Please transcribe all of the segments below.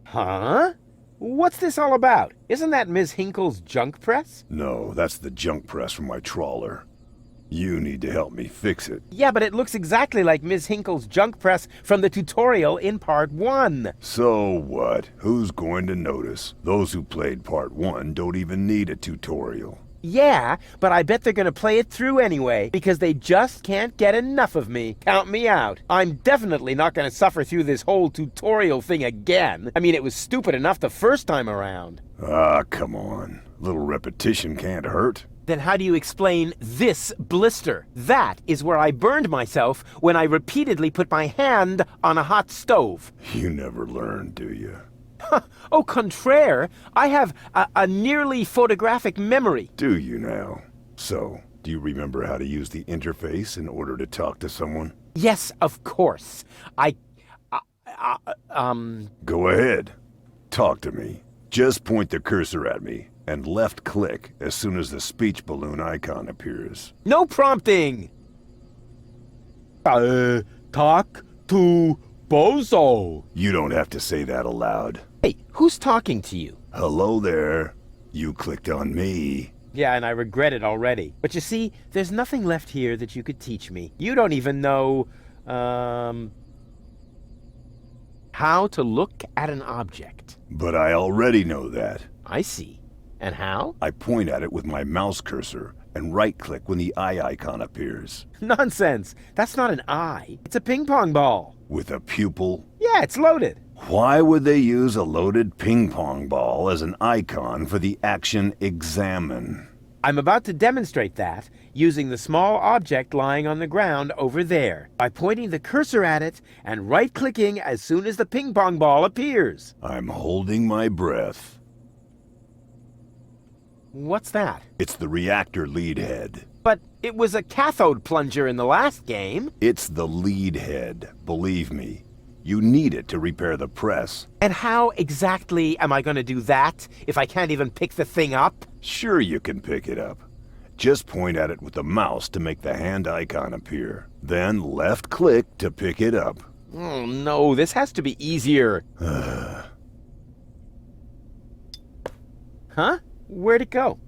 Huh? What's this all about? Isn't that Ms. Hinkle's junk press? No, that's the junk press from my trawler. You need to help me fix it. Yeah, but it looks exactly like Ms. Hinkle's junk press from the tutorial in Part 1. So what? Who's going to notice? Those who played Part 1 don't even need a tutorial. Yeah, but I bet they're gonna play it through anyway, because they just can't get enough of me. Count me out. I'm definitely not gonna suffer through this whole tutorial thing again. I mean, it was stupid enough the first time around. Ah, come on. A little repetition can't hurt. Then how do you explain this blister? That is where I burned myself when I repeatedly put my hand on a hot stove. You never learn, do you? Au contraire, I have a nearly photographic memory. Do you now? So, do you remember how to use the interface in order to talk to someone? Yes, of course. Go ahead. Talk to me. Just point the cursor at me and left click as soon as the speech balloon icon appears. No prompting! Talk to Bozo. You don't have to say that aloud. Hey, who's talking to you? Hello there. You clicked on me. Yeah, and I regret it already. But you see, there's nothing left here that you could teach me. You don't even know, how to look at an object. But I already know that. I see. And how? I point at it with my mouse cursor and right-click when the eye icon appears. Nonsense. That's not an eye. It's a ping pong ball. With a pupil? Yeah, it's loaded. Why would they use a loaded ping pong ball as an icon for the action examine? I'm about to demonstrate that using the small object lying on the ground over there by pointing the cursor at it and right-clicking as soon as the ping pong ball appears. I'm holding my breath. What's that? It's the reactor lead head. But it was a cathode plunger in the last game. It's the lead head, believe me. You need it to repair the press. And how exactly am I going to do that if I can't even pick the thing up? Sure you can pick it up. Just point at it with the mouse to make the hand icon appear. Then left click to pick it up. Oh no, this has to be easier. Huh? Where'd it go?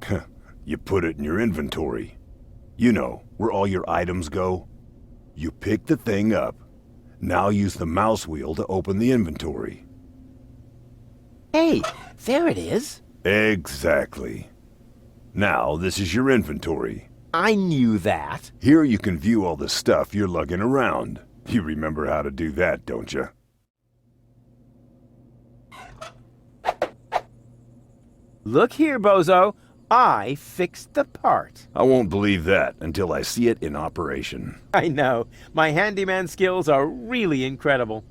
You put it in your inventory. You know, where all your items go. You pick the thing up. Now use the mouse wheel to open the inventory. Hey, there it is. Exactly. Now, this is your inventory. I knew that. Here you can view all the stuff you're lugging around. You remember how to do that, don't you? Look here, Bozo. I fixed the part. I won't believe that until I see it in operation. I know. My handyman skills are really incredible.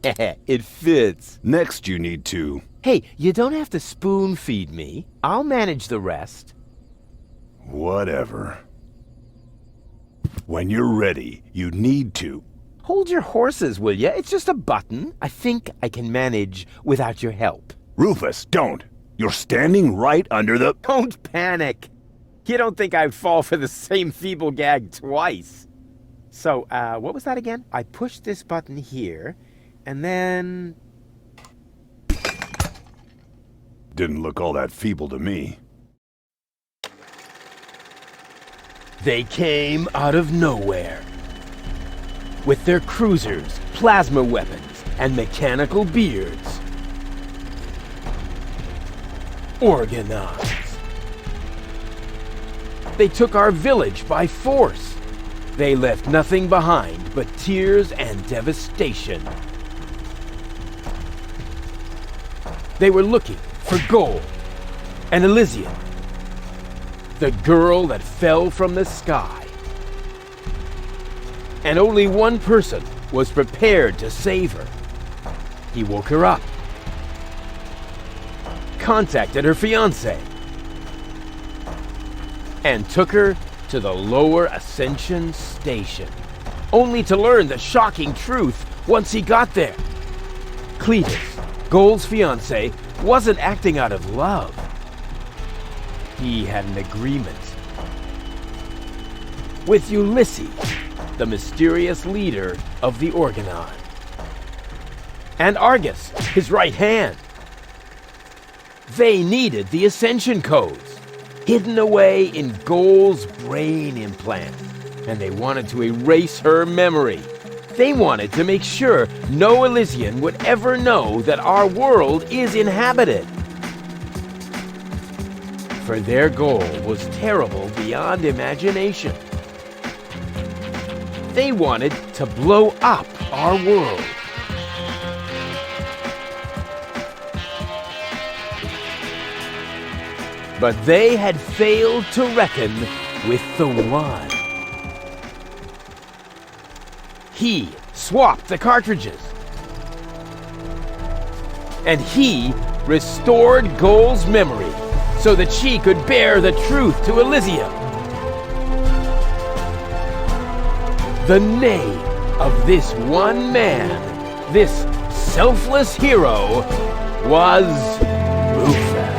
It fits. Next you need to... Hey, you don't have to spoon feed me. I'll manage the rest. Whatever. When you're ready, you need to... Hold your horses, will ya? It's just a button. I think I can manage without your help. Rufus, don't! You're standing right under the... Don't panic. You don't think I'd fall for the same feeble gag twice. So, what was that again? I pushed this button here, and then... Didn't look all that feeble to me. They came out of nowhere. With their cruisers, plasma weapons, and mechanical beards. Organized. They took our village by force. They left nothing behind but tears and devastation. They were looking for gold and Elysium, the girl that fell from the sky. And only one person was prepared to save her. He woke her up, contacted her fiancé, and took her to the lower Ascension station, only to learn the shocking truth once he got there. Cletus, Gold's fiancé, wasn't acting out of love. He had an agreement with Ulysses the mysterious leader of the Organon. And Argus, his right hand. They needed the Ascension codes, hidden away in Gol's brain implant, and they wanted to erase her memory. They wanted to make sure no Elysian would ever know that our world is inhabited. For their goal was terrible beyond imagination. They wanted to blow up our world. But they had failed to reckon with the One. He swapped the cartridges. And he restored Gol's memory so that she could bear the truth to Elysium. The name of this one man, this selfless hero, was Rufus.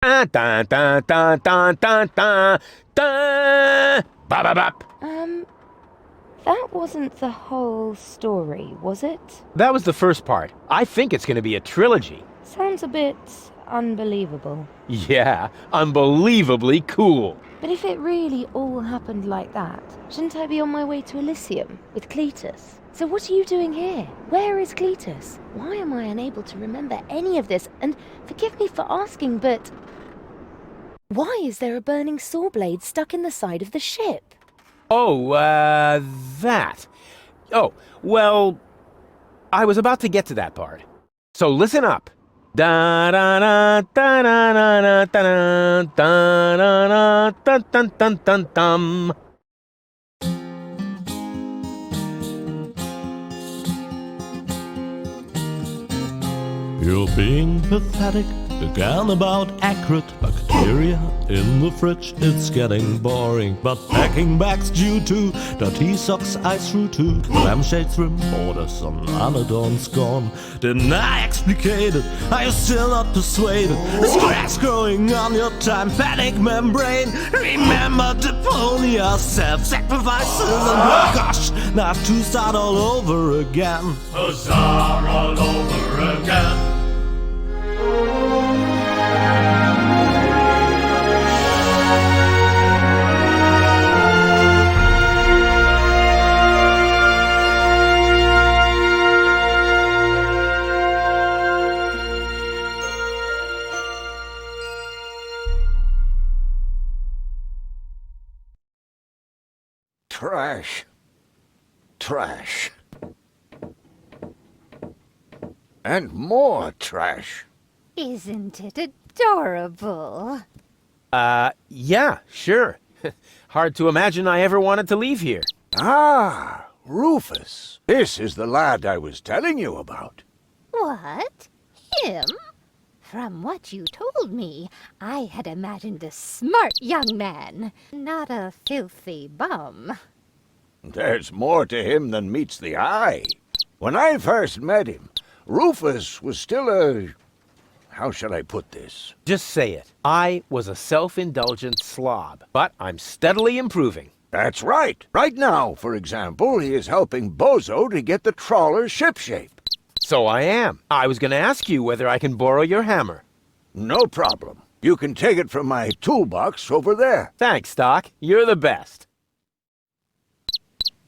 Dun, dun, dun, dun, dun, dun, dun, dun. Bop, bop, bop. That wasn't the whole story, was it? That was the first part. I think it's going to be a trilogy. Sounds a bit unbelievable. Yeah, unbelievably cool. But if it really all happened like that, shouldn't I be on my way to Elysium with Cletus? So what are you doing here? Where is Cletus? Why am I unable to remember any of this? And forgive me for asking, but why is there a burning saw blade stuck in the side of the ship? Oh, that. Oh, well, I was about to get to that part. So listen up. Da da da da da da da da da da dun dun dun dun. You're being pathetic, again about accurate bacteria in the fridge. It's getting boring, but packing bags due to dirty socks I threw to lampshades, rim borders on Anadon's gone. Didn't I explicate it? Are you still not persuaded? There's cracks growing on your tympanic membrane. Remember Deponia, self-sacrifices, and oh gosh, now I have to start all over again. Huzzah, all over again. Trash. Trash. And more trash. Isn't it adorable? Yeah, sure. Hard to imagine I ever wanted to leave here. Ah, Rufus. This is the lad I was telling you about. What? Him? From what you told me, I had imagined a smart young man, not a filthy bum. There's more to him than meets the eye. When I first met him, Rufus was still a... How shall I put this? Just say it. I was a self-indulgent slob, but I'm steadily improving. That's right. Right now, for example, he is helping Bozo to get the trawler shipshape. So I am. I was going to ask you whether I can borrow your hammer. No problem. You can take it from my toolbox over there. Thanks, Doc. You're the best.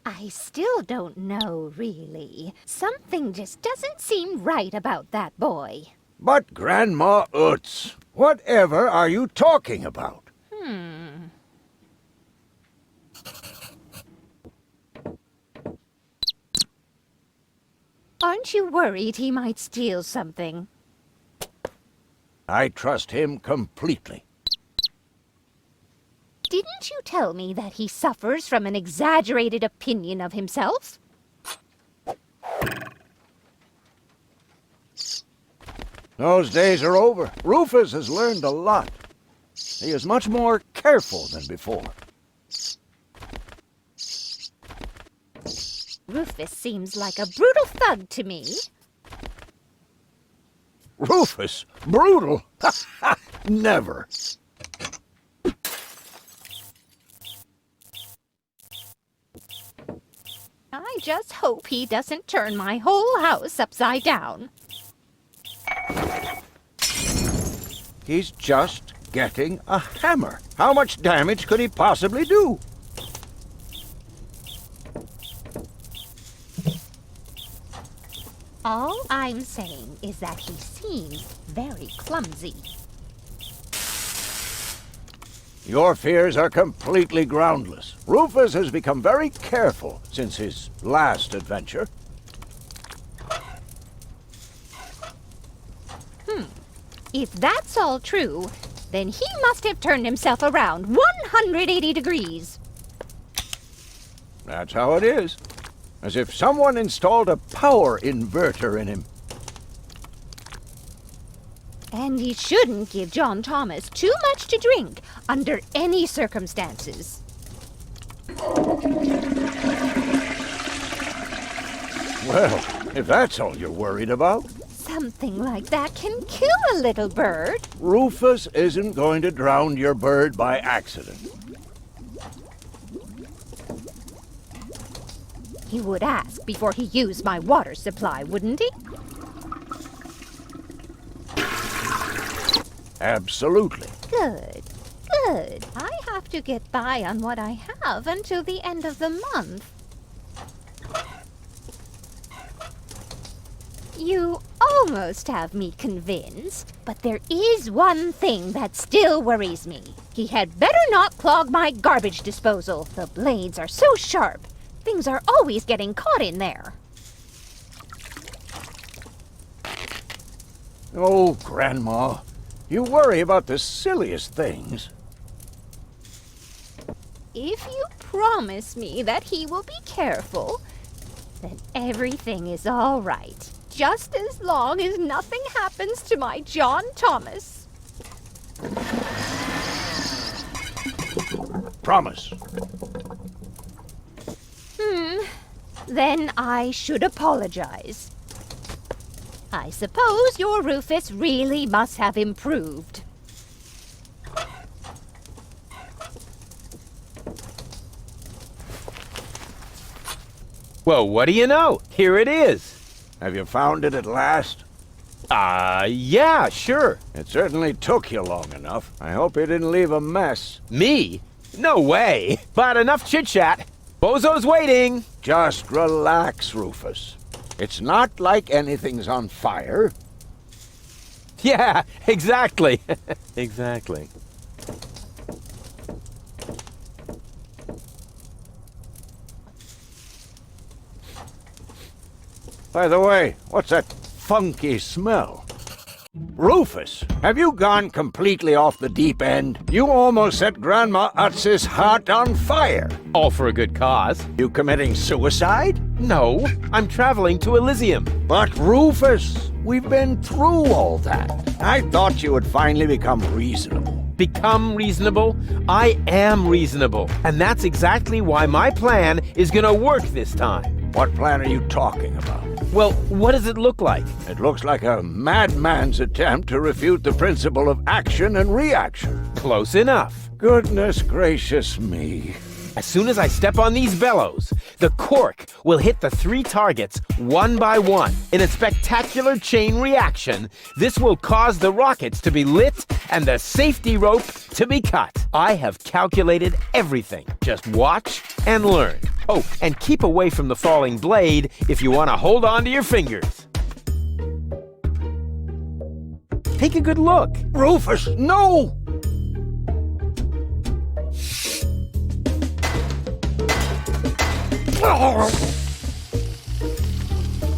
I still don't know, really. Something just doesn't seem right about that boy. But Grandma Utz, whatever are you talking about? Aren't you worried he might steal something? I trust him completely. Didn't you tell me that he suffers from an exaggerated opinion of himself? Those days are over. Rufus has learned a lot. He is much more careful than before. Rufus Rufus seems like a brutal thug to me. Rufus? Brutal? Never. I just hope he doesn't turn my whole house upside down. He's just getting a hammer. How much damage could he possibly do? All I'm saying is that he seems very clumsy. Your fears are completely groundless. Rufus has become very careful since his last adventure. If that's all true, then he must have turned himself around 180 degrees. That's how it is. As if someone installed a power inverter in him. And he shouldn't give John Thomas too much to drink under any circumstances. Well, if that's all you're worried about, Something like that can kill a little bird. Rufus isn't going to drown your bird by accident. He would ask before he used my water supply, wouldn't he? Absolutely. Good, good. I have to get by on what I have until the end of the month. You almost have me convinced, but there is one thing that still worries me. He had better not clog my garbage disposal. The blades are so sharp. Things are always getting caught in there. Oh, Grandma, you worry about the silliest things. If you promise me that he will be careful, then everything is all right. Just as long as nothing happens to my John Thomas. Promise. Then I should apologize. I suppose your Rufus really must have improved. Well, what do you know? Here it is. Have you found it at last? Yeah, sure. It certainly took you long enough. I hope you didn't leave a mess. Me? No way. But enough chit-chat. Bozo's waiting. Just relax, Rufus. It's not like anything's on fire. Yeah, exactly. Exactly. By the way, what's that funky smell? Rufus, have you gone completely off the deep end? You almost set Grandma Utz's heart on fire. All for a good cause. You committing suicide? No, I'm traveling to Elysium. But Rufus, we've been through all that. I thought you would finally become reasonable. Become reasonable? I am reasonable. And that's exactly why my plan is gonna work this time. What plan are you talking about? Well, what does it look like? It looks like a madman's attempt to refute the principle of action and reaction. Close enough. Goodness gracious me. As soon as I step on these bellows, the cork will hit the 3 targets one by one. In a spectacular chain reaction, this will cause the rockets to be lit and the safety rope to be cut. I have calculated everything. Just watch and learn. Oh, and keep away from the falling blade if you want to hold on to your fingers. Take a good look. Rufus, no!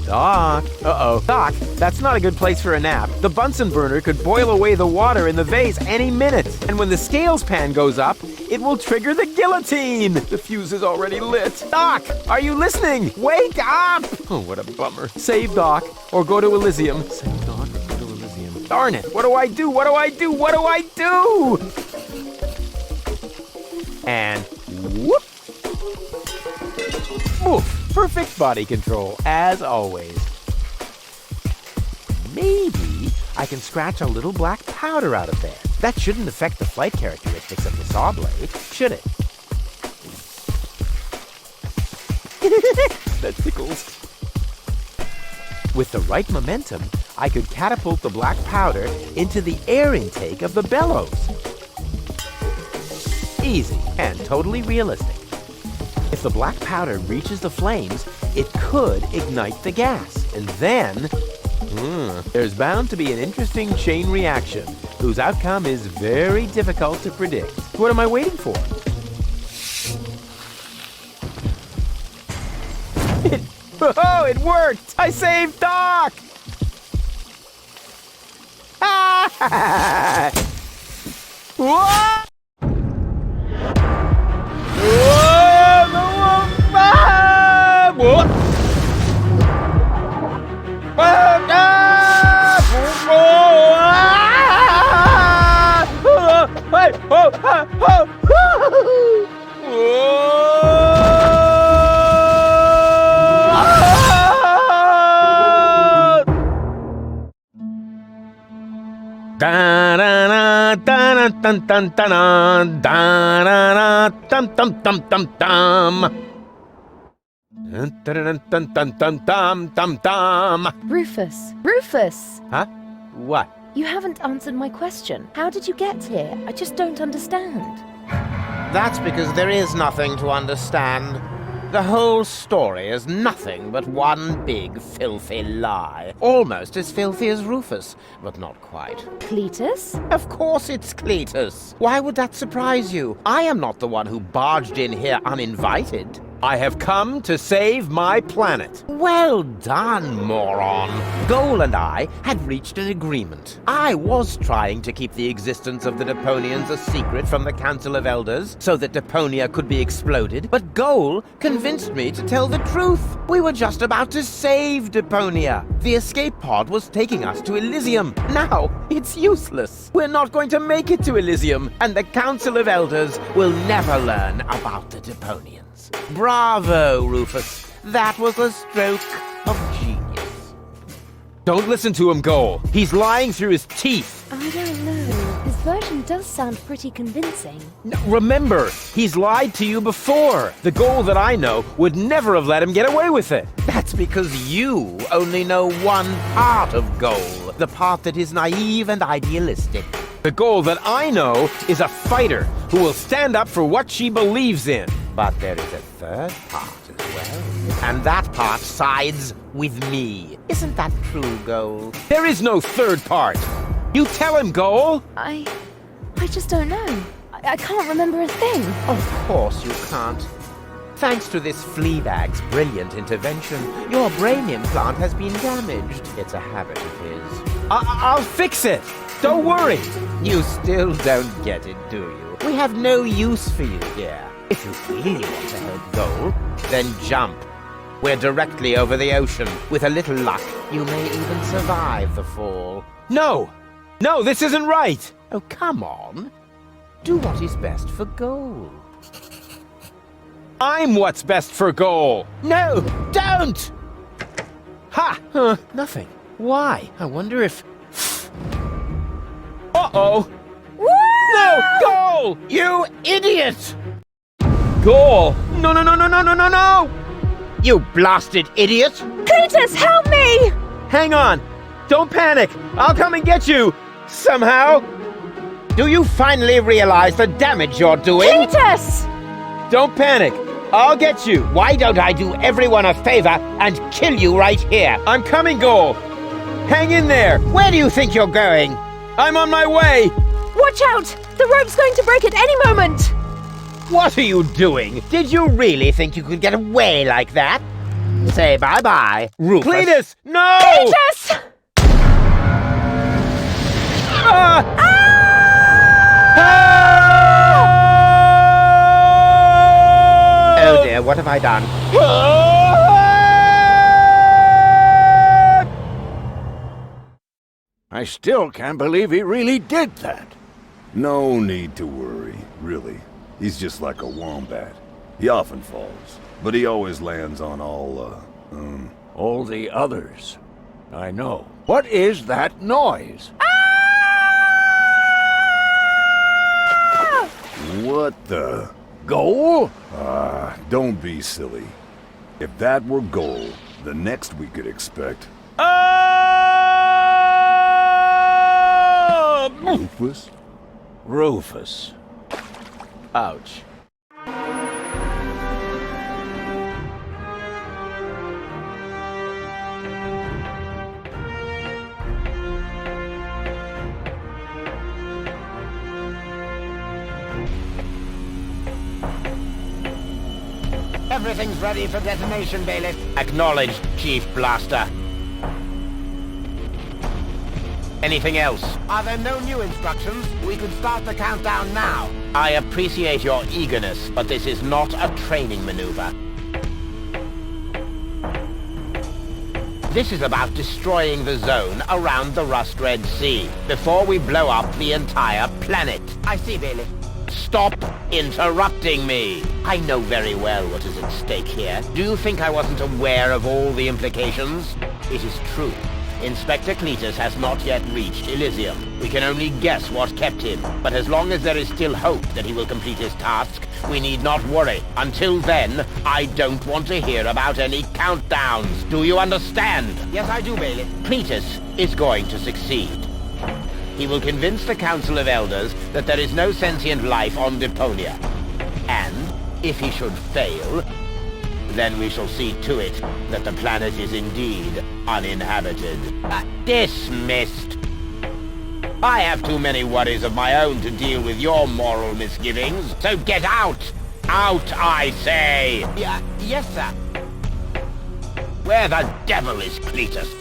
Doc. Uh-oh. Doc, that's not a good place for a nap. The Bunsen burner could boil away the water in the vase any minute. And when the scales pan goes up, it will trigger the guillotine. The fuse is already lit. Doc, are you listening? Wake up! Oh, what a bummer. Save Doc, or go to Elysium. Save Doc, or go to Elysium. Darn it, what do I do? What do I do? What do I do? And whoop. Oof. perfect body control, as always. Maybe I can scratch a little black powder out of there. That shouldn't affect the flight characteristics of the saw blade, should it? That tickles. With the right momentum, I could catapult the black powder into the air intake of the bellows. Easy and totally realistic. If the black powder reaches the flames, it could ignite the gas. And then, there's bound to be an interesting chain reaction, whose outcome is very difficult to predict. What am I waiting for? Oh, it worked! I saved Doc! Ah! Whoa! Rufus! Rufus! Huh? What? You haven't answered my question. How did you get here? I just don't understand. That's because there is nothing to understand. The whole story is nothing but one big filthy lie. Almost as filthy as Rufus, but not quite. Cletus? Of course it's Cletus. Why would that surprise you? I am not the one who barged in here uninvited. I have come to save my planet. Well done, moron. Goal and I had reached an agreement. I was trying to keep the existence of the Deponians a secret from the Council of Elders so that Deponia could be exploded, but Goal convinced me to tell the truth. We were just about to save Deponia. The escape pod was taking us to Elysium. Now, it's useless. We're not going to make it to Elysium, and the Council of Elders will never learn about the Deponians. Bravo, Rufus. That was a stroke of genius. Don't listen to him, Goal. He's lying through his teeth. I don't know. His version does sound pretty convincing. No, remember, he's lied to you before. The Goal that I know would never have let him get away with it. That's because you only know one part of Goal, the part that is naive and idealistic. The Goal that I know is a fighter who will stand up for what she believes in. But there is a third part as well. And that part sides with me. Isn't that true, Goal? There is no third part. You tell him, Goal. I just don't know. I can't remember a thing. Of course you can't. Thanks to this Fleabag's brilliant intervention, your brain implant has been damaged. It's a habit of his. I'll fix it. Don't worry. You still don't get it, do you? We have no use for you here. If you really want to help Goal, then jump. We're directly over the ocean. With a little luck, you may even survive the fall. No! No, this isn't right! Oh, come on. Do what is best for Goal. I'm what's best for Goal! No, don't! Ha! Nothing. Why? I wonder if... Uh-oh! No! Goal! You idiot! Goal! No, no, no, no, no, no, no, no! You blasted idiot! Cletus, help me! Hang on! Don't panic! I'll come and get you! Somehow! Do you finally realize the damage you're doing? Cletus! Don't panic! I'll get you! Why don't I do everyone a favor and kill you right here? I'm coming, Goal! Hang in there! Where do you think you're going? I'm on my way! Watch out! The rope's going to break at any moment! What are you doing? Did you really think you could get away like that? Say bye-bye, Rufus. Cletus! No! Cletus! Oh dear, what have I done? I still can't believe he really did that. No need to worry, really. He's just like a wombat. He often falls. But he always lands on All the others. I know. What is that noise? what the? Goal? Don't be silly. If that were Goal, the next we could expect... Rufus? Rufus. Ouch. Everything's ready for detonation, Bailiff. Acknowledged, Chief Blaster. Anything else? Are there no new instructions? We could start the countdown now. I appreciate your eagerness, but this is not a training maneuver. This is about destroying the zone around the Rust Red Sea before we blow up the entire planet. I see, Bailiff. Stop interrupting me. I know very well what is at stake here. Do you think I wasn't aware of all the implications? It is true. Inspector Cletus has not yet reached Elysium. We can only guess what kept him, but as long as there is still hope that he will complete his task, we need not worry. Until then, I don't want to hear about any countdowns. Do you understand? Yes, I do, Bailiff. Cletus is going to succeed. He will convince the Council of Elders that there is no sentient life on Deponia. And, if he should fail, then we shall see to it that the planet is indeed uninhabited. Dismissed. I have too many worries of my own to deal with your moral misgivings, so get out! Out, I say! Yes, sir. Where the devil is Cletus?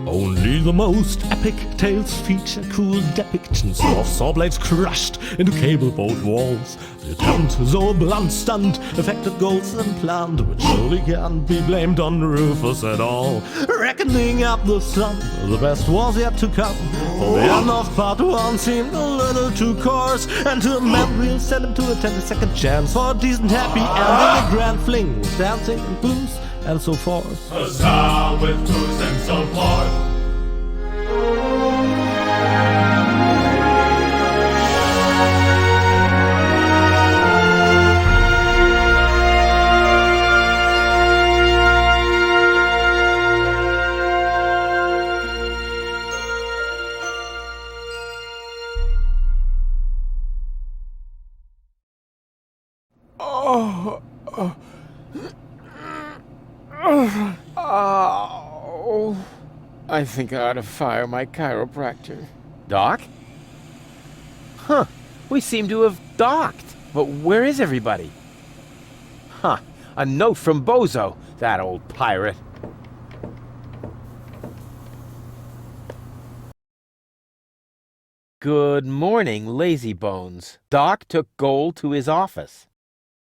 Only the most epic tales feature cool depictions of saw blades crushed into cable boat walls. The attempt, though a blunt stunt, affected goals and planned, which surely can't be blamed on Rufus at all. Reckoning up the sum, the best was yet to come. For the end of part one seemed a little too coarse, and to amend we'll send him to attend a second chance for a decent happy ending, a grand fling with dancing and booze and so forth. Huzzah with booze and so forth. Oh, I think I ought to fire my chiropractor. Doc? Huh, we seem to have docked. But where is everybody? Huh, a note from Bozo, that old pirate. Good morning, lazy bones. Doc took Gold to his office.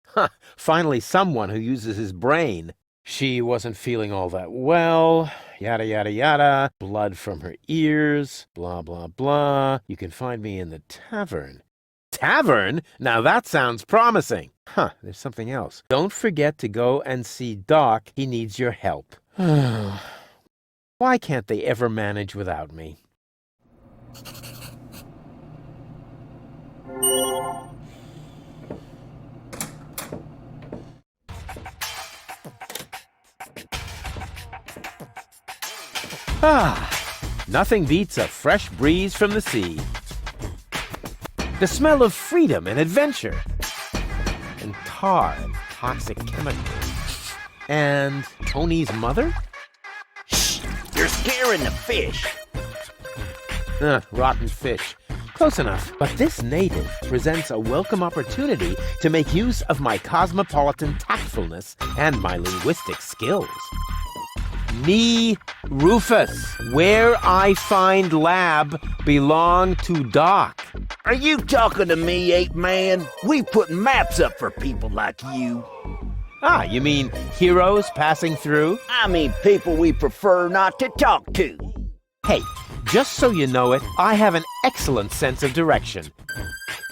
Huh, finally someone who uses his brain. She wasn't feeling all that well, yada yada yada, blood from her ears, blah blah blah. You can find me in the tavern. Tavern? Now that sounds promising. Huh, there's something else. Don't forget to go and see Doc. He needs your help. Why can't they ever manage without me? Nothing beats a fresh breeze from the sea. The smell of freedom and adventure. And tar and toxic chemicals. And Tony's mother? Shh! You're scaring the fish. Rotten fish. Close enough. But this native presents a welcome opportunity to make use of my cosmopolitan tactfulness and my linguistic skills. Me, Rufus, where I find lab belong to Doc. Are you talking to me, ape man? We put maps up for people like you. Ah, you mean heroes passing through? I mean people we prefer not to talk to. Hey, just so you know it, I have an excellent sense of direction.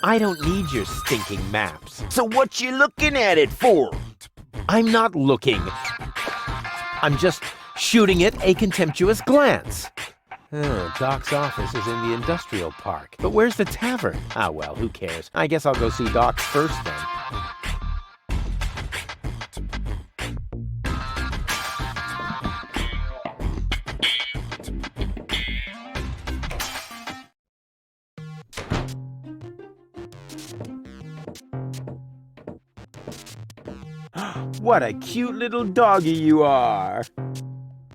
I don't need your stinking maps. So what you looking at it for? I'm not looking. I'm just shooting it a contemptuous glance. Doc's office is in the industrial park. But where's the tavern? Ah, well, who cares? I guess I'll go see Doc first then. What a cute little doggy you are.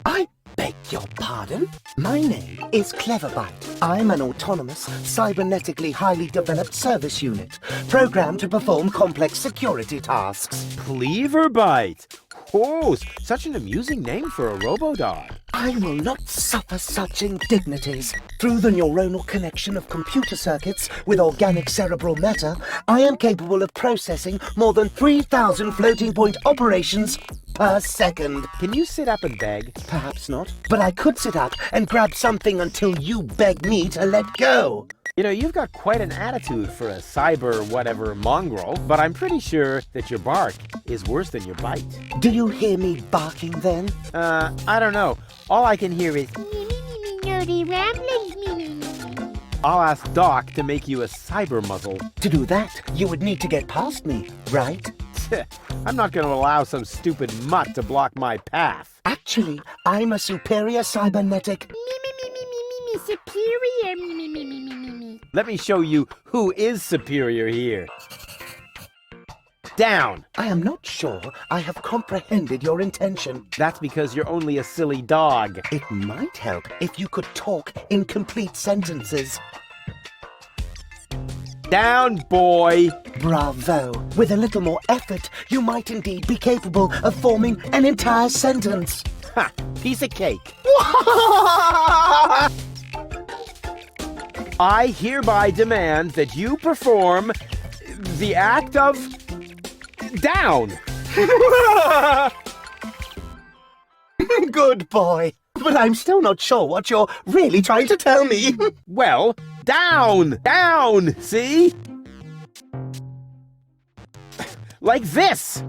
I beg your pardon? My name is Cleverbite. I'm an autonomous, cybernetically highly developed service unit, programmed to perform complex security tasks. Cleverbite. Oh, such an amusing name for a robo-dog. I will not suffer such indignities. Through the neuronal connection of computer circuits with organic cerebral matter, I am capable of processing more than 3,000 floating point operations per second. Can you sit up and beg? Perhaps not, but I could sit up and grab something until you beg me to let go. You know, you've got quite an attitude for a cyber-whatever mongrel, but I'm pretty sure that your bark is worse than your bite. Do you hear me barking then? I don't know. All I can hear is... I'll ask Doc to make you a cyber muzzle. To do that, you would need to get past me, right? I'm not going to allow some stupid mutt to block my path. Actually, I'm a superior cybernetic... Superior. Let me show you who is superior here. Down! I am not sure I have comprehended your intention. That's because you're only a silly dog. It might help if you could talk in complete sentences. Down, boy! Bravo! With a little more effort, you might indeed be capable of forming an entire sentence. Ha! Piece of cake. I hereby demand that you perform the act of... down! Good boy. But I'm still not sure what you're really trying to tell me. Well, down! Down! See? Like this!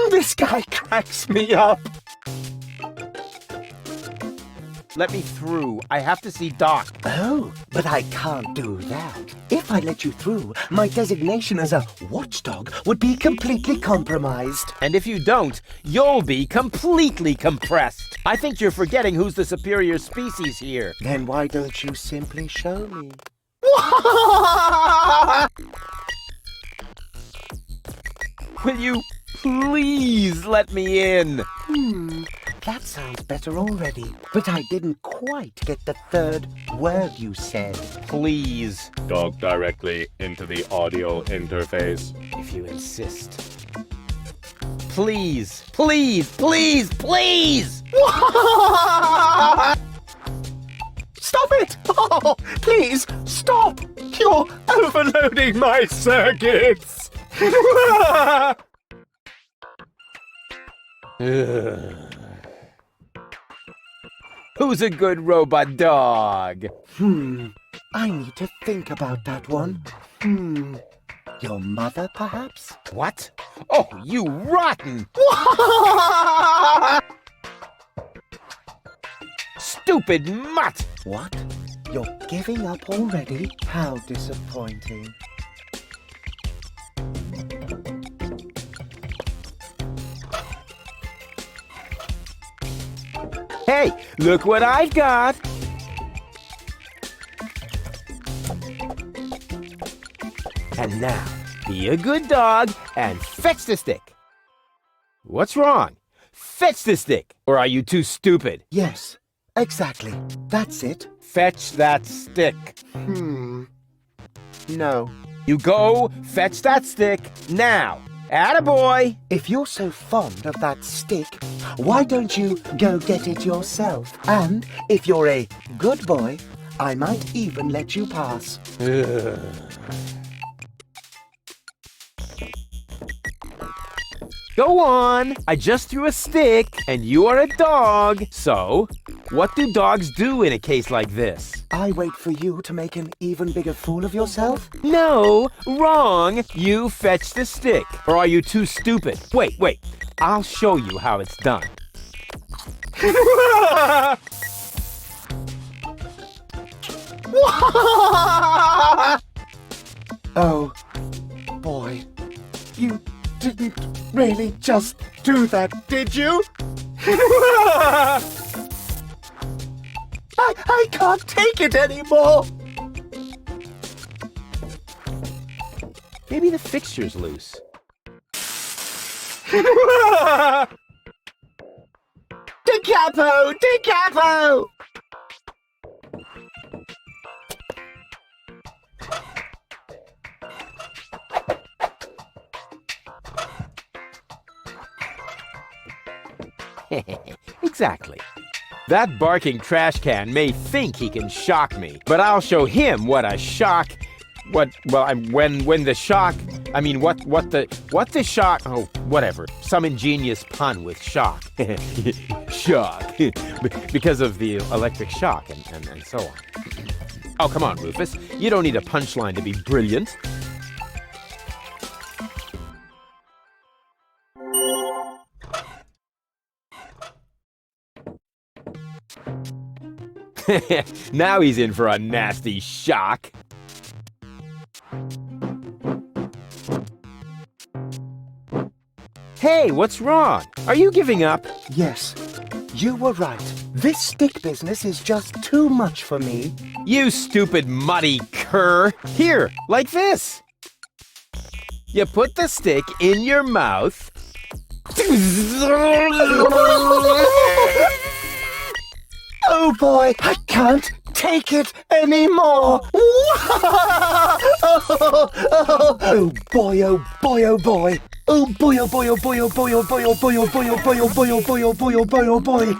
This guy cracks me up. Let me through. I have to see Doc. Oh, but I can't do that. If I let you through, my designation as a watchdog would be completely compromised. And if you don't, you'll be completely compressed. I think you're forgetting who's the superior species here. Then why don't you simply show me? Will you please let me in? That sounds better already. But I didn't quite get the third word you said. Please. Talk directly into the audio interface. If you insist. Please, please, please, please! Stop it! Oh, please, stop! You're overloading my circuits! Who's a good robot dog? I need to think about that one. Your mother, perhaps? What? Oh, you rotten! Stupid mutt! What? You're giving up already? How disappointing. Hey, look what I've got! And now, be a good dog and fetch the stick. What's wrong? Fetch the stick! Or are you too stupid? Yes, exactly. That's it. Fetch that stick. No. You go fetch that stick now. Attaboy! If you're so fond of that stick, why don't you go get it yourself? And if you're a good boy, I might even let you pass. Go on. I just threw a stick, and you are a dog. So, what do dogs do in a case like this? I wait for you to make an even bigger fool of yourself? No, wrong. You fetch the stick. Or are you too stupid? Wait. I'll show you how it's done. Oh, boy. You didn't really just do that, did you? I can't take it anymore! Maybe the fixture's loose. Da capo! Da capo! Exactly. That barking trash can may think he can shock me, but I'll show him what a shock... what the shock... Oh, whatever. Some ingenious pun with shock. Shock. Because of the electric shock and so on. Oh, come on, Rufus. You don't need a punchline to be brilliant. Now he's in for a nasty shock. Hey, what's wrong? Are you giving up? Yes, you were right. This stick business is just too much for me. You stupid muddy cur. Here, like this. You put the stick in your mouth. Oh boy, I can't take it anymore! Oh boy, oh boy, oh boy! Oh boy, oh boy, oh boy, oh boy, oh boy, oh boy, oh boy, oh boy, oh boy, oh boy, oh boy, oh boy, oh boy!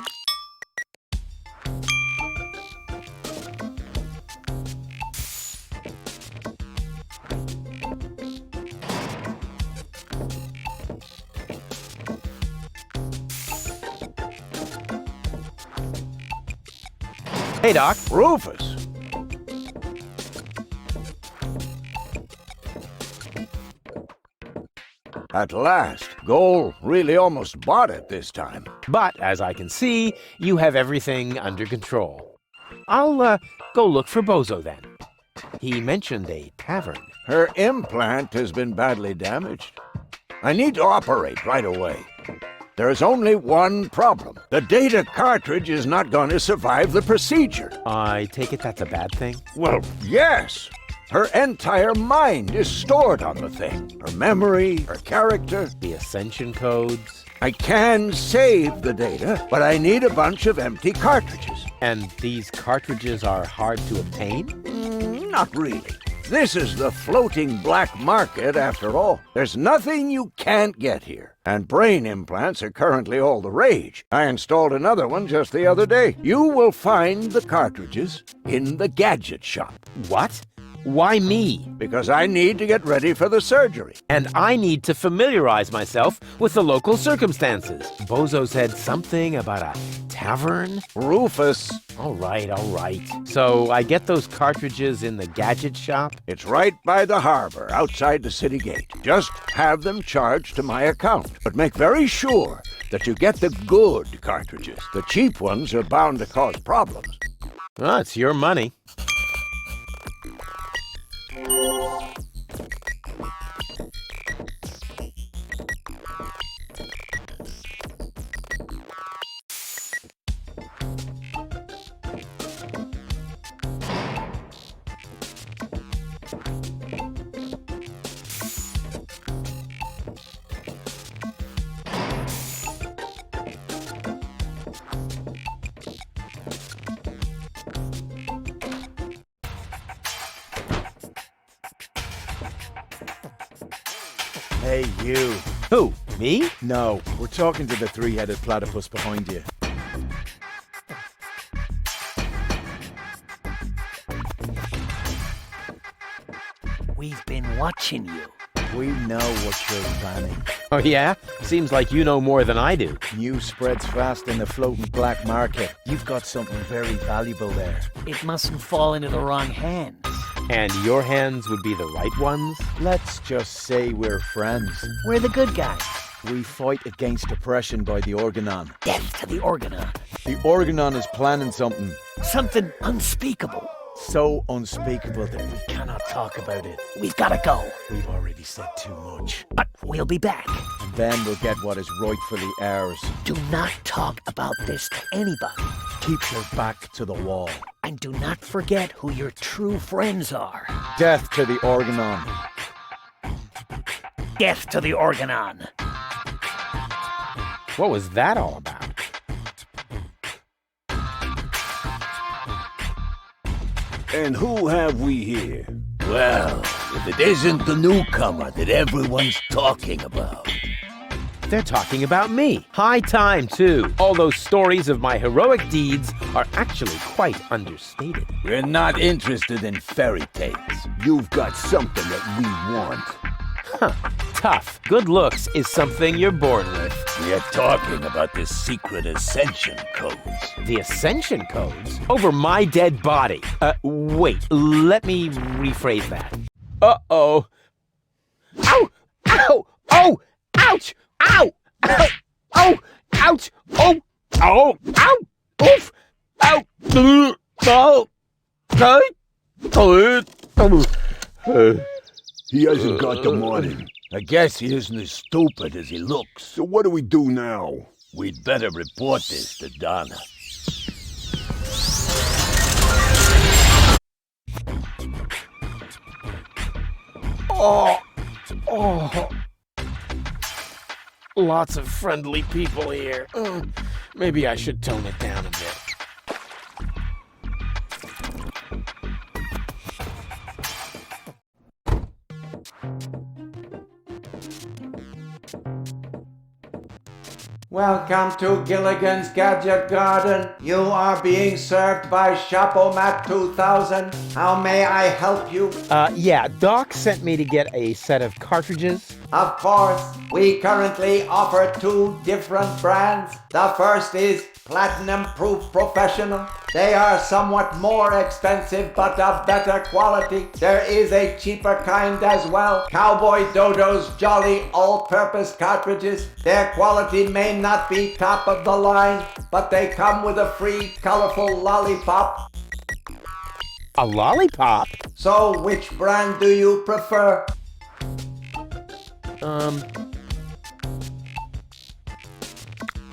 Hey, Doc. Rufus. At last. Goal really almost bought it this time. But, as I can see, you have everything under control. I'll, go look for Bozo then. He mentioned a tavern. Her implant has been badly damaged. I need to operate right away. There is only one problem. The data cartridge is not going to survive the procedure. I take it that's a bad thing? Well, yes. Her entire mind is stored on the thing. Her memory, her character. The ascension codes. I can save the data, but I need a bunch of empty cartridges. And these cartridges are hard to obtain? Not really. This is the floating black market, after all. There's nothing you can't get here. And brain implants are currently all the rage. I installed another one just the other day. You will find the cartridges in the gadget shop. What? Why me? Because I need to get ready for the surgery. And I need to familiarize myself with the local circumstances. Bozo said something about a tavern? Rufus. All right. So I get those cartridges in the gadget shop? It's right by the harbor, outside the city gate. Just have them charged to my account. But make very sure that you get the good cartridges. The cheap ones are bound to cause problems. Well, it's your money. Hey, you. Who? Me? No, we're talking to the three-headed platypus behind you. We've been watching you. We know what you're planning. Oh yeah? Seems like you know more than I do. News spreads fast in the floating black market. You've got something very valuable there. It mustn't fall into the wrong hands. And your hands would be the right ones? Let's just say we're friends. We're the good guys. We fight against oppression by the Organon. Death to the Organon. The Organon is planning something Something unspeakable. so unspeakable that we cannot talk about it. We've gotta go. We've already said too much. But we'll be back. And then we'll get what is rightfully ours. Do not talk about this to anybody. Keep your back to the wall. And do not forget who your true friends are. Death to the Organon. Death to the Organon. What was that all about? And who have we here? Well, if it isn't the newcomer that everyone's talking about. They're talking about me. High time, too. All those stories of my heroic deeds are actually quite understated. We're not interested in fairy tales. You've got something that we want. Huh. Tough. Good looks is something you're born with. We are talking about the secret ascension codes. The Ascension Codes? Over my dead body. Wait. Let me rephrase that. Uh-oh. Ow! Ow! Oh! Ouch! Ow! Ow! Oh! Ouch! Oh! Oh! Ow! Oof! Ow! Oh! He hasn't got the money. I guess he isn't as stupid as he looks. So what do we do now? We'd better report this to Donna. Oh! Lots of friendly people here. Maybe I should tone it down a bit. Welcome to Gilligan's Gadget Garden. You are being served by Chapomat 2000. How may I help you? Yeah, Doc sent me to get a set of cartridges. Of course, we currently offer 2 different brands. The first is Platinum Proof Professional. They are somewhat more expensive but of better quality. There is a cheaper kind as well. Cowboy Dodo's Jolly All-Purpose Cartridges. Their quality may not be top of the line, but they come with a free colorful lollipop. A lollipop? So which brand do you prefer?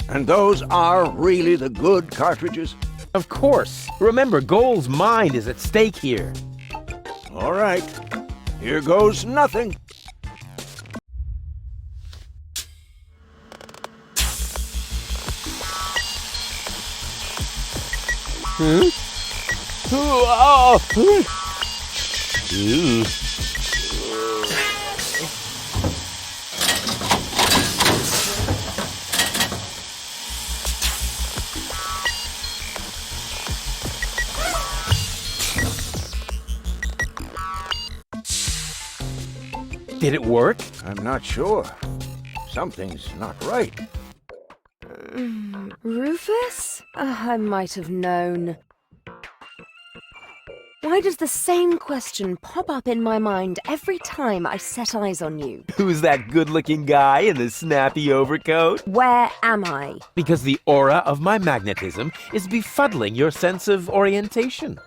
And those are really the good cartridges? Of course. Remember, Goal's mind is at stake here. All right. Here goes nothing. Did it work? I'm not sure. Something's not right. Rufus? I might have known. Why does the same question pop up in my mind every time I set eyes on you? Who's that good-looking guy in the snappy overcoat? Where am I? Because the aura of my magnetism is befuddling your sense of orientation.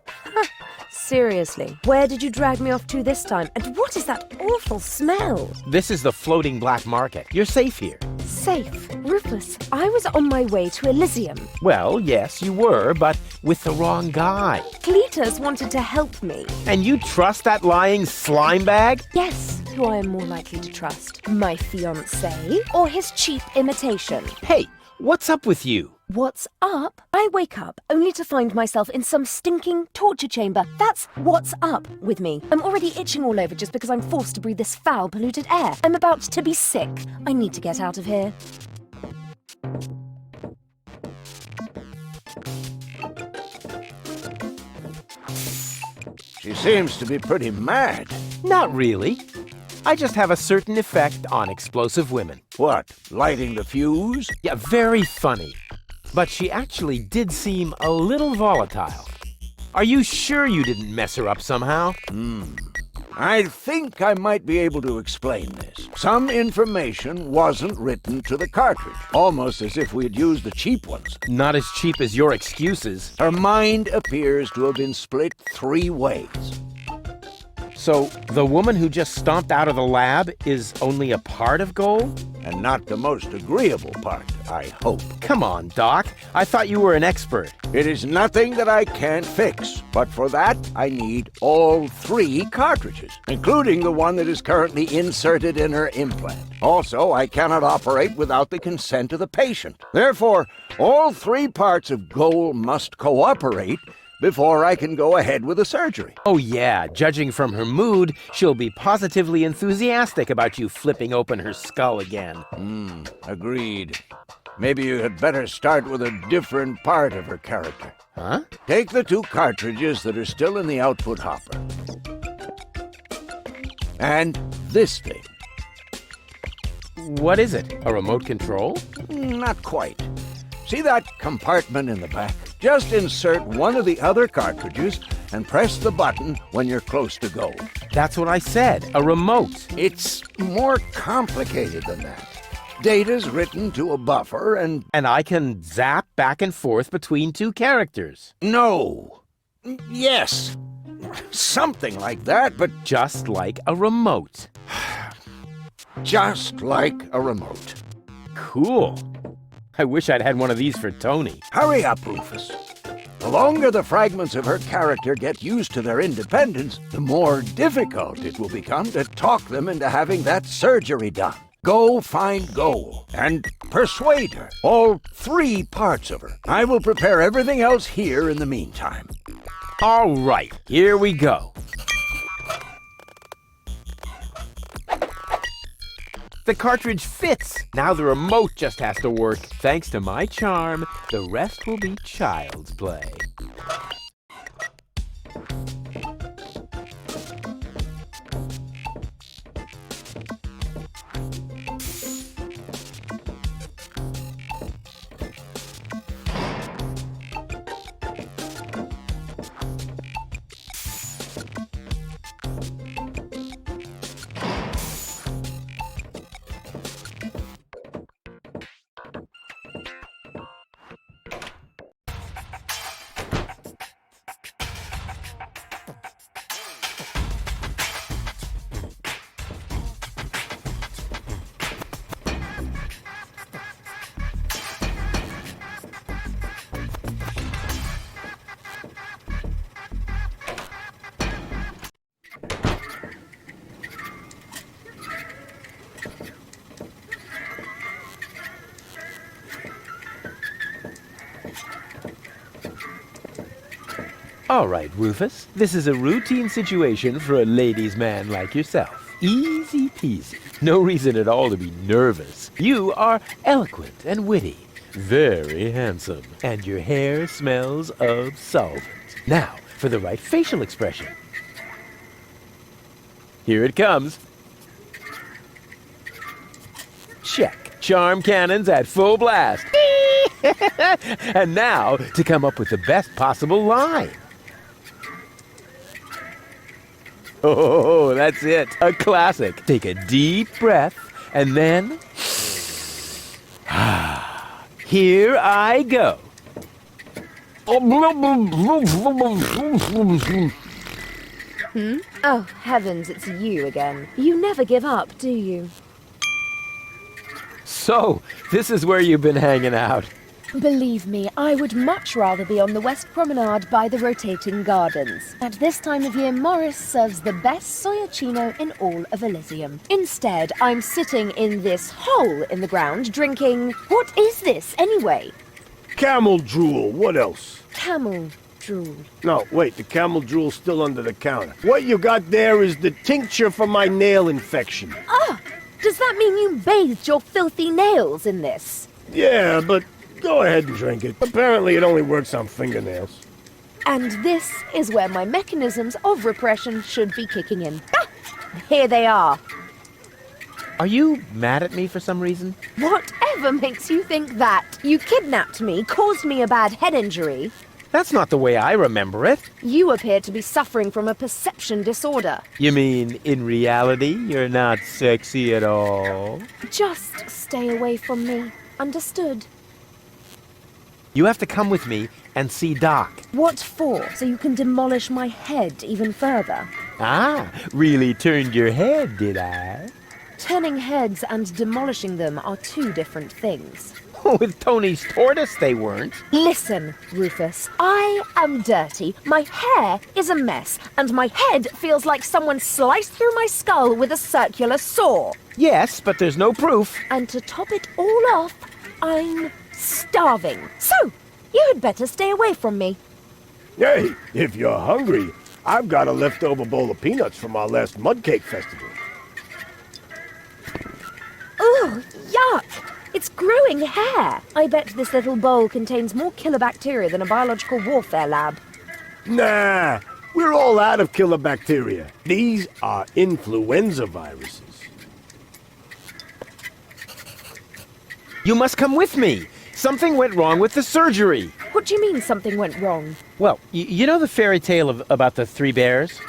Seriously, where did you drag me off to this time? And what is that awful smell? This is the floating black market. You're safe here. Safe? Rufus, I was on my way to Elysium. Well, yes, you were, but with the wrong guy. Cletus wanted to help me. And you trust that lying slime bag? Yes, who I am more likely to trust. My fiancé or his cheap imitation? Hey, what's up with you? What's up? I wake up only to find myself in some stinking torture chamber. That's what's up with me. I'm already itching all over just because I'm forced to breathe this foul, polluted air. I'm about to be sick. I need to get out of here. She seems to be pretty mad. Not really. I just have a certain effect on explosive women. What, lighting the fuse? Yeah, very funny. But she actually did seem a little volatile. Are you sure you didn't mess her up somehow? I think I might be able to explain this. Some information wasn't written to the cartridge, almost as if we'd used the cheap ones. Not as cheap as your excuses. Her mind appears to have been split 3 ways. So, the woman who just stomped out of the lab is only a part of Goal? And not the most agreeable part, I hope. Come on, Doc. I thought you were an expert. It is nothing that I can't fix, but for that, I need all 3 cartridges, including the one that is currently inserted in her implant. Also, I cannot operate without the consent of the patient. Therefore, all 3 parts of Goal must cooperate before I can go ahead with the surgery. Oh yeah, judging from her mood, she'll be positively enthusiastic about you flipping open her skull again. Agreed. Maybe you had better start with a different part of her character. Huh? Take the 2 cartridges that are still in the output hopper. And this thing. What is it? A remote control? Not quite. See that compartment in the back? Just insert one of the other cartridges and press the button when you're close to go. That's what I said, a remote. It's more complicated than that. Data's written to a buffer and... And I can zap back and forth between 2 characters. No. Yes. Something like that, but... Just like a remote. Just like a remote. Cool. I wish I'd had one of these for Tony. Hurry up, Rufus. The longer the fragments of her character get used to their independence, the more difficult it will become to talk them into having that surgery done. Go find Goal and persuade her. All 3 parts of her. I will prepare everything else here in the meantime. All right, here we go. The cartridge fits. Now the remote just has to work. Thanks to my charm, the rest will be child's play. All right, Rufus. This is a routine situation for a ladies' man like yourself. Easy peasy. No reason at all to be nervous. You are eloquent and witty. Very handsome. And your hair smells of solvent. Now, for the right facial expression. Here it comes. Check. Charm cannons at full blast. And now, to come up with the best possible line. Oh, that's it. A classic. Take a deep breath, and then... Here I go. Oh, heavens, it's you again. You never give up, do you? So, this is where you've been hanging out. Believe me, I would much rather be on the West Promenade by the rotating gardens. At this time of year, Morris serves the best soyacino in all of Elysium. Instead, I'm sitting in this hole in the ground drinking... What is this, anyway? Camel drool, what else? Camel drool. No, wait, the camel drool's still under the counter. What you got there is the tincture for my nail infection. Ah! Does that mean you bathed your filthy nails in this? Yeah, but go ahead and drink it. Apparently it only works on fingernails. And this is where my mechanisms of repression should be kicking in. Ah! Here they are. Are you mad at me for some reason? Whatever makes you think that? You kidnapped me, caused me a bad head injury. That's not the way I remember it. You appear to be suffering from a perception disorder. You mean, in reality, you're not sexy at all? Just stay away from me. Understood? You have to come with me and see Doc. What for? So you can demolish my head even further? Ah, really turned your head, did I? Turning heads and demolishing them are two different things. With Tony's tortoise, they weren't. Listen, Rufus, I am dirty, my hair is a mess, and my head feels like someone sliced through my skull with a circular saw. Yes, but there's no proof. And to top it all off, I'm starving. So, you had better stay away from me. Hey, if you're hungry, I've got a leftover bowl of peanuts from our last mud cake festival. Ooh, yuck! It's growing hair. I bet this little bowl contains more killer bacteria than a biological warfare lab. Nah, we're all out of killer bacteria. These are influenza viruses. You must come with me. Something went wrong with the surgery. What do you mean something went wrong? Well, you know the fairy tale about the 3 bears?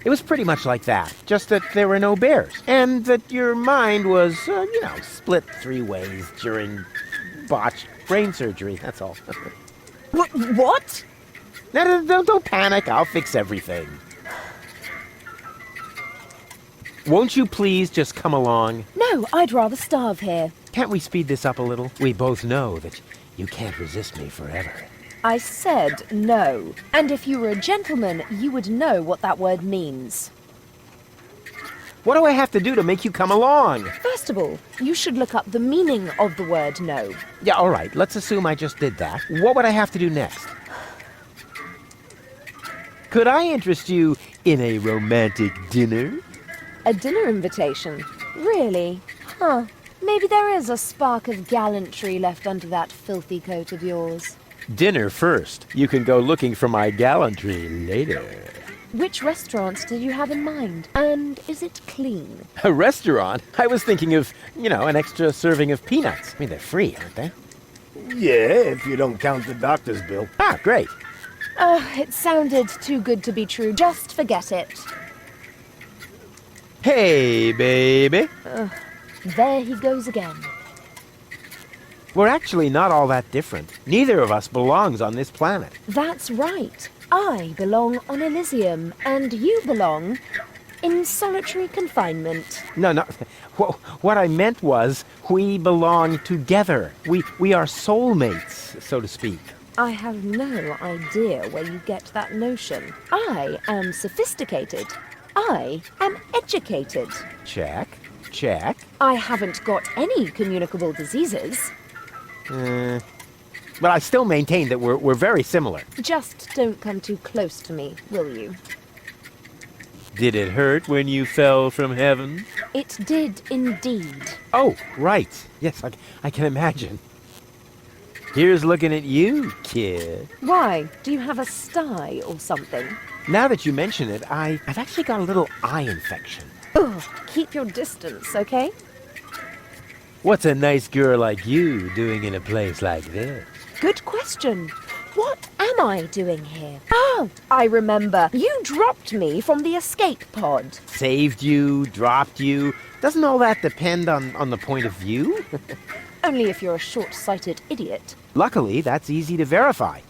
It was pretty much like that, just that there were no bears, and that your mind was, split 3 ways during botched brain surgery, that's all. What? No, don't panic, I'll fix everything. Won't you please just come along? No, I'd rather starve here. Can't we speed this up a little? We both know that you can't resist me forever. I said no. And if you were a gentleman, you would know what that word means. What do I have to do to make you come along? First of all, you should look up the meaning of the word no. Yeah, all right. Let's assume I just did that. What would I have to do next? Could I interest you in a romantic dinner? A dinner invitation? Really? Huh. Maybe there is a spark of gallantry left under that filthy coat of yours. Dinner first. You can go looking for my gallantry later. Which restaurant did you have in mind? And is it clean? A restaurant? I was thinking of, an extra serving of peanuts. I mean, they're free, aren't they? Yeah, if you don't count the doctor's bill. Ah, great. It sounded too good to be true. Just forget it. Hey, baby. There he goes again. We're actually not all that different. Neither of us belongs on this planet. That's right. I belong on Elysium, and you belong in solitary confinement. No. What I meant was, we belong together. We are soulmates, so to speak. I have no idea where you get that notion. I am sophisticated. I am educated. Check. I haven't got any communicable diseases. But I still maintain that we're very similar. Just don't come too close to me, will you? Did it hurt when you fell from heaven? It did indeed. Oh, right. Yes, I can imagine. Here's looking at you, kid. Why? Do you have a sty or something? Now that you mention it, I've actually got a little eye infection. Ugh, keep your distance, okay? What's a nice girl like you doing in a place like this? Good question. What am I doing here? Oh, I remember. You dropped me from the escape pod. Saved you, dropped you. Doesn't all that depend on the point of view? Only if you're a short-sighted idiot. Luckily, that's easy to verify.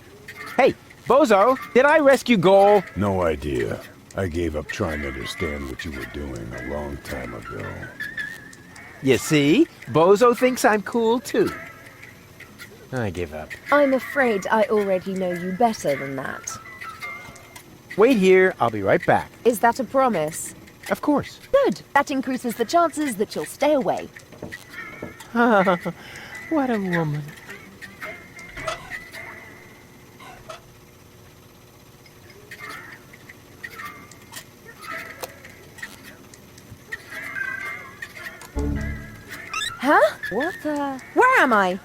Hey, Bozo, did I rescue Goal? No idea. I gave up trying to understand what you were doing a long time ago. You see? Bozo thinks I'm cool, too. I give up. I'm afraid I already know you better than that. Wait here. I'll be right back. Is that a promise? Of course. Good. That increases the chances that you'll stay away. What a woman. Huh? What the... Where am I?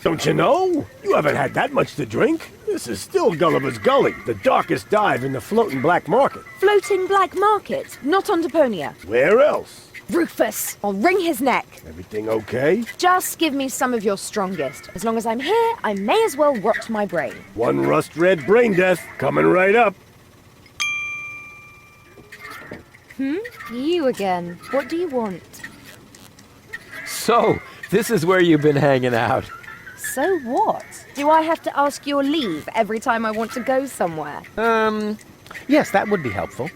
Don't you know? You haven't had that much to drink. This is still Gulliver's Gully, the darkest dive in the floating black market. Floating black market, not on Deponia. Where else? Rufus, I'll wring his neck. Everything okay? Just give me some of your strongest. As long as I'm here, I may as well rot my brain. One rust-red brain death coming right up. You again. What do you want? So, this is where you've been hanging out. So what? Do I have to ask your leave every time I want to go somewhere? Yes, that would be helpful.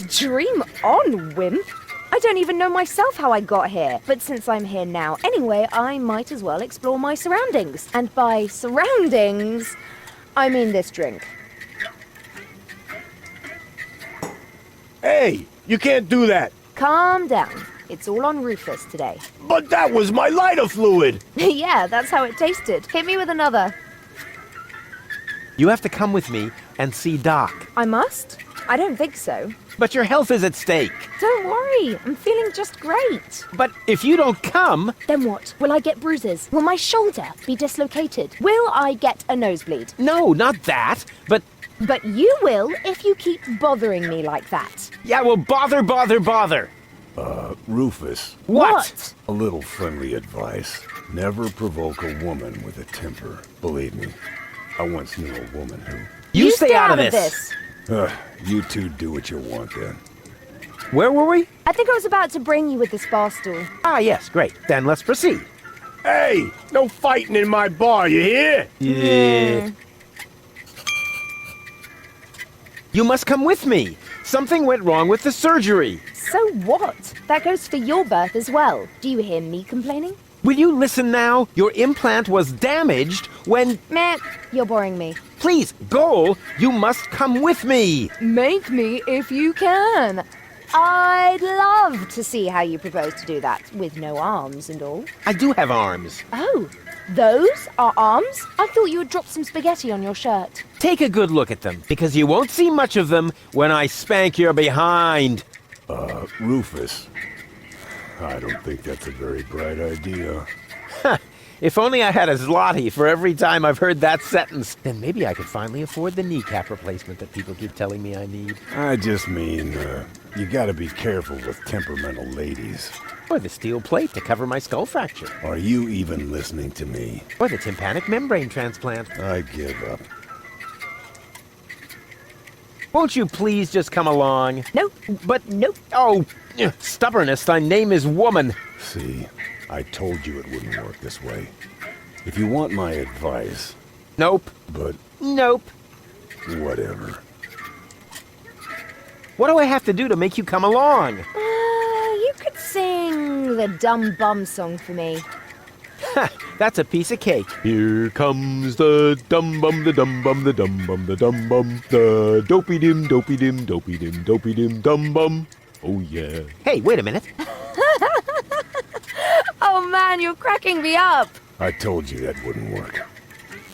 Dream on, wimp. I don't even know myself how I got here. But since I'm here now anyway, I might as well explore my surroundings. And by surroundings, I mean this drink. Hey, you can't do that. Calm down. It's all on Rufus today. But that was my lighter fluid. Yeah, that's how it tasted. Hit me with another. You have to come with me and see Doc. I must? I don't think so. But your health is at stake. Don't worry, I'm feeling just great. But if you don't come... Then what? Will I get bruises? Will my shoulder be dislocated? Will I get a nosebleed? No, not that. But you will if you keep bothering me like that. yeah, well, bother. Rufus. What? A little friendly advice. Never provoke a woman with a temper. Believe me, I once knew a woman who... You stay out of this. You two do what you want then. Where were we? I think I was about to bring you with this bar stool. Ah, yes, great. Then let's proceed. Hey, no fighting in my bar, you hear? Yeah. You must come with me. Something went wrong with the surgery. So what? That goes for your birth as well. Do you hear me complaining? Will you listen now? Your implant was damaged when... Meh, you're boring me. Please, Goal, you must come with me. Make me if you can. I'd love to see how you propose to do that, with no arms and all. I do have arms. Oh, those are arms? I thought you had dropped some spaghetti on your shirt. Take a good look at them, because you won't see much of them when I spank your behind. Rufus. I don't think that's a very bright idea. If only I had a zloty for every time I've heard that sentence, then maybe I could finally afford the kneecap replacement that people keep telling me I need. I just mean, you gotta be careful with temperamental ladies. Or the steel plate to cover my skull fracture. Are you even listening to me? Or the tympanic membrane transplant. I give up. Won't you please just come along? Nope. But nope. Oh, stubbornness, thy name is woman. See, I told you it wouldn't work this way. If you want my advice... Nope. But... Nope. Whatever. What do I have to do to make you come along? You could sing the Dumb Bum song for me. That's a piece of cake. Here comes the dum bum, the dum bum, the dum bum, the dum bum, the dopey dim, dopey dim, dopey dim, dopey dim, dum bum. Oh yeah. Hey, wait a minute. Oh man, you're cracking me up. I told you that wouldn't work.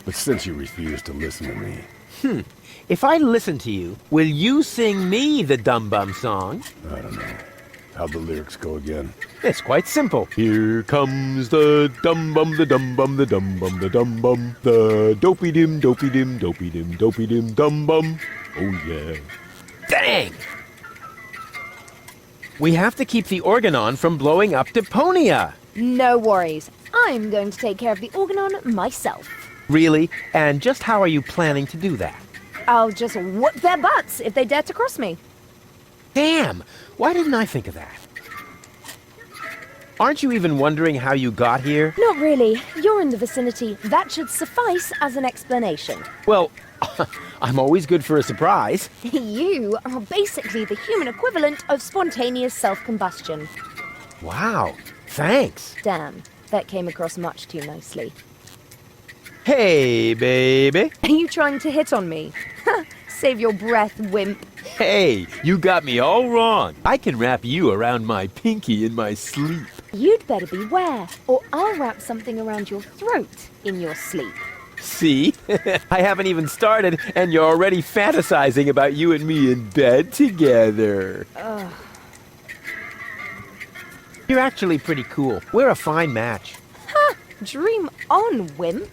But since you refuse to listen to me... If I listen to you, will you sing me the Dum Bum song? I don't know. How'd the lyrics go again? It's quite simple. Here comes the dum bum, the dum bum, the dum bum, the dum bum, the dopey dim, dopey dim, dopey dim, dopey dim, dum bum. Oh yeah. Dang! We have to keep the organon from blowing up Deponia. No worries. I'm going to take care of the organon myself. Really? And just how are you planning to do that? I'll just whoop their butts if they dare to cross me. Damn! Why didn't I think of that? Aren't you even wondering how you got here? Not really. You're in the vicinity. That should suffice as an explanation. Well, I'm always good for a surprise. You are basically the human equivalent of spontaneous self-combustion. Wow, thanks. Damn, that came across much too nicely. Hey, baby. Are you trying to hit on me? Save your breath, wimp. Hey, you got me all wrong. I can wrap you around my pinky in my sleep. You'd better beware, or I'll wrap something around your throat in your sleep. See? I haven't even started, and you're already fantasizing about you and me in bed together. Ugh. You're actually pretty cool. We're a fine match. Ha! Dream on, wimp.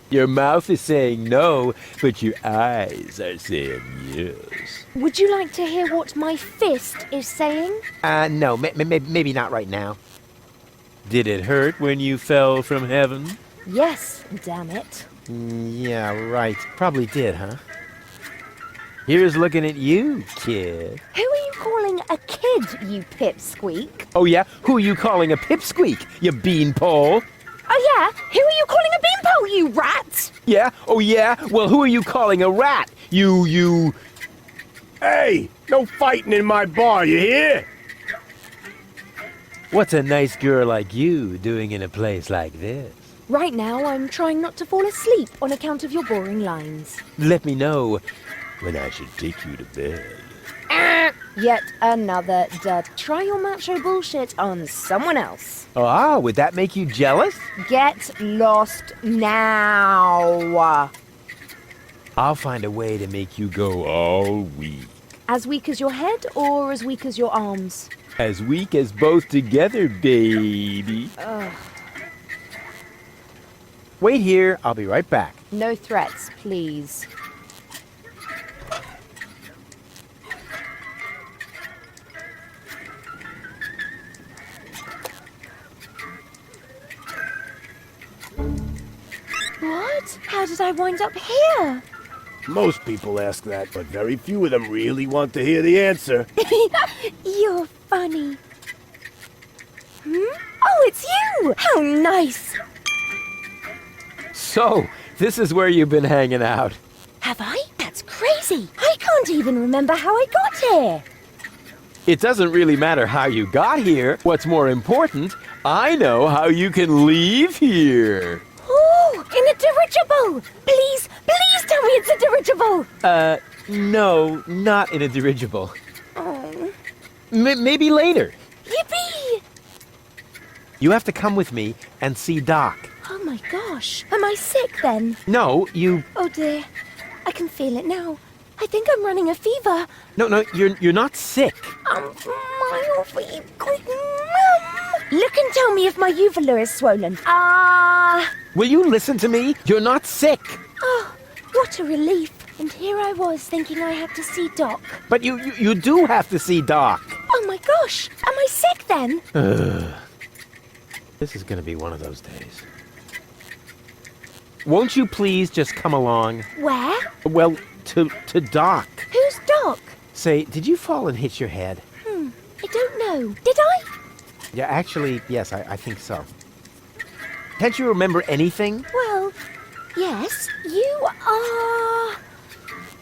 Your mouth is saying no, but your eyes are saying yes. Would you like to hear what my fist is saying? No, maybe not right now. Did it hurt when you fell from heaven? Yes, damn it. Yeah, right. Probably did, huh? Here's looking at you, kid. Who are you calling a kid, you pipsqueak? Oh yeah? Who are you calling a pipsqueak, you beanpole? Oh yeah? Who are you calling a beanpole, you rat? Yeah? Oh yeah? Well, who are you calling a rat? You... Hey! No fighting in my bar, you hear? What's a nice girl like you doing in a place like this? Right now, I'm trying not to fall asleep on account of your boring lines. Let me know when I should take you to bed. Yet another dud. Try your macho bullshit on someone else. Ah, would that make you jealous? Get lost now. I'll find a way to make you go all weak. As weak as your head or as weak as your arms? As weak as both together, baby. Ugh. Wait here, I'll be right back. No threats, please. What? How did I wind up here? Most people ask that, but very few of them really want to hear the answer. You're funny. Oh, it's you! How nice! So, this is where you've been hanging out. Have I? That's crazy! I can't even remember how I got here! It doesn't really matter how you got here. What's more important, I know how you can leave here. Oh, in a dirigible! Please, please tell me it's a dirigible! No, not in a dirigible. Oh. Maybe later. Yippee! You have to come with me and see Doc. Oh my gosh, am I sick then? No, you... Oh dear, I can feel it now. I think I'm running a fever. No, you're not sick. My fever. Look and tell me if my uvula is swollen. Will you listen to me? You're not sick. Oh, what a relief. And here I was thinking I had to see Doc. But you do have to see Doc. Oh my gosh, am I sick then? This is gonna be one of those days. Won't you please just come along? Where? Well, to Doc. Who's Doc? Say, did you fall and hit your head? I don't know. Did I? Yeah, actually, yes, I think so. Can't you remember anything? Well, yes. You are...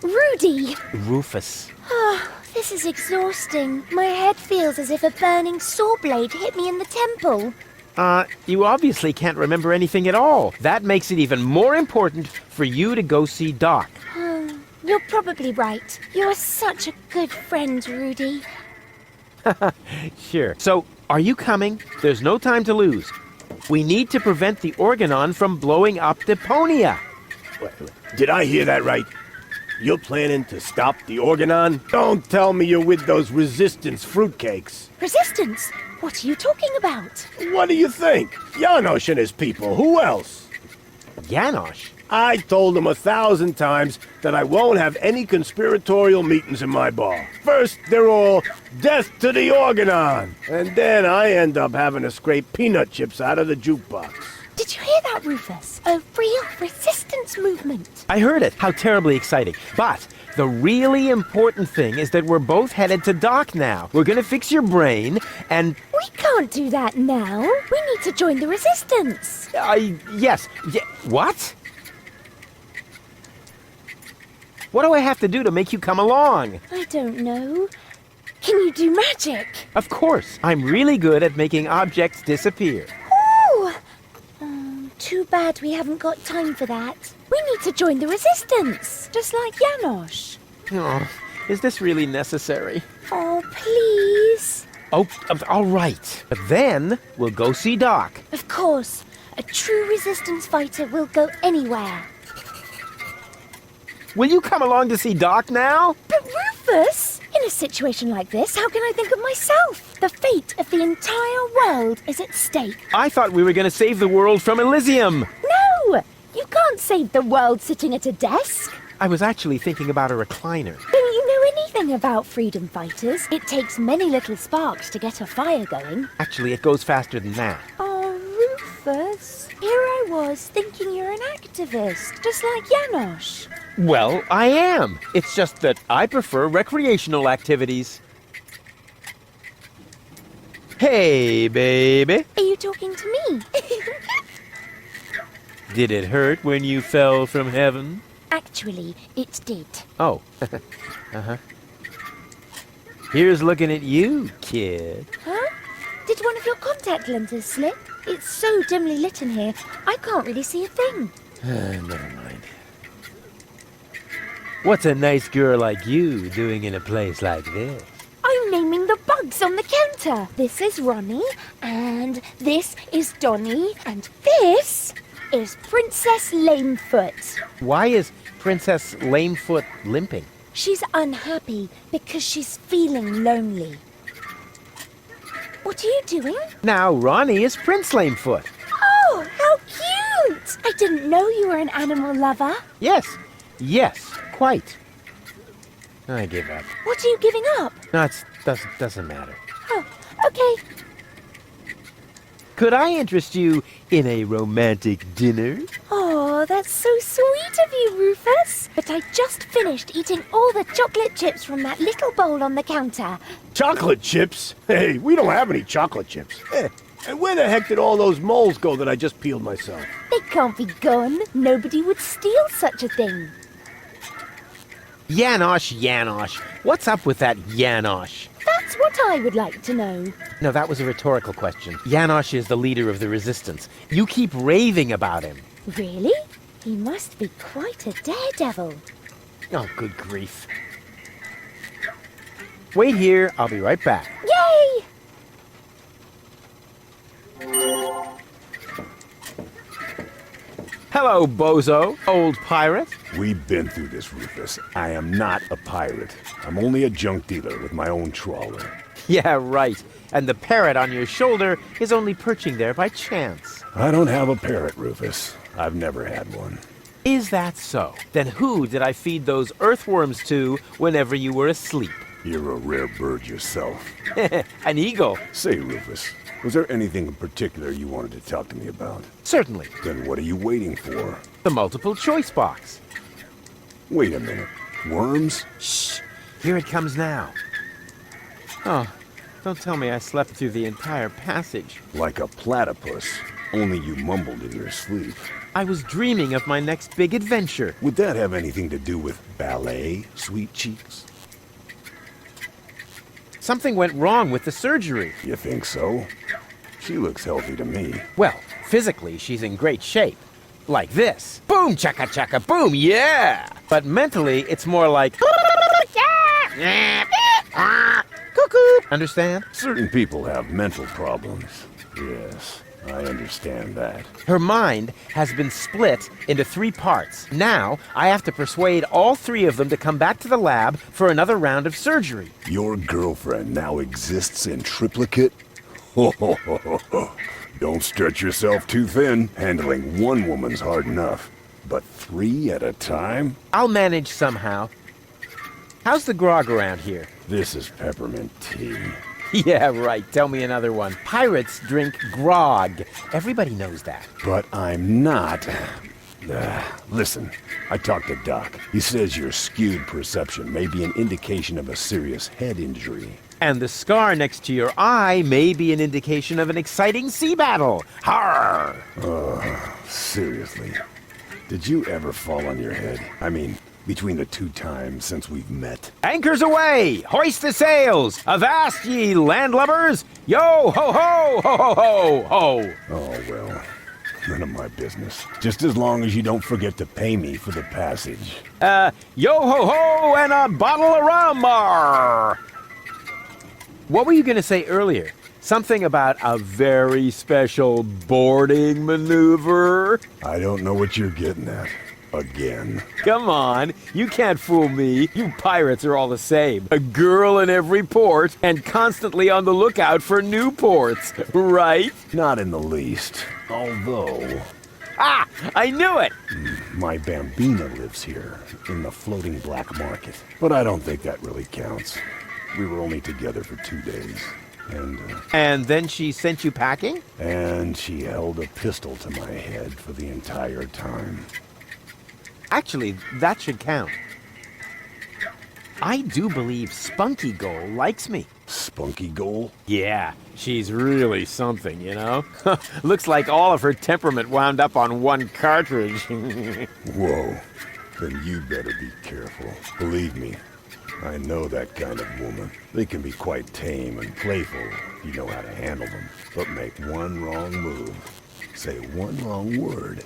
Rudy. Rufus. Oh, this is exhausting. My head feels as if a burning saw blade hit me in the temple. You obviously can't remember anything at all. That makes it even more important for you to go see Doc. You're probably right. You're such a good friend, Rudy. Sure. So, are you coming? There's no time to lose. We need to prevent the Organon from blowing up Deponia. Wait. Did I hear that right? You're planning to stop the Organon? Don't tell me you're with those resistance fruitcakes. Resistance? What are you talking about? What do you think? Janosch and his people. Who else? Janosch? I told him 1,000 times that I won't have any conspiratorial meetings in my bar. First, they're all death to the Organon. And then I end up having to scrape peanut chips out of the jukebox. Did you hear that, Rufus? A real resistance movement. I heard it. How terribly exciting. But the really important thing is that we're both headed to Doc now. We're gonna fix your brain, and... We can't do that now. We need to join the resistance. Yes. What? What do I have to do to make you come along? I don't know. Can you do magic? Of course. I'm really good at making objects disappear. Ooh! Too bad we haven't got time for that. We need to join the resistance, just like Janosch. Oh, is this really necessary? Oh, please. Oh, all right. But then we'll go see Doc. Of course. A true resistance fighter will go anywhere. Will you come along to see Doc now? But Rufus, in a situation like this, how can I think of myself? The fate of the entire world is at stake. I thought we were going to save the world from Elysium. No! You can't save the world sitting at a desk. I was actually thinking about a recliner. Don't you know anything about freedom fighters? It takes many little sparks to get a fire going. Actually, it goes faster than that. Oh, Rufus. Here I was thinking you're an activist, just like Janosch. Well, I am. It's just that I prefer recreational activities. Hey, baby. Are you talking to me? Did it hurt when you fell from heaven? Actually, it did. Oh. Uh-huh. Here's looking at you, kid. Huh? Did one of your contact lenses slip? It's so dimly lit in here, I can't really see a thing. Never mind. What's a nice girl like you doing in a place like this? I'm naming the bugs on the counter. This is Ronnie, and this is Donnie, and this is Princess Lamefoot. Why is Princess Lamefoot limping? She's unhappy because she's feeling lonely. What are you doing? Now Ronnie is Prince Lamefoot. Oh, how cute! I didn't know you were an animal lover. Yes, quite. I give up. What are you giving up? No, it doesn't matter. Oh, okay. Could I interest you in a romantic dinner? Oh, that's so sweet of you, Rufus. But I just finished eating all the chocolate chips from that little bowl on the counter. Chocolate chips? Hey, we don't have any chocolate chips. And where the heck did all those moles go that I just peeled myself? They can't be gone. Nobody would steal such a thing. Janosch. What's up with that Janosch? That's what I would like to know. No, that was a rhetorical question. Janosch is the leader of the resistance. You keep raving about him. Really? He must be quite a daredevil. Oh, good grief. Wait here, I'll be right back. Yay! Hello, bozo, old pirate. We've been through this, Rufus. I am not a pirate. I'm only a junk dealer with my own trawler. Yeah, right. And the parrot on your shoulder is only perching there by chance. I don't have a parrot, Rufus. I've never had one. Is that so? Then who did I feed those earthworms to whenever you were asleep? You're a rare bird yourself. An eagle. Say, Rufus, was there anything in particular you wanted to talk to me about? Certainly. Then what are you waiting for? The multiple choice box. Wait a minute. Worms? Shh. Here it comes now. Oh, don't tell me I slept through the entire passage. Like a platypus. Only you mumbled in your sleep. I was dreaming of my next big adventure. Would that have anything to do with ballet, sweet cheeks? Something went wrong with the surgery. You think so? She looks healthy to me. Well, physically, she's in great shape. Like this. Boom, chaka chaka, boom, yeah! But mentally, it's more like... Cuckoo! Understand? Certain people have mental problems. Yes, I understand that. Her mind has been split into 3 parts. Now, I have to persuade all 3 of them to come back to the lab for another round of surgery. Your girlfriend now exists in triplicate? Don't stretch yourself too thin. Handling one woman's hard enough. But 3 at a time? I'll manage somehow. How's the grog around here? This is peppermint tea. Yeah, right. Tell me another one. Pirates drink grog. Everybody knows that. But I'm not. Listen, I talked to Doc. He says your skewed perception may be an indication of a serious head injury. And the scar next to your eye may be an indication of an exciting sea battle. Harr! Seriously. Did you ever fall on your head? I mean, between the 2 times since we've met. Anchors away! Hoist the sails! Avast ye landlubbers! Yo ho ho ho ho ho ho! Oh, well, none of my business. Just as long as you don't forget to pay me for the passage. Yo ho ho and a bottle of rum! Arr. What were you gonna say earlier? Something about a very special boarding maneuver? I don't know what you're getting at. Again. Come on, you can't fool me. You pirates are all the same. A girl in every port and constantly on the lookout for new ports, right? Not in the least. Although, I knew it! My Bambina lives here, in the floating black market. But I don't think that really counts. We were only together for 2 days. And then she sent you packing? And she held a pistol to my head for the entire time. Actually, that should count. I do believe Spunky Goal likes me. Spunky Goal? Yeah, she's really something, you know? Looks like all of her temperament wound up on one cartridge. Whoa. Then you better be careful. Believe me, I know that kind of woman. They can be quite tame and playful if you know how to handle them. But make one wrong move, say one wrong word,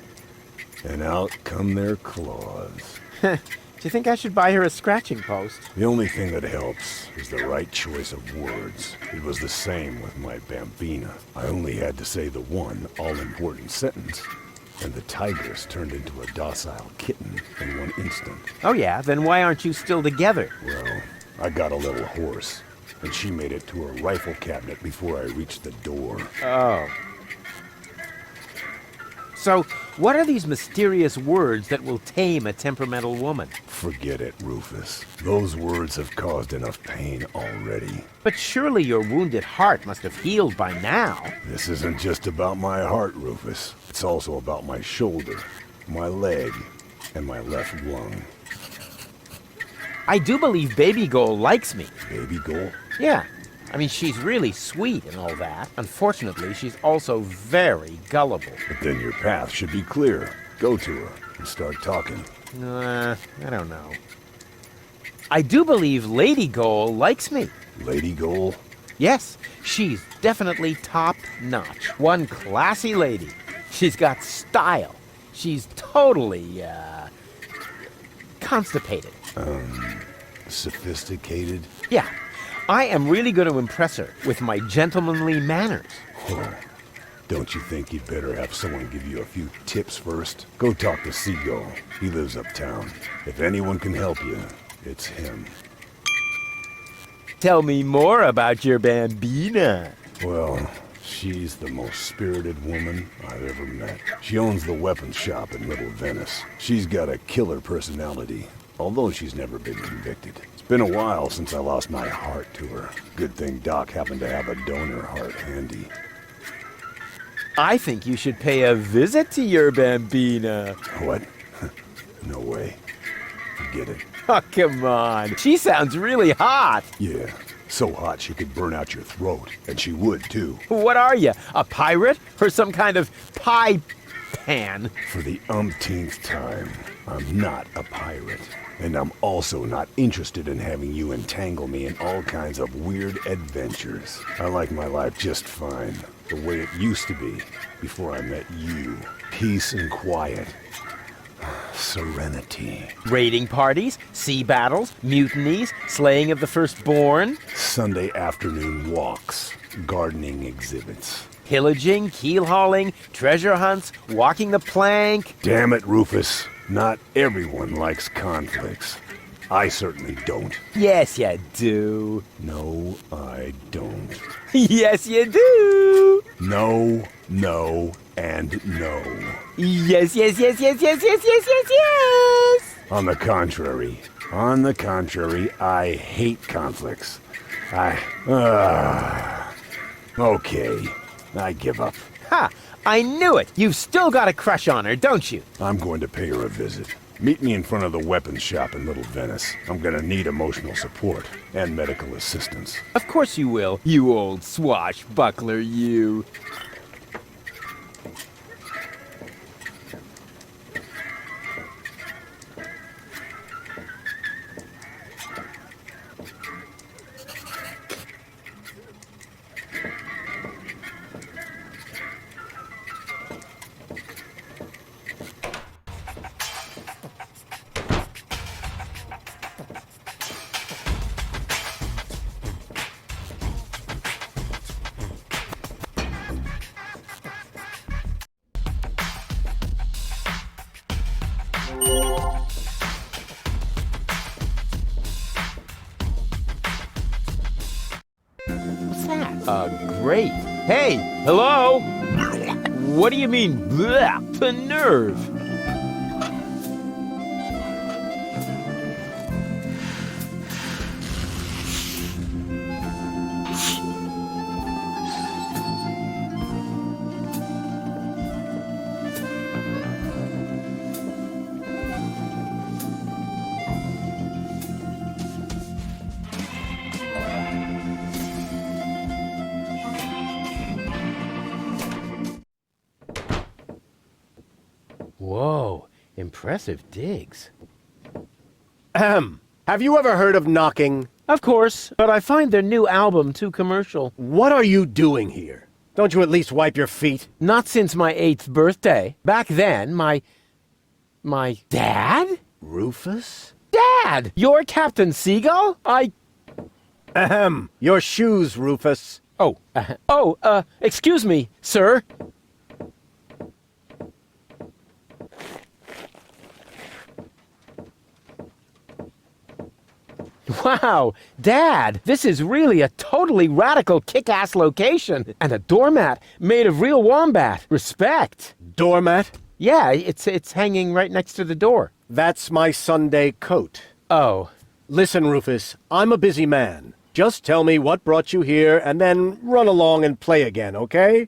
and out come their claws. Do you think I should buy her a scratching post? The only thing that helps is the right choice of words. It was the same with my Bambina. I only had to say the one all-important sentence, and the tigress turned into a docile kitten in one instant. Oh yeah? Then why aren't you still together? Well, I got a little horse, and she made it to her rifle cabinet before I reached the door. Oh. So, what are these mysterious words that will tame a temperamental woman? Forget it, Rufus. Those words have caused enough pain already. But surely your wounded heart must have healed by now. This isn't just about my heart, Rufus. It's also about my shoulder, my leg, and my left lung. I do believe Baby Goal likes me. Baby Goal? Yeah. I mean, she's really sweet and all that. Unfortunately, she's also very gullible. But then your path should be clear. Go to her and start talking. I don't know. I do believe Lady Goal likes me. Lady Goal? Yes, she's definitely top-notch. One classy lady. She's got style. She's totally, constipated. Sophisticated? Yeah. I am really going to impress her with my gentlemanly manners. Whoa. Don't you think you'd better have someone give you a few tips first? Go talk to Seagull. He lives uptown. If anyone can help you, it's him. Tell me more about your Bambina. Well, she's the most spirited woman I've ever met. She owns the weapons shop in Little Venice. She's got a killer personality, although she's never been convicted. It's been a while since I lost my heart to her. Good thing Doc happened to have a donor heart handy. I think you should pay a visit to your Bambina. What? No way. Forget it. Oh, come on. She sounds really hot. Yeah, so hot she could burn out your throat. And she would, too. What are you, a pirate? Or some kind of pie pan? For the umpteenth time, I'm not a pirate. And I'm also not interested in having you entangle me in all kinds of weird adventures. I like my life just fine, the way it used to be, before I met you. Peace and quiet. Serenity. Raiding parties, sea battles, mutinies, slaying of the firstborn. Sunday afternoon walks, gardening exhibits. Pillaging, keel hauling, treasure hunts, walking the plank. Damn it, Rufus. Not everyone likes conflicts. I certainly don't. Yes, you do. No, I don't. Yes, you do. No, no, and no. Yes, yes, yes, yes, yes, yes, yes, yes, yes. On the contrary, I hate conflicts. Okay, I give up. Ha! I knew it! You've still got a crush on her, don't you? I'm going to pay her a visit. Meet me in front of the weapons shop in Little Venice. I'm gonna need emotional support and medical assistance. Of course you will, you old swashbuckler, you. Great. Hey, hello? What do you mean, bleh? The nerve! Whoa, impressive digs. Ahem. Have you ever heard of knocking? Of course, but I find their new album too commercial. What are you doing here? Don't you at least wipe your feet? Not since my 8th birthday. Back then, my dad? Rufus? Dad! You're Captain Seagull? Ahem. Your shoes, Rufus. Excuse me, sir. Wow, Dad, this is really a totally radical kick-ass location. And a doormat made of real wombat. Respect. Doormat? Yeah, it's hanging right next to the door. That's my Sunday coat. Oh. Listen, Rufus, I'm a busy man. Just tell me what brought you here and then run along and play again, okay?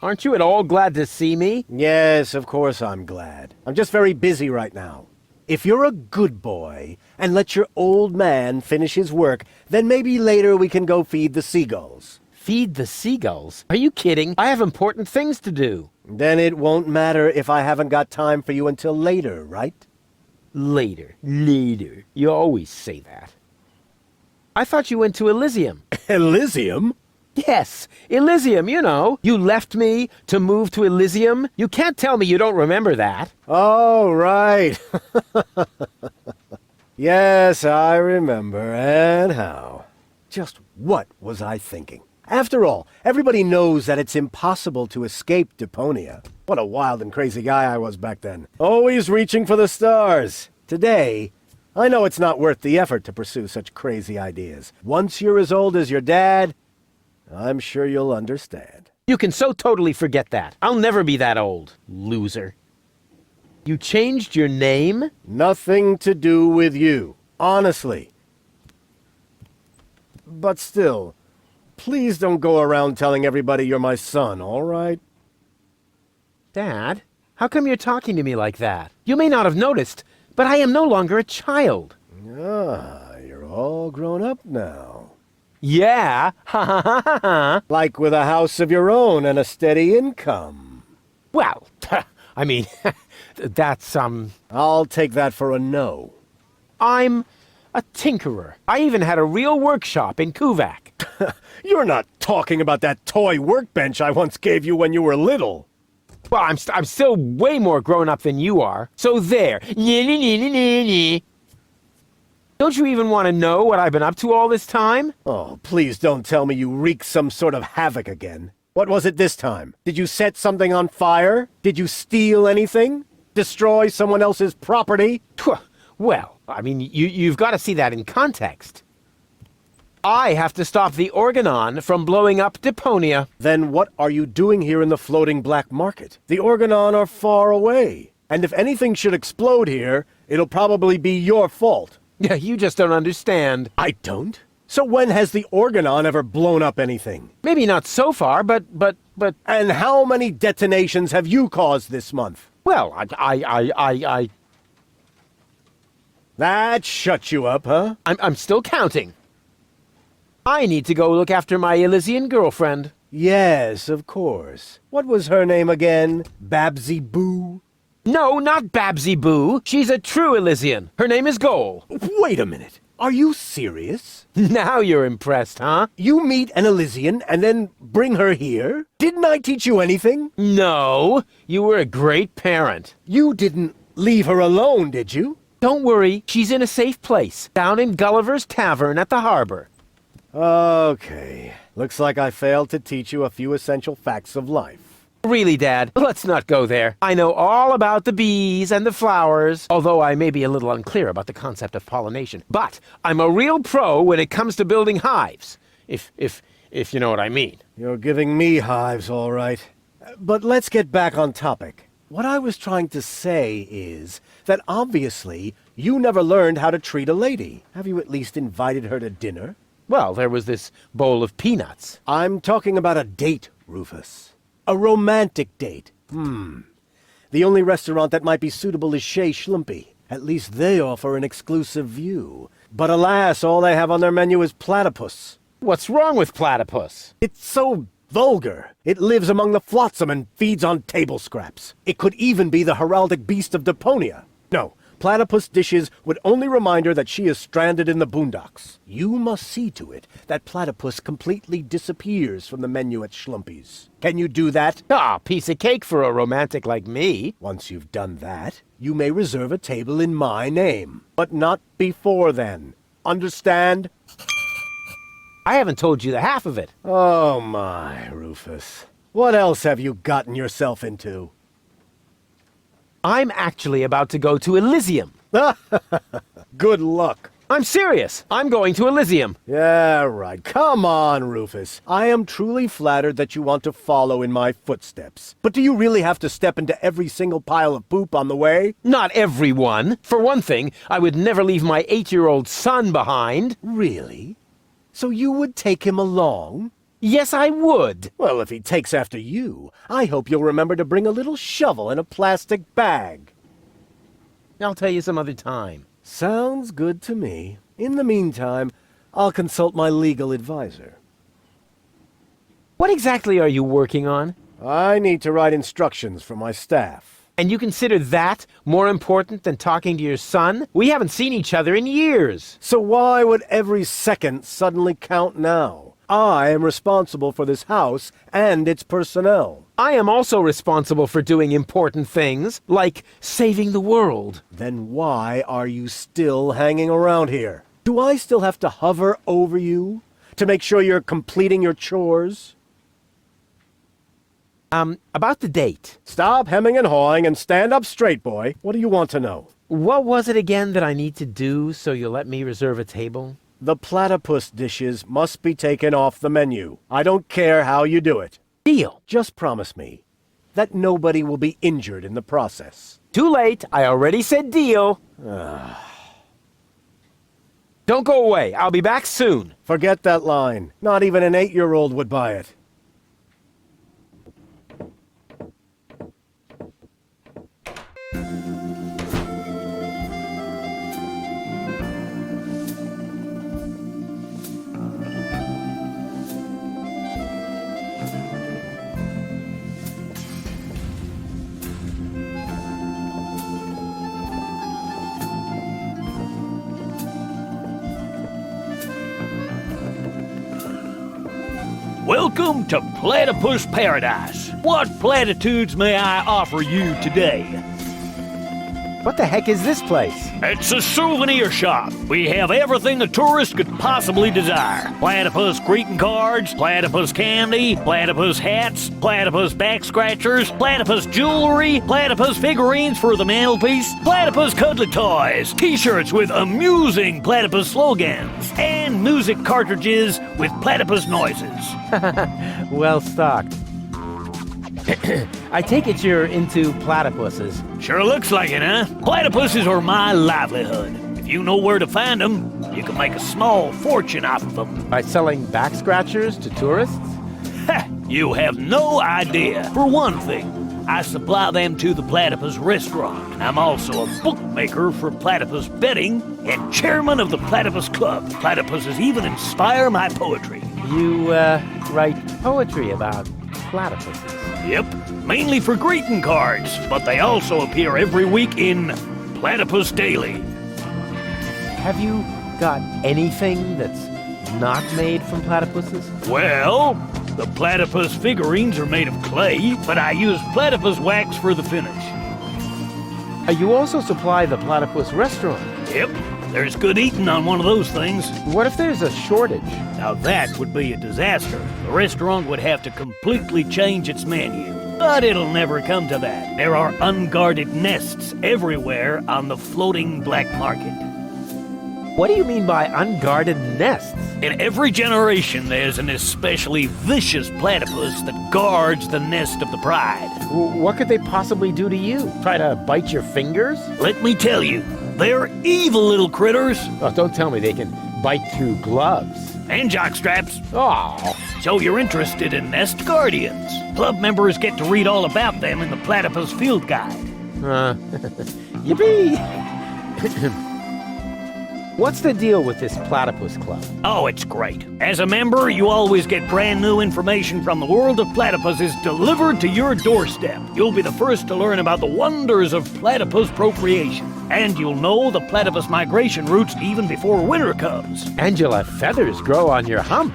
Aren't you at all glad to see me? Yes, of course I'm glad. I'm just very busy right now. If you're a good boy and let your old man finish his work, then maybe later we can go feed the seagulls. Feed the seagulls? Are you kidding? I have important things to do. Then it won't matter if I haven't got time for you until later, right? Later. You always say that. I thought you went to Elysium. Elysium? Yes, Elysium, you know. You left me to move to Elysium. You can't tell me you don't remember that. Oh, right. Yes, I remember. And how? Just what was I thinking? After all, everybody knows that it's impossible to escape Deponia. What a wild and crazy guy I was back then. Always reaching for the stars. Today, I know it's not worth the effort to pursue such crazy ideas. Once you're as old as your dad, I'm sure you'll understand. You can so totally forget that. I'll never be that old, loser. You changed your name? Nothing to do with you, honestly. But still, please don't go around telling everybody you're my son, all right? Dad, how come you're talking to me like that? You may not have noticed, but I am no longer a child. Ah, you're all grown up now. Yeah, ha ha ha ha ha. Like with a house of your own and a steady income. Well, I mean, that's, I'll take that for a no. I'm a tinkerer. I even had a real workshop in Kuvak. You're not talking about that toy workbench I once gave you when you were little. Well, I'm still way more grown up than you are. So there. Don't you even want to know what I've been up to all this time? Oh, please don't tell me you wreaked some sort of havoc again. What was it this time? Did you set something on fire? Did you steal anything? Destroy someone else's property? Well, I mean, you've got to see that in context. I have to stop the Organon from blowing up Deponia. Then what are you doing here in the floating black market? The Organon are far away. And if anything should explode here, it'll probably be your fault. Yeah, you just don't understand. I don't? So when has the Organon ever blown up anything? Maybe not so far, but... And how many detonations have you caused this month? Well, That shut you up, huh? I'm still counting. I need to go look after my Elysian girlfriend. Yes, of course. What was her name again? Babsy Boo? No, not Babsy Boo. She's a true Elysian. Her name is Goal. Wait a minute. Are you serious? Now you're impressed, huh? You meet an Elysian and then bring her here? Didn't I teach you anything? No. You were a great parent. You didn't leave her alone, did you? Don't worry. She's in a safe place. Down in Gulliver's Tavern at the harbor. Okay. Looks like I failed to teach you a few essential facts of life. Really, Dad, let's not go there. I know all about the bees and the flowers, although I may be a little unclear about the concept of pollination. But I'm a real pro when it comes to building hives. If if you know what I mean. You're giving me hives, all right. But let's get back on topic. What I was trying to say is that obviously you never learned how to treat a lady. Have you at least invited her to dinner? Well, there was this bowl of peanuts. I'm talking about a date, Rufus. A romantic date. The only restaurant that might be suitable is Chez Schlumpy. At least they offer an exclusive view. But alas, all they have on their menu is platypus. What's wrong with platypus? It's so vulgar. It lives among the flotsam and feeds on table scraps. It could even be the heraldic beast of Deponia. No, platypus dishes would only remind her that she is stranded in the boondocks. You must see to it that platypus completely disappears from the menu at Schlumpy's. Can you do that? Ah, piece of cake for a romantic like me. Once you've done that, you may reserve a table in my name. But not before then. Understand? I haven't told you the half of it. Oh my, Rufus. What else have you gotten yourself into? I'm actually about to go to Elysium. Good luck. I'm serious. I'm going to Elysium. Yeah, right. Come on, Rufus. I am truly flattered that you want to follow in my footsteps. But do you really have to step into every single pile of poop on the way? Not everyone. For one thing, I would never leave my 8-year-old son behind. Really? So you would take him along? Yes, I would. Well, if he takes after you, I hope you'll remember to bring a little shovel and a plastic bag. I'll tell you some other time. Sounds good to me. In the meantime, I'll consult my legal advisor. What exactly are you working on? I need to write instructions for my staff. And you consider that more important than talking to your son? We haven't seen each other in years. So why would every second suddenly count now? I am responsible for this house and its personnel. I am also responsible for doing important things, like saving the world. Then why are you still hanging around here? Do I still have to hover over you to make sure you're completing your chores? About the date. Stop hemming and hawing and stand up straight, boy. What do you want to know? What was it again that I need to do so you'll let me reserve a table? The platypus dishes must be taken off the menu. I don't care how you do it. Deal. Just promise me that nobody will be injured in the process. Too late. I already said deal. Don't go away. I'll be back soon. Forget that line. Not even an 8-year-old would buy it. Welcome to Platypus Paradise. What platitudes may I offer you today? What the heck is this place? It's a souvenir shop. We have everything a tourist could possibly desire. Platypus greeting cards, platypus candy, platypus hats, platypus back scratchers, platypus jewelry, platypus figurines for the mantelpiece, platypus cuddly toys, t-shirts with amusing platypus slogans, and music cartridges with platypus noises. Well stocked. I take it you're into platypuses. Sure looks like it, huh? Platypuses are my livelihood. If you know where to find them, you can make a small fortune off of them. By selling back scratchers to tourists? Ha! You have no idea. For one thing, I supply them to the Platypus restaurant. I'm also a bookmaker for Platypus betting and chairman of the Platypus Club. Platypuses even inspire my poetry. You, write poetry about platypuses? Yep, mainly for greeting cards, but they also appear every week in Platypus Daily. Have you got anything that's not made from platypuses? Well, the platypus figurines are made of clay, but I use platypus wax for the finish. You also supply the platypus restaurant? Yep, there's good eating on one of those things. What if there's a shortage? Now that would be a disaster. The restaurant would have to completely change its menu. But it'll never come to that. There are unguarded nests everywhere on the floating black market. What do you mean by unguarded nests? In every generation, there's an especially vicious platypus that guards the nest of the pride. What could they possibly do to you? Try to bite your fingers? Let me tell you, they're evil little critters. Oh, don't tell me they can bite through gloves. And jockstraps. Oh. So you're interested in nest guardians. Club members get to read all about them in the Platypus Field Guide. Yippee! What's the deal with this platypus club? Oh, it's great. As a member, you always get brand new information from the world of platypuses delivered to your doorstep. You'll be the first to learn about the wonders of platypus procreation. And you'll know the platypus migration routes even before winter comes. And you'll have feathers grow on your hump.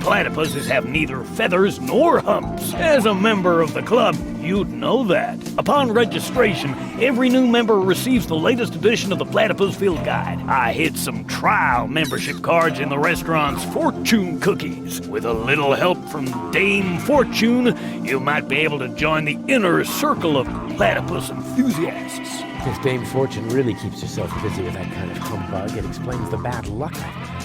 Platypuses have neither feathers nor humps. As a member of the club, you'd know that. Upon registration, every new member receives the latest edition of the Platypus Field Guide. I hid some trial membership cards in the restaurant's fortune cookies. With a little help from Dame Fortune, you might be able to join the inner circle of platypus enthusiasts. If Dame Fortune really keeps herself busy with that kind of humbug, it explains the bad luck I've had.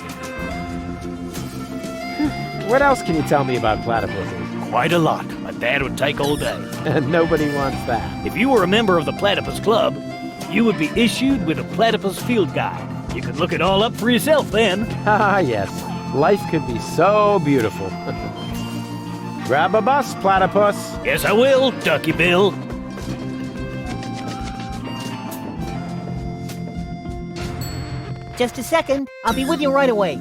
What else can you tell me about platypuses? Quite a lot, but that would take all day. And nobody wants that. If you were a member of the Platypus Club, you would be issued with a Platypus Field Guide. You could look it all up for yourself then. Ah, yes. Life could be so beautiful. Grab a bus, platypus. Yes, I will, Ducky Bill. Just a second. I'll be with you right away.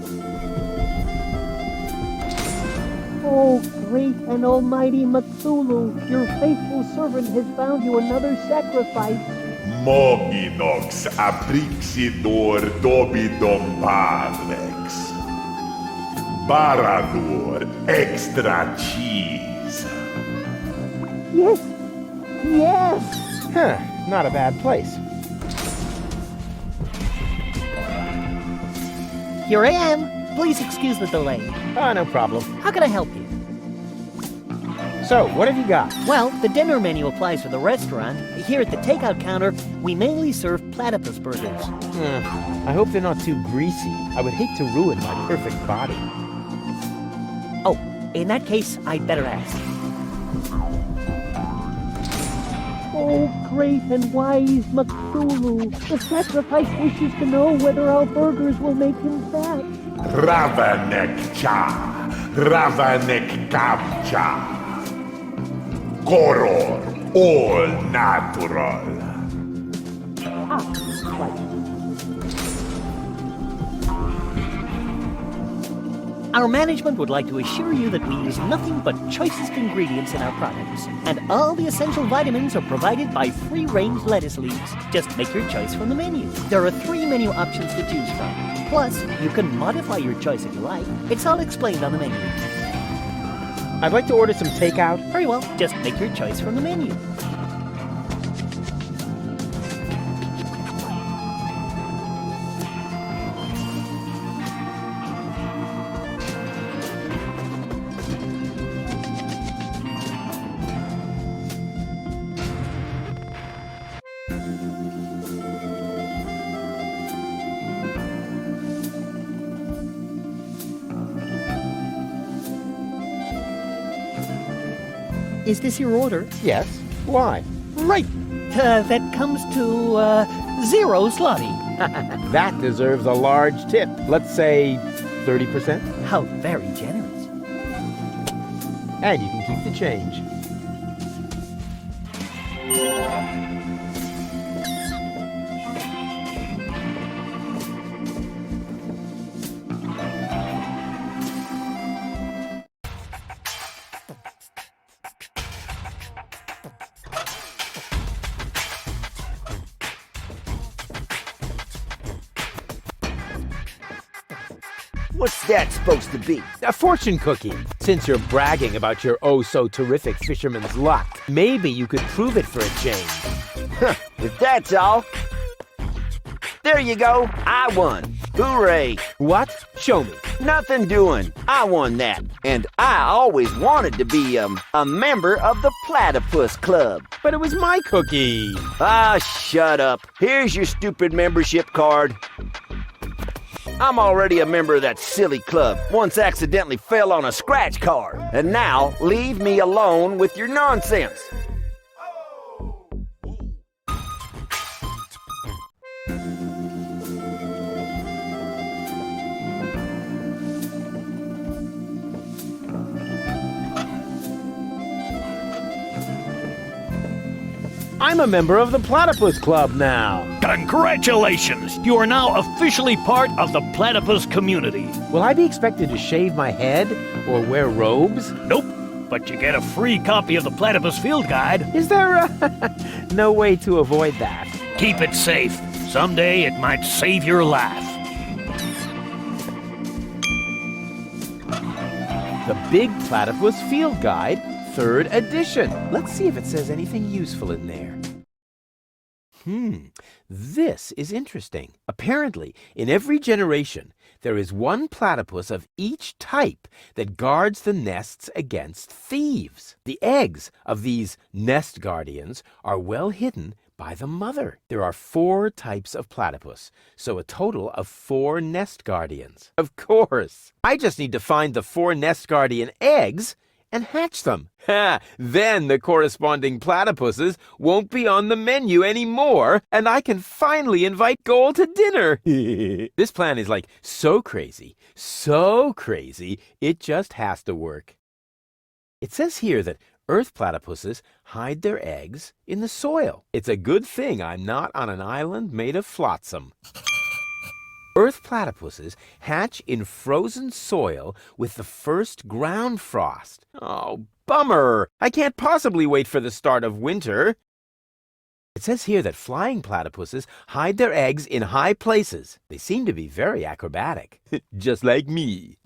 Oh, great and almighty Cthulhu, your faithful servant has found you another sacrifice. Moginox abrixidor dobidom parlex. Barador extra cheese. Yes, yes. Huh, not a bad place. Here I am. Please excuse the delay. Oh, no problem. How can I help you? So, what have you got? Well, the dinner menu applies for the restaurant. Here at the takeout counter, we mainly serve platypus burgers. I hope they're not too greasy. I would hate to ruin my perfect body. Oh, in that case, I'd better ask. Oh, great and wise Cthulhu, the sacrifice wishes to know whether our burgers will make him fat. Ravanek cha, Ravanek kamcha. Koror, all natural. Ah, right. Our management would like to assure you that we use nothing but choicest ingredients in our products, and all the essential vitamins are provided by free-range lettuce leaves. Just make your choice from the menu. There are 3 menu options to choose from. Plus, you can modify your choice if you like. It's all explained on the menu. I'd like to order some takeout. Very well, just make your choice from the menu. Is this your order? Yes. Why? Right. That comes to, 0 zloty. That deserves a large tip. Let's say 30%. How very generous. And you can keep the change. What's that supposed to be? A fortune cookie. Since you're bragging about your oh-so-terrific fisherman's luck, maybe you could prove it for a change. If that's all. There you go. I won. Hooray. What? Show me. Nothing doing. I won that. And I always wanted to be, a member of the Platypus Club. But it was my cookie. Ah, shut up. Here's your stupid membership card. I'm already a member of that silly club. Once accidentally fell on a scratch card. And now, leave me alone with your nonsense. I'm a member of the Platypus Club now. Congratulations! You are now officially part of the platypus community. Will I be expected to shave my head or wear robes? Nope, but you get a free copy of the Platypus Field Guide. Is there no way to avoid that? Keep it safe. Someday it might save your life. The Big Platypus Field Guide, 3rd edition. Let's see if it says anything useful in there. This is interesting. Apparently, in every generation, there is one platypus of each type that guards the nests against thieves. The eggs of these nest guardians are well hidden by the mother. There are 4 types of platypus, so a total of 4 nest guardians. Of course, I just need to find the 4 nest guardian eggs and hatch them. Then the corresponding platypuses won't be on the menu anymore, and I can finally invite Goal to dinner. This plan is like so crazy, it just has to work. It says here that earth platypuses hide their eggs in the soil. It's a good thing I'm not on an island made of flotsam. Earth platypuses hatch in frozen soil with the first ground frost. Oh, bummer! I can't possibly wait for the start of winter. It says here that flying platypuses hide their eggs in high places. They seem to be very acrobatic, just like me.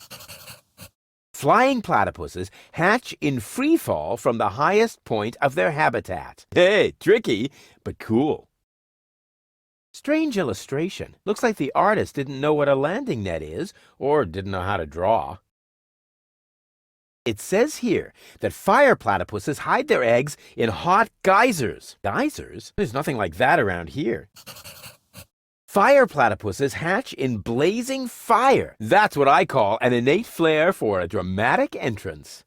Flying platypuses hatch in free fall from the highest point of their habitat. Hey, tricky, but cool. Strange illustration. Looks like the artist didn't know what a landing net is, or didn't know how to draw. It says here that fire platypuses hide their eggs in hot geysers. Geysers? There's nothing like that around here. Fire platypuses hatch in blazing fire. That's what I call an innate flair for a dramatic entrance.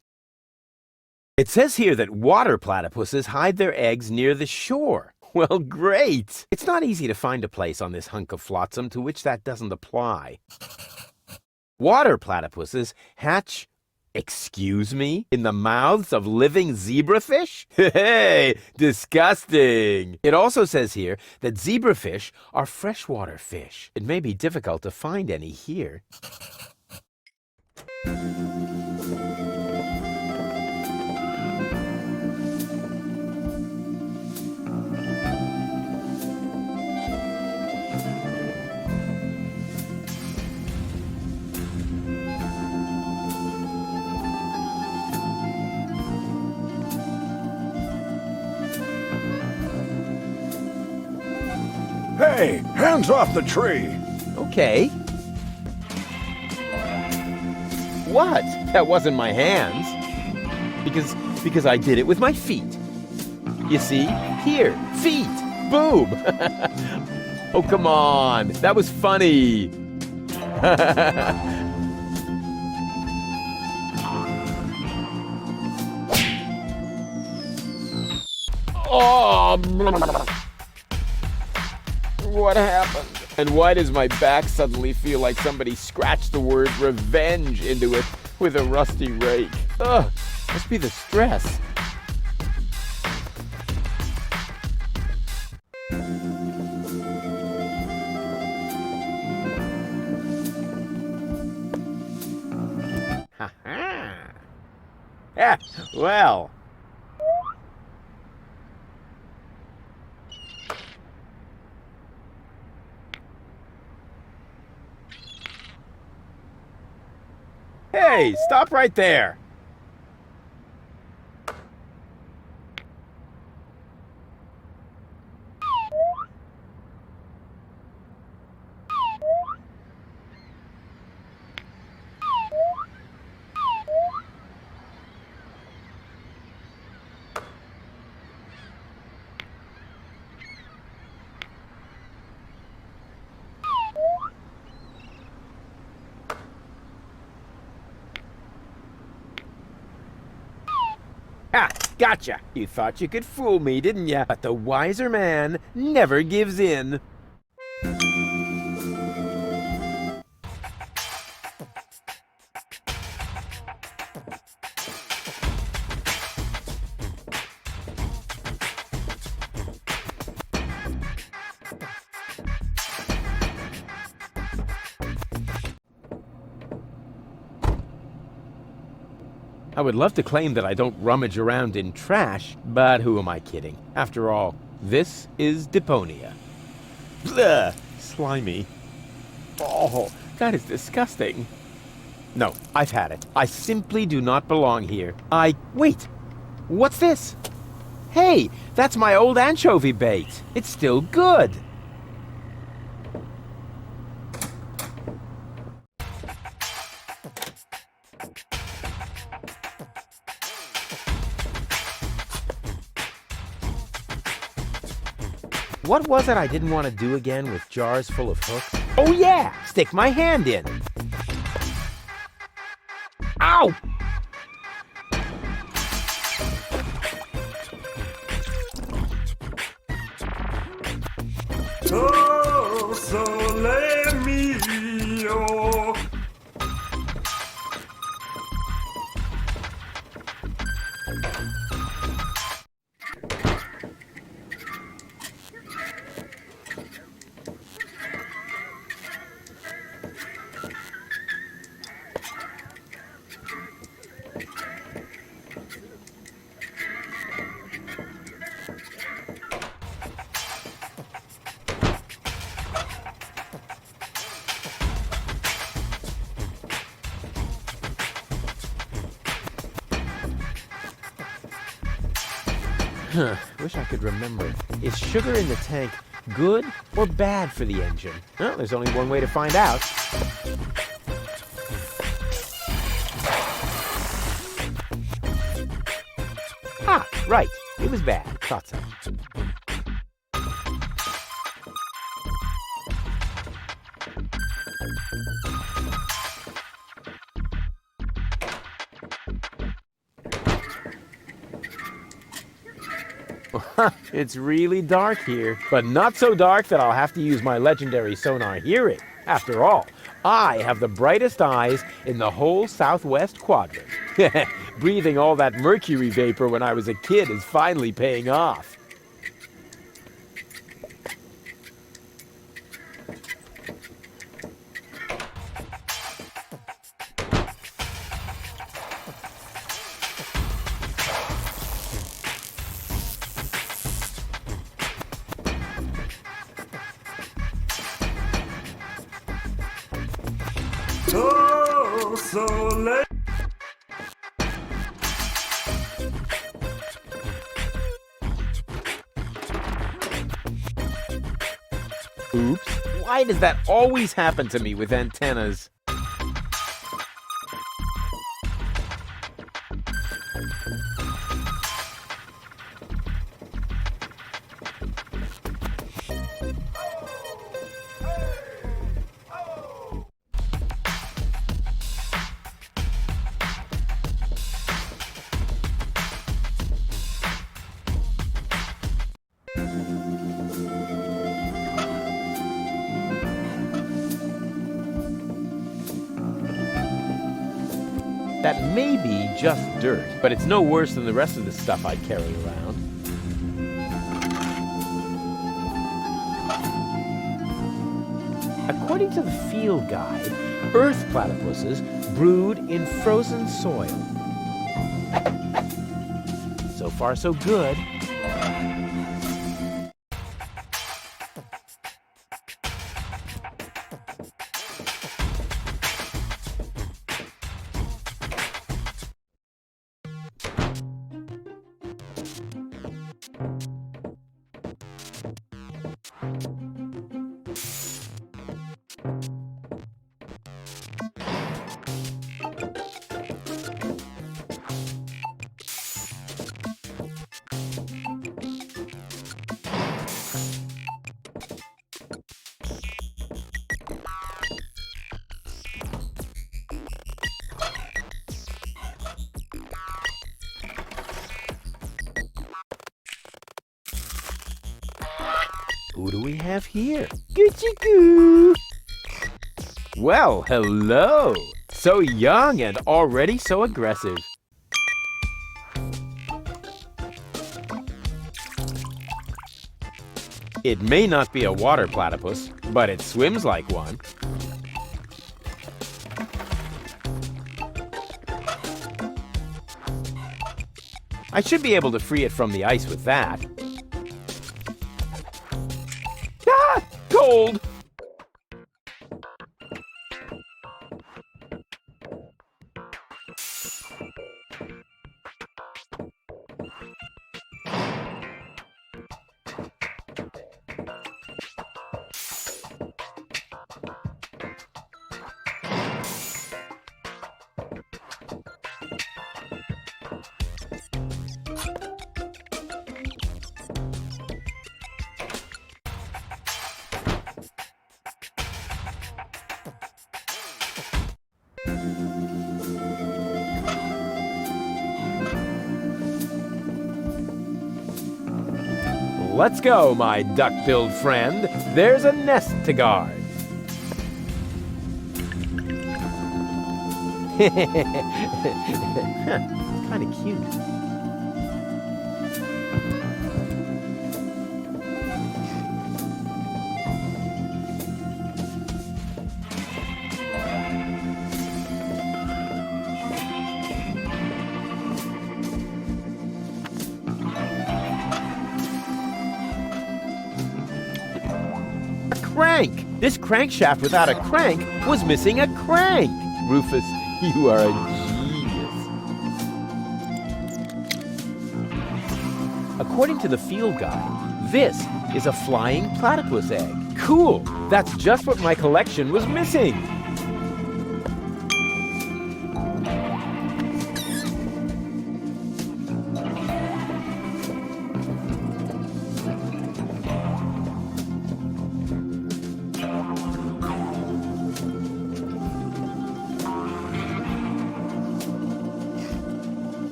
It says here that water platypuses hide their eggs near the shore. Well, great! It's not easy to find a place on this hunk of flotsam to which that doesn't apply. Water platypuses hatch, excuse me, in the mouths of living zebrafish? Hey, disgusting! It also says here that zebrafish are freshwater fish. It may be difficult to find any here. Hey, hands off the tree! Okay. What? That wasn't my hands. Because I did it with my feet. You see? Here, feet! Boom! Oh, come on! That was funny! Oh! What happened? And why does my back suddenly feel like somebody scratched the word revenge into it with a rusty rake? Ugh, must be the stress. Ha-ha! Yeah, well... Hey, stop right there. Ha! Gotcha! You thought you could fool me, didn't ya? But the wiser man never gives in. I would love to claim that I don't rummage around in trash, but who am I kidding? After all, this is Deponia. Blah! Slimy. Oh, that is disgusting. No, I've had it. I simply do not belong here. Wait! What's this? Hey, that's my old anchovy bait. It's still good. What was it I didn't want to do again with jars full of hooks? Oh yeah! Stick my hand in! Ow! Oh, sole mio. Wish I could remember. Is sugar in the tank good or bad for the engine? Well, there's only one way to find out. Ah, right. It was bad. Thought so. It's really dark here, but not so dark that I'll have to use my legendary sonar hearing. After all, I have the brightest eyes in the whole southwest quadrant. Breathing all that mercury vapor when I was a kid is finally paying off. Oh, sole. Oops. Why does that always happen to me with antennas? That may be just dirt, but it's no worse than the rest of the stuff I carry around. According to the field guide, earth platypuses brood in frozen soil. So far, so good. Who do we have here? Goo-chee-goo! Well, hello! So young and already so aggressive. It may not be a water platypus, but it swims like one. I should be able to free it from the ice with that. Ah! Cold! Let's go, my duck-billed friend. There's a nest to guard. Kind of cute. Crank! This crankshaft without a crank was missing a crank! Rufus, you are a genius. According to the field guide, this is a flying platypus egg. Cool! That's just what my collection was missing!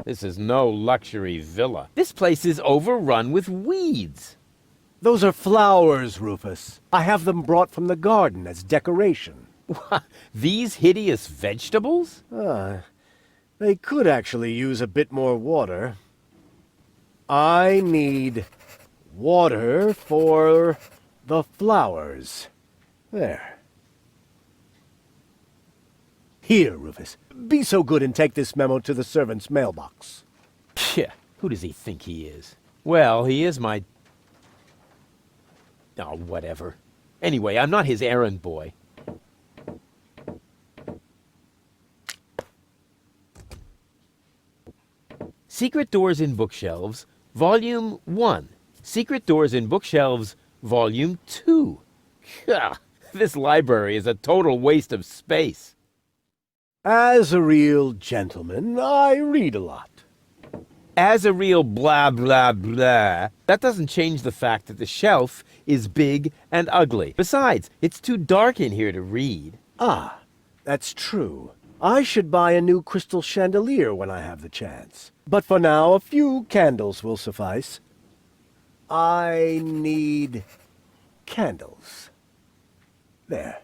This is no luxury villa. This place is overrun with weeds. Those are flowers, Rufus. I have them brought from the garden as decoration. These hideous vegetables? They could actually use a bit more water. I need water for the flowers. There. Here, Rufus. Be so good and take this memo to the servant's mailbox. Phew, who does he think he is? Well, he is my... Oh, whatever. Anyway, I'm not his errand boy. Secret Doors in Bookshelves, Volume 1. Secret Doors in Bookshelves, Volume 2. This library is a total waste of space. As a real gentleman, I read a lot. As a real blah, blah, blah, that doesn't change the fact that the shelf is big and ugly. Besides, it's too dark in here to read. Ah, that's true. I should buy a new crystal chandelier when I have the chance. But for now, a few candles will suffice. I need candles. There.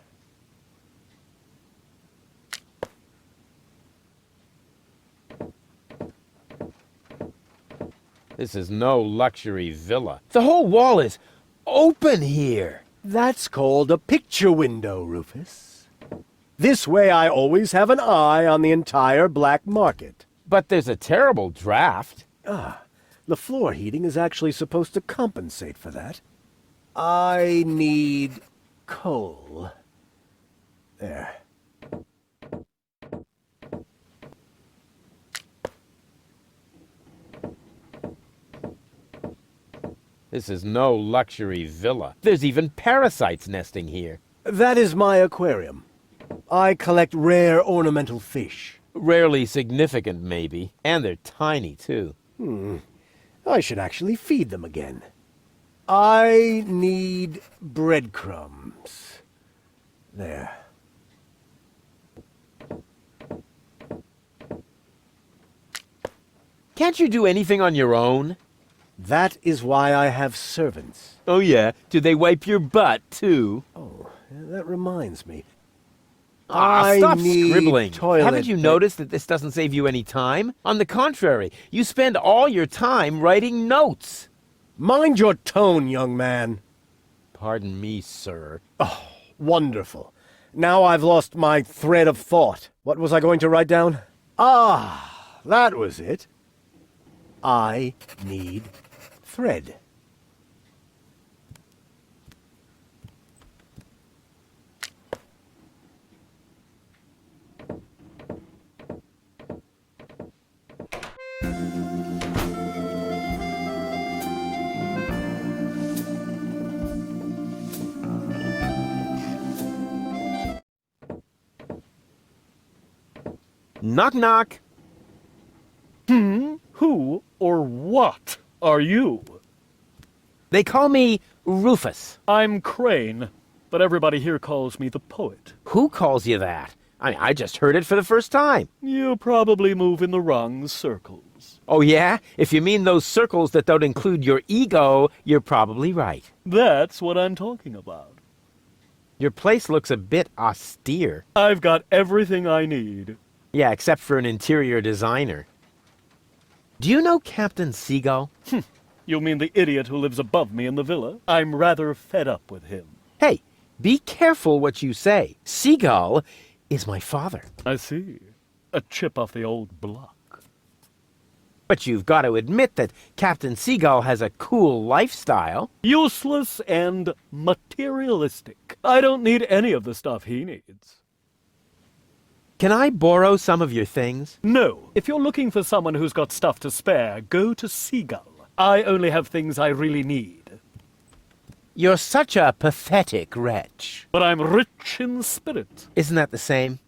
This is no luxury villa. The whole wall is open here. That's called a picture window, Rufus. This way I always have an eye on the entire black market. But there's a terrible draft. The floor heating is actually supposed to compensate for that. I need coal. There. This is no luxury villa. There's even parasites nesting here. That is my aquarium. I collect rare ornamental fish. Rarely significant, maybe. And they're tiny, too. I should actually feed them again. I need breadcrumbs. There. Can't you do anything on your own? That is why I have servants. Oh yeah? Do they wipe your butt, too? Oh, that reminds me. Stop need scribbling. toilet Haven't you noticed that this doesn't save you any time? On the contrary, you spend all your time writing notes. Mind your tone, young man. Pardon me, sir. Oh, wonderful. Now I've lost my thread of thought. What was I going to write down? Ah, that was it. I need thread. Knock knock. Who or what are you? They call me Rufus. I'm Crane, but everybody here calls me the poet. Who calls you that? I just heard it for the first time. You probably move in the wrong circles. Oh yeah? If you mean those circles that don't include your ego, you're probably right. That's what I'm talking about. Your place looks a bit austere. I've got everything I need. Yeah, except for an interior designer. Do you know Captain Seagull? You mean the idiot who lives above me in the villa? I'm rather fed up with him. Hey, be careful what you say. Seagull is my father. I see. A chip off the old block. But you've got to admit that Captain Seagull has a cool lifestyle. Useless and materialistic. I don't need any of the stuff he needs. Can I borrow some of your things? No. If you're looking for someone who's got stuff to spare, go to Seagull. I only have things I really need. You're such a pathetic wretch. But I'm rich in spirit. Isn't that the same?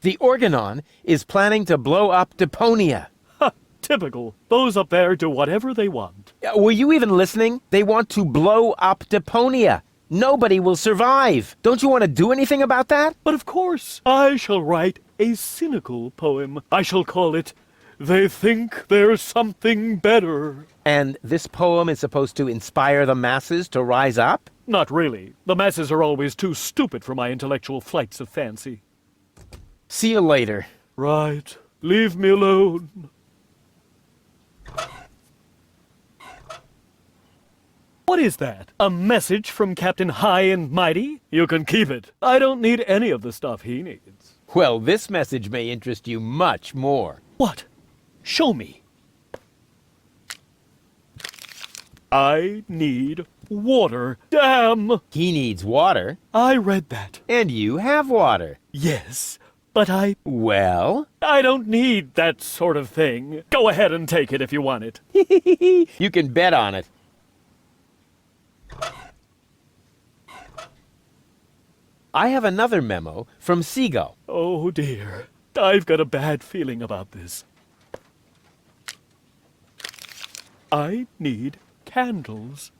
The Organon is planning to blow up Deponia. Ha! Typical. Those up there do whatever they want. Were you even listening? They want to blow up Deponia. Nobody will survive. Don't you want to do anything about that? But of course, I shall write a cynical poem. I shall call it, "They Think There's Something Better." And this poem is supposed to inspire the masses to rise up? Not really. The masses are always too stupid for my intellectual flights of fancy. See you later. Right. Leave me alone. What is that? A message from Captain High and Mighty? You can keep it. I don't need any of the stuff he needs. Well, this message may interest you much more. What? Show me. I need water. Damn! He needs water. I read that. And you have water. Yes, but Well? I don't need that sort of thing. Go ahead and take it if you want it. You can bet on it. I have another memo from Seagull. Oh dear. I've got a bad feeling about this. I need candles.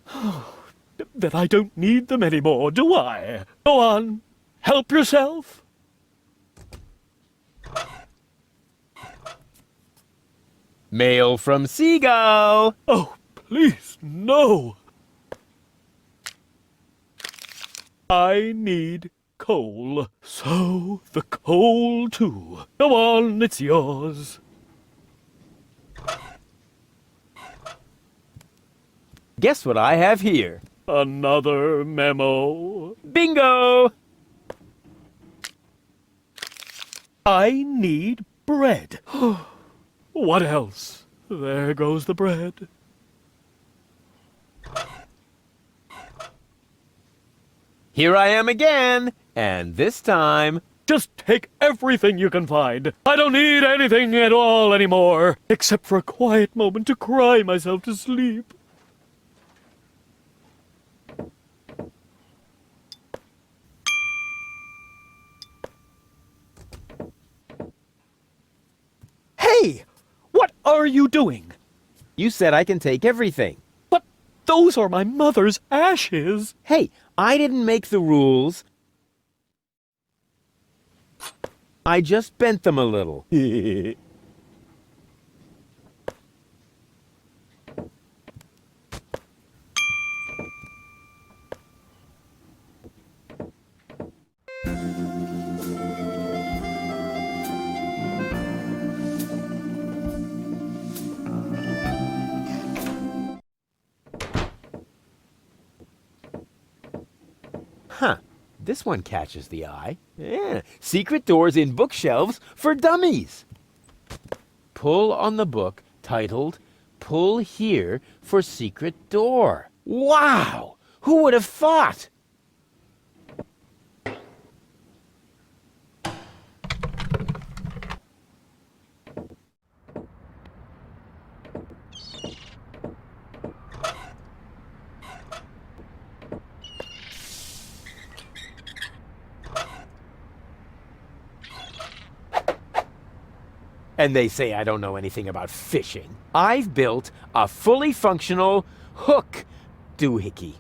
Then I don't need them anymore, do I? Go on. Help yourself. Mail from Seagull. Oh, please, no. I need coal. So, the coal too. Go on, it's yours. Guess what I have here? Another memo. Bingo! I need bread. What else? There goes the bread. Here I am again, and this time... Just take everything you can find. I don't need anything at all anymore, except for a quiet moment to cry myself to sleep. Hey! What are you doing? You said I can take everything. But those are my mother's ashes. Hey, I didn't make the rules. I just bent them a little. Huh. This one catches the eye. Yeah. Secret doors in bookshelves for dummies. Pull on the book titled Pull Here for Secret Door. Wow! Who would have thought? And they say I don't know anything about fishing. I've built a fully functional hook doohickey.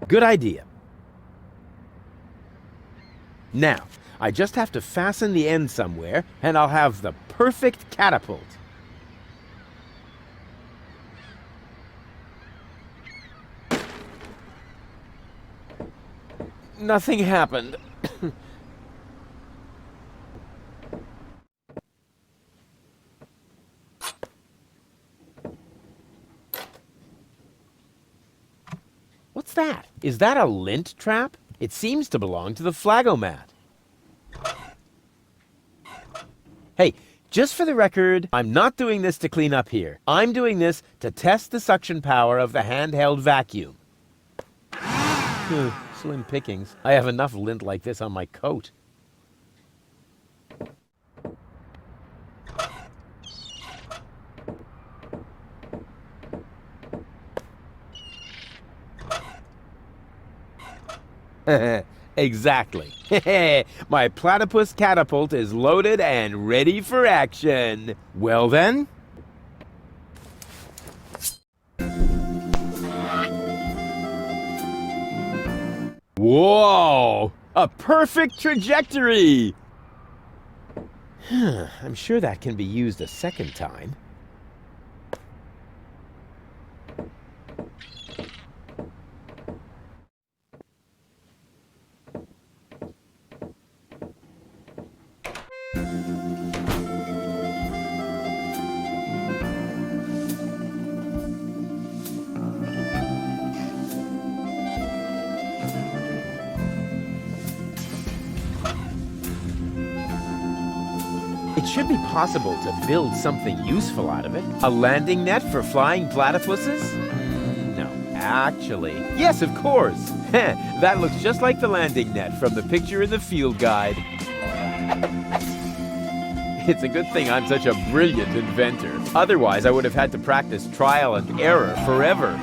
Good idea. Now, I just have to fasten the end somewhere, and I'll have the perfect catapult. Nothing happened. What's that? Is that a lint trap? It seems to belong to the flagomat. Hey, just for the record, I'm not doing this to clean up here. I'm doing this to test the suction power of the handheld vacuum. Slim pickings. I have enough lint like this on my coat. Exactly. My platypus catapult is loaded and ready for action. Well then. Whoa! A perfect trajectory! I'm sure that can be used a second time. It should be possible to build something useful out of it. A landing net for flying platypuses? No, actually. Yes, of course. That looks just like the landing net from the picture in the field guide. It's a good thing I'm such a brilliant inventor. Otherwise, I would have had to practice trial and error forever.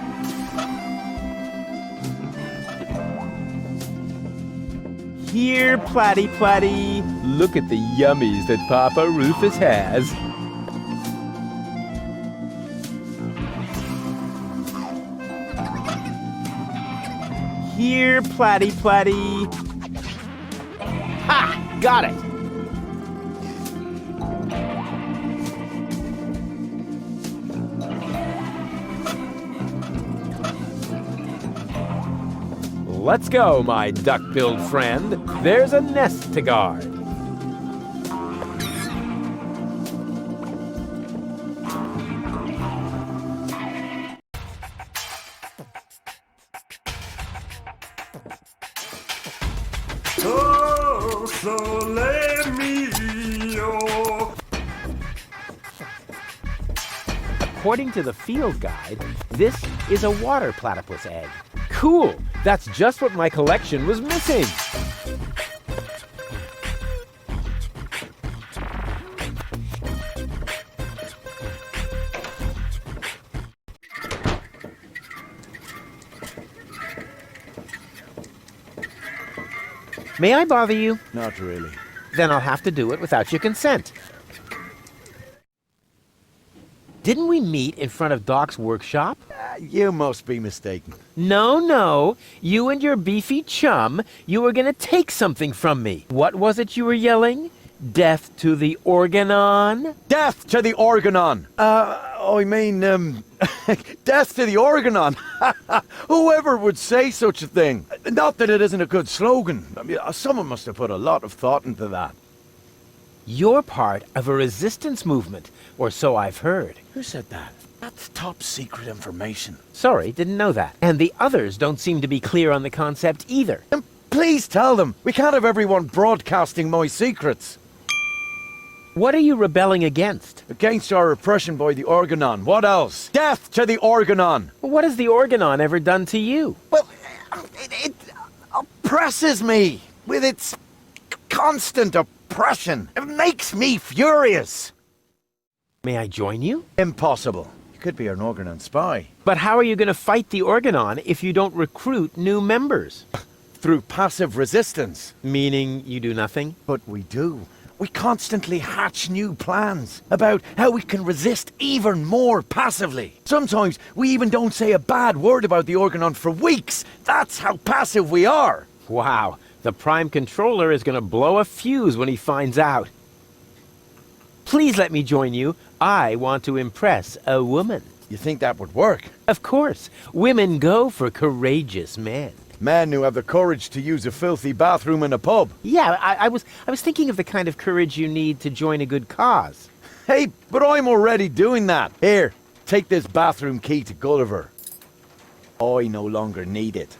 Here, Platty Platty, look at the yummies that Papa Rufus has. Here, Platty Platty. Ha! Got it! Let's go, my duck-billed friend. There's a nest to guard. Oh, sole mio. According to the field guide, this is a water platypus egg. Cool! That's just what my collection was missing! May I bother you? Not really. Then I'll have to do it without your consent. Didn't we meet in front of Doc's workshop? You must be mistaken. No. You and your beefy chum, you were gonna take something from me. What was it you were yelling? Death to the Organon? Death to the Organon! I mean, death to the Organon! Whoever would say such a thing? Not that it isn't a good slogan. I mean, someone must have put a lot of thought into that. You're part of a resistance movement, or so I've heard. Who said that? That's top secret information. Sorry, didn't know that. And the others don't seem to be clear on the concept either. Then please tell them. We can't have everyone broadcasting my secrets. What are you rebelling against? Against our oppression by the Organon. What else? Death to the Organon! What has the Organon ever done to you? Well, it oppresses me with its constant oppression. It makes me furious. May I join you? Impossible. You could be an Organon spy. But how are you going to fight the Organon if you don't recruit new members? Through passive resistance. Meaning you do nothing? But we do. We constantly hatch new plans about how we can resist even more passively. Sometimes we even don't say a bad word about the Organon for weeks. That's how passive we are. Wow, the Prime Controller is going to blow a fuse when he finds out. Please let me join you. I want to impress a woman. You think that would work? Of course. Women go for courageous men. Men who have the courage to use a filthy bathroom in a pub. Yeah, I was thinking of the kind of courage you need to join a good cause. Hey, but I'm already doing that. Here, take this bathroom key to Gulliver. I no longer need it.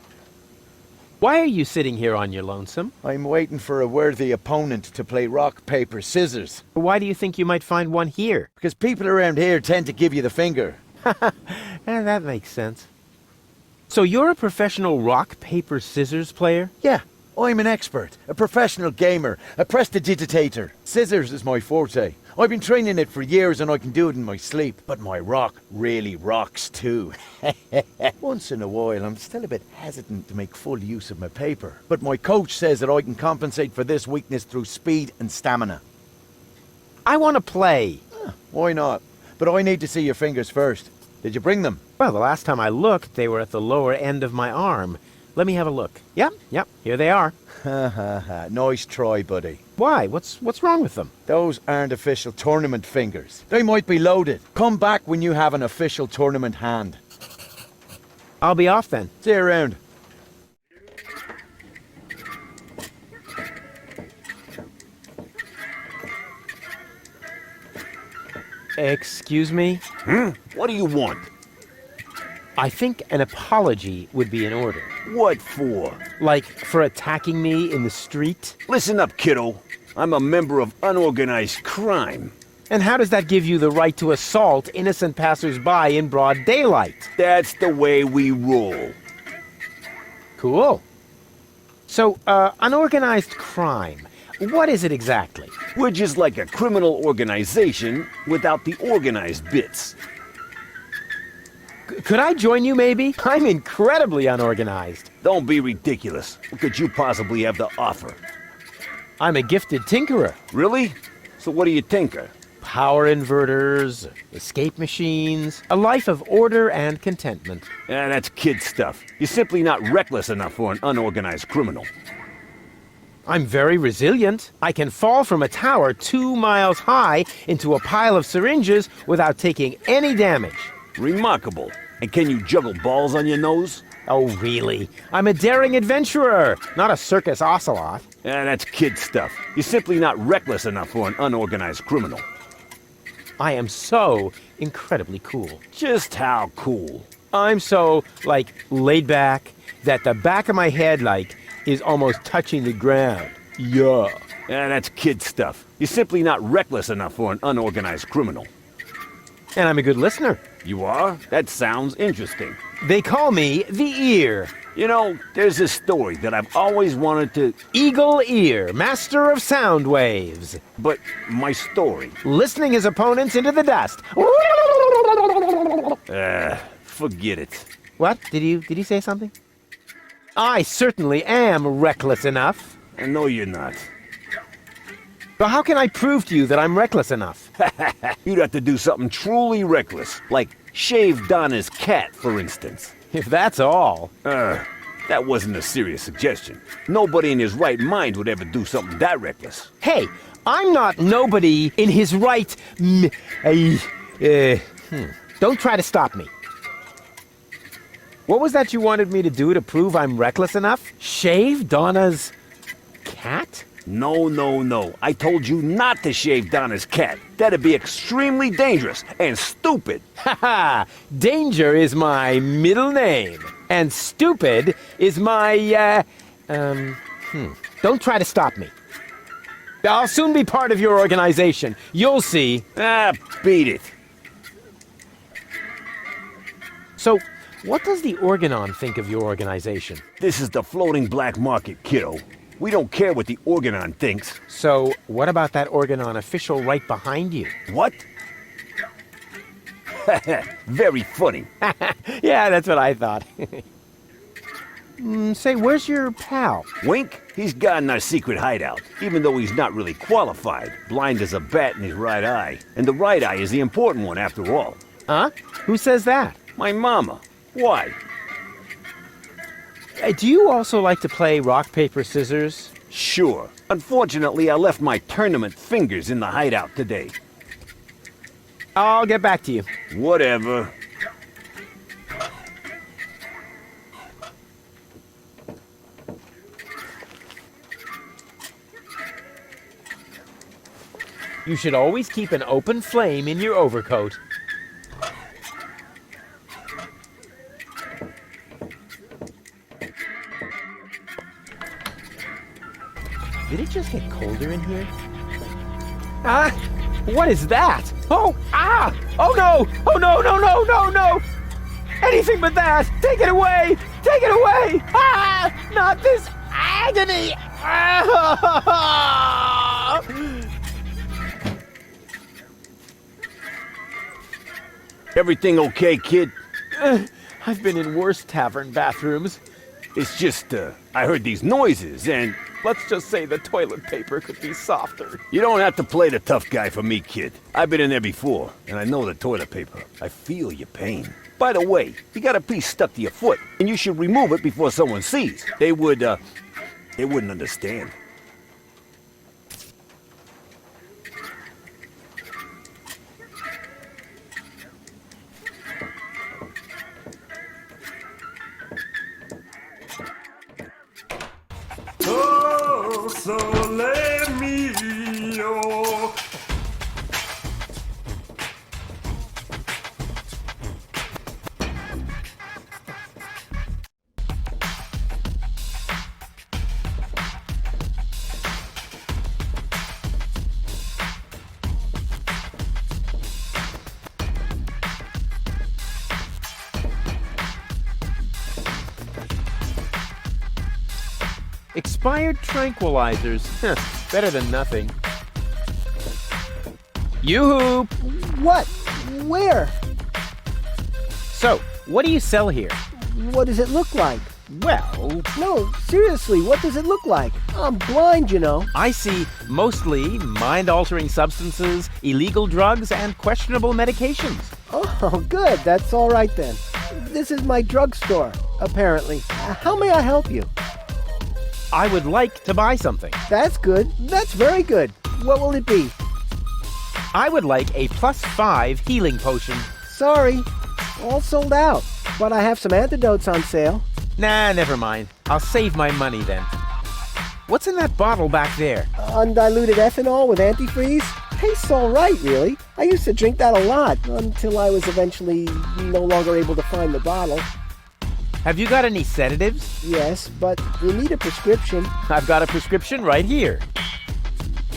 Why are you sitting here on your lonesome? I'm waiting for a worthy opponent to play rock, paper, scissors. Why do you think you might find one here? Because people around here tend to give you the finger. That makes sense. So you're a professional rock, paper, scissors player? Yeah, I'm an expert, a professional gamer, a prestidigitator. Scissors is my forte. I've been training it for years and I can do it in my sleep. But my rock really rocks too. Once in a while, I'm still a bit hesitant to make full use of my paper. But my coach says that I can compensate for this weakness through speed and stamina. I want to play. Why not? But I need to see your fingers first. Did you bring them? Well, the last time I looked, they were at the lower end of my arm. Let me have a look. Yep, here they are. Nice try, buddy. Why? What's wrong with them? Those aren't official tournament fingers. They might be loaded. Come back when you have an official tournament hand. I'll be off then. See you around. Excuse me? What do you want? I think an apology would be in order. What for? Like, for attacking me in the street? Listen up, kiddo. I'm a member of unorganized crime. And how does that give you the right to assault innocent passers-by in broad daylight? That's the way we roll. Cool. So, unorganized crime. What is it exactly? We're just like a criminal organization without the organized bits. Could I join you, maybe? I'm incredibly unorganized. Don't be ridiculous. What could you possibly have to offer? I'm a gifted tinkerer. Really? So what do you tinker? Power inverters, escape machines, a life of order and contentment. That's kid stuff. You're simply not reckless enough for an unorganized criminal. I'm very resilient. I can fall from a tower 2 miles high into a pile of syringes without taking any damage. Remarkable. And can you juggle balls on your nose? Oh, really? I'm a daring adventurer, not a circus ocelot. That's kid stuff. You're simply not reckless enough for an unorganized criminal. I am so incredibly cool. Just how cool? I'm so, laid back that the back of my head, is almost touching the ground. Yeah. That's kid stuff. You're simply not reckless enough for an unorganized criminal. And I'm a good listener. You are? That sounds interesting. They call me the Ear. You know, there's this story that I've always wanted to... Eagle Ear, master of sound waves. But my story... Listening his opponents into the dust. Forget it. What? Did you say something? I certainly am reckless enough. No, you're not. But how can I prove to you that I'm reckless enough? You'd have to do something truly reckless, like Shave Donna's cat, for instance. If that's all. That wasn't a serious suggestion. Nobody in his right mind would ever do something that reckless. Hey, I'm not nobody in his right. Don't try to stop me. What was that you wanted me to do to prove I'm reckless enough? Shave Donna's cat? No. I told you not to shave Donna's cat. That'd be extremely dangerous and stupid. Haha! Danger is my middle name. And stupid is my, Don't try to stop me. I'll soon be part of your organization. You'll see. Beat it. So, what does the Organon think of your organization? This is the floating black market, kiddo. We don't care what the Organon thinks. So, what about that Organon official right behind you? What? Very funny. Yeah, that's what I thought. Say, where's your pal? Wink? He's got in our secret hideout, even though he's not really qualified. Blind as a bat in his right eye. And the right eye is the important one, after all. Huh? Who says that? My mama. Why? Do you also like to play rock, paper, scissors? Sure. Unfortunately, I left my tournament fingers in the hideout today. I'll get back to you. Whatever. You should always keep an open flame in your overcoat. Did it just get colder in here? Ah! What is that? Oh! Ah! Oh no! Oh no! Anything but that! Take it away! Take it away! Ah! Not this agony! Ah! Everything okay, kid? I've been in worse tavern bathrooms. It's just, I heard these noises and... Let's just say the toilet paper could be softer. You don't have to play the tough guy for me, kid. I've been in there before, and I know the toilet paper. I feel your pain. By the way, you got a piece stuck to your foot, and you should remove it before someone sees. They wouldn't understand. Oh, sole mio. Expired tranquilizers. Better than nothing. Yoo-hoo! What? Where? So, what do you sell here? What does it look like? Well... No, seriously, what does it look like? I'm blind, you know. I see mostly mind-altering substances, illegal drugs, and questionable medications. Oh, good. That's all right then. This is my drugstore, apparently. How may I help you? I would like to buy something. That's good. That's very good. What will it be? I would like a +5 healing potion. Sorry, all sold out. But I have some antidotes on sale. Nah, never mind. I'll save my money then. What's in that bottle back there? Undiluted ethanol with antifreeze? Tastes all right, really. I used to drink that a lot until I was eventually no longer able to find the bottle. Have you got any sedatives? Yes, but you need a prescription. I've got a prescription right here.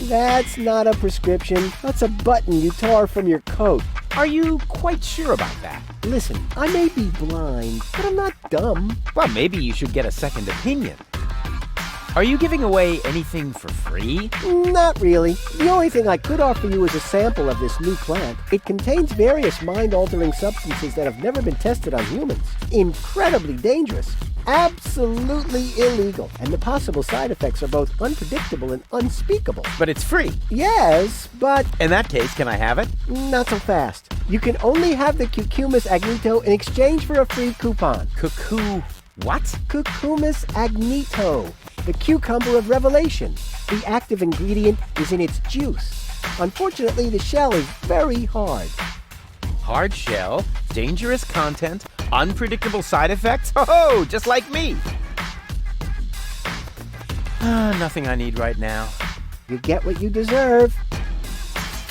That's not a prescription. That's a button you tore from your coat. Are you quite sure about that? Listen, I may be blind, but I'm not dumb. Well, maybe you should get a second opinion. Are you giving away anything for free? Not really. The only thing I could offer you is a sample of this new plant. It contains various mind-altering substances that have never been tested on humans. Incredibly dangerous. Absolutely illegal. And the possible side effects are both unpredictable and unspeakable. But it's free. Yes, but... In that case, can I have it? Not so fast. You can only have the Cucumis agnito in exchange for a free coupon. What? Cucumis agnito, the cucumber of revelation. The active ingredient is in its juice. Unfortunately, the shell is very hard. Hard shell, dangerous content, unpredictable side effects? Oh, just like me. Nothing I need right now. You get what you deserve.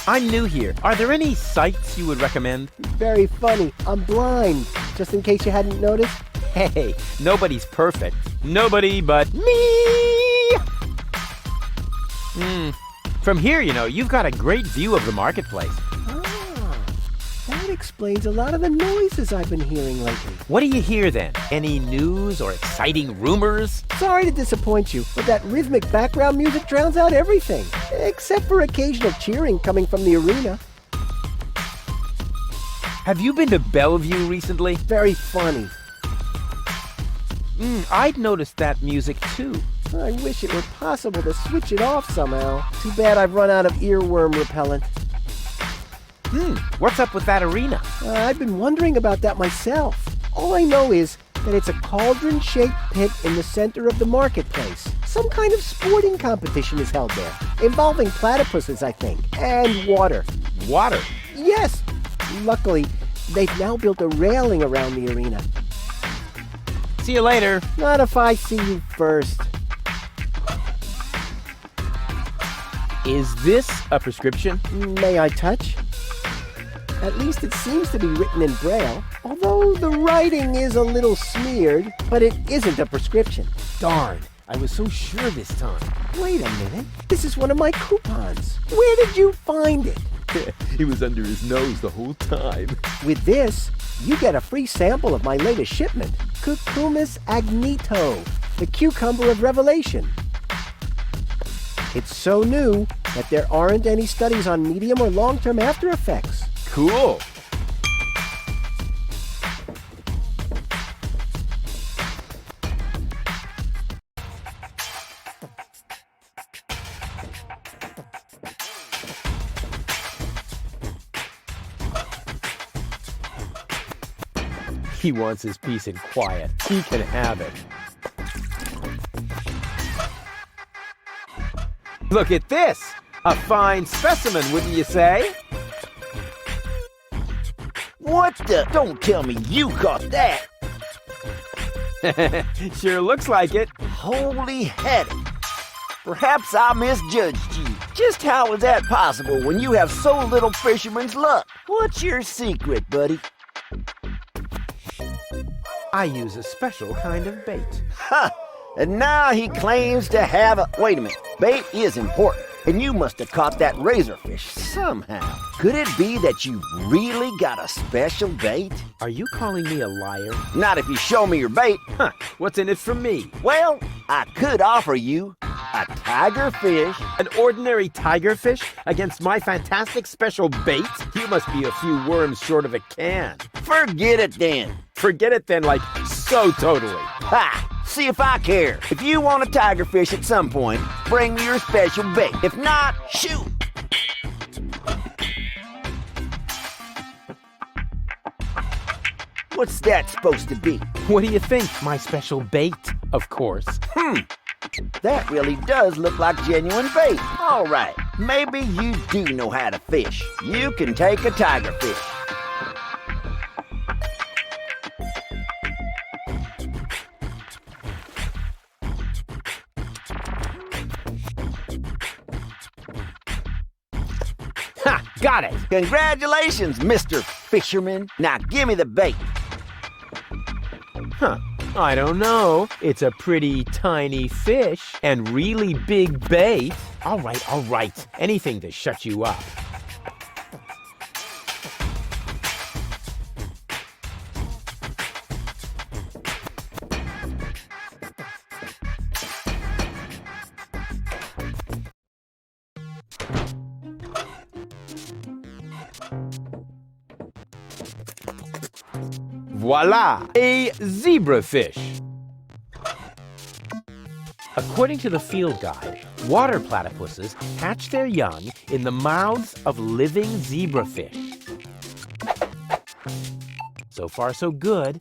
I'm new here. Are there any sites you would recommend? Very funny. I'm blind, just in case you hadn't noticed. Hey, nobody's perfect. Nobody but me! From here, you've got a great view of the marketplace. That explains a lot of the noises I've been hearing lately. What do you hear then? Any news or exciting rumors? Sorry to disappoint you, but that rhythmic background music drowns out everything, except for occasional cheering coming from the arena. Have you been to Bellevue recently? Very funny. I'd noticed that music too. I wish it were possible to switch it off somehow. Too bad I've run out of earworm repellent. What's up with that arena? I've been wondering about that myself. All I know is that it's a cauldron-shaped pit in the center of the marketplace. Some kind of sporting competition is held there, involving platypuses, I think, and water. Water? Yes. Luckily, they've now built a railing around the arena. See you later. Not if I see you first. Is this a prescription? May I touch? At least it seems to be written in Braille, although the writing is a little smeared, but it isn't a prescription. Darn, I was so sure this time. Wait a minute. This is one of my coupons. Where did you find it? It was under his nose the whole time. With this, you get a free sample of my latest shipment, Cucumis agnito, the cucumber of revelation. It's so new that there aren't any studies on medium or long-term after effects. Cool. He wants his peace and quiet. He can have it. Look at this! A fine specimen, wouldn't you say? What the? Don't tell me you caught that! Sure looks like it. Holy heady! Perhaps I misjudged you. Just how is that possible when you have so little fisherman's luck? What's your secret, buddy? I use a special kind of bait. Ha! And now he claims to have a... Wait a minute. Bait is important. And you must have caught that razorfish somehow. Could it be that you really got a special bait? Are you calling me a liar? Not if you show me your bait. Huh, what's in it for me? Well, I could offer you a tigerfish. An ordinary tigerfish against my fantastic special bait? You must be a few worms short of a can. Forget it then. Forget it then, like so totally. Ha! See if I care. If you want a tigerfish at some point, bring me your special bait. If not, shoot! What's that supposed to be? What do you think? My special bait, of course. That really does look like genuine bait. All right, maybe you do know how to fish. You can take a tigerfish. Ha! Got it! Congratulations, Mr. Fisherman. Now give me the bait. Huh. I don't know. It's a pretty tiny fish and really big bait. All right. Anything to shut you up. Voila! A zebrafish. According to the field guide, water platypuses hatch their young in the mouths of living zebrafish. So far, so good.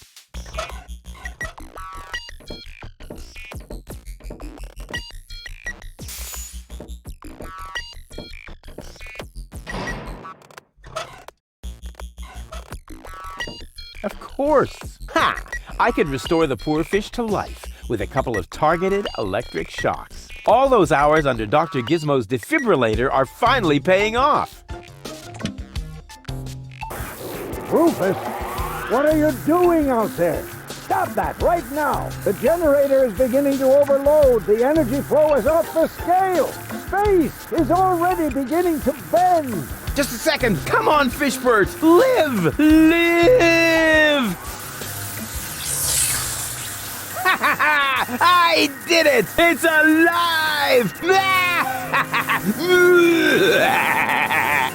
Of course! Ha! I could restore the poor fish to life with a couple of targeted electric shocks. All those hours under Dr. Gizmo's defibrillator are finally paying off. Rufus, what are you doing out there? Stop that right now! The generator is beginning to overload. The energy flow is off the scale. Space is already beginning to bend. Just a second. Come on, fishbirds. Live! Live! I did it! It's alive!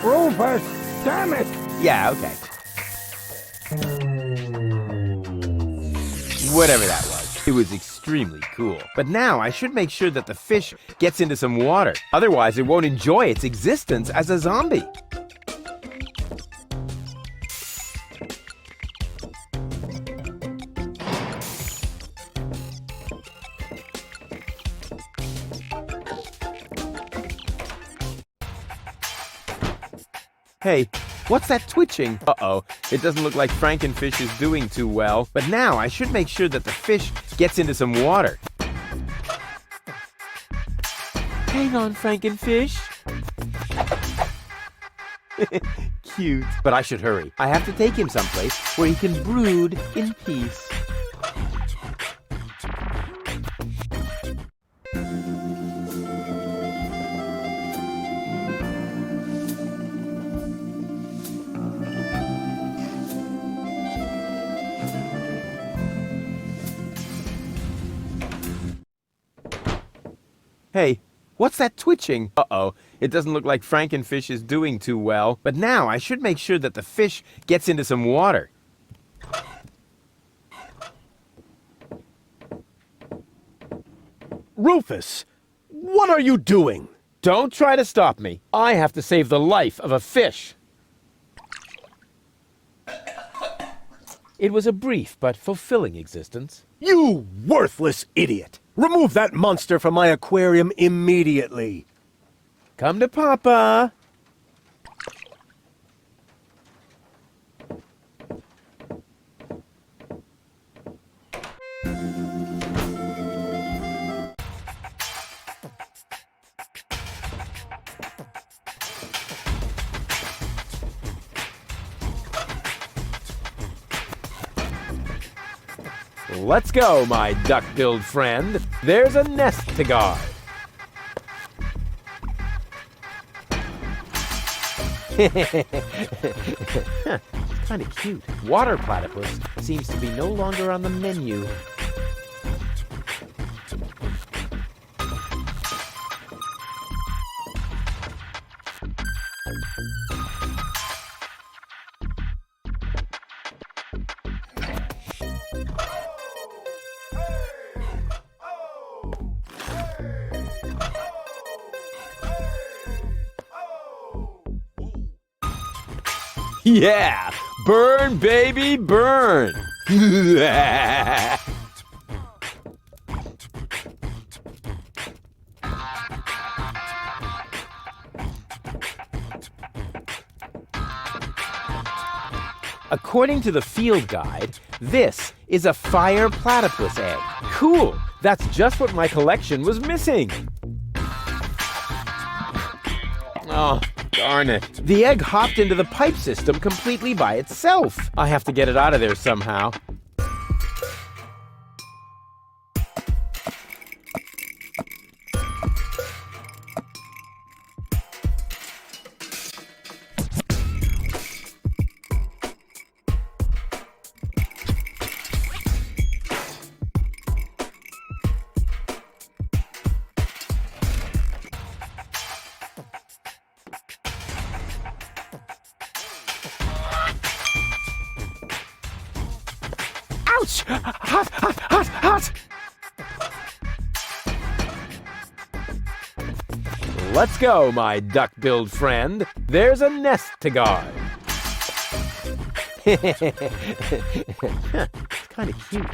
Rufus, damn it! Yeah, okay. Whatever that was. It was extremely cool. But now I should make sure that the fish gets into some water. Otherwise, it won't enjoy its existence as a zombie. Hey, what's that twitching? Uh-oh, it doesn't look like Frankenfish is doing too well. But now I should make sure that the fish gets into some water. Hang on, Frankenfish. Cute. But I should hurry. I have to take him someplace where he can brood in peace. Hey, what's that twitching? Uh-oh, it doesn't look like Frankenfish is doing too well. But now I should make sure that the fish gets into some water. Rufus, what are you doing? Don't try to stop me. I have to save the life of a fish. It was a brief but fulfilling existence. You worthless idiot! Remove that monster from my aquarium immediately. Come to Papa. Let's go, my duck-billed friend. There's a nest to guard. Kind of cute. Water platypus seems to be no longer on the menu. Yeah! Burn, baby, burn! According to the field guide, this is a fire platypus egg. Cool! That's just what my collection was missing! Oh, darn it. The egg hopped into the pipe system completely by itself. I have to get it out of there somehow. Ouch! Hot, hot, hot, hot! Let's go, my duck-billed friend. There's a nest to guard. It's kind of cute.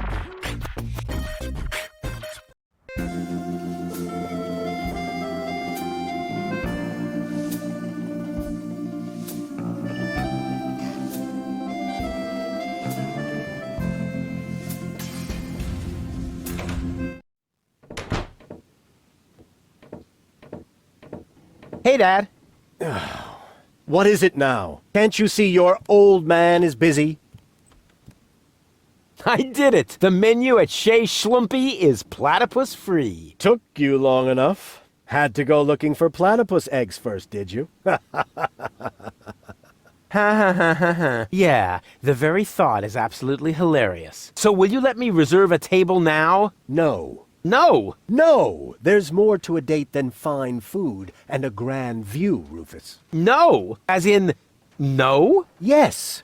Hey, Dad. What is it now? Can't you see your old man is busy? I did it! The menu at Chez Schlumpy is platypus free. Took you long enough. Had to go looking for platypus eggs first, did you? Ha ha ha ha ha. Yeah, the very thought is absolutely hilarious. So will you let me reserve a table now? No. No! No! There's more to a date than fine food and a grand view, Rufus. No! As in, no? Yes.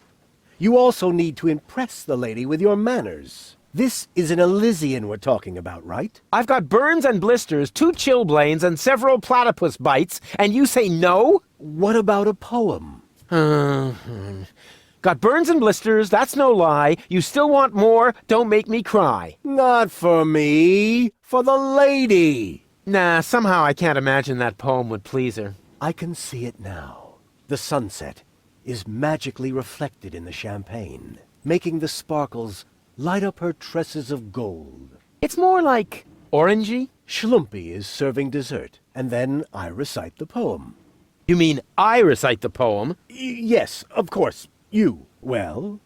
You also need to impress the lady with your manners. This is an Elysian we're talking about, right? I've got burns and blisters, 2 chilblains, and several platypus bites, and you say no? What about a poem? Got burns and blisters, that's no lie. You still want more? Don't make me cry. Not for me. For the lady. Nah, somehow I can't imagine that poem would please her. I can see it now. The sunset is magically reflected in the champagne, making the sparkles light up her tresses of gold. It's more like orangey. Schlumpy is serving dessert, and then I recite the poem. You mean I recite the poem? Yes, of course. You. Well,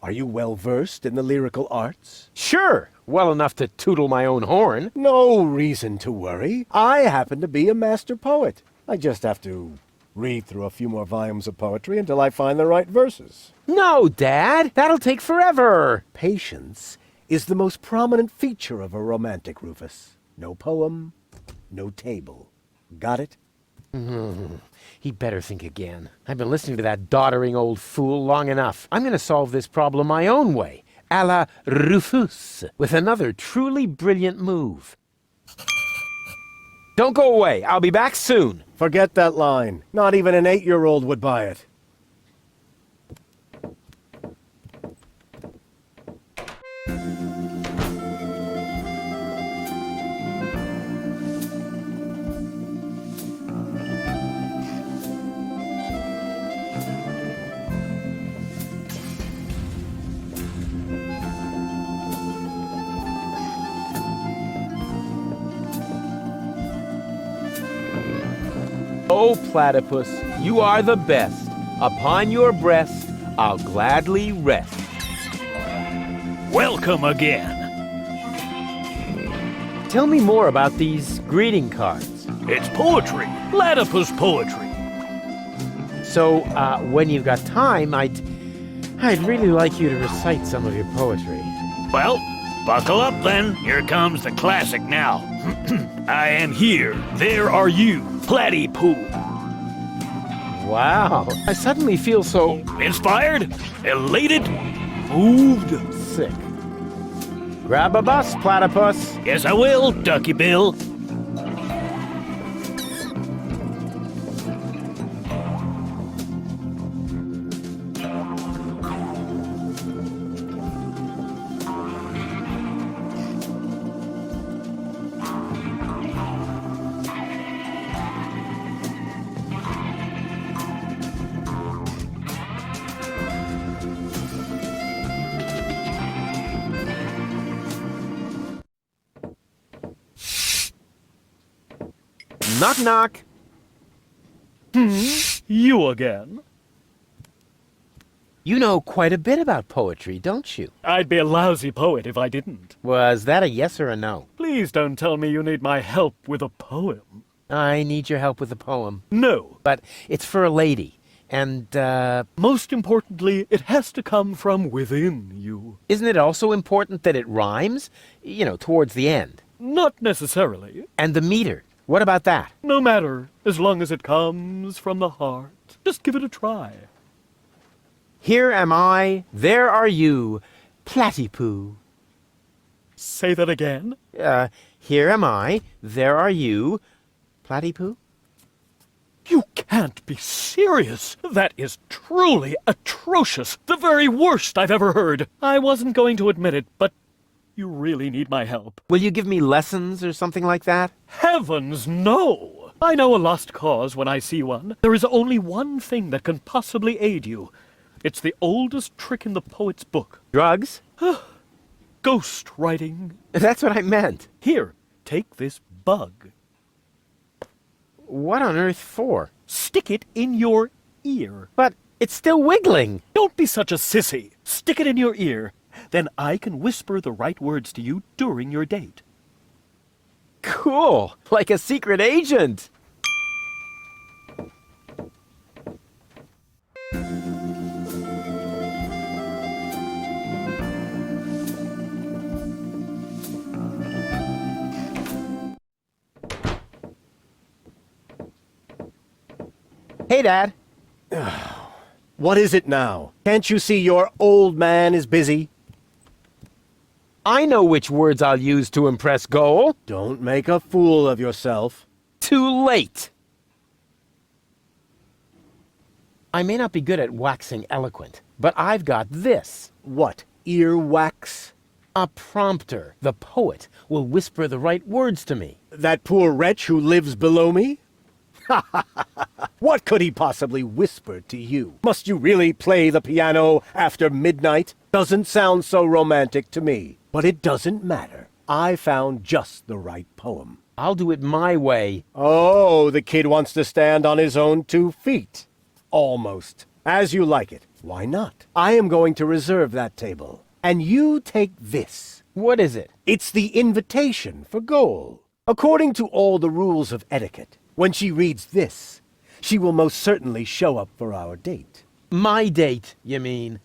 are you well versed in the lyrical arts? Sure, well enough to tootle my own horn. No reason to worry. I happen to be a master poet. I just have to read through a few more volumes of poetry until I find the right verses. No, Dad, that'll take forever. Patience is the most prominent feature of a romantic, Rufus. No poem, no table. Got it? He'd better think again. I've been listening to that doddering old fool long enough. I'm going to solve this problem my own way, a la Rufus, with another truly brilliant move. Don't go away. I'll be back soon. Forget that line. Not even an 8-year-old would buy it. Oh, platypus, you are the best. Upon your breast, I'll gladly rest. Welcome again. Tell me more about these greeting cards. It's poetry. Platypus poetry. So, when you've got time, I'd really like you to recite some of your poetry. Well, buckle up then. Here comes the classic now. I am here. There are you. Platypoo. Wow. I suddenly feel so... Inspired? Elated? Moved? Sick. Grab a bus, platypus. Yes, I will, Ducky Bill. Knock, knock. You again? You know quite a bit about poetry, don't you? I'd be a lousy poet if I didn't. Was that a yes or a no? Please don't tell me you need my help with a poem. I need your help with a poem. No. But it's for a lady. And, most importantly, it has to come from within you. Isn't it also important that it rhymes? You know, towards the end. Not necessarily. And the meter. What about that? No matter, as long as it comes from the heart. Just give it a try. Here am I, there are you. Platypoo. Say that again? Here am I. There are you. Platypoo? You can't be serious. That is truly atrocious. The very worst I've ever heard. I wasn't going to admit it, but you really need my help. Will you give me lessons or something like that? Heavens, no! I know a lost cause when I see one. There is only one thing that can possibly aid you. It's the oldest trick in the poet's book. Drugs? Ghost writing. That's what I meant. Here, take this bug. What on earth for? Stick it in your ear. But it's still wiggling. Don't be such a sissy. Stick it in your ear. Then I can whisper the right words to you during your date. Cool. Like a secret agent. Hey, Dad. What is it now? Can't you see your old man is busy? I know which words I'll use to impress Goal. Don't make a fool of yourself. Too late. I may not be good at waxing eloquent, but I've got this. What, earwax? A prompter. The poet will whisper the right words to me. That poor wretch who lives below me? What could he possibly whisper to you? Must you really play the piano after midnight? Doesn't sound so romantic to me. But it doesn't matter. I found just the right poem. I'll do it my way. Oh, the kid wants to stand on his own 2 feet. Almost. As you like it. Why not? I am going to reserve that table. And you take this. What is it? It's the invitation for Goal. According to all the rules of etiquette, when she reads this, she will most certainly show up for our date. My date, you mean?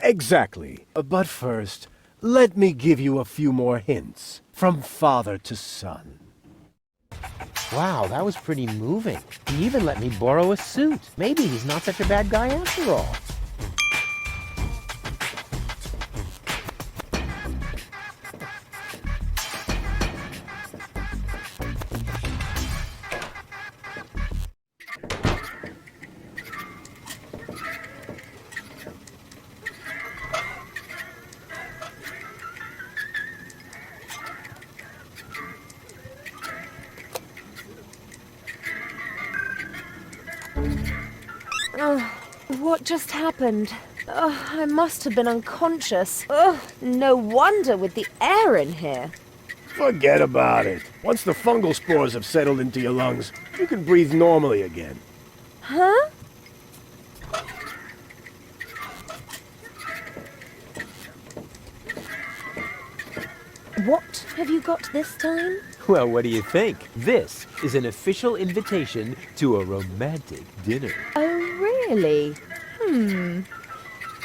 Exactly. But first, let me give you a few more hints, from father to son. Wow, that was pretty moving. He even let me borrow a suit. Maybe he's not such a bad guy after all. What just happened? I must have been unconscious. No wonder with the air in here. Forget about it. Once the fungal spores have settled into your lungs, you can breathe normally again. Huh? What have you got this time? Well, what do you think? This is an official invitation to a romantic dinner. Oh, really?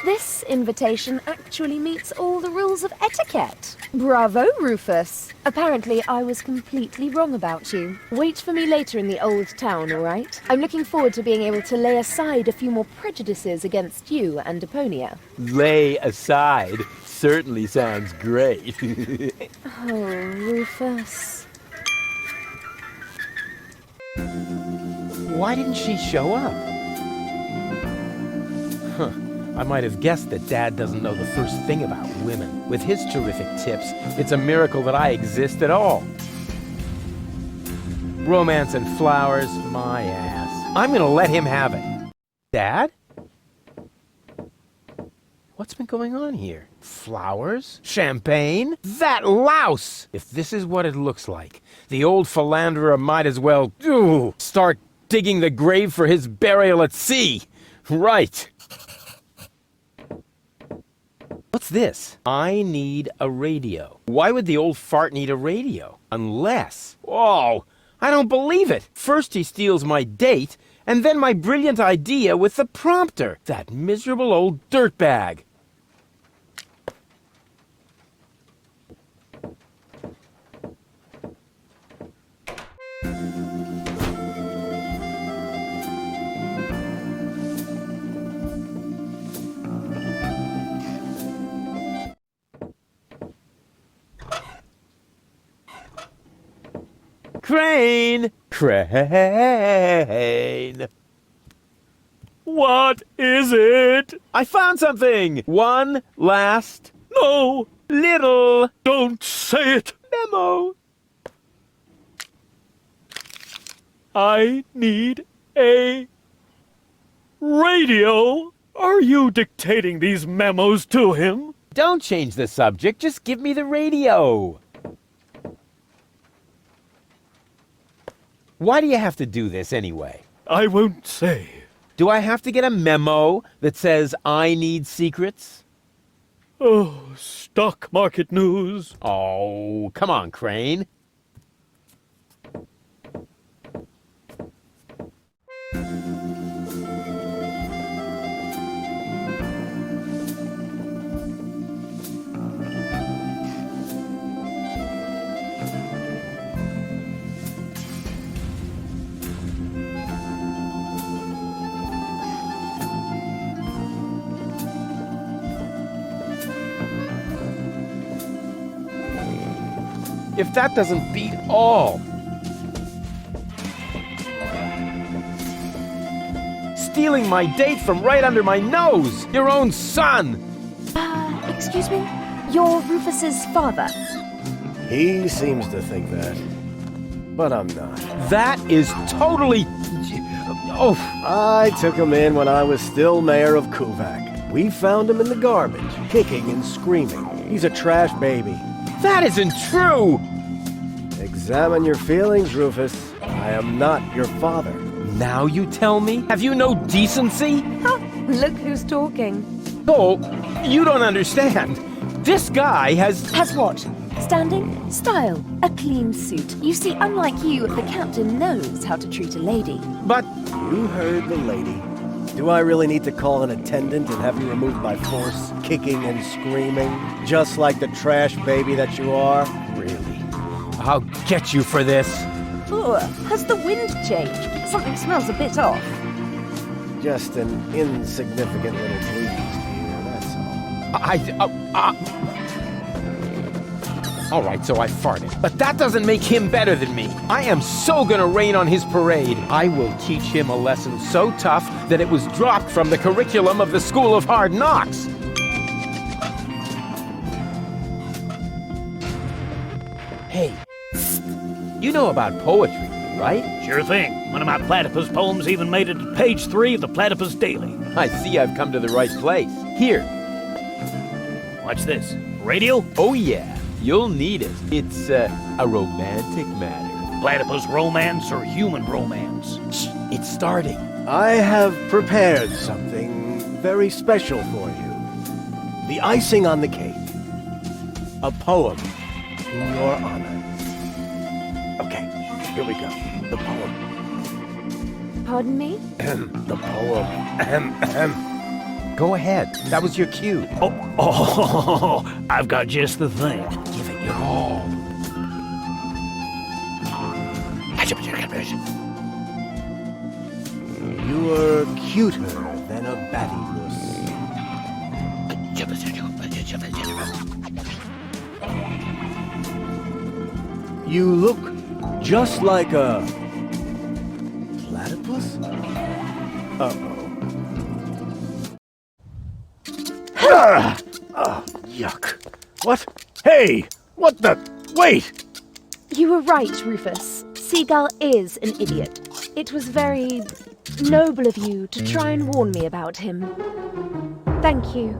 This invitation actually meets all the rules of etiquette. Bravo, Rufus. Apparently, I was completely wrong about you. Wait for me later in the old town, all right? I'm looking forward to being able to lay aside a few more prejudices against you and Deponia. Lay aside certainly sounds great. Oh, Rufus. Why didn't she show up? I might have guessed that Dad doesn't know the first thing about women. With his terrific tips, it's a miracle that I exist at all. Romance and flowers, my ass. I'm gonna let him have it. Dad? What's been going on here? Flowers? Champagne? That louse! If this is what it looks like, the old philanderer might as well Start digging the grave for his burial at sea. Right. What's this? I need a radio. Why would the old fart need a radio? Unless... Whoa! I don't believe it. First he steals my date, and then my brilliant idea with the prompter. That miserable old dirtbag. Crane! Crane! What is it? I found something! One last No! little Don't say it! memo. I need a radio. Are you dictating these memos to him? Don't change the subject, just give me the radio. Why do you have to do this anyway? I won't say. Do I have to get a memo that says I need secrets? Oh, stock market news. Oh, come on, Crane. If that doesn't beat all. Stealing my date from right under my nose! Your own son! Excuse me? You're Rufus's father? He seems to think that. But I'm not. That is totally... Oh. I took him in when I was still mayor of Kuvak. We found him in the garbage, kicking and screaming. He's a trash baby. That isn't true! Examine your feelings, Rufus. I am not your father. Now you tell me? Have you no decency? Look who's talking. Oh, you don't understand. This guy has... Has what? Standing? Style? A clean suit. You see, unlike you, the captain knows how to treat a lady. But... You heard the lady. Do I really need to call an attendant and have you removed by force, kicking and screaming? Just like the trash baby that you are? Really? I'll get you for this. Ugh, has the wind changed? Something smells a bit off. Just an insignificant little breeze, dear, that's all. All right, so I farted. But that doesn't make him better than me. I am so gonna rain on his parade. I will teach him a lesson so tough that it was dropped from the curriculum of the School of Hard Knocks. Hey, you know about poetry, right? Sure thing. One of my platypus poems even made it to page 3 of the Platypus Daily. I see I've come to the right place. Here. Watch this. Radio? Oh, yeah. You'll need it. It's a romantic matter. Platypus romance or human romance? Shh, it's starting. I have prepared something very special for you. The icing on the cake. A poem in your honor. Okay, here we go. The poem. Pardon me? The poem. Go ahead. That was your cue. Oh, I've got just the thing. Give it your all. You are cuter than a battyrus. You look just like a platypus? Uh-oh. Oh, yuck. What? Hey! What the? Wait! You were right, Rufus. Seagull is an idiot. It was very noble of you to try and warn me about him. Thank you.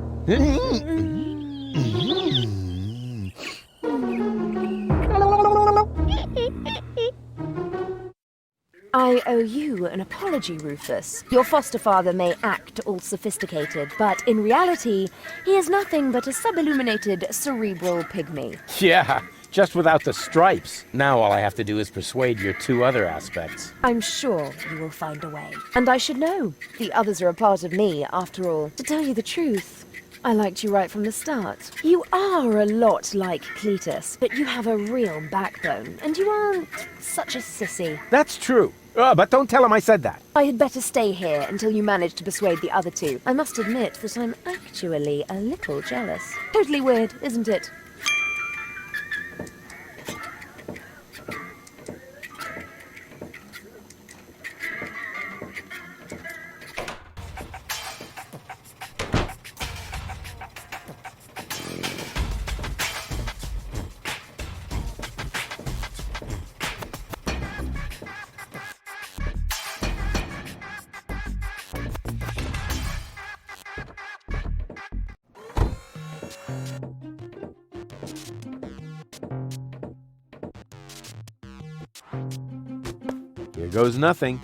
I owe you an apology, Rufus. Your foster father may act all sophisticated, but in reality, he is nothing but a sub-illuminated cerebral pygmy. Yeah, just without the stripes. Now all I have to do is persuade your two other aspects. I'm sure you will find a way. And I should know. The others are a part of me, after all. To tell you the truth, I liked you right from the start. You are a lot like Cletus, but you have a real backbone, and you aren't such a sissy. That's true. But don't tell him I said that. I had better stay here until you manage to persuade the other two. I must admit that I'm actually a little jealous. Totally weird, isn't it? Here goes nothing.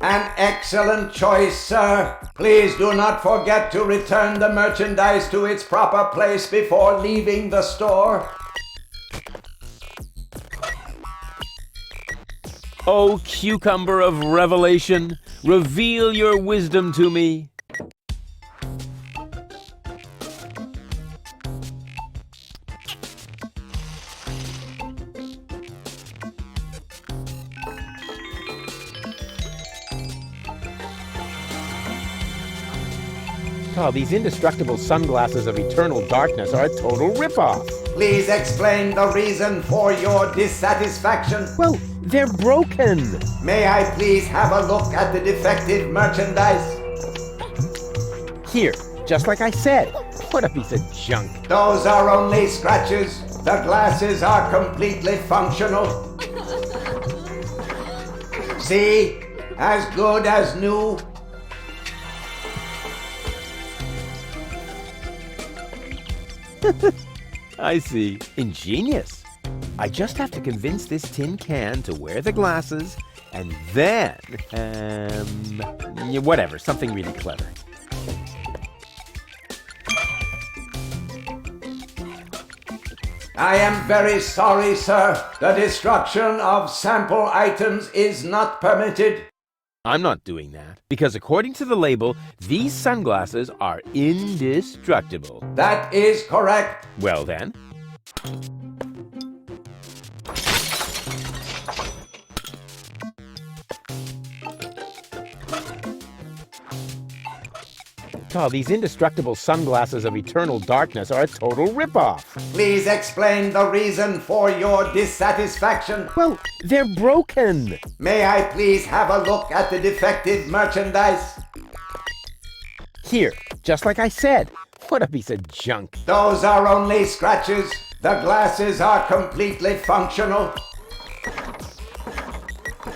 An excellent choice, sir. Please do not forget to return the merchandise to its proper place before leaving the store. O cucumber of revelation, reveal your wisdom to me. Oh, these indestructible sunglasses of eternal darkness are a total ripoff. Please explain the reason for your dissatisfaction. Well, they're broken. May I please have a look at the defective merchandise? Here, just like I said. What a piece of junk. Those are only scratches. The glasses are completely functional. See? As good as new. I see. Ingenious. I just have to convince this tin can to wear the glasses, and then, whatever, something really clever. I am very sorry, sir. The destruction of sample items is not permitted. I'm not doing that, because according to the label, these sunglasses are indestructible. That is correct. Well then. Oh, these indestructible sunglasses of eternal darkness are a total ripoff. Please explain the reason for your dissatisfaction. Well, they're broken. May I please have a look at the defective merchandise? Here, just like I said. What a piece of junk. Those are only scratches. The glasses are completely functional.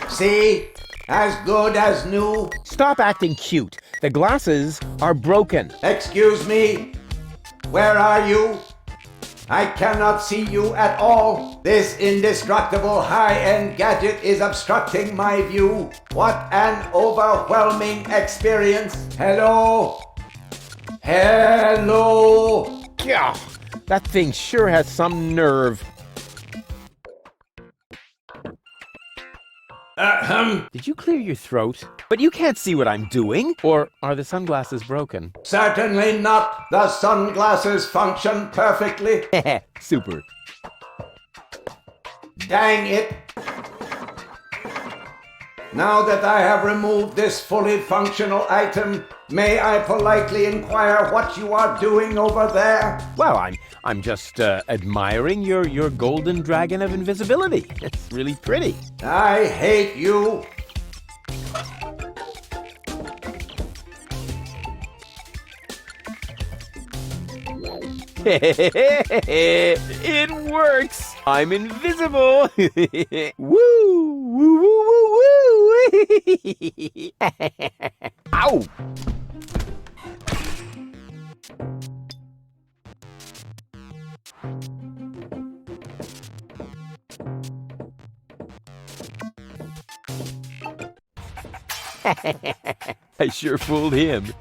See? As good as new. Stop acting cute. The glasses are broken. Excuse me. Where are you? I cannot see you at all. This indestructible high-end gadget is obstructing my view. What an overwhelming experience. Hello? Hello? Gah, that thing sure has some nerve. Did you clear your throat? But you can't see what I'm doing. Or are the sunglasses broken? Certainly not. The sunglasses function perfectly. Super. Dang it. Now that I have removed this fully functional item, may I politely inquire what you are doing over there? Well, I'm just admiring your golden dragon of invisibility. It's really pretty. I hate you. It works! I'm invisible! Woo! Woo woo woo woo! Ow! I sure fooled him.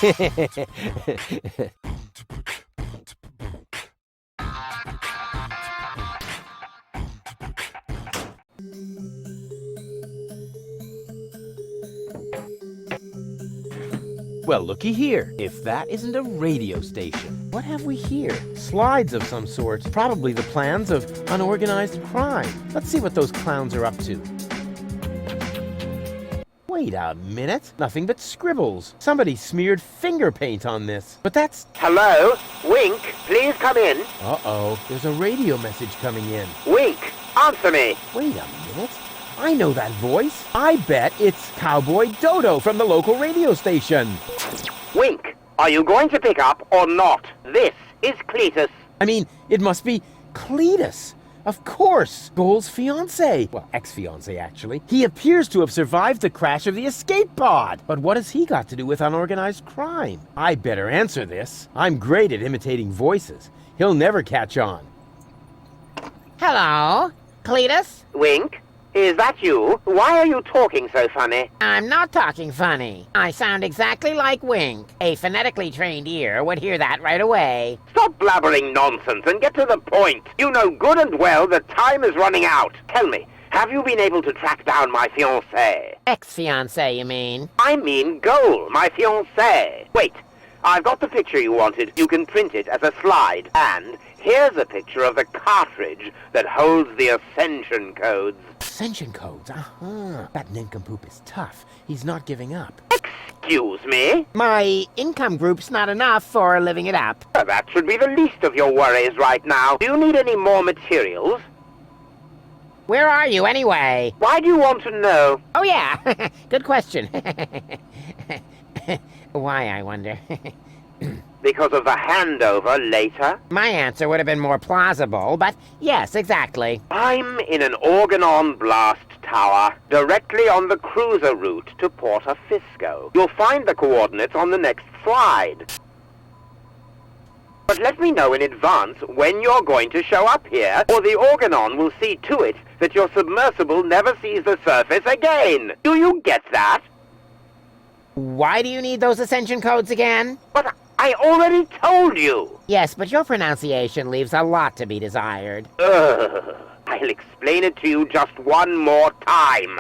Well, looky here. If that isn't a radio station. What have we here? Slides of some sort. Probably the plans of unorganized crime. Let's see what those clowns are up to. Wait a minute. Nothing but scribbles. Somebody smeared finger paint on this. But that's... Hello? Wink, please come in. Uh-oh. There's a radio message coming in. Wink, answer me. Wait a minute. I know that voice. I bet it's Cowboy Dodo from the local radio station. Wink, are you going to pick up or not? This is Cletus. I mean, it must be Cletus. Of course, Goal's fiancé. Well, ex-fiancé, actually. He appears to have survived the crash of the escape pod. But what has he got to do with unorganized crime? I better answer this. I'm great at imitating voices. He'll never catch on. Hello? Cletus? Wink, is that you? Why are you talking so funny? I'm not talking funny. I sound exactly like Wink. A phonetically trained ear would hear that right away. Stop blabbering nonsense and get to the point. You know good and well that time is running out. Tell me, have you been able to track down my fiancé? Ex-fiancé, you mean? I mean Goal, my fiancé. Wait, I've got the picture you wanted. You can print it as a slide. And here's a picture of the cartridge that holds the ascension codes. Ascension codes? Uh-huh. That nincompoop is tough. He's not giving up. Excuse me? My income group's not enough for living it up. Well, that should be the least of your worries right now. Do you need any more materials? Where are you, anyway? Why do you want to know? Oh, yeah. Good question. Why, I wonder? Because of the handover later? My answer would have been more plausible, but yes, exactly. I'm in an Organon blast tower, directly on the cruiser route to Porta Fisco. You'll find the coordinates on the next slide. But let me know in advance when you're going to show up here, or the Organon will see to it that your submersible never sees the surface again. Do you get that? Why do you need those ascension codes again? But I already told you. Yes, but your pronunciation leaves a lot to be desired. I'll explain it to you just one more time.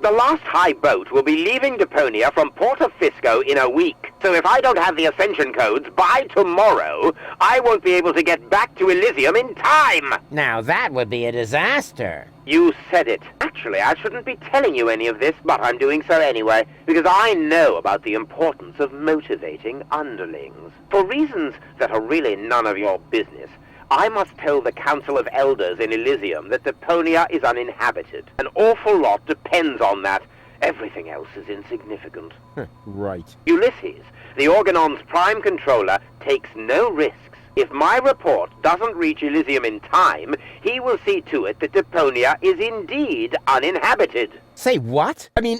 The last high boat will be leaving Deponia from Porta Fisco in a week. So if I don't have the ascension codes by tomorrow, I won't be able to get back to Elysium in time. Now that would be a disaster. You said it. Actually, I shouldn't be telling you any of this, but I'm doing so anyway, because I know about the importance of motivating underlings. For reasons that are really none of your business, I must tell the Council of Elders in Elysium that Deponia is uninhabited. An awful lot depends on that. Everything else is insignificant. Right. Ulysses, the Organon's prime controller, takes no risks. If my report doesn't reach Elysium in time, he will see to it that Deponia is indeed uninhabited. Say what? I mean,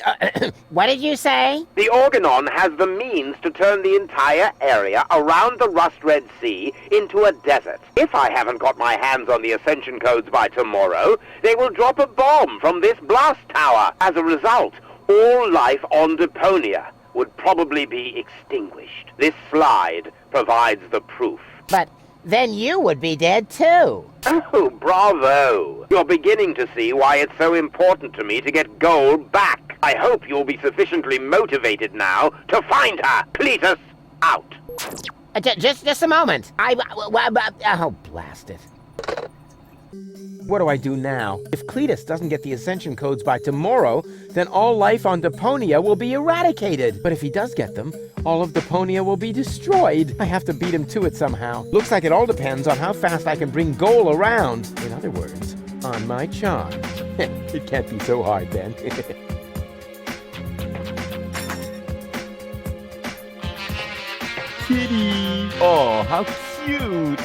what did you say? The Organon has the means to turn the entire area around the Rust Red Sea into a desert. If I haven't got my hands on the ascension codes by tomorrow, they will drop a bomb from this blast tower. As a result, all life on Deponia would probably be extinguished. This slide provides the proof. But then you would be dead too. Oh, bravo! You're beginning to see why it's so important to me to get Goal back. I hope you'll be sufficiently motivated now to find her. Cletus, out. Just a moment. Oh, blast it. What do I do now? If Cletus doesn't get the ascension codes by tomorrow, then all life on Deponia will be eradicated. But if he does get them, all of Deponia will be destroyed. I have to beat him to it somehow. Looks like it all depends on how fast I can bring Goal around. In other words, on my charm. It can't be so hard then. Kitty! Oh, how cute!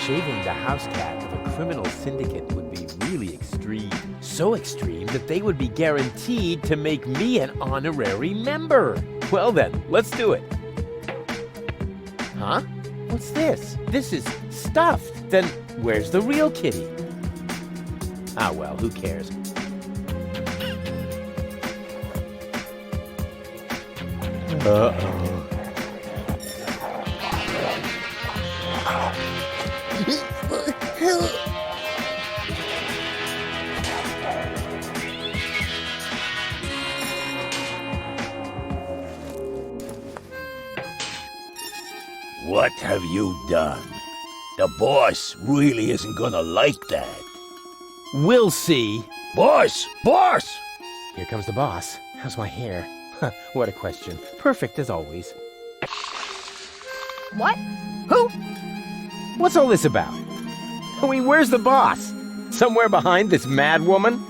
Shaving the house cat of a criminal syndicate would be really extreme. So extreme that they would be guaranteed to make me an honorary member. Well then, let's do it. Huh? What's this? This is stuffed. Then where's the real kitty? Ah well, who cares? Uh-oh. What have you done? The boss really isn't gonna like that. We'll see. Boss! Boss! Here comes the boss. How's my hair? Huh, what a question. Perfect as always. What? Who? What's all this about? I mean, where's the boss? Somewhere behind this mad woman?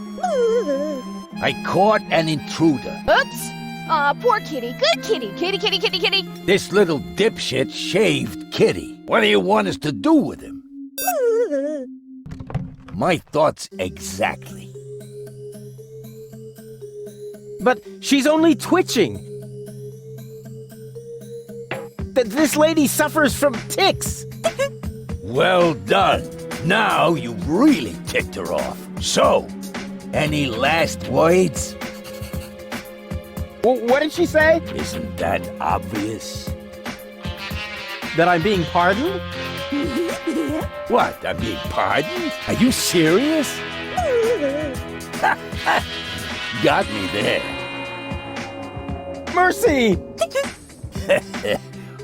I caught an intruder. Oops! Aw, poor kitty. Good kitty. Kitty, kitty, kitty, kitty. This little dipshit shaved Kitty. What do you want us to do with him? My thoughts exactly. But she's only twitching. This lady suffers from tics. Well done. Now you've really ticked her off. So, any last words? Well, what did she say? Isn't that obvious? That I'm being pardoned? What, I'm being pardoned? Are you serious? Got me there. Mercy!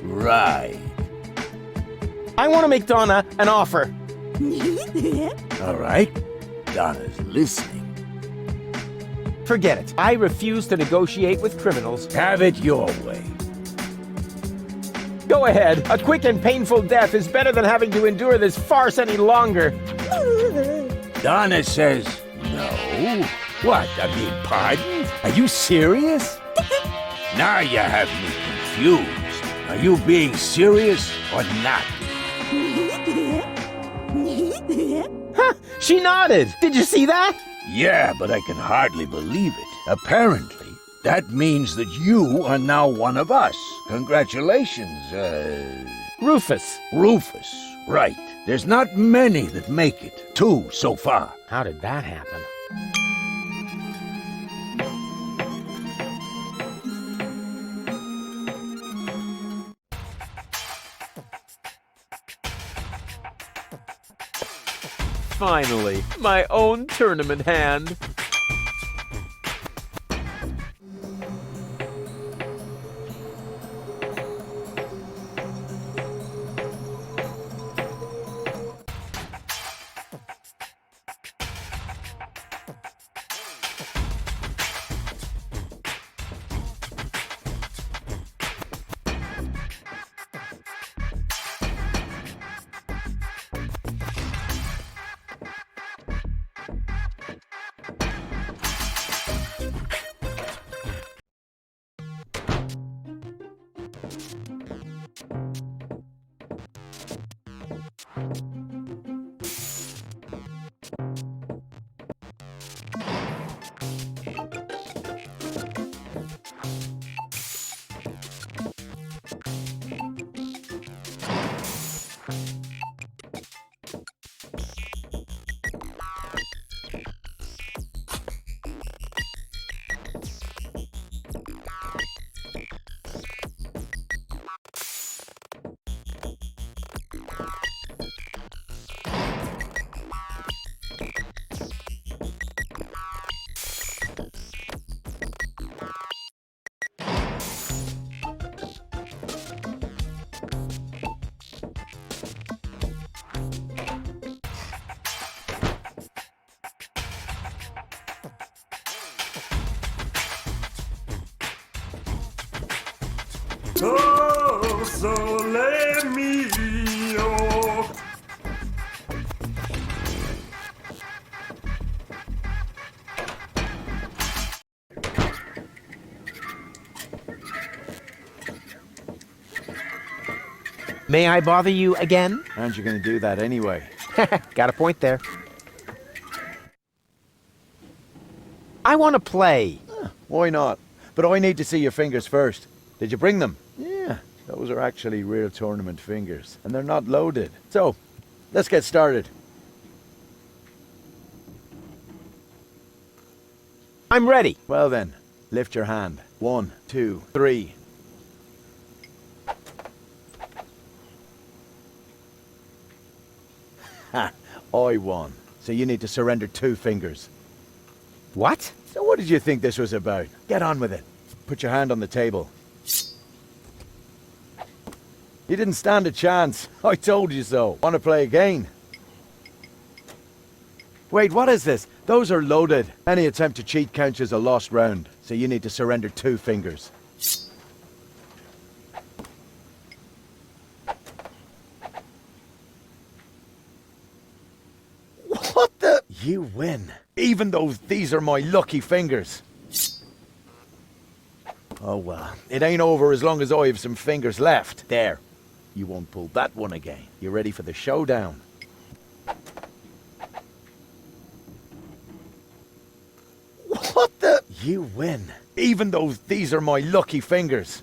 Right. I want to make Donna an offer. All right. Donna's listening. Forget it. I refuse to negotiate with criminals. Have it your way. Go ahead. A quick and painful death is better than having to endure this farce any longer. Donna says no. What, I'm being pardoned? Are you serious? Now you have me confused. Are you being serious or not? Huh, she nodded. Did you see that? Yeah, but I can hardly believe it. Apparently, that means that you are now one of us. Congratulations, Rufus. Rufus, right. There's not many that make it. 2 so far. How did that happen? Finally, my own tournament hand. Oh, sole mio. May I bother you again? Aren't you going to do that anyway? Got a point there. I want to play. Why not? But I need to see your fingers first. Did you bring them? Yeah, those are actually real tournament fingers, and they're not loaded. So, let's get started. I'm ready. Well then, lift your hand. 1, 2, 3. I won. So you need to surrender 2 fingers. What? So what did you think this was about? Get on with it. Put your hand on the table. You didn't stand a chance. I told you so. Want to play again? Wait, what is this? Those are loaded. Any attempt to cheat counts as a lost round. So you need to surrender 2 fingers. What the? You win. Even though these are my lucky fingers. Oh well, it ain't over as long as I have some fingers left. There. You won't pull that one again. You ready for the showdown? What the? You win. Even though these are my lucky fingers.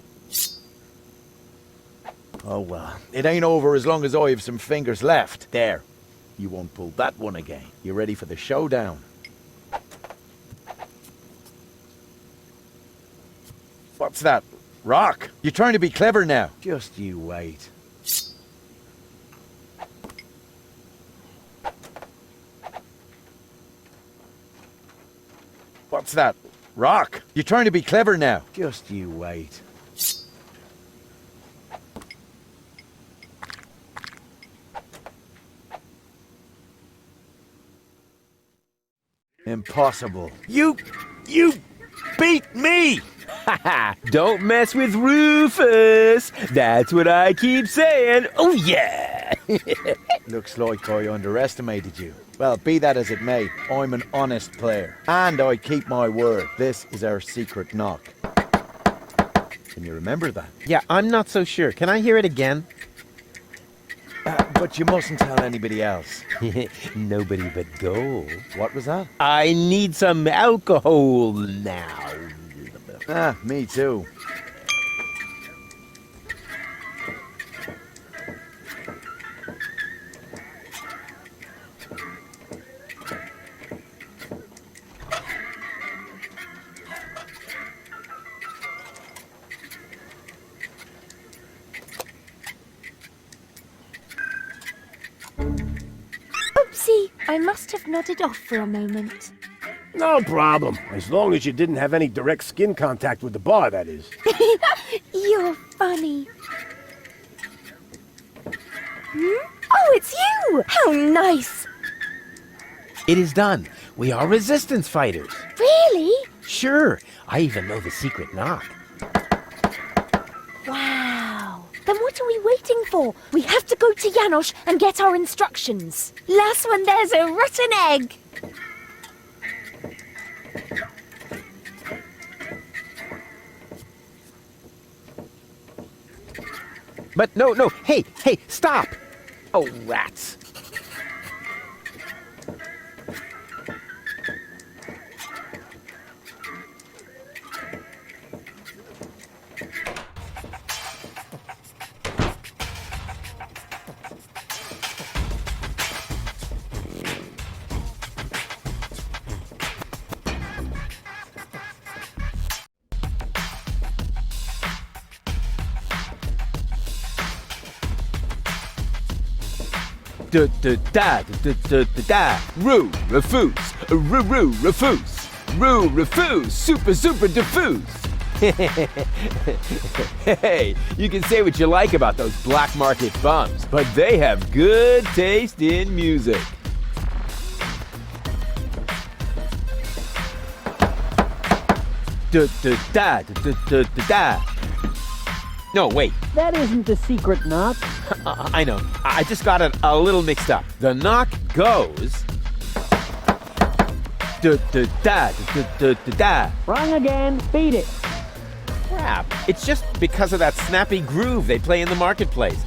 Oh well, it ain't over as long as I have some fingers left. There. You won't pull that one again. You ready for the showdown? What's that? Rock? You're trying to be clever now. Just you wait. What's that? Rock? You're trying to be clever now. Just you wait. Impossible. You beat me! Don't mess with Rufus. That's what I keep saying. Oh, yeah. Looks like I underestimated you. Well, be that as it may, I'm an honest player. And I keep my word. This is our secret knock. Can you remember that? Yeah, I'm not so sure. Can I hear it again? But you mustn't tell anybody else. Nobody but Gold. What was that? I need some alcohol now. Ah, me too. Oopsie, I must have nodded off for a moment. No problem. As long as you didn't have any direct skin contact with the bar, that is. You're funny. Oh, it's you! How nice! It is done. We are resistance fighters. Really? Sure. I even know the secret knock. Wow. Then what are we waiting for? We have to go to Janosch and get our instructions. Last one, there's a rotten egg. But no. Hey, stop! Oh, rats. Roo, refuse. Roo, refuse. Roo, refuse. Super diffuse. Hey, you can say what you like about those black market bums, but they have good taste in music. No, wait. That isn't the secret knock. I know. I just got it a little mixed up. The knock goes... Wrong again. Beat it. Crap. It's just because of that snappy groove they play in the marketplace.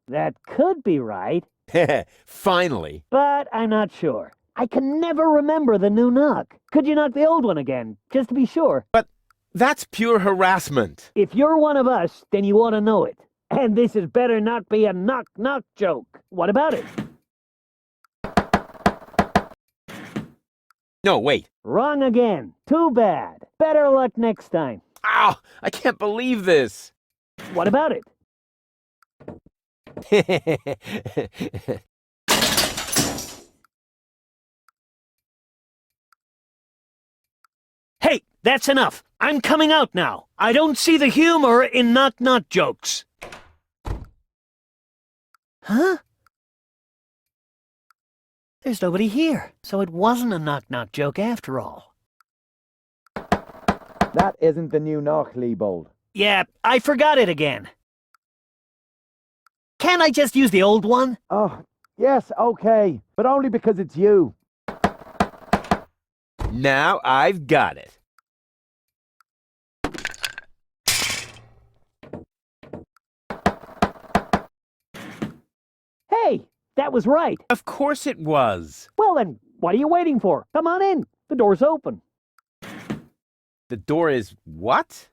That could be right. Finally. But I'm not sure. I can never remember the new knock. Could you knock the old one again, just to be sure? But that's pure harassment. If you're one of us, then you ought to know it. And this had better not be a knock-knock joke. What about it? No, wait. Wrong again. Too bad. Better luck next time. Ow! I can't believe this. What about it? Hey, that's enough. I'm coming out now. I don't see the humor in knock-knock jokes. Huh? There's nobody here, so it wasn't a knock-knock joke after all. That isn't the new knock, Leibold. Yeah, I forgot it again. Can't I just use the old one? Oh, yes, okay. But only because it's you. Now I've got it. Hey, that was right. Of course it was. Well then, what are you waiting for? Come on in. The door's open. The door is what?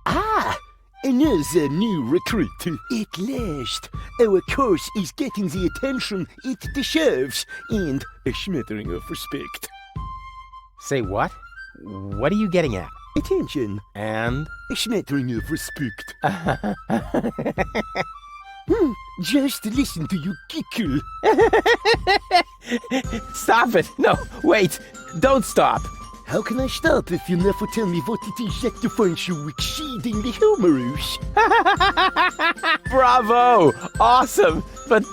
Ah! Another new recruit. At last, our course is getting the attention it deserves, and a smattering of respect. Say what? What are you getting at? Attention. And? A smattering of respect. Just listen to you giggle. Stop it! No, wait! Don't stop! How can I stop if you never tell me what it is that you find so exceedingly humorous? Bravo! Awesome! But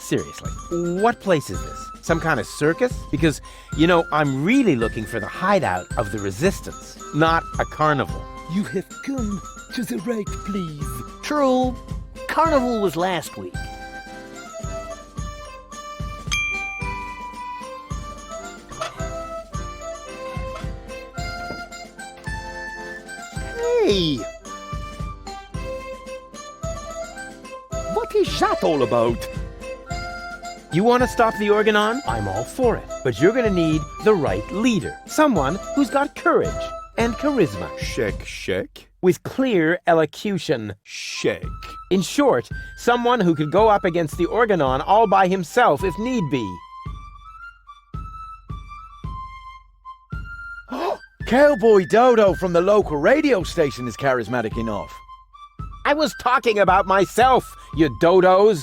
seriously, what place is this? Some kind of circus? Because, you know, I'm really looking for the hideout of the Resistance, not a carnival. You have come to the right place. True. Carnival was last week. Hey! What is that all about? You want to stop the Organon? I'm all for it. But you're gonna need the right leader. Someone who's got courage and charisma. Check. With clear elocution. Check. In short, someone who could go up against the Organon all by himself if need be. Cowboy Dodo from the local radio station is charismatic enough. I was talking about myself, you dodos.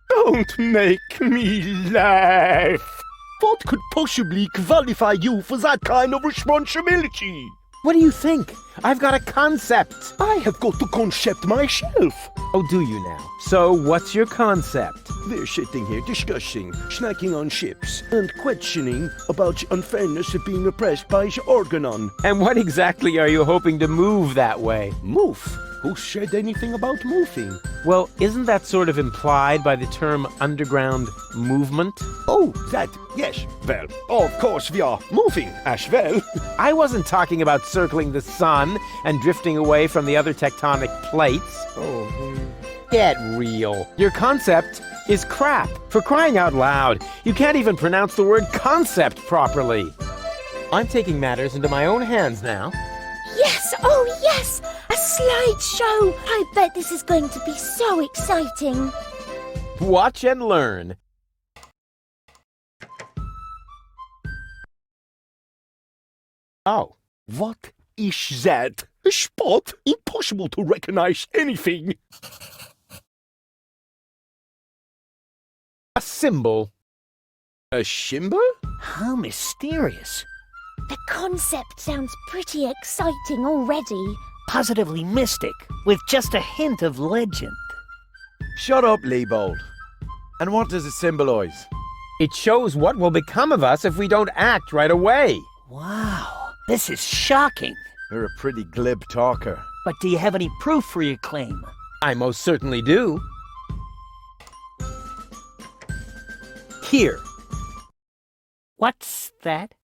Don't make me laugh. What could possibly qualify you for that kind of responsibility? What do you think? I've got a concept. I have got a concept myself. Oh, do you now? So, what's your concept? We're sitting here discussing, snacking on ships, and questioning about the unfairness of being oppressed by the Organon. And what exactly are you hoping to move that way? Move? Who said anything about moving? Well, isn't that sort of implied by the term underground movement? Oh, that, yes. Well, of course we are moving as well. I wasn't talking about circling the sun and drifting away from the other tectonic plates. Get real. Your concept is crap. For crying out loud, you can't even pronounce the word concept properly. I'm taking matters into my own hands now. Yes! Oh, yes! A slideshow! I bet this is going to be so exciting. Watch and learn. Oh. What is that? A spot? Impossible to recognize anything. A symbol. A symbol? How mysterious. The concept sounds pretty exciting already. Positively mystic, with just a hint of legend. Shut up, Leibold. And what does it symbolize? It shows what will become of us if we don't act right away. Wow, this is shocking. You're a pretty glib talker. But do you have any proof for your claim? I most certainly do. Here. What's that?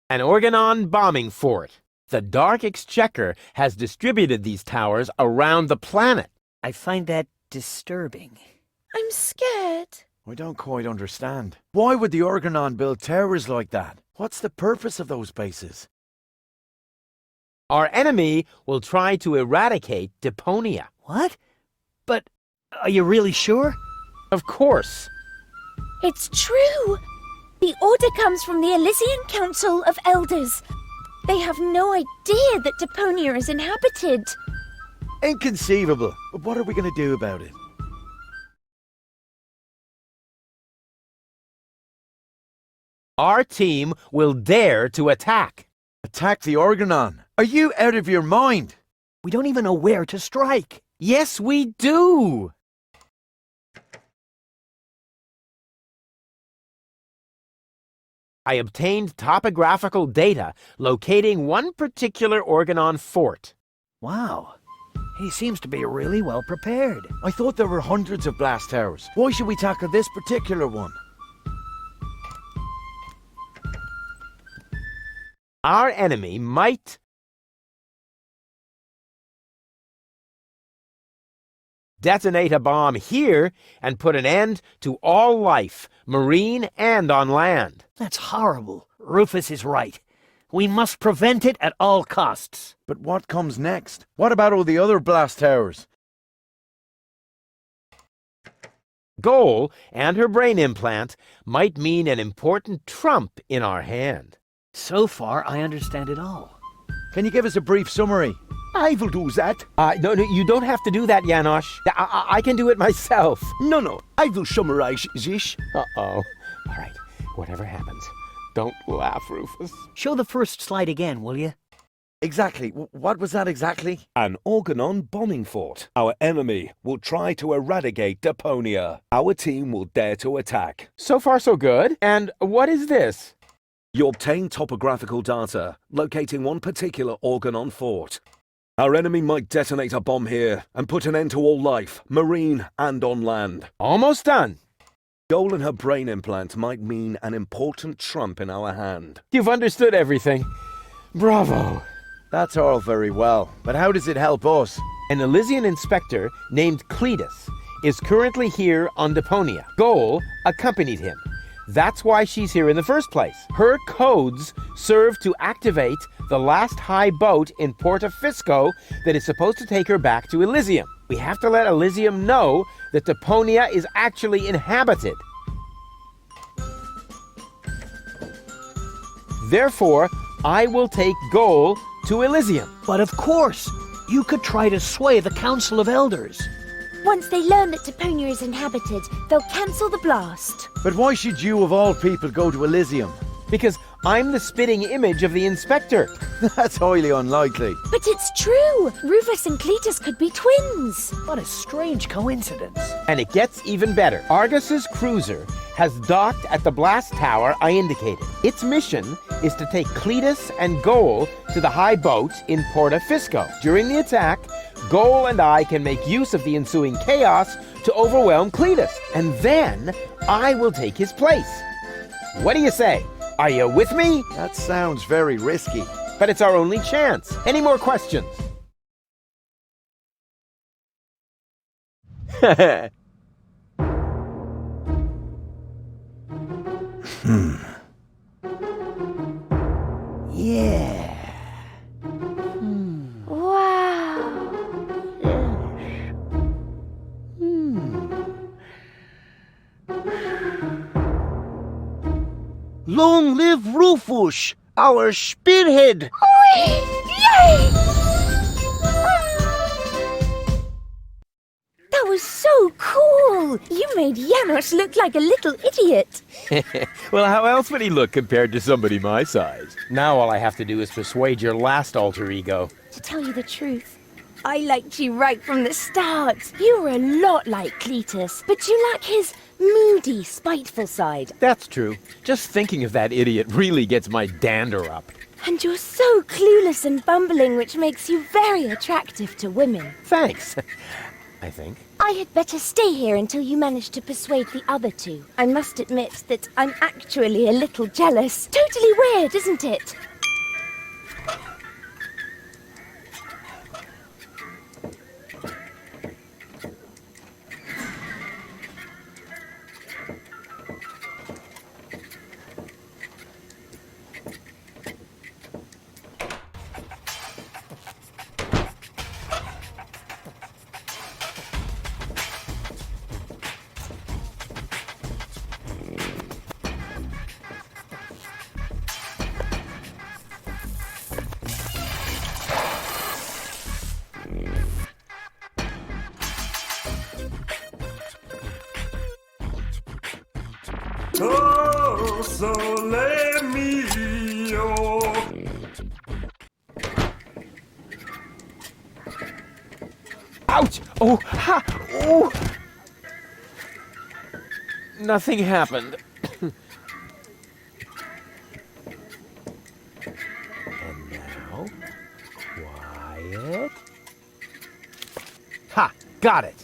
An Organon bombing fort. The Dark Exchequer has distributed these towers around the planet. I find that disturbing. I'm scared. I don't quite understand. Why would the Organon build towers like that? What's the purpose of those bases? Our enemy will try to eradicate Deponia. What? But are you really sure? Of course. It's true! The order comes from the Elysian Council of Elders. They have no idea that Deponia is inhabited. Inconceivable. But what are we going to do about it? Our team will dare to attack. Attack the Organon? Are you out of your mind? We don't even know where to strike. Yes, we do! I obtained topographical data locating one particular Organon fort. Wow. He seems to be really well prepared. I thought there were hundreds of blast towers. Why should we tackle this particular one? Our enemy might detonate a bomb here and put an end to all life, marine and on land. That's horrible. Rufus is right. We must prevent it at all costs. But what comes next? What about all the other blast towers? Goal and her brain implant might mean an important trump in our hand. So far, I understand it all. Can you give us a brief summary? I will do that. No, you don't have to do that, Janosch. I can do it myself. No, I will summarize this. Uh-oh. All right, whatever happens, don't laugh, Rufus. Show the first slide again, will you? Exactly. What was that exactly? An Organon bombing fort. Our enemy will try to eradicate Deponia. Our team will dare to attack. So far, so good. And what is this? You obtain topographical data locating one particular Organon fort. Our enemy might detonate a bomb here and put an end to all life, marine and on land. Almost done. Goal and her brain implant might mean an important trump in our hand. You've understood everything. Bravo. That's all very well, but how does it help us? An Elysian inspector named Cletus is currently here on Deponia. Goal accompanied him. That's why she's here in the first place. Her codes serve to activate the last high boat in Porta Fisco that is supposed to take her back to Elysium. We have to let Elysium know that Deponia is actually inhabited. Therefore, I will take Goal to Elysium. But of course, you could try to sway the Council of Elders. Once they learn that Deponia is inhabited, they'll cancel the blast. But why should you, of all people, go to Elysium? Because I'm the spitting image of the inspector. That's highly unlikely. But it's true! Rufus and Cletus could be twins. What a strange coincidence. And it gets even better. Argus's cruiser has docked at the blast tower I indicated. Its mission is to take Cletus and Goal to the high boat in Porta Fisco. During the attack, Goal and I can make use of the ensuing chaos to overwhelm Cletus, and then I will take his place. What do you say? Are you with me? That sounds very risky. But it's our only chance. Any more questions? Yeah. Wow. Long live Rufus, our spearhead! Yay! That was so cool! You made Janosch look like a little idiot. Well, how else would he look compared to somebody my size? Now all I have to do is persuade your last alter ego. To tell you the truth, I liked you right from the start. You were a lot like Cletus, but you lack his moody, spiteful side. That's true. Just thinking of that idiot really gets my dander up. And you're so clueless and bumbling, which makes you very attractive to women. Thanks, I think. I had better stay here until you manage to persuade the other two. I must admit that I'm actually a little jealous. Totally weird, isn't it? Oh, sole mio. Ouch! Oh, ha! Oh! Nothing happened. And now, quiet. Ha! Got it!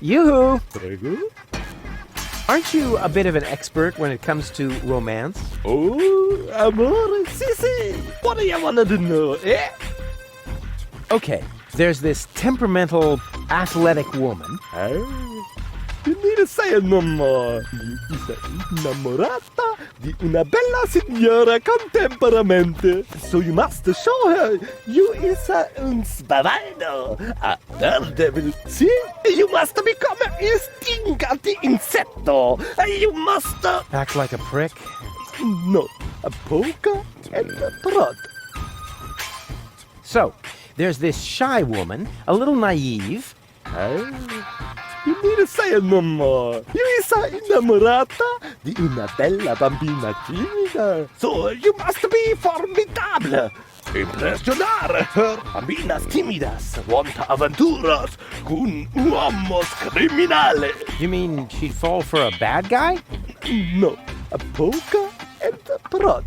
Yoo-hoo! Aren't you a bit of an expert when it comes to romance? Oh, amore, sissy. What do you want to know, eh? Okay, there's this temperamental, athletic woman. You need to say no more. You is innamorata di una bella signora con temperamento. So you must show her you is un spavaldo, a daredevil. See? You must become a stingante insecto. You must... Act like a prick? No, a polka and a prod. So, there's this shy woman, a little naive. You need to say no more. You is innamorata di una bella bambina timida. So you must be formidable. Impresionar her bambinas tímidas. Want aventuras con uomos criminales. You mean she'd fall for a bad guy? No, a polka and a prod.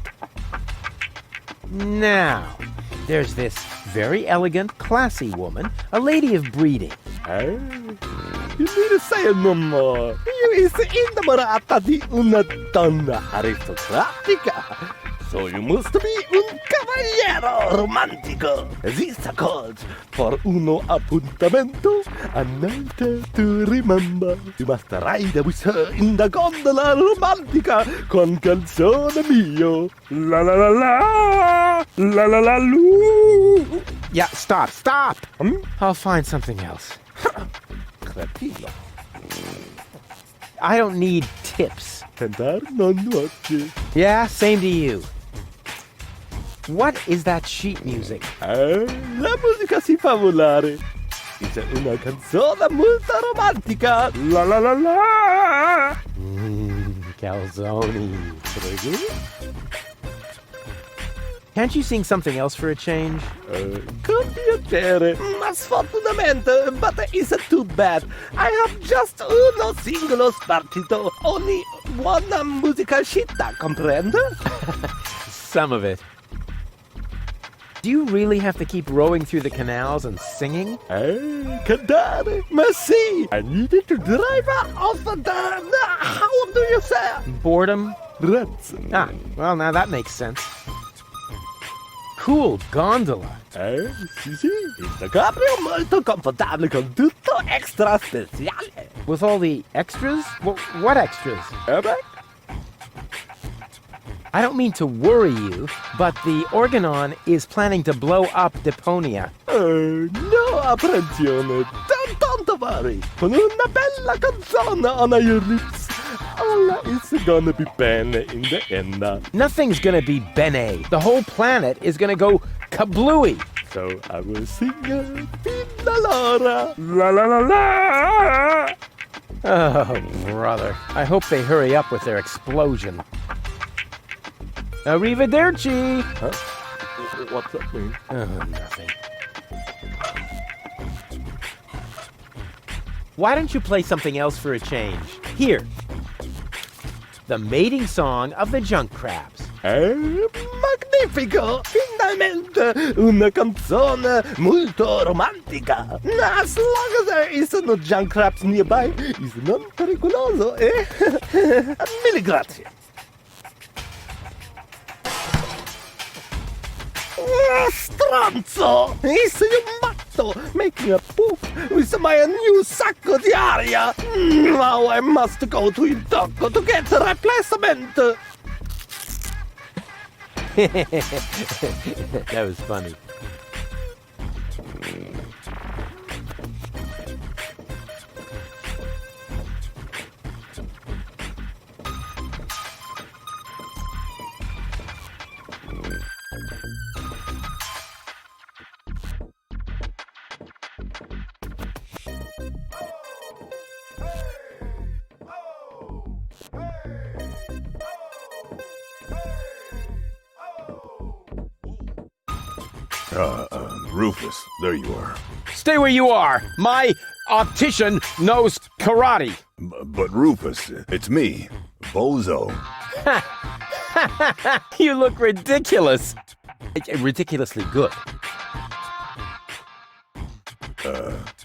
Now, there's this very elegant, classy woman, a lady of breeding. You need to say no more. You is innamorata di una donna aristocratica. So you must be un cavaliero romantico. This is called for uno appuntamento, a night to remember. You must ride with her in the gondola romantica con canzone mio. La la la la, la la la lu. Yeah, stop. I'll find something else. Cretino. I don't need tips. Cantar non noche. Yeah, same to you. What is that sheet music? La musica si fa volare. It's una canzone molto romantica. La la la la. Calzone. Can't you sing something else for a change? Con piacere, ma sfortunatamente, but it's too bad. I have just uno singolo spartito. Only one musica scitta, comprende? Some of it. Do you really have to keep rowing through the canals and singing? Cantare, ma sì. I needed to drive off the... How do you say? Boredom? Razzo. Ah, well, now that makes sense. Cool gondola. Sì, sì. Il cabrio molto confortabile con tutto extra speciale. With all the extras? What extras? I don't mean to worry you, but the Organon is planning to blow up Deponia. No apprensione. Don't worry. Con una bella canzone on your lips, all is gonna be bene in the end. Nothing's gonna be bene. The whole planet is gonna go kablooey. So I will sing Fina Laura. La la la la. Oh, brother. I hope they hurry up with their explosion. Arrivederci! Huh? What's that mean? Nothing. Why don't you play something else for a change? Here. The mating song of the junk crabs. Magnifico! Finalmente! Una canzone molto romantica! As long as there is no junk crabs nearby, is non pericoloso, eh? Mille grazie! Stronzo! Sei un matto! Making a poof with my new sacco di aria! Now I must go to il doctor to get a replacement! That was funny. Rufus, there you are. Stay where you are. My optician knows karate. But Rufus, it's me, Bozo. You look ridiculous. Ridiculously good.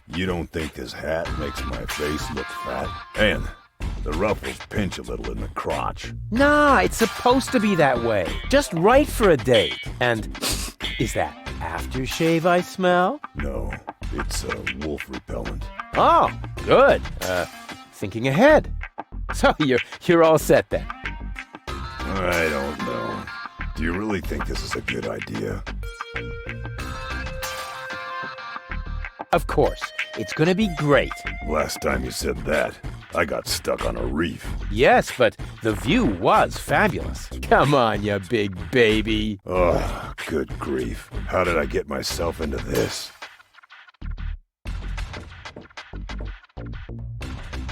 You don't think this hat makes my face look fat? And the ruffles pinch a little in the crotch. Nah, it's supposed to be that way. Just right for a date. And is that aftershave I smell? No, it's wolf repellent. Oh, good. Thinking ahead. So you're all set then. I don't know. Do you really think this is a good idea? Of course. It's gonna be great. Last time you said that, I got stuck on a reef. Yes, but the view was fabulous. Come on, you big baby. Oh, good grief. How did I get myself into this?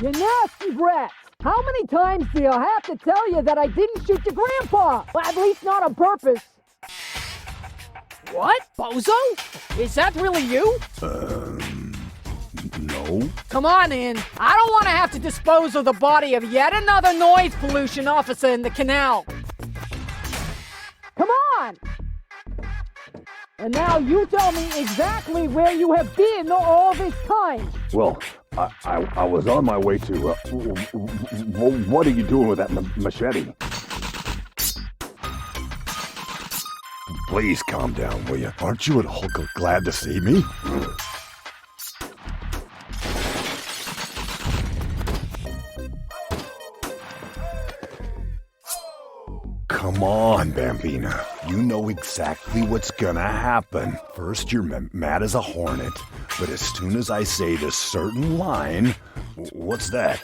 You nasty brats! How many times do you have to tell you that I didn't shoot your grandpa? Well, at least not on purpose. What? Bozo? Is that really you? No. Come on in. I don't want to have to dispose of the body of yet another noise pollution officer in the canal. Come on! And now you tell me exactly where you have been all this time. Well, I was on my way to... what are you doing with that machete? Please calm down, will you? Aren't you at all glad to see me? Come on, Bambina. You know exactly what's gonna happen. First, you're mad as a hornet, but as soon as I say this certain line... What's that?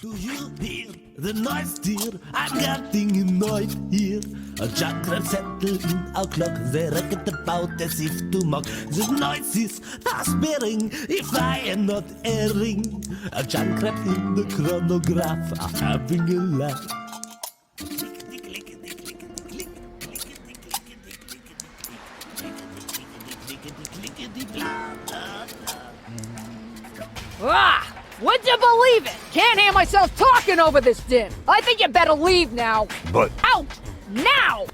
Do you hear the noise, dear? I'm getting annoyed here. A jackrat settled in our clock. They reckon about as if to mock. The noise is fast bearing, if I am not erring. A jackrat in the chronograph are having a laugh. Ah! Would you believe it? Can't hear myself talking over this din. I think you better leave now. But... Out! Now!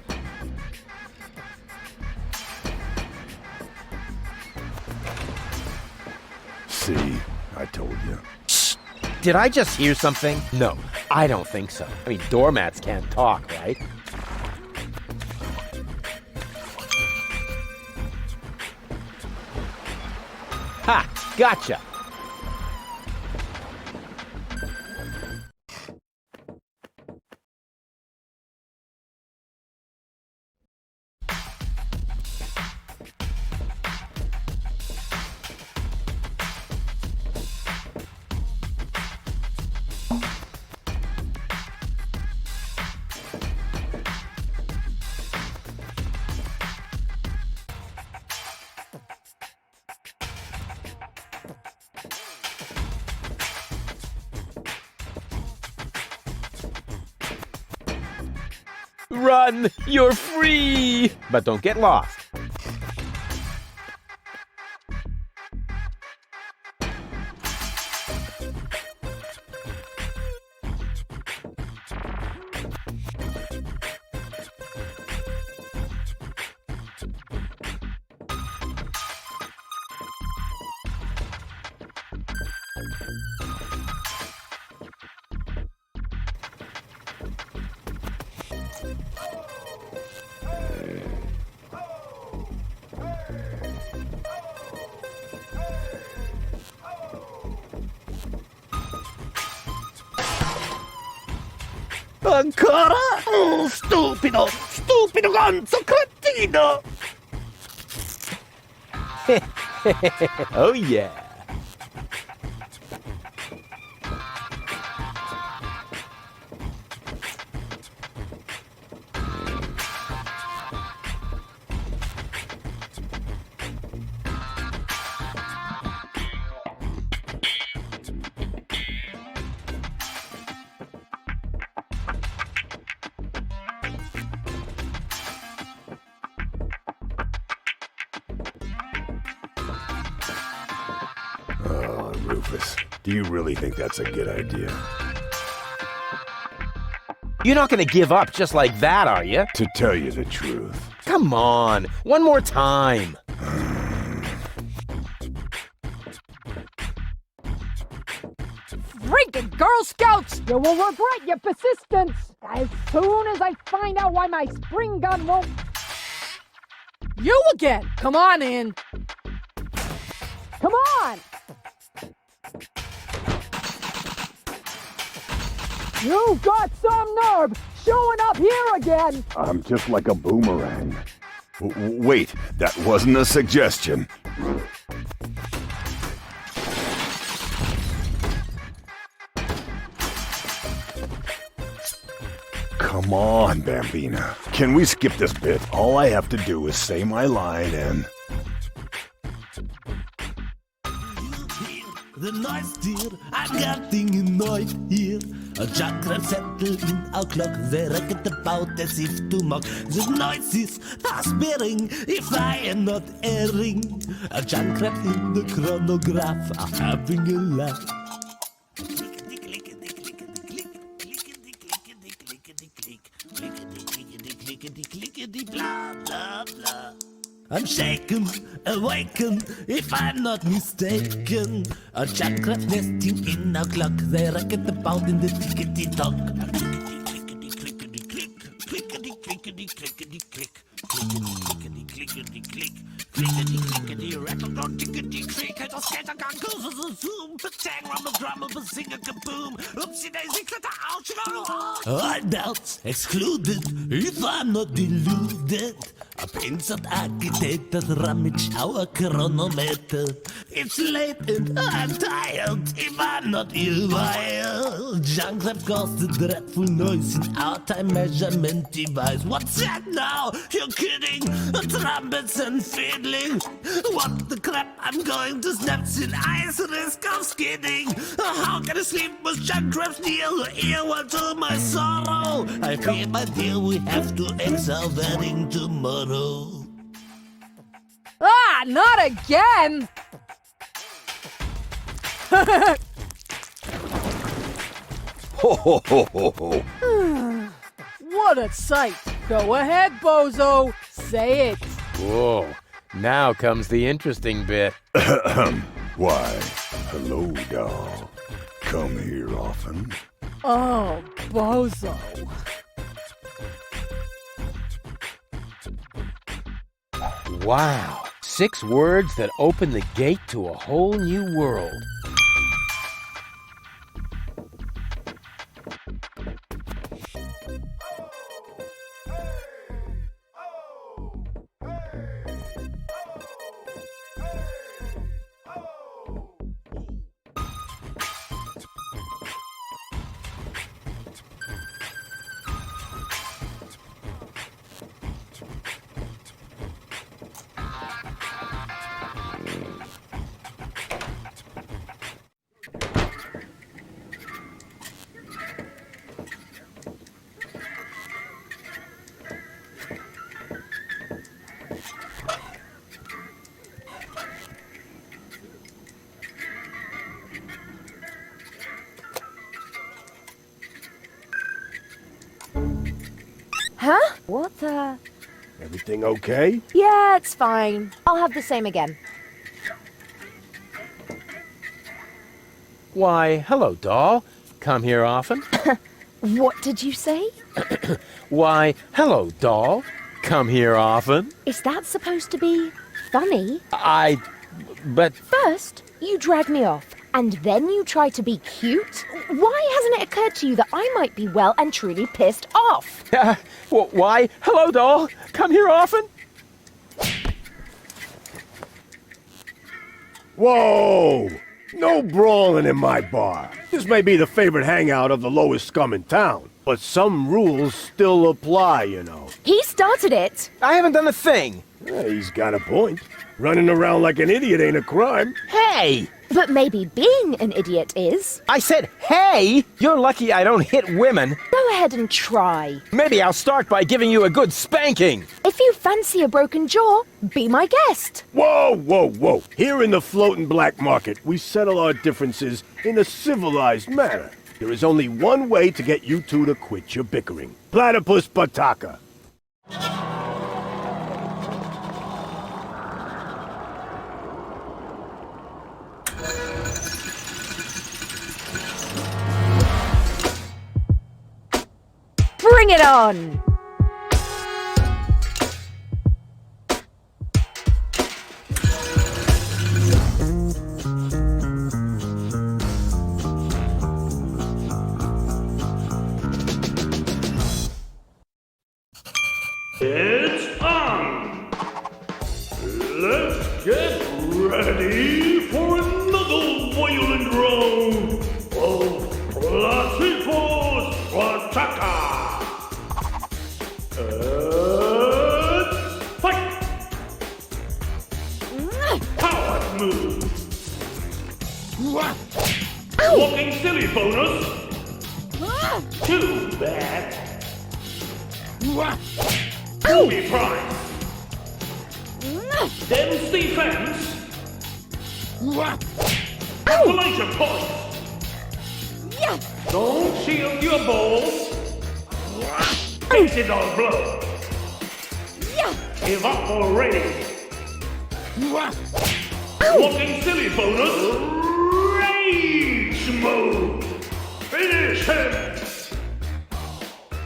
See? I told you. Did I just hear something? No, I don't think so. I mean, doormats can't talk, right? Ha! Gotcha! Run! You're free! But don't get lost. ancora? Oh, stupido! Stupido ganzo cretino! Oh yeah. Oh, Rufus, do you really think that's a good idea? You're not gonna give up just like that, are you? To tell you the truth. Come on, one more time. Freaking Girl Scouts! You will regret your persistence! As soon as I find out why my spring gun won't... You again! Come on in! Come on! You've got some nerve showing up here again! I'm just like a boomerang. Wait, that wasn't a suggestion. Come on, Bambina. Can we skip this bit? All I have to do is say my line and... The noise dear, I'm getting annoyed here. A jackal settled in our clock, they reckon about as if to mock. The noise is past bearing, if I am not erring. A jackal in the chronograph are having a laugh. Blah, blah, blah. I'm shaken, awakened, if I'm not mistaken. A jackcraft nesting in our clock, they reckon about in the tickety-tock. Clickety-clickety-click, clickety-clickety-clickety-click, clickety-clickety-clickety-click, clickety-clickety, rattle-don't tickety-click, I just get a gun, goes as a zoom, patang, rumble, drum, of a singer, kaboom, oopsie-daisy, clitter, ouch, all doubts excluded, if I'm not deluded. A pincered architect that rummage our chronometer. It's late and I'm tired, if I'm not ill-wired. Junkrat caused the dreadful noise in our time measurement device. What's that now? You're kidding? Trumpets and fiddling. What the crap? I'm going to snap in ice, risk of skidding. How can I sleep with Junkrats near the ear? Well, to my sorrow, I fear, my dear, we have to ex our wedding tomorrow. Ah, not again! Ho ho ho ho ho! What a sight! Go ahead, Bozo! Say it! Whoa, now comes the interesting bit. Why, hello, doll. Come here often. Oh, Bozo. Wow, 6 words that open the gate to a whole new world. Huh? What the... Everything okay? Yeah, it's fine. I'll have the same again. Why, hello, doll. Come here often? What did you say? Why, hello, doll. Come here often? Is that supposed to be funny? But... First, you drag me off. And then you try to be cute? Why hasn't it occurred to you that I might be well and truly pissed off? Why? Hello, doll. Come here often? Whoa! No brawling in my bar. This may be the favorite hangout of the lowest scum in town, but some rules still apply, you know. He started it. I haven't done a thing. Yeah, he's got a point. Running around like an idiot ain't a crime. Hey! But maybe being an idiot is. I said, hey! You're lucky I don't hit women. Go ahead and try. Maybe I'll start by giving you a good spanking. If you fancy a broken jaw, be my guest. Whoa, whoa, whoa. Here in the floating black market, we settle our differences in a civilized manner. There is only one way to get you two to quit your bickering. Platypus Pataka. Bring it on! It's on! Let's get ready for another violent round of Platypus Pataka! And fight! Power move! Walking silly bonus! Too bad! Booby prize! Dense defense! Isolation point! Don't shield your balls! Acid blow! Evaporate! Walking silly bonus! Rage mode! Finish him!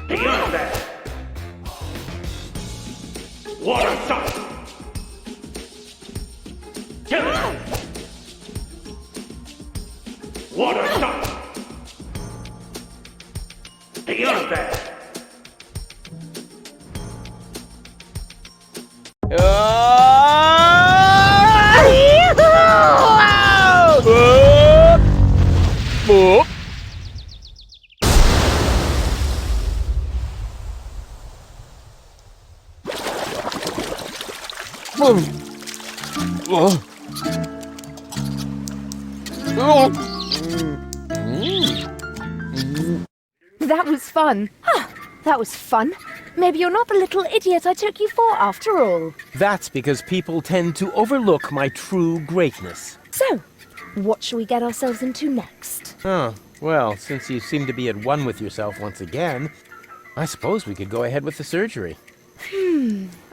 Beyond that! Water shot! Kill him! Water shot! Beyond that! That was fun. That was fun. Maybe you're not the little idiot I took you for after all. That's because people tend to overlook my true greatness. So, what shall we get ourselves into next? Oh, well, since you seem to be at one with yourself once again, I suppose we could go ahead with the surgery.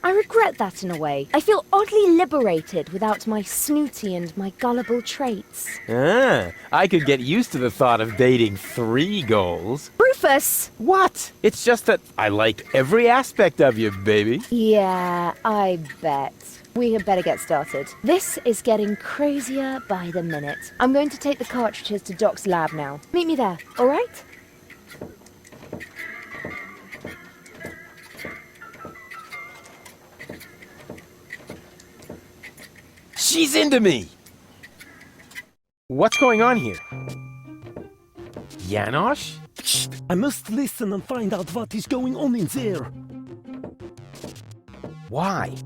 I regret that in a way. I feel oddly liberated without my snooty and my gullible traits. I could get used to the thought of dating 3 goals. Rufus! What? It's just that I like every aspect of you, baby. Yeah, I bet. We had better get started. This is getting crazier by the minute. I'm going to take the cartridges to Doc's lab now. Meet me there, all right? She's into me! What's going on here? Janosch? Shh! I must listen and find out what is going on in there. Why?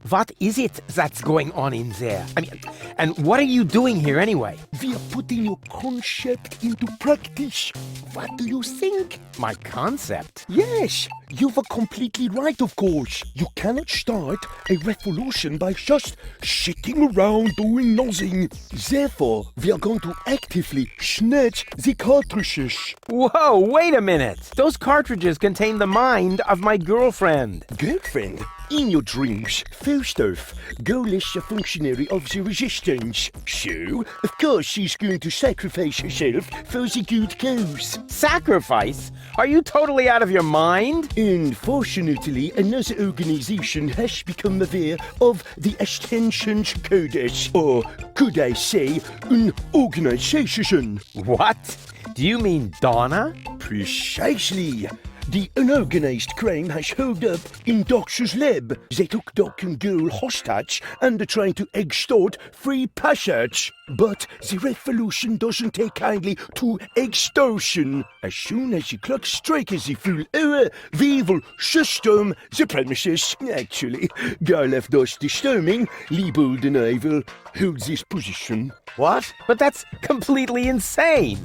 What is it that's going on in there? I mean, and what are you doing here anyway? We are putting your concept into practice. What do you think? My concept? Yes, you were completely right, of course. You cannot start a revolution by just sitting around doing nothing. Therefore, we are going to actively snatch the cartridges. Whoa, wait a minute! Those cartridges contain the mind of my girlfriend. Girlfriend? in your dreams. First off, Goal is a functionary of the resistance. So, of course she's going to sacrifice herself for the good cause. Sacrifice? Are you totally out of your mind? Unfortunately, another organization has become aware of the Ascension's Codex, or could I say, an organization. What? Do you mean Donna? Precisely. The unorganized crime has held up in Doc's lab. They took Doc and Girl hostage and are trying to extort free passage. But the revolution doesn't take kindly to extortion. As soon as the clock strikes the full hour, we will system the premises. Actually, Guy left us disturbing. Liebold and I will hold this position. What? But that's completely insane.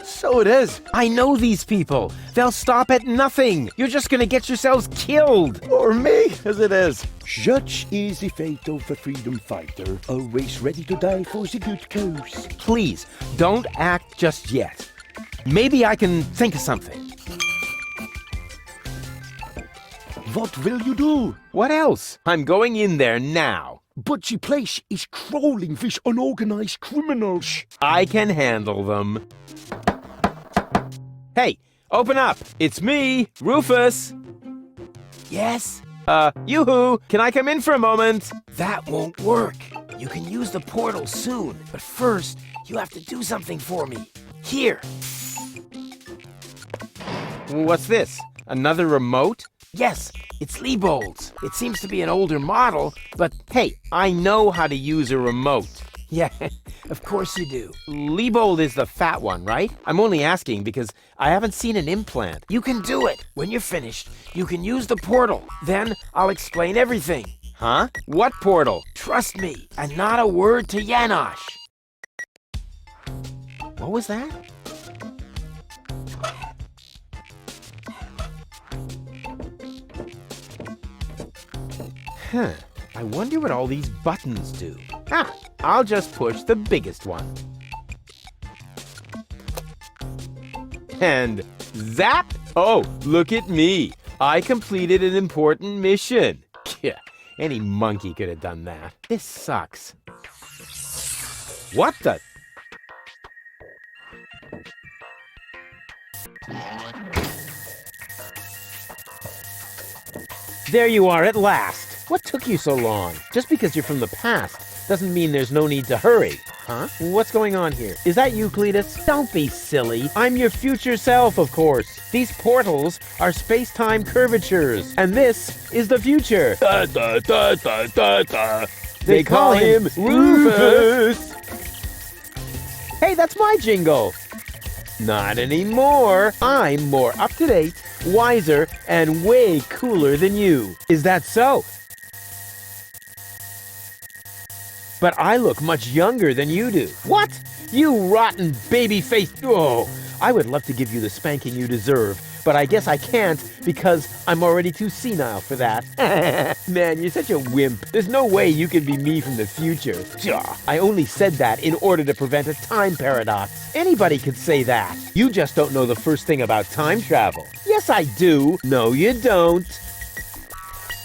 So it is. I know these people. They'll stop at nothing. You're just gonna get yourselves killed. Or me, as it is. Such is the fate of a freedom fighter, always ready to die for the good cause. Please, don't act just yet. Maybe I can think of something. What will you do? What else? I'm going in there now. But the place is crawling with unorganized criminals. I can handle them. Hey, open up. It's me, Rufus. Yes? Yoo-hoo, can I come in for a moment? That won't work. You can use the portal soon, but first, you have to do something for me. Here. What's this? Another remote? Yes, it's Liebold's. It seems to be an older model, but hey, I know how to use a remote. yeah, of course you do. Liebold is the fat one, right? I'm only asking because I haven't seen an implant. You can do it. When you're finished, you can use the portal. Then I'll explain everything. Huh? What portal? Trust me, and not a word to Janosch. What was that? Huh. I wonder what all these buttons do. I'll just push the biggest one. And zap! Oh, look at me. I completed an important mission. Yeah, any monkey could have done that. This sucks. What the? There you are at last. What took you so long? Just because you're from the past doesn't mean there's no need to hurry. Huh? What's going on here? Is that you, Cletus? Don't be silly. I'm your future self, of course. These portals are space-time curvatures, and this is the future. Da, da, da, da, da, da. They call him Rufus. Hey, that's my jingle. Not anymore. I'm more up-to-date, wiser, and way cooler than you. Is that so? But I look much younger than you do. What? You rotten baby-faced... Oh, I would love to give you the spanking you deserve, but I guess I can't because I'm already too senile for that. Man, you're such a wimp. There's no way you can be me from the future. I only said that in order to prevent a time paradox. Anybody could say that. You just don't know the first thing about time travel. Yes, I do. No, you don't.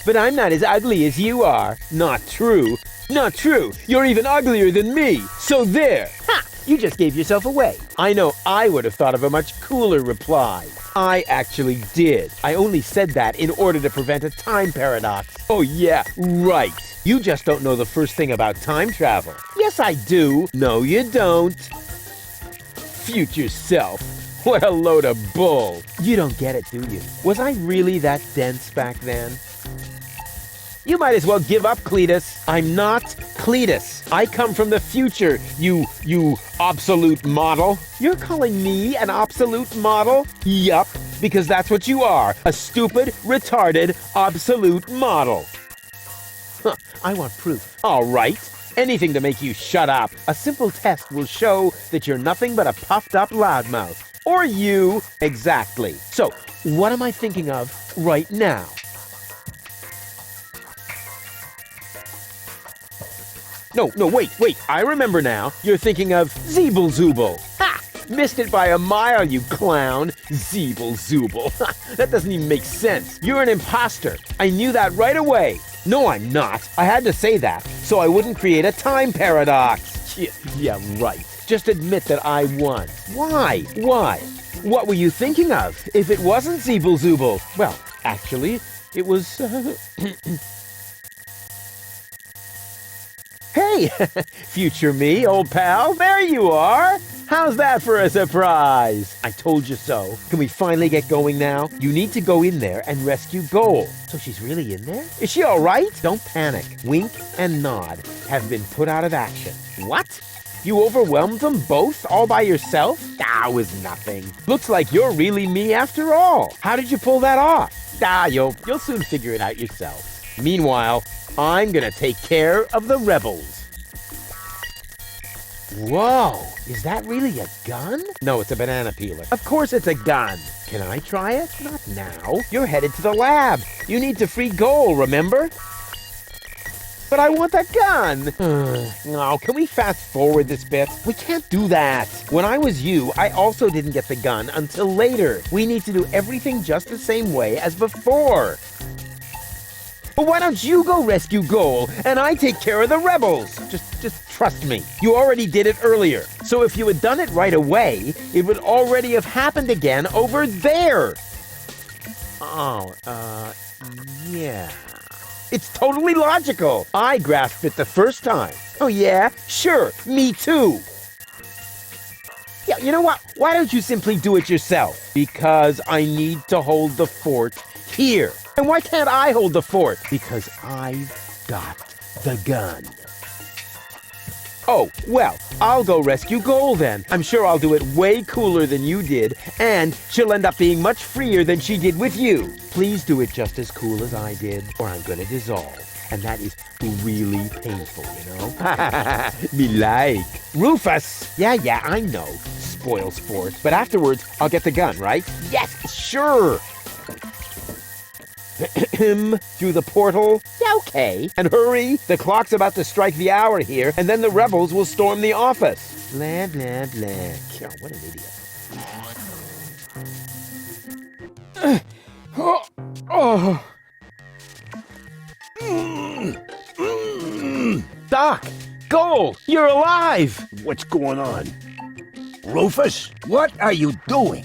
But I'm not as ugly as you are. Not true. Not true. You're even uglier than me. So there. Ha! You just gave yourself away. I know I would have thought of a much cooler reply. I actually did. I only said that in order to prevent a time paradox. Oh yeah, right. You just don't know the first thing about time travel. Yes, I do. No, you don't. Future self. What a load of bull. You don't get it, do you? Was I really that dense back then? You might as well give up, Cletus. I'm not Cletus. I come from the future, you obsolete model. You're calling me an obsolete model? Yup, because that's what you are, a stupid, retarded, obsolete model. Huh, I want proof. All right, anything to make you shut up. A simple test will show that you're nothing but a puffed-up loudmouth. Or you. Exactly. So, what am I thinking of right now? No, wait, I remember now. You're thinking of Zeeble Zooble. Ha! Missed it by a mile, you clown. Zeeble Zooble. That doesn't even make sense. You're an imposter. I knew that right away. No, I'm not. I had to say that, so I wouldn't create a time paradox. Yeah, right. Just admit that I won. Why? Why? What were you thinking of if it wasn't Zeeble Zooble? Well, actually, it was... Hey, future me, old pal, there you are. How's that for a surprise? I told you so. Can we finally get going now? You need to go in there and rescue Goal. So she's really in there? Is she all right? Don't panic. Wink and Nod have been put out of action. What? You overwhelmed them both all by yourself? That was nothing. Looks like you're really me after all. How did you pull that off? You'll soon figure it out yourself. Meanwhile, I'm gonna take care of the rebels. Whoa, is that really a gun? No, it's a banana peeler. Of course it's a gun. Can I try it? Not now. You're headed to the lab. You need to free Goal, remember? But I want that gun. No, can we fast forward this bit? We can't do that. When I was you, I also didn't get the gun until later. We need to do everything just the same way as before. But why don't you go rescue Goal and I take care of the rebels? Just trust me. You already did it earlier. So if you had done it right away, it would already have happened again over there. Yeah. It's totally logical. I grasped it the first time. Oh yeah? Sure, me too. Yeah, you know what? Why don't you simply do it yourself? Because I need to hold the fort here. And why can't I hold the fort? Because I've got the gun. Oh, well, I'll go rescue Goal then. I'm sure I'll do it way cooler than you did, and she'll end up being much freer than she did with you. Please do it just as cool as I did, or I'm gonna dissolve. And that is really painful, you know? Me like. Rufus! Yeah, I know. Spoil sport. But afterwards, I'll get the gun, right? Yes, sure! Through the portal? Yeah, okay. And hurry, the clock's about to strike the hour here, and then the rebels will storm the office. Blah, blah, blah. Oh, what an idiot. Doc! Goal! You're alive! What's going on? Rufus, what are you doing?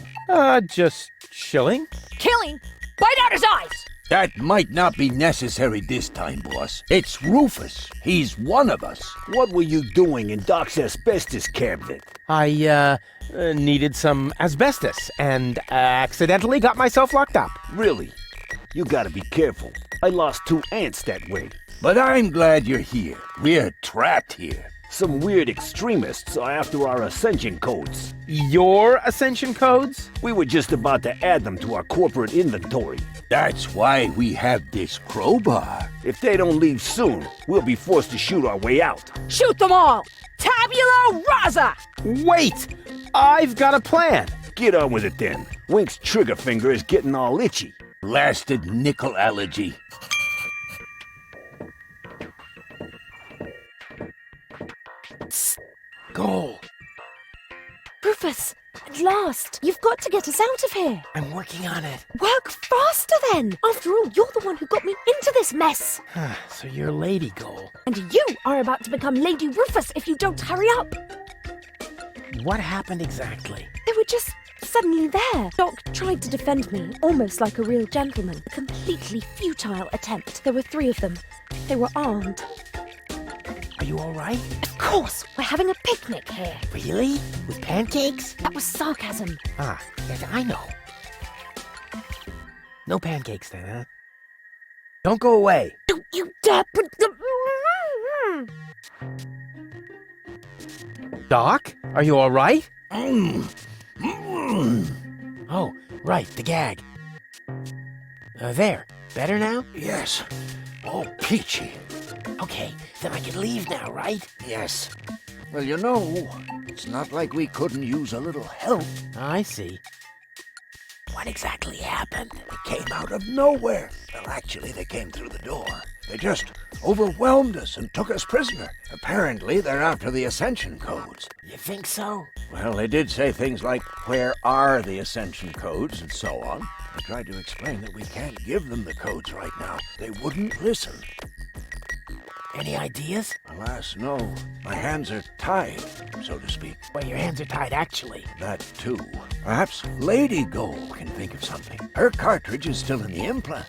Just chilling. Killing? Bite out his eyes! That might not be necessary this time, boss. It's Rufus. He's one of us. What were you doing in Doc's asbestos cabinet? I, needed some asbestos and accidentally got myself locked up. Really? You gotta be careful. I lost 2 ants that way. But I'm glad you're here. We're trapped here. Some weird extremists are after our ascension codes. Your ascension codes? We were just about to add them to our corporate inventory. That's why we have this crowbar. If they don't leave soon, we'll be forced to shoot our way out. Shoot them all! Tabula rasa! Wait! I've got a plan. Get on with it then. Wink's trigger finger is getting all itchy. Blasted nickel allergy. Goal. Rufus, at last! You've got to get us out of here! I'm working on it. Work faster then! After all, you're the one who got me into this mess! So you're Lady Goal. And you are about to become Lady Rufus if you don't hurry up! What happened exactly? They were just suddenly there. Doc tried to defend me, almost like a real gentleman. A completely futile attempt. There were 3 of them. They were armed. Are you all right? Of course! We're having a picnic here. Really? With pancakes? That was sarcasm. Yes, I know. No pancakes then, huh? Don't go away. Don't you dare put the... Doc, are you all right? Oh, right, the gag. There. Better now? Yes. Oh, peachy. Okay, then I can leave now, right? Yes. Well, you know, it's not like we couldn't use a little help. I see. What exactly happened? It came out of nowhere. Well, actually, they came through the door. They just overwhelmed us and took us prisoner. Apparently, they're after the Ascension codes. You think so? Well, they did say things like, where are the Ascension codes, and so on. I tried to explain that we can't give them the codes right now. They wouldn't listen. Any ideas? Alas, no. My hands are tied, so to speak. Well, your hands are tied, actually. That, too. Perhaps Lady Gold can think of something. Her cartridge is still in the implant.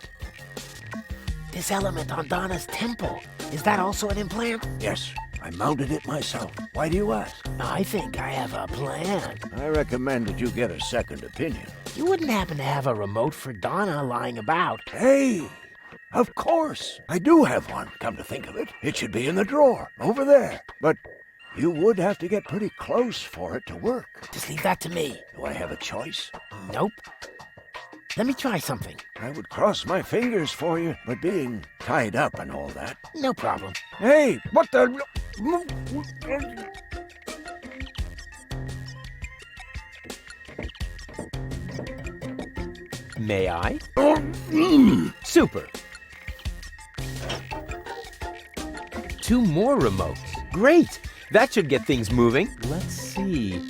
This element on Donna's temple, is that also an implant? Yes, I mounted it myself. Why do you ask? I think I have a plan. I recommend that you get a second opinion. You wouldn't happen to have a remote for Donna lying about? Hey! Of course! I do have one, come to think of it. It should be in the drawer, over there. But you would have to get pretty close for it to work. Just leave that to me. Do I have a choice? Nope. Let me try something. I would cross my fingers for you, but being tied up and all that. No problem. Hey, what the... May I? Super. 2 more remotes. Great! That should get things moving. Let's see.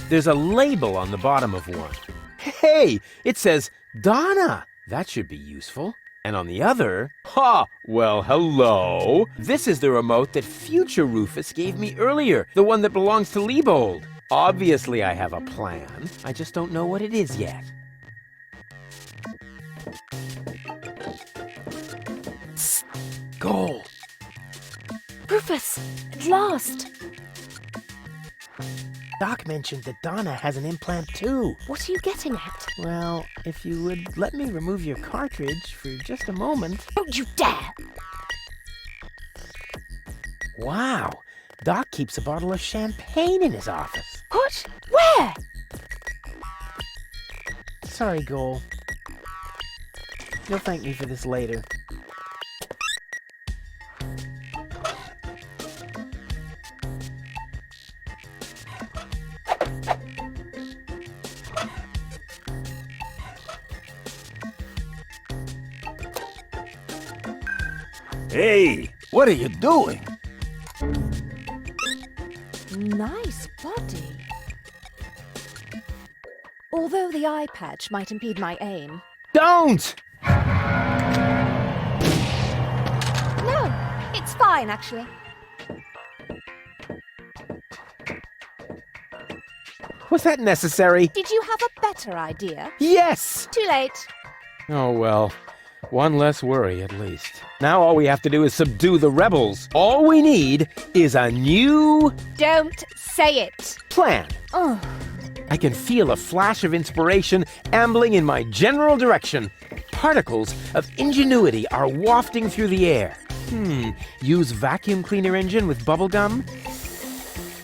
There's a label on the bottom of one. Hey! It says Donna! That should be useful. And on the other... Ha! Well, hello! This is the remote that future Rufus gave me earlier. The one that belongs to Liebold. Obviously, I have a plan. I just don't know what it is yet. Psst. Goal. Rufus, at last. Doc mentioned that Donna has an implant too. What are you getting at? Well, if you would let me remove your cartridge for just a moment. Don't you dare! Wow. Doc keeps a bottle of champagne in his office. What? Where? Sorry, Goal. You'll thank me for this later. Hey, what are you doing? Nice body. Although the eye patch might impede my aim. Don't! No, it's fine, actually. Was that necessary? Did you have a better idea? Yes! Too late. Oh, well. One less worry, at least. Now all we have to do is subdue the rebels. All we need is a new... Don't say it. plan. Oh. I can feel a flash of inspiration ambling in my general direction. Particles of ingenuity are wafting through the air. Use vacuum cleaner engine with bubble gum?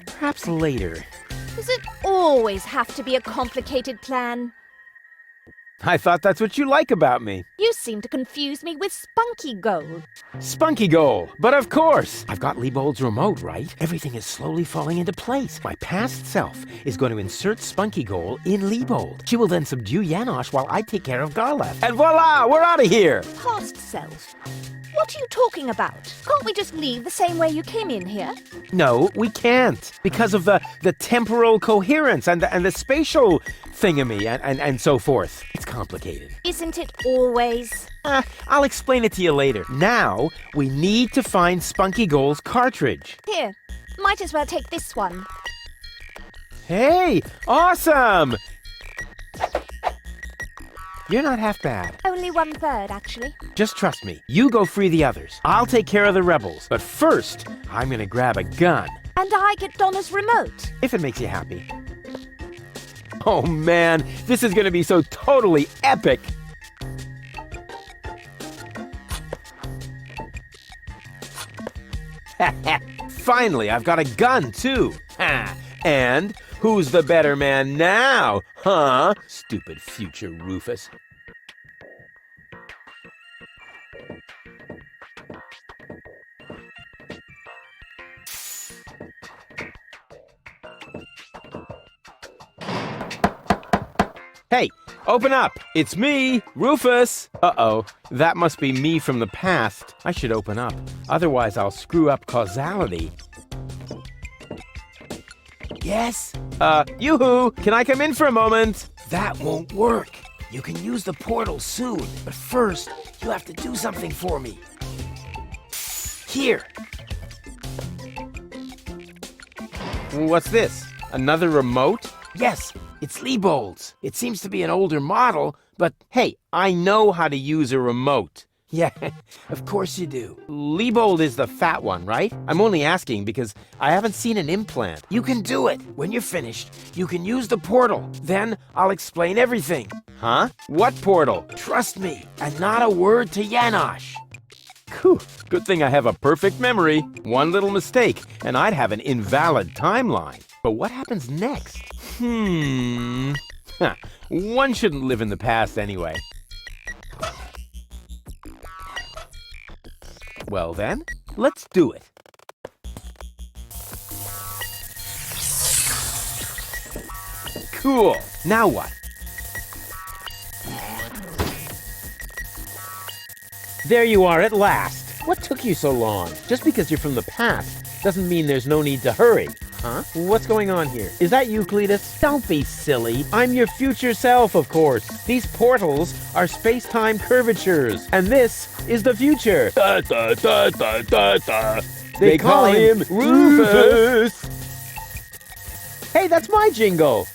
Perhaps later. Does it always have to be a complicated plan? I thought that's what you like about me. You seem to confuse me with Spunky Goal. Spunky Goal. But of course, I've got Liebold's remote, right? Everything is slowly falling into place. My past self is going to insert Spunky Goal in Liebold. She will then subdue Janosch while I take care of Garlef. And voila, we're out of here! Past self? What are you talking about? Can't we just leave the same way you came in here? No, we can't. Because of the temporal coherence and the spatial thingamy and so forth. It's complicated. Isn't it always? I'll explain it to you later. Now, we need to find Spunky Goal's cartridge. Here, might as well take this one. Hey, awesome! You're not half bad. Only 1/3, actually. Just trust me. You go free the others. I'll take care of the rebels. But first, I'm gonna grab a gun. And I get Donna's remote. If it makes you happy. Oh man, this is gonna be so totally epic! Finally, I've got a gun too! And who's the better man now? Huh? Stupid future Rufus. Hey, open up! It's me, Rufus! Uh-oh, that must be me from the past. I should open up. Otherwise, I'll screw up causality. Yes? Yoo-hoo! Can I come in for a moment? That won't work. You can use the portal soon, but first, you have to do something for me. Here. What's this? Another remote? Yes, it's Liebold's. It seems to be an older model, but hey, I know how to use a remote. Yeah, of course you do. Liebold is the fat one, right? I'm only asking because I haven't seen an implant. You can do it. When you're finished, you can use the portal. Then I'll explain everything. Huh? What portal? Trust me, and not a word to Janosch. Whew, good thing I have a perfect memory. One little mistake, and I'd have an invalid timeline. But what happens next? One shouldn't live in the past anyway. Well then, let's do it. Cool. Now what? There you are at last. What took you so long? Just because you're from the past doesn't mean there's no need to hurry. Huh? What's going on here? Is that you, Cletus? Don't be silly. I'm your future self, of course. These portals are space-time curvatures, and this is the future. Da, da, da, da, da, da. They call him Rufus. Hey, that's my jingle.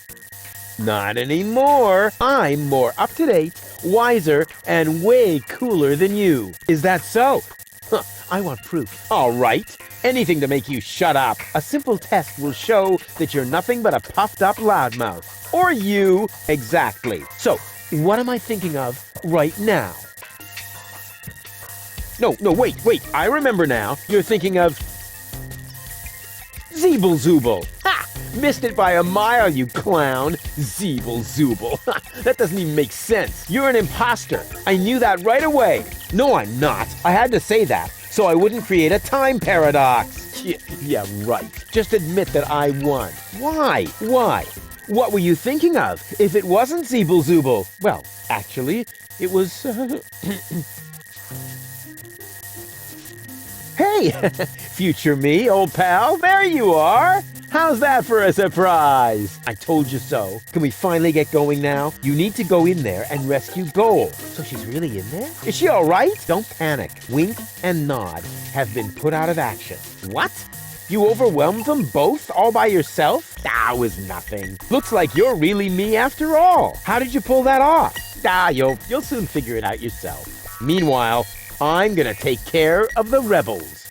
Not anymore. I'm more up-to-date, wiser, and way cooler than you. Is that so? Huh, I want proof. All right. Anything to make you shut up. A simple test will show that you're nothing but a puffed-up loudmouth. Or you. Exactly. So, what am I thinking of right now? No, wait. I remember now. You're thinking of Zeeble-Zooble. Ha! Missed it by a mile, you clown. Zeeble-Zooble. That doesn't even make sense. You're an imposter. I knew that right away. No, I'm not. I had to say that, so I wouldn't create a time paradox. Yeah, right. Just admit that I won. Why? What were you thinking of if it wasn't Zeeble-Zooble? Well, actually, it was... Hey, future me, old pal, there you are. How's that for a surprise? I told you so. Can we finally get going now? You need to go in there and rescue Goal. So she's really in there? Is she all right? Don't panic. Wink and Nod have been put out of action. What? You overwhelmed them both all by yourself? That was nothing. Looks like you're really me after all. How did you pull that off? You'll soon figure it out yourself. Meanwhile, I'm gonna take care of the rebels.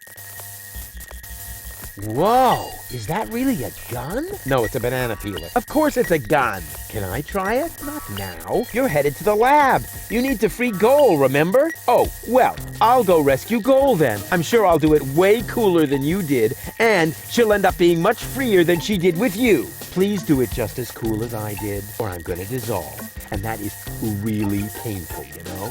Whoa, is that really a gun? No, it's a banana peeler. Of course it's a gun. Can I try it? Not now. You're headed to the lab. You need to free Goal, remember? Oh, well, I'll go rescue Goal then. I'm sure I'll do it way cooler than you did, and she'll end up being much freer than she did with you. Please do it just as cool as I did, or I'm gonna dissolve. And that is really painful, you know?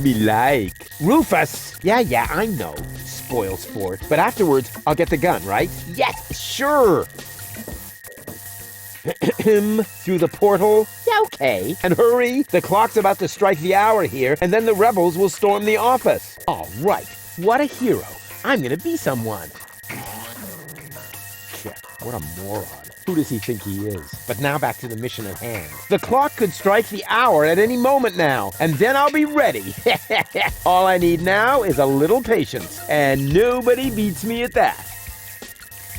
Me like. Rufus! Yeah, I know. Spoil sport. But afterwards, I'll get the gun, right? Yes, sure! Through the portal? Yeah, okay. And hurry! The clock's about to strike the hour here, and then the rebels will storm the office. All right. What a hero. I'm gonna be someone. What a moron. Who does he think he is? But now back to the mission at hand. The clock could strike the hour at any moment now, and then I'll be ready. All I need now is a little patience, and nobody beats me at that.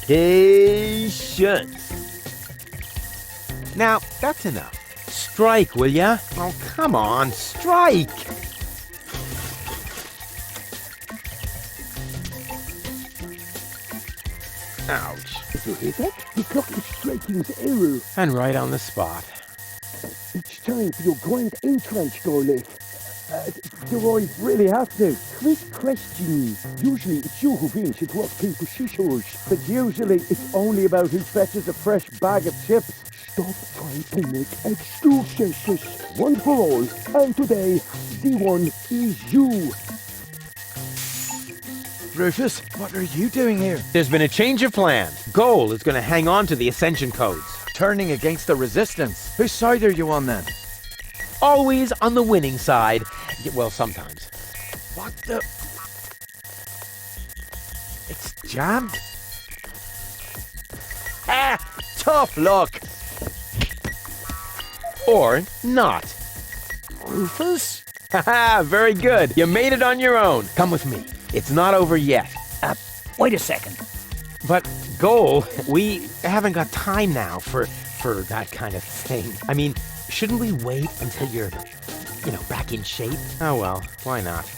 Patience. Now, that's enough. Strike, will ya? Oh, come on, strike! Ouch. Did you hear that? The clock is striking the hour. And right on the spot. It's time for your grand entrance, Garlic. Do I really have to? Quick question. Usually it's you who wins at rock, paper, scissors. But usually it's only about who fetches a fresh bag of chips. Stop trying to make excuses. One for all. And today, the one is you. Rufus, what are you doing here? There's been a change of plan. Goal is going to hang on to the Ascension codes. turning against the resistance. Whose side are you on then? Always on the winning side. Well, sometimes. What the? It's jammed. Ah! Tough luck. Or not. Rufus? Haha, very good. You made it on your own. Come with me. It's not over yet. Wait a second. But, Goal, we haven't got time now for that kind of thing. I mean, shouldn't we wait until you're, back in shape? Oh well, why not?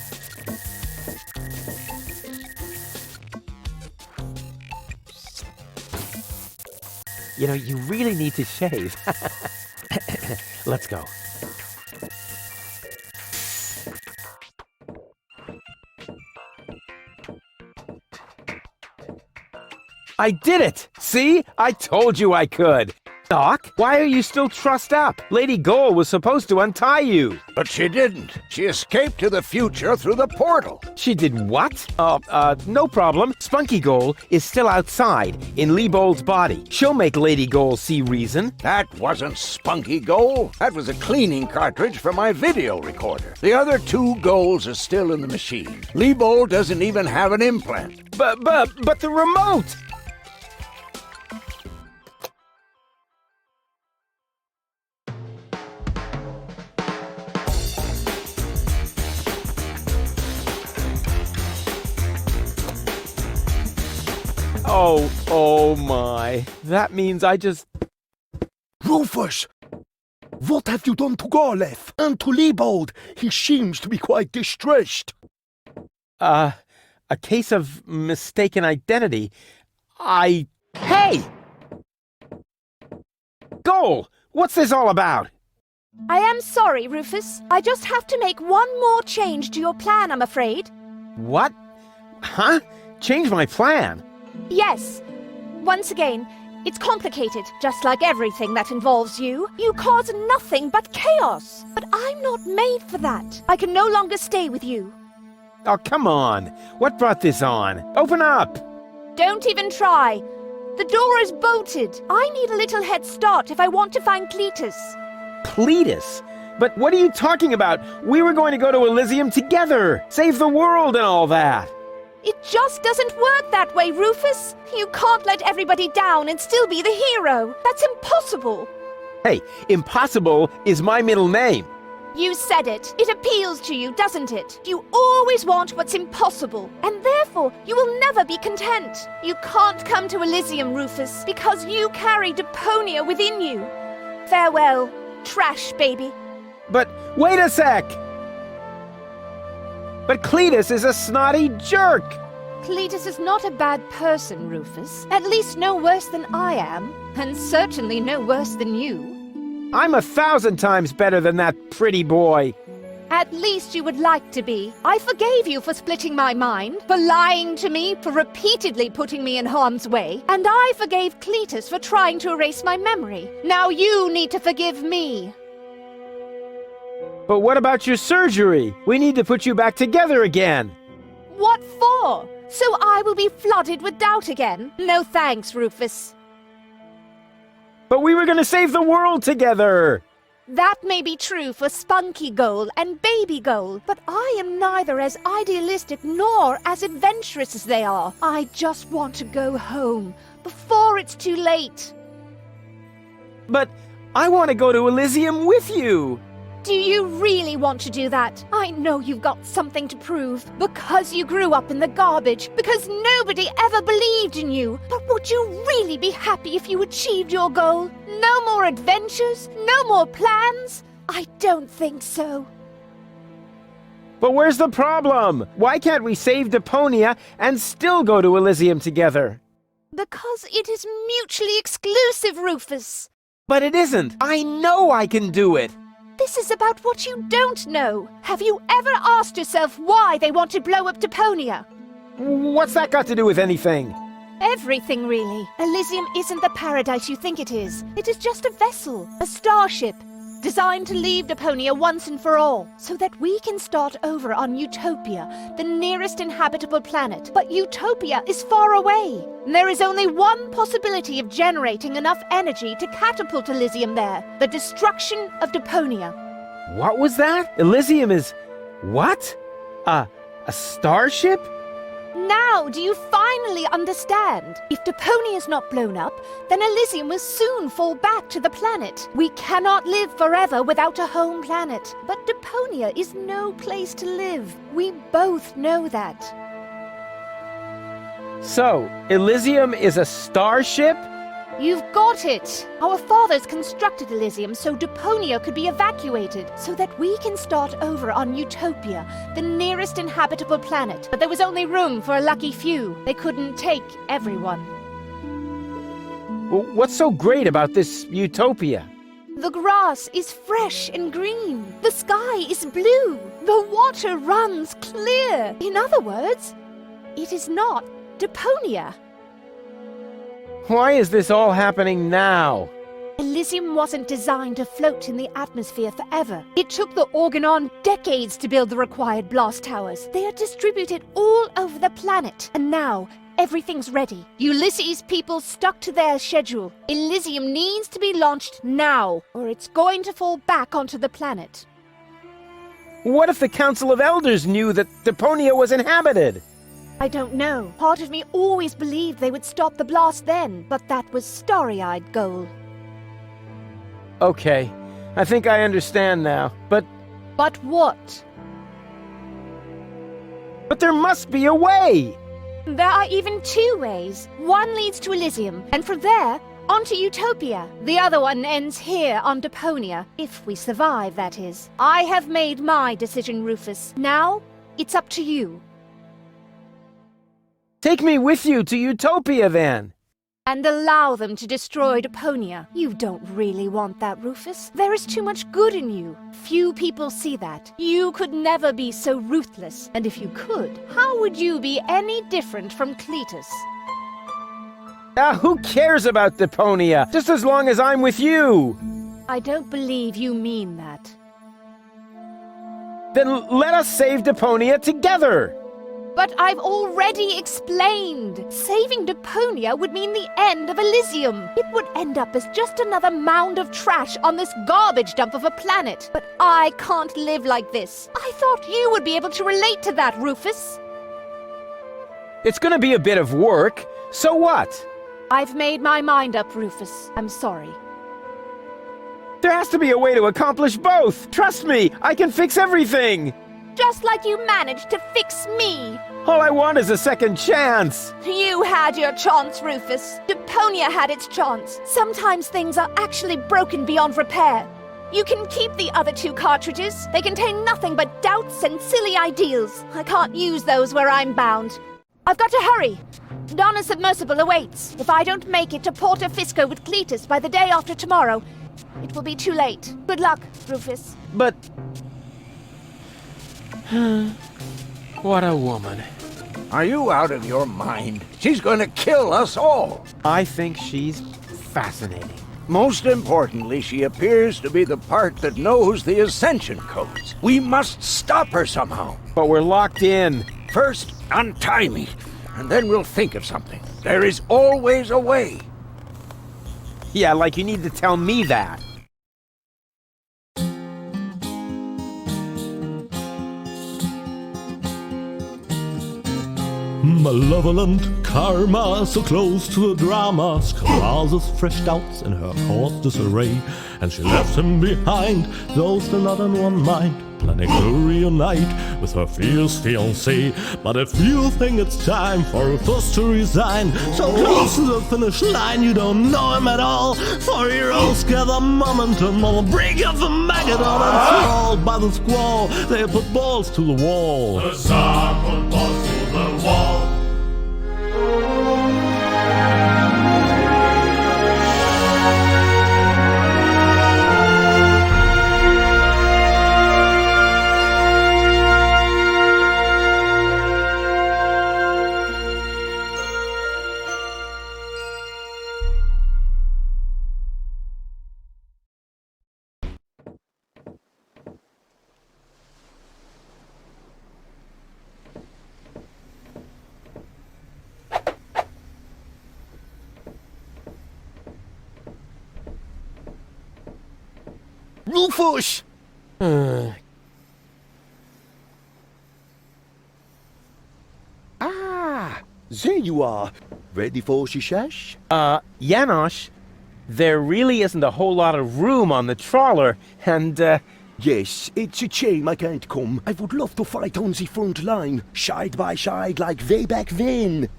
You really need to shave. Let's go. I did it! See? I told you I could! Doc, why are you still trussed up? Lady Goal was supposed to untie you. But she didn't. She escaped to the future through the portal. She did what? No problem. Spunky Goal is still outside, in Leibold's body. She'll make Lady Goal see reason. That wasn't Spunky Goal. That was a cleaning cartridge for my video recorder. The other 2 goals are still in the machine. Leibold doesn't even have an implant. But the remote! Oh my. That means I just... Rufus! What have you done to Garleth and to Leibold? He seems to be quite distressed. A case of mistaken identity. Hey! Goal! What's this all about? I am sorry, Rufus. I just have to make one more change to your plan, I'm afraid. What? Huh? Change my plan? Yes. Once again, it's complicated, just like everything that involves you. You cause nothing but chaos. But I'm not made for that. I can no longer stay with you. Oh, come on. What brought this on? Open up! Don't even try. The door is bolted. I need a little head start if I want to find Cletus. Cletus? But what are you talking about? We were going to go to Elysium together. Save the world and all that. It just doesn't work that way, Rufus. You can't let everybody down and still be the hero. That's impossible. Hey, impossible is my middle name. You said it. It appeals to you, doesn't it? You always want what's impossible, and therefore you will never be content. You can't come to Elysium, Rufus, because you carry Deponia within you. Farewell, trash baby. But wait a sec! But Cletus is a snotty jerk! Cletus is not a bad person, Rufus. At least no worse than I am, and certainly no worse than you. I'm 1,000 times better than that pretty boy. At least you would like to be. I forgave you for splitting my mind, for lying to me, for repeatedly putting me in harm's way, and I forgave Cletus for trying to erase my memory. Now you need to forgive me. But what about your surgery? We need to put you back together again. What for? So I will be flooded with doubt again? No thanks, Rufus. But we were going to save the world together! That may be true for Spunky Goal and Baby Goal, but I am neither as idealistic nor as adventurous as they are. I just want to go home, before it's too late. But I want to go to Elysium with you! Do you really want to do that? I know you've got something to prove. Because you grew up in the garbage. Because nobody ever believed in you. But would you really be happy if you achieved your goal? No more adventures? No more plans? I don't think so. But where's the problem? Why can't we save Deponia and still go to Elysium together? Because it is mutually exclusive, Rufus. But it isn't. I know I can do it. This is about what you don't know. Have you ever asked yourself why they want to blow up Deponia? What's that got to do with anything? Everything, really. Elysium isn't the paradise you think it is. It is just a vessel, a starship. designed to leave Deponia once and for all, so that we can start over on Utopia, the nearest inhabitable planet. But Utopia is far away. There is only one possibility of generating enough energy to catapult Elysium there: the destruction of Deponia. What was that? Elysium is... what? A starship? Now do you finally understand? If Deponia is not blown up, then Elysium will soon fall back to the planet. We cannot live forever without a home planet. But Deponia is no place to live. We both know that. So, Elysium is a starship? You've got it! Our fathers constructed Elysium so Deponia could be evacuated, so that we can start over on Utopia, the nearest inhabitable planet. But there was only room for a lucky few. They couldn't take everyone. Well, what's so great about this Utopia? The grass is fresh and green. The sky is blue. The water runs clear. In other words, it is not Deponia. Why is this all happening now? Elysium wasn't designed to float in the atmosphere forever. It took the Organon decades to build the required blast towers. They are distributed all over the planet. And now, everything's ready. Ulysses' people stuck to their schedule. Elysium needs to be launched now, or it's going to fall back onto the planet. What if the Council of Elders knew that Deponia was inhabited? I don't know. Part of me always believed they would stop the blast then, but that was starry-eyed goal. Okay, I think I understand now, but... But what? But there must be a way! There are even two ways. One leads to Elysium, and from there, onto Utopia. The other one ends here on Deponia, if we survive, that is. I have made my decision, Rufus. Now, it's up to you. Take me with you to Utopia, then! And allow them to destroy Deponia. You don't really want that, Rufus. There is too much good in you. Few people see that. You could never be so ruthless. And if you could, how would you be any different from Cletus? Who cares about Deponia? Just as long as I'm with you! I don't believe you mean that. Then let us save Deponia together! But I've already explained. Saving Deponia would mean the end of Elysium. It would end up as just another mound of trash on this garbage dump of a planet. But I can't live like this. I thought you would be able to relate to that, Rufus. It's gonna be a bit of work. So what? I've made my mind up, Rufus. I'm sorry. There has to be a way to accomplish both! Trust me, I can fix everything! Just like you managed to fix me. All I want is a second chance. You had your chance, Rufus. Deponia had its chance. Sometimes things are actually broken beyond repair. You can keep the other two cartridges. They contain nothing but doubts and silly ideals. I can't use those where I'm bound. I've got to hurry. Donna's submersible awaits. If I don't make it to Porto Fisco with Cletus by the day after tomorrow, it will be too late. Good luck, Rufus. But... what a woman. Are you out of your mind? She's going to kill us all. I think she's fascinating. Most importantly, she appears to be the part that knows the Ascension codes. We must stop her somehow. But we're locked in. First, untie me, and then we'll think of something. There is always a way. Yeah, like you need to tell me that. Malevolent karma, so close to the drama, causes fresh doubts in her course disarray, and she left him behind, though still not in one mind, planning to reunite with her fierce fiancé. But if you think it's time for Rufus to resign, so close to the finish line you don't know him at all, for heroes gather momentum on the brink of the Mageddon, and swallowed by the squall, they put balls to the wall. The Tsar put balls to the wall. Rufus! Ah, there you are. Ready for shishash? Janosch, there really isn't a whole lot of room on the trawler, and, Yes, it's a shame I can't come. I would love to fight on the front line, side by side like way back then.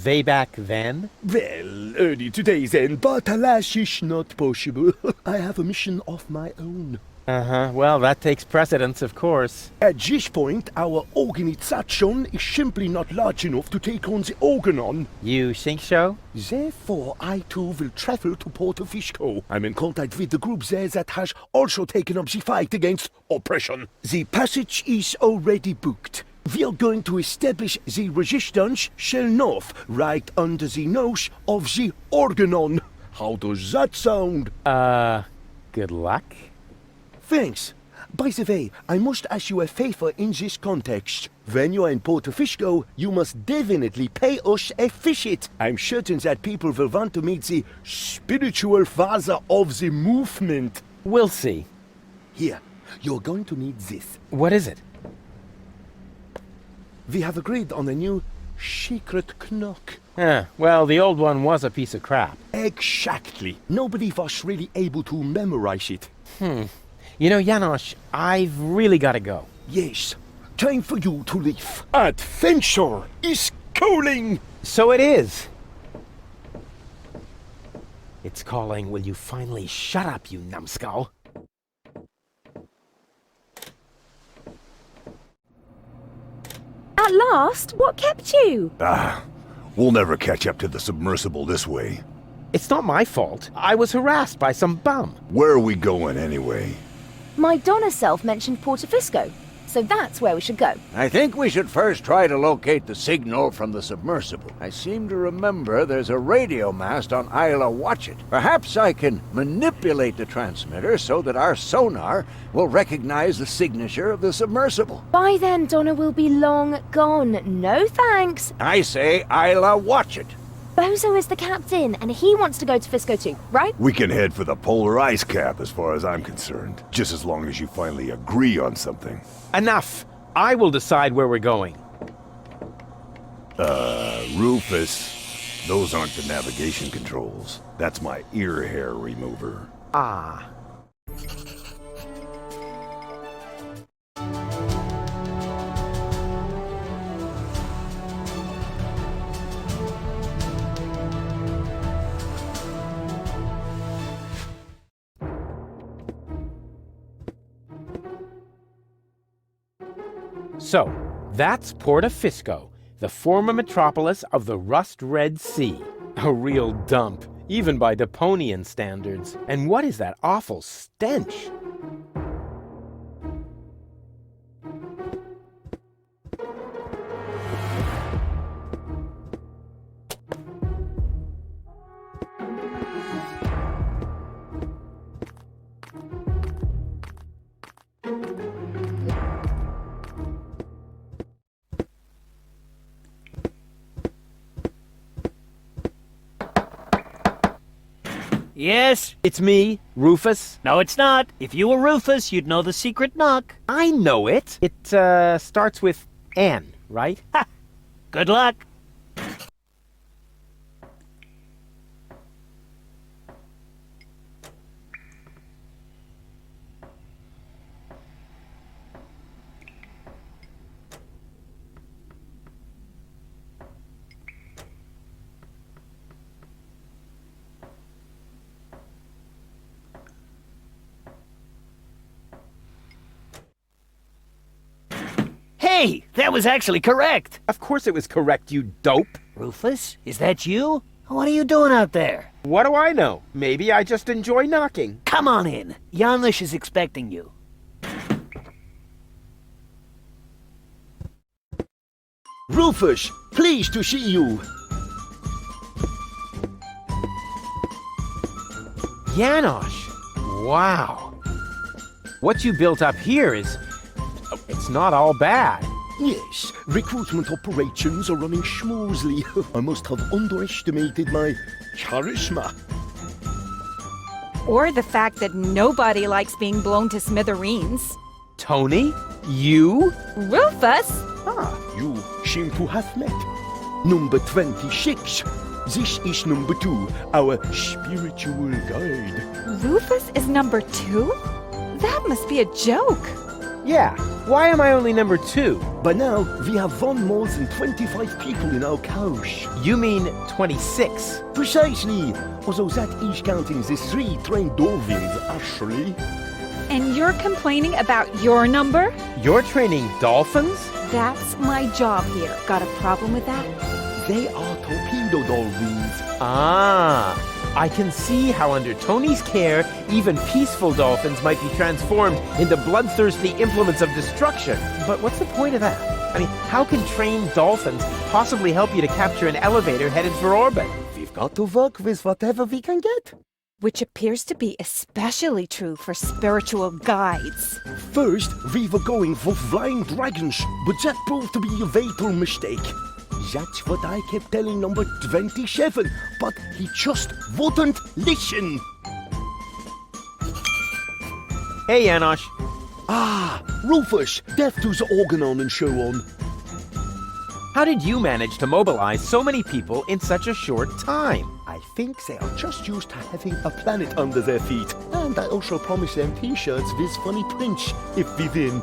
Way back then? Well, early today then, but alas, it's not possible. I have a mission of my own. Uh-huh, well, that takes precedence, of course. At this point, our organization is simply not large enough to take on the Organon. You think so? Therefore, I too will travel to Porto Fisco. I'm in contact with the group there that has also taken up the fight against oppression. The passage is already booked. We are going to establish the resistance shell north, right under the nose of the Organon. How does that sound? Good luck. Thanks. By the way, I must ask you a favor in this context. When you're in Porto Fisco, you must definitely pay us a visit. I'm certain that people will want to meet the spiritual father of the movement. We'll see. Here, you're going to need this. What is it? We have agreed on a new secret knock. Well, the old one was a piece of crap. Exactly. Nobody was really able to memorize it. You know, Janosch, I've really got to go. Yes, time for you to leave. Adventure is calling! So it is. It's calling, will you finally shut up, you numbskull? At last? What kept you? We'll never catch up to the submersible this way. It's not my fault. I was harassed by some bum. Where are we going anyway? My Donna self mentioned Porto Fisco, so that's where we should go. I think we should first try to locate the signal from the submersible. I seem to remember there's a radio mast on Isla Watchet. Perhaps I can manipulate the transmitter so that our sonar will recognize the signature of the submersible. By then, Donna will be long gone. No thanks. I say Isla Watchet. Bozo is the captain, and he wants to go to Fisco too, right? We can head for the polar ice cap as far as I'm concerned. Just as long as you finally agree on something. Enough! I will decide where we're going. Rufus, those aren't the navigation controls. That's my ear hair remover. Ah. So, that's Porto Fisco, the former metropolis of the rust-red sea. A real dump, even by Deponian standards. And what is that awful stench? Yes? It's me, Rufus. No, it's not. If you were Rufus, you'd know the secret knock. I know it. It, starts with N, right? Ha! Good luck. Hey, that was actually correct. Of course it was correct, you dope. Rufus, is that you? What are you doing out there? What do I know? Maybe I just enjoy knocking. Come on in. Janusz is expecting you. Rufus, pleased to see you. Janosch, wow. What you built up here is... it's not all bad. Yes, recruitment operations are running smoothly. I must have underestimated my charisma. Or the fact that nobody likes being blown to smithereens. Tony? You? Rufus? You seem to have met. Number 26. This is number 2, our spiritual guide. Rufus is number 2? That must be a joke. Yeah, why am I only number 2? By now, we have won more than 25 people in our coach. You mean 26? Precisely, although that is counting the 3 trained dolphins, actually. And you're complaining about your number? You're training dolphins? That's my job here. Got a problem with that? They are torpedo dolphins. Ah, I can see how under Tony's care, even peaceful dolphins might be transformed into bloodthirsty implements of destruction. But what's the point of that? I mean, how can trained dolphins possibly help you to capture an elevator headed for orbit? We've got to work with whatever we can get. Which appears to be especially true for spiritual guides. First, we were going for flying dragons, but that proved to be a fatal mistake. That's what I kept telling number 27, but he just wouldn't listen. Hey, Janosch. Ah, Rufus, deaf to the organon and so on. How did you manage to mobilize so many people in such a short time? I think they are just used to having a planet under their feet. And I also promised them t-shirts with funny prints if we win.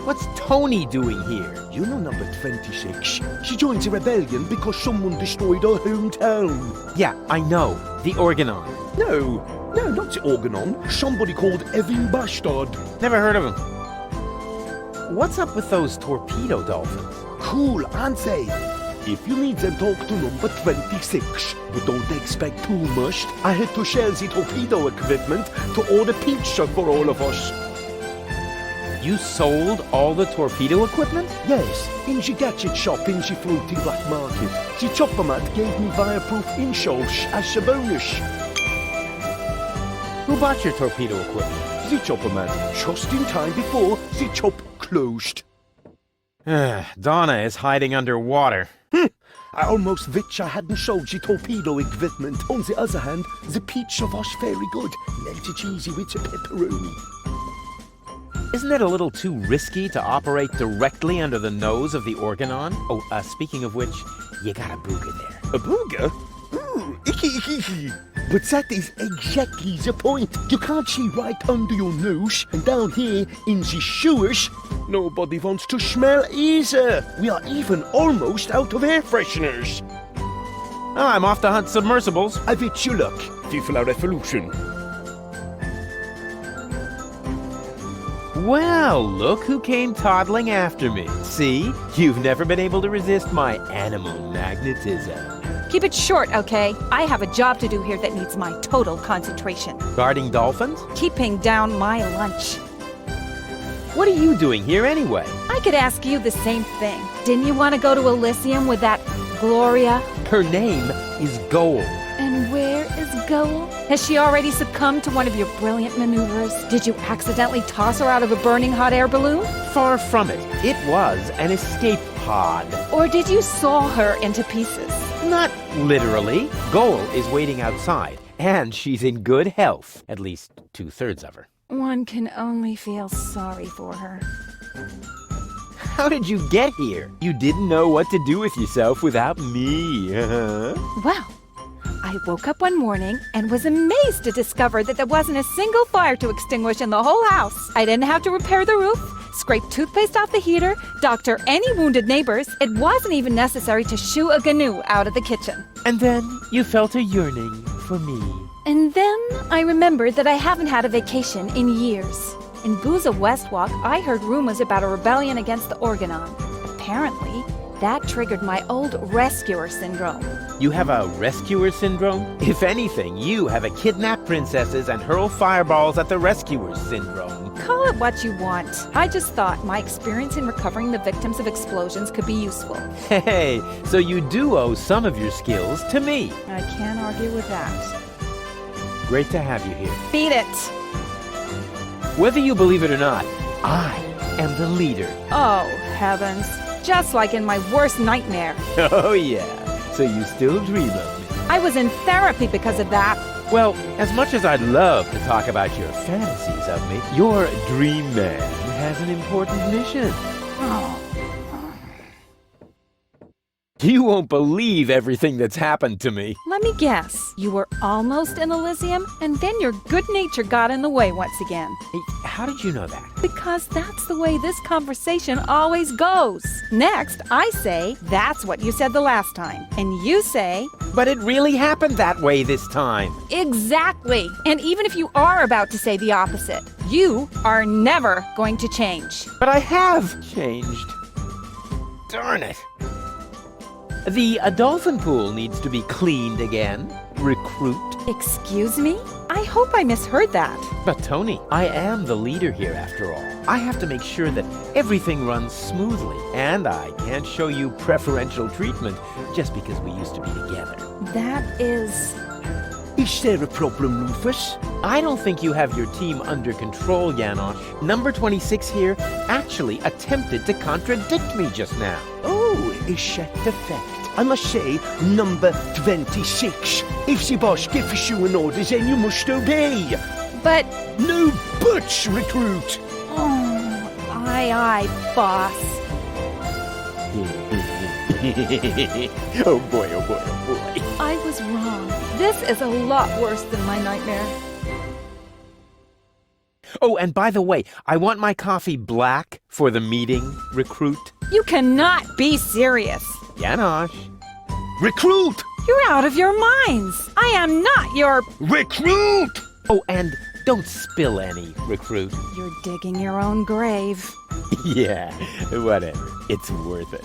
What's Tony doing here? You know number 26. She joined the rebellion because someone destroyed her hometown. Yeah, I know. The Organon. No, not the Organon. Somebody called Evan Bastard. Never heard of him. What's up with those torpedo dolphins? Cool, aren't they? If you need them, talk to number 26. But don't expect too much. I had to share the torpedo equipment to order pizza for all of us. You sold all the torpedo equipment? Yes, in the gadget shop in the floating black market. The chopper mat gave me fireproof insoles as a bonus. Who bought your torpedo equipment? The chopper mat, just in time before the chop closed. Donna is hiding underwater. I almost wish I hadn't sold the torpedo equipment. On the other hand, the pizza was very good. Melted cheesy with the pepperoni. Isn't it a little too risky to operate directly under the nose of the Organon? Oh, speaking of which, you got a booger there. A booger? Ooh, icky. But that is exactly the point. You can't see right under your nose, and down here in the sewers, nobody wants to smell either. We are even almost out of air fresheners. Oh, I'm off to hunt submersibles. I wish you luck. Vive la revolution. Well, look who came toddling after me. See? You've never been able to resist my animal magnetism. Keep it short, okay? I have a job to do here that needs my total concentration. Guarding dolphins? Keeping down my lunch. What are you doing here anyway? I could ask you the same thing. Didn't you want to go to Elysium with that Gloria? Her name is Goal. And where is Goal? Has she already succumbed to one of your brilliant maneuvers? Did you accidentally toss her out of a burning hot air balloon? Far from it. It was an escape pod. Or did you saw her into pieces? Not literally. Goal is waiting outside, and she's in good health. At least 2/3 of her. One can only feel sorry for her. How did you get here? You didn't know what to do with yourself without me. Well, I woke up one morning and was amazed to discover that there wasn't a single fire to extinguish in the whole house. I didn't have to repair the roof, scrape toothpaste off the heater, doctor any wounded neighbors. It wasn't even necessary to shoo a gnu out of the kitchen. And then you felt a yearning for me. And then I remembered that I haven't had a vacation in years. In Booza Westwalk, I heard rumors about a rebellion against the Organon. Apparently, that triggered my old rescuer syndrome. You have a rescuer syndrome? If anything, you have a kidnap princesses and hurl fireballs at the rescuers syndrome. Call it what you want. I just thought my experience in recovering the victims of explosions could be useful. Hey, so you do owe some of your skills to me. I can't argue with that. Great to have you here. Beat it! Whether you believe it or not, I am the leader. Oh, heavens. Just like in my worst nightmare. Oh yeah, so you still dream of me. I was in therapy because of that. Well, as much as I'd love to talk about your fantasies of me, your dream man has an important mission. You won't believe everything that's happened to me. Let me guess. You were almost in Elysium, and then your good nature got in the way once again. Hey, how did you know that? Because that's the way this conversation always goes. Next, I say, that's what you said the last time. And you say, but it really happened that way this time. Exactly. And even if you are about to say the opposite, you are never going to change. But I have changed. Darn it. The dolphin pool needs to be cleaned again. Recruit. Excuse me? I hope I misheard that. But Tony, I am the leader here after all. I have to make sure that everything runs smoothly, and I can't show you preferential treatment just because we used to be together. That is... Is there a problem, Rufus? I don't think you have your team under control, Janosch. Number 26 here actually attempted to contradict me just now. Oh, is that the fact? I must say, number 26. If the boss gives you an order, then you must obey. But... No buts, recruit! Oh, aye, boss. Oh boy, oh boy, oh boy. I was wrong. This is a lot worse than my nightmare. Oh, and by the way, I want my coffee black for the meeting, recruit. You cannot be serious. Janosch. Recruit! You're out of your minds. I am not your... Recruit! Oh, and don't spill any, recruit. You're digging your own grave. Yeah, whatever. It's worth it.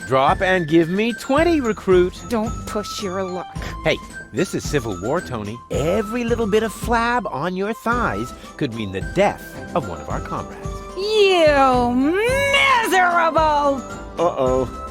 Drop and give me 20, recruit. Don't push your luck. Hey, this is Civil War, Tony. Every little bit of flab on your thighs could mean the death of one of our comrades. You miserable! Uh-oh.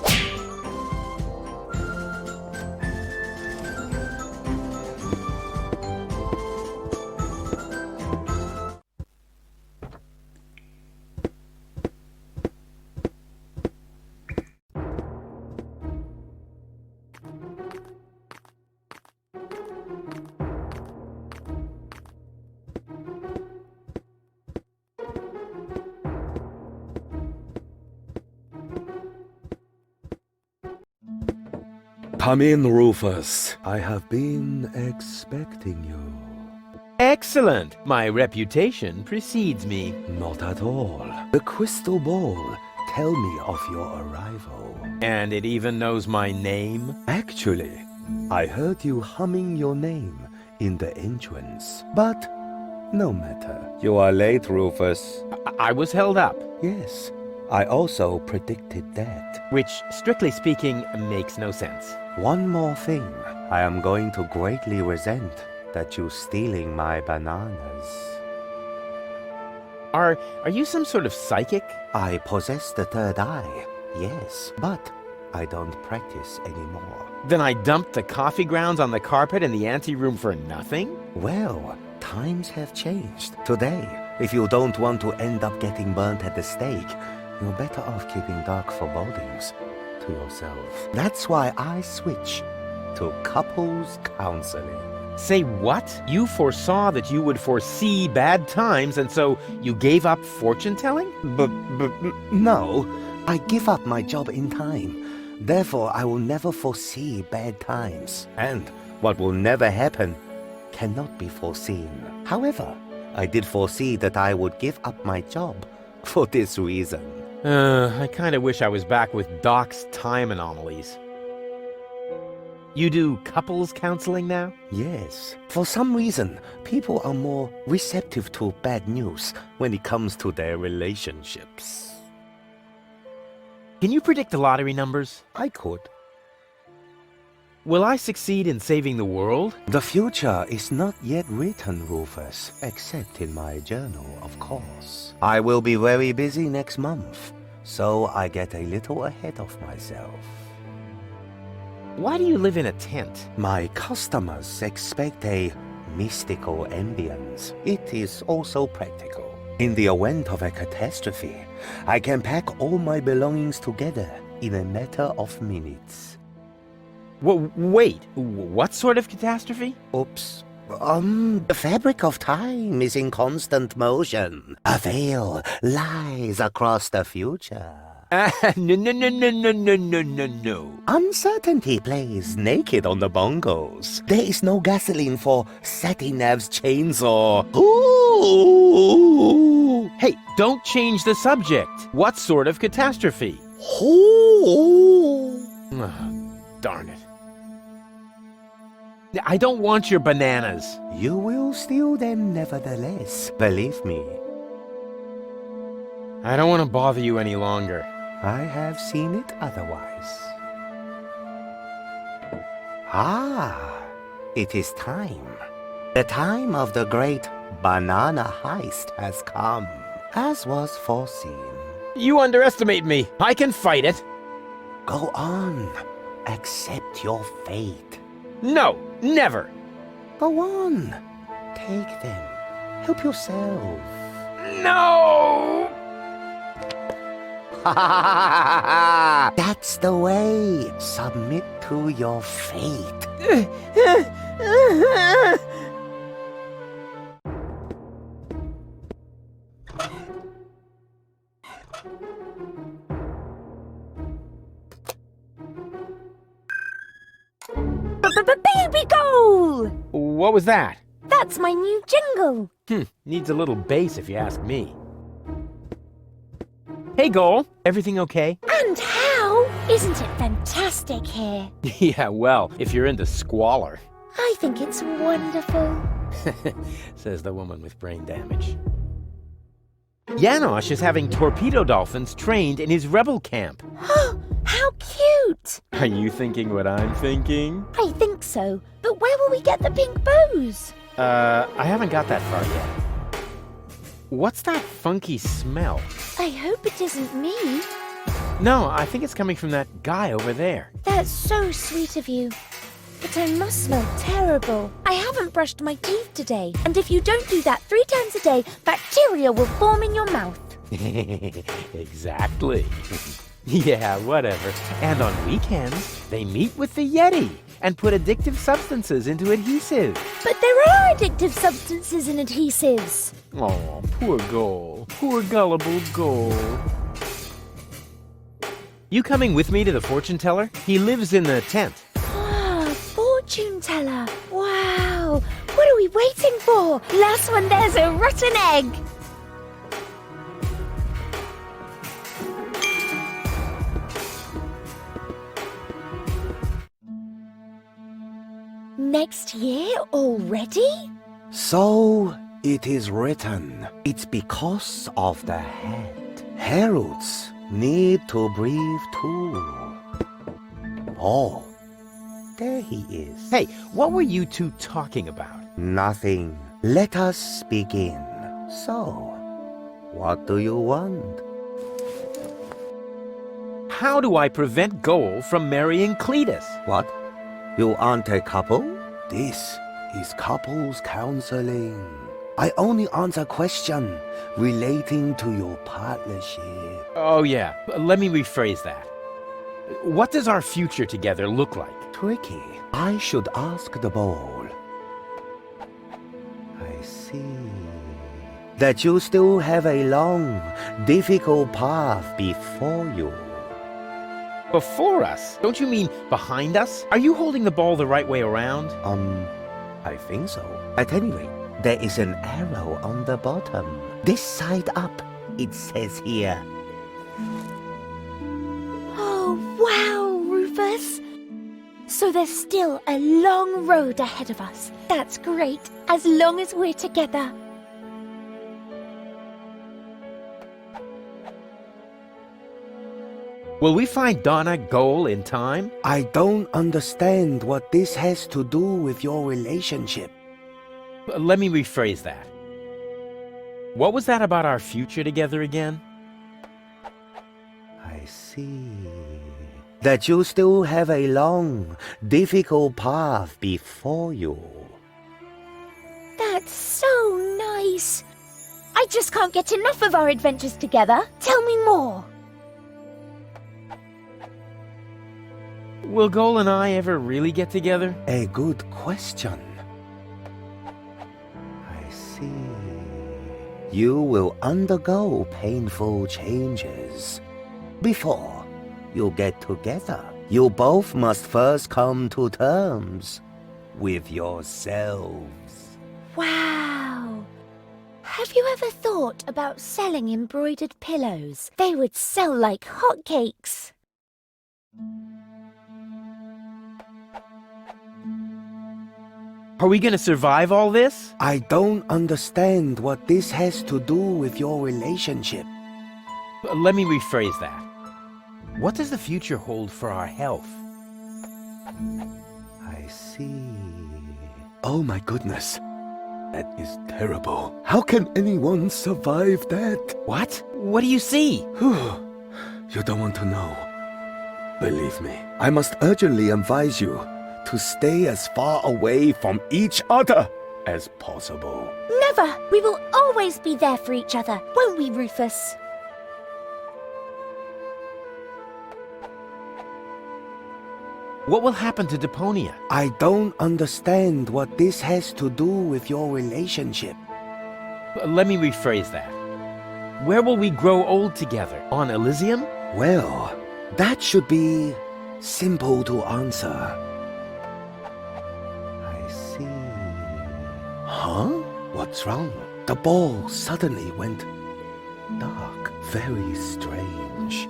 Come in, Rufus. I have been expecting you. Excellent. My reputation precedes me. Not at all. The crystal ball tell me of your arrival. And it even knows my name? Actually, I heard you humming your name in the entrance. But no matter. You are late, Rufus. I was held up. Yes. I also predicted that. Which, strictly speaking, makes no sense. One more thing. I am going to greatly resent that you stealing my bananas. Are you some sort of psychic? I possess the third eye, yes, but I don't practice anymore. Then I dumped the coffee grounds on the carpet in the anteroom for nothing? Well, times have changed. Today, if you don't want to end up getting burnt at the stake, you're better off keeping dark forebodings to yourself. That's why I switch to couples counseling. Say what? You foresaw that you would foresee bad times, and so you gave up fortune-telling? But no, I give up my job in time. Therefore, I will never foresee bad times. And what will never happen cannot be foreseen. However, I did foresee that I would give up my job for this reason. I kinda wish I was back with Doc's time anomalies. You do couples counseling now? Yes. For some reason, people are more receptive to bad news when it comes to their relationships. Can you predict the lottery numbers? I could. Will I succeed in saving the world? The future is not yet written, Rufus, except in my journal, of course. I will be very busy next month, so I get a little ahead of myself. Why do you live in a tent? My customers expect a mystical ambience. It is also practical. In the event of a catastrophe, I can pack all my belongings together in a matter of minutes. Wait, what sort of catastrophe? Oops. The fabric of time is in constant motion. A veil lies across the future. No. Uncertainty plays naked on the bongos. There is no gasoline for Satinav's chainsaw. Ooh! Hey, don't change the subject. What sort of catastrophe? Ooh! Darn it. I don't want your bananas. You will steal them nevertheless, believe me. I don't want to bother you any longer. I have seen it otherwise. Ah, it is time. The time of the great banana heist has come, as was foreseen. You underestimate me. I can fight it. Go on. Accept your fate. No, never. Go on. Take them. Help yourself. No! That's the way. Submit to your fate. Baby goal! What was that? That's my new jingle. Needs a little bass if you ask me. Hey, Goal. Everything okay? And how? Isn't it fantastic here? Yeah, well, if you're into squalor. I think it's wonderful. Says the woman with brain damage. Janosch is having torpedo dolphins trained in his rebel camp. How cute! Are you thinking what I'm thinking? I think so. But where will we get the pink bows? I haven't got that far yet. What's that funky smell? I hope it isn't me. No, I think it's coming from that guy over there. That's so sweet of you. But I must smell terrible. I haven't brushed my teeth today. And if you don't do that 3 times a day, bacteria will form in your mouth. Exactly. Yeah, whatever. And on weekends, they meet with the Yeti and put addictive substances into adhesive. But there are addictive substances in adhesives. Oh, poor Goal. Poor gullible Goal. You coming with me to the fortune teller? He lives in the tent. Fortune teller. Wow. What are we waiting for? Last one, there's a rotten egg. Next year already? So it is written. It's because of the head. Heralds need to breathe too. Oh, there he is. Hey, what were you two talking about? Nothing. Let us begin. So, what do you want? How do I prevent Goal from marrying Cletus? What? You aren't a couple? This is couples counseling. I only answer questions relating to your partnership. Oh, yeah. Let me rephrase that. What does our future together look like? Tricky. I should ask the bowl. I see. That you still have a long, difficult path before you. Before us? Don't you mean behind us? Are you holding the ball the right way around? I think so. At any rate, there is an arrow on the bottom. This side up, it says here. Oh, wow, Rufus. So there's still a long road ahead of us. That's great, as long as we're together. Will we find Donna Goal in time? I don't understand what this has to do with your relationship. Let me rephrase that. What was that about our future together again? I see. That you still have a long, difficult path before you. That's so nice. I just can't get enough of our adventures together. Tell me more. Will Goal and I ever really get together? A good question. I see. You will undergo painful changes. Before you get together, you both must first come to terms with yourselves. Wow! Have you ever thought about selling embroidered pillows? They would sell like hotcakes. Are we gonna survive all this? I don't understand what this has to do with your relationship. Let me rephrase that. What does the future hold for our health? I see. Oh my goodness. That is terrible. How can anyone survive that? What? What do you see? You don't want to know. Believe me, I must urgently advise you to stay as far away from each other as possible. Never! We will always be there for each other, won't we, Rufus? What will happen to Deponia? I don't understand what this has to do with your relationship. Let me rephrase that. Where will we grow old together? On Elysium? Well, that should be simple to answer. I see. Huh? What's wrong? The ball suddenly went dark. Very strange.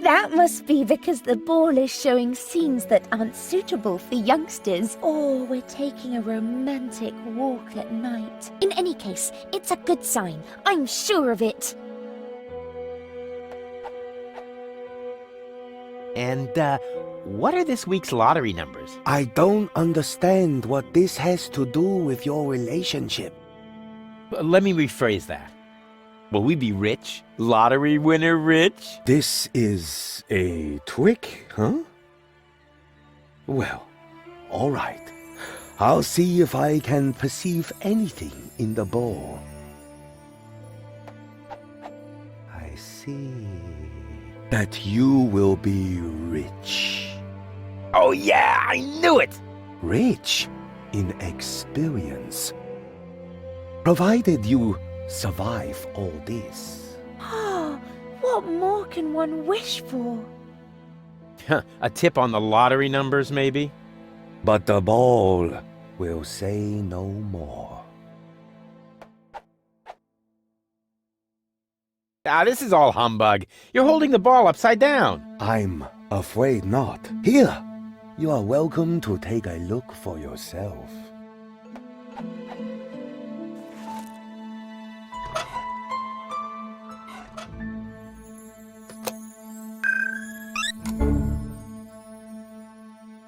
That must be because the ball is showing scenes that aren't suitable for youngsters, or we're taking a romantic walk at night. In any case, it's a good sign. I'm sure of it. And, what are this week's lottery numbers? I don't understand what this has to do with your relationship. Let me rephrase that. Will we be rich? Lottery winner rich? This is a trick, huh? Well, all right. I'll see if I can perceive anything in the ball. I see that you will be rich. Oh yeah, I knew it! Rich in experience. Provided you survive all this. Oh, what more can one wish for? A tip on the lottery numbers, maybe? But the ball will say no more. This is all humbug. You're holding the ball upside down. I'm afraid not. Here, you are welcome to take a look for yourself.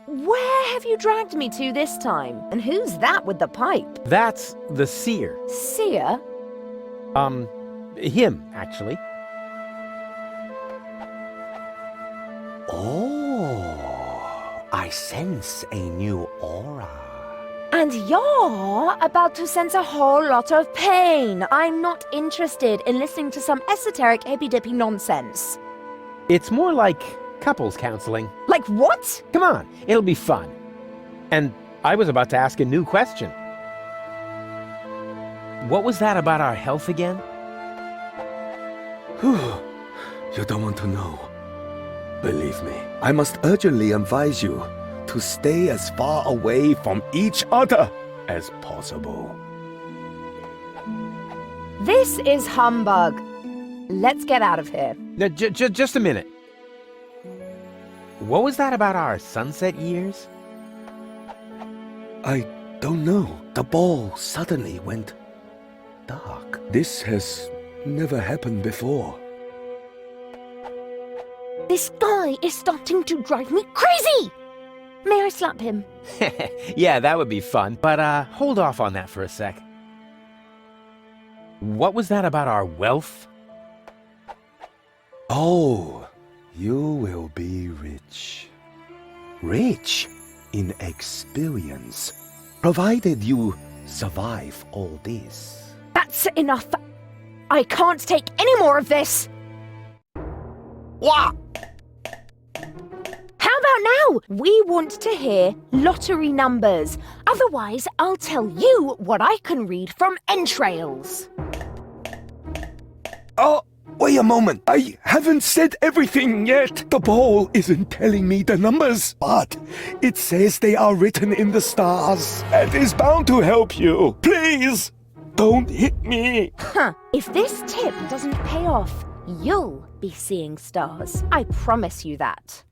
Where have you dragged me to this time? And who's that with the pipe? That's the seer. Seer? Him, actually. Oh, I sense a new aura. And you're about to sense a whole lot of pain. I'm not interested in listening to some esoteric hippy-dippy nonsense. It's more like couples counseling. Like what? Come on, it'll be fun. And I was about to ask a new question. What was that about our health again? You don't want to know. Believe me, I must urgently advise you to stay as far away from each other as possible. This is humbug. Let's get out of here. Now, just a minute. What was that about our sunset years? I don't know. The ball suddenly went dark. This has never happened before. This guy is starting to drive me crazy! May I slap him? Yeah, that would be fun. But, hold off on that for a sec. What was that about our wealth? Oh, you will be rich. Rich in experience, provided you survive all this. That's enough. I can't take any more of this. What? How about now? We want to hear lottery numbers. Otherwise, I'll tell you what I can read from entrails. Oh, wait a moment. I haven't said everything yet. The ball isn't telling me the numbers, but it says they are written in the stars and is bound to help you. Please, don't hit me. Huh. If this tip doesn't pay off, you'll be seeing stars. I promise you that.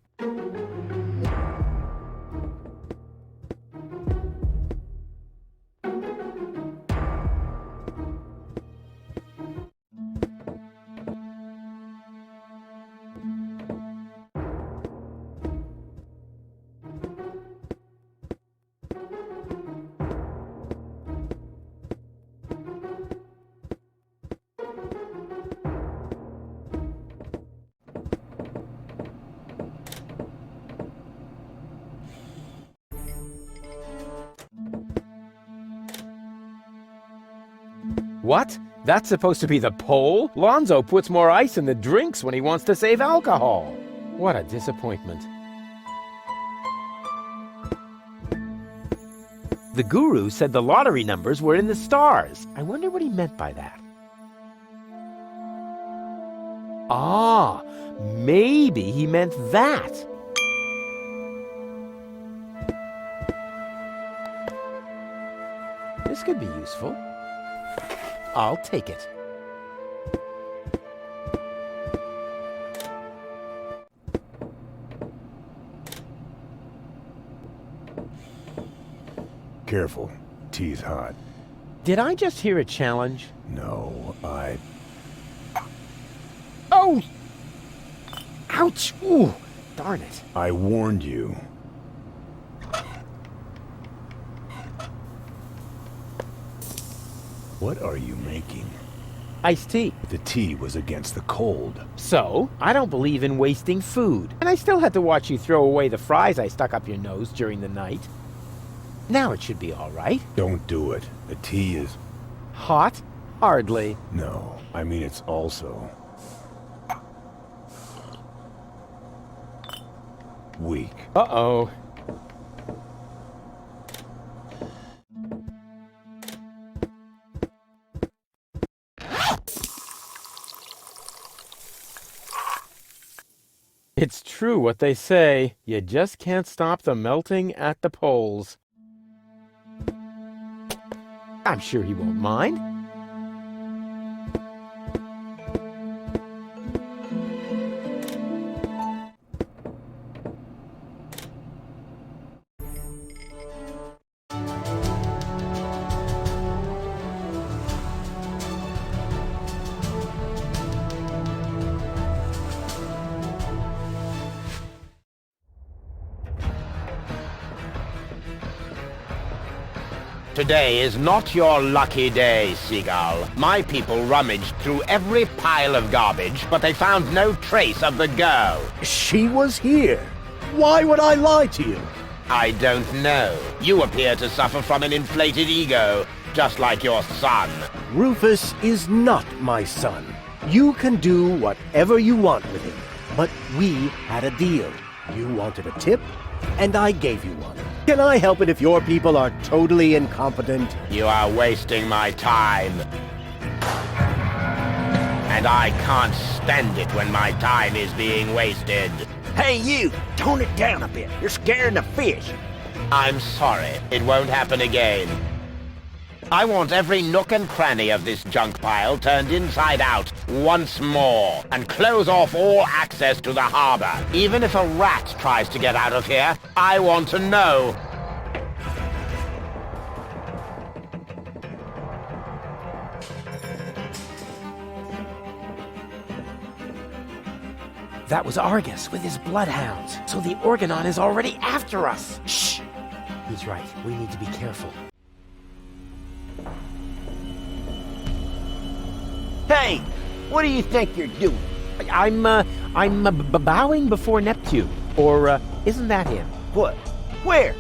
What? That's supposed to be the pole? Lonzo puts more ice in the drinks when he wants to save alcohol. What a disappointment. The guru said the lottery numbers were in the stars. I wonder what he meant by that. Ah, maybe he meant that. This could be useful. I'll take it. Careful. Tea's hot. Did I just hear a challenge? No, Oh! Ouch! Ooh! Darn it. I warned you. What are you making? Iced tea. The tea was against the cold. So, I don't believe in wasting food. And I still had to watch you throw away the fries I stuck up your nose during the night. Now it should be all right. Don't do it. The tea is... Hot? Hardly. No, I mean it's also... weak. Uh-oh. It's true what they say. You just can't stop the melting at the poles. I'm sure he won't mind. Today is not your lucky day, Seagull. My people rummaged through every pile of garbage, but they found no trace of the girl. She was here. Why would I lie to you? I don't know. You appear to suffer from an inflated ego, just like your son. Rufus is not my son. You can do whatever you want with him. But we had a deal. You wanted a tip, and I gave you one. Can I help it if your people are totally incompetent? You are wasting my time. And I can't stand it when my time is being wasted. Hey, you! Tone it down a bit. You're scaring the fish. I'm sorry. It won't happen again. I want every nook and cranny of this junk pile turned inside out once more, and close off all access to the harbor. Even if a rat tries to get out of here, I want to know. That was Argus with his bloodhounds, so the Organon is already after us. Shh! He's right. We need to be careful. Hey! What do you think you're doing? I'm bowing before Neptune. Or, isn't that him? What? Where?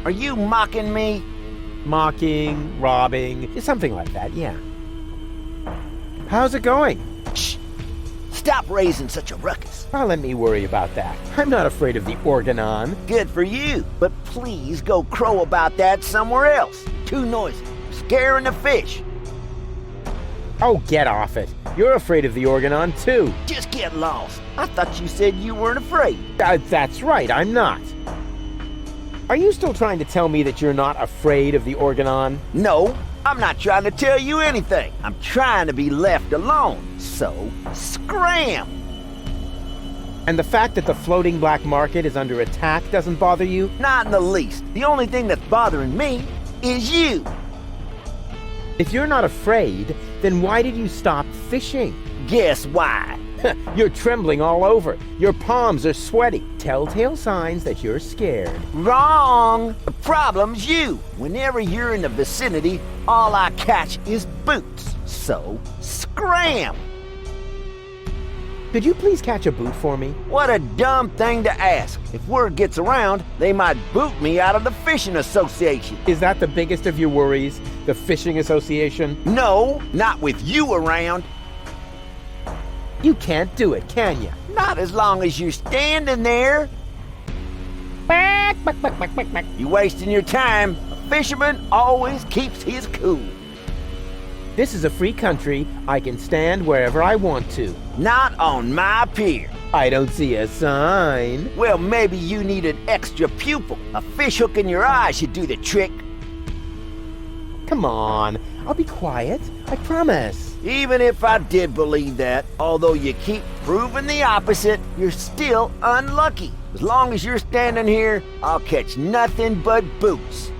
Are you mocking me? Mocking, robbing, something like that, yeah. How's it going? Shh! Stop of raising such a ruckus. Well, let me worry about that. I'm not afraid of the Organon. Good for you, but please go crow about that somewhere else. Too noisy. Scaring the fish. Oh, get off it. You're afraid of the Organon, too. Just get lost. I thought you said you weren't afraid. That's right, I'm not. Are you still trying to tell me that you're not afraid of the Organon? No, I'm not trying to tell you anything. I'm trying to be left alone. So, scram! And the fact that the floating black market is under attack doesn't bother you? Not in the least. The only thing that's bothering me is you. If you're not afraid, then why did you stop fishing? Guess why? You're trembling all over. Your palms are sweaty. Telltale signs that you're scared. Wrong! The problem's you. Whenever you're in the vicinity, all I catch is boots. So, scram! Could you please catch a boot for me? What a dumb thing to ask. If word gets around, they might boot me out of the fishing association. Is that the biggest of your worries? The fishing association? No, not with you around. You can't do it, can you? Not as long as you're standing there. You're wasting your time. A fisherman always keeps his cool. This is a free country. I can stand wherever I want to. Not on my pier. I don't see a sign. Well, maybe you need an extra pupil. A fish hook in your eye should do the trick. Come on. I'll be quiet. I promise. Even if I did believe that, although you keep proving the opposite, you're still unlucky. As long as you're standing here, I'll catch nothing but boots.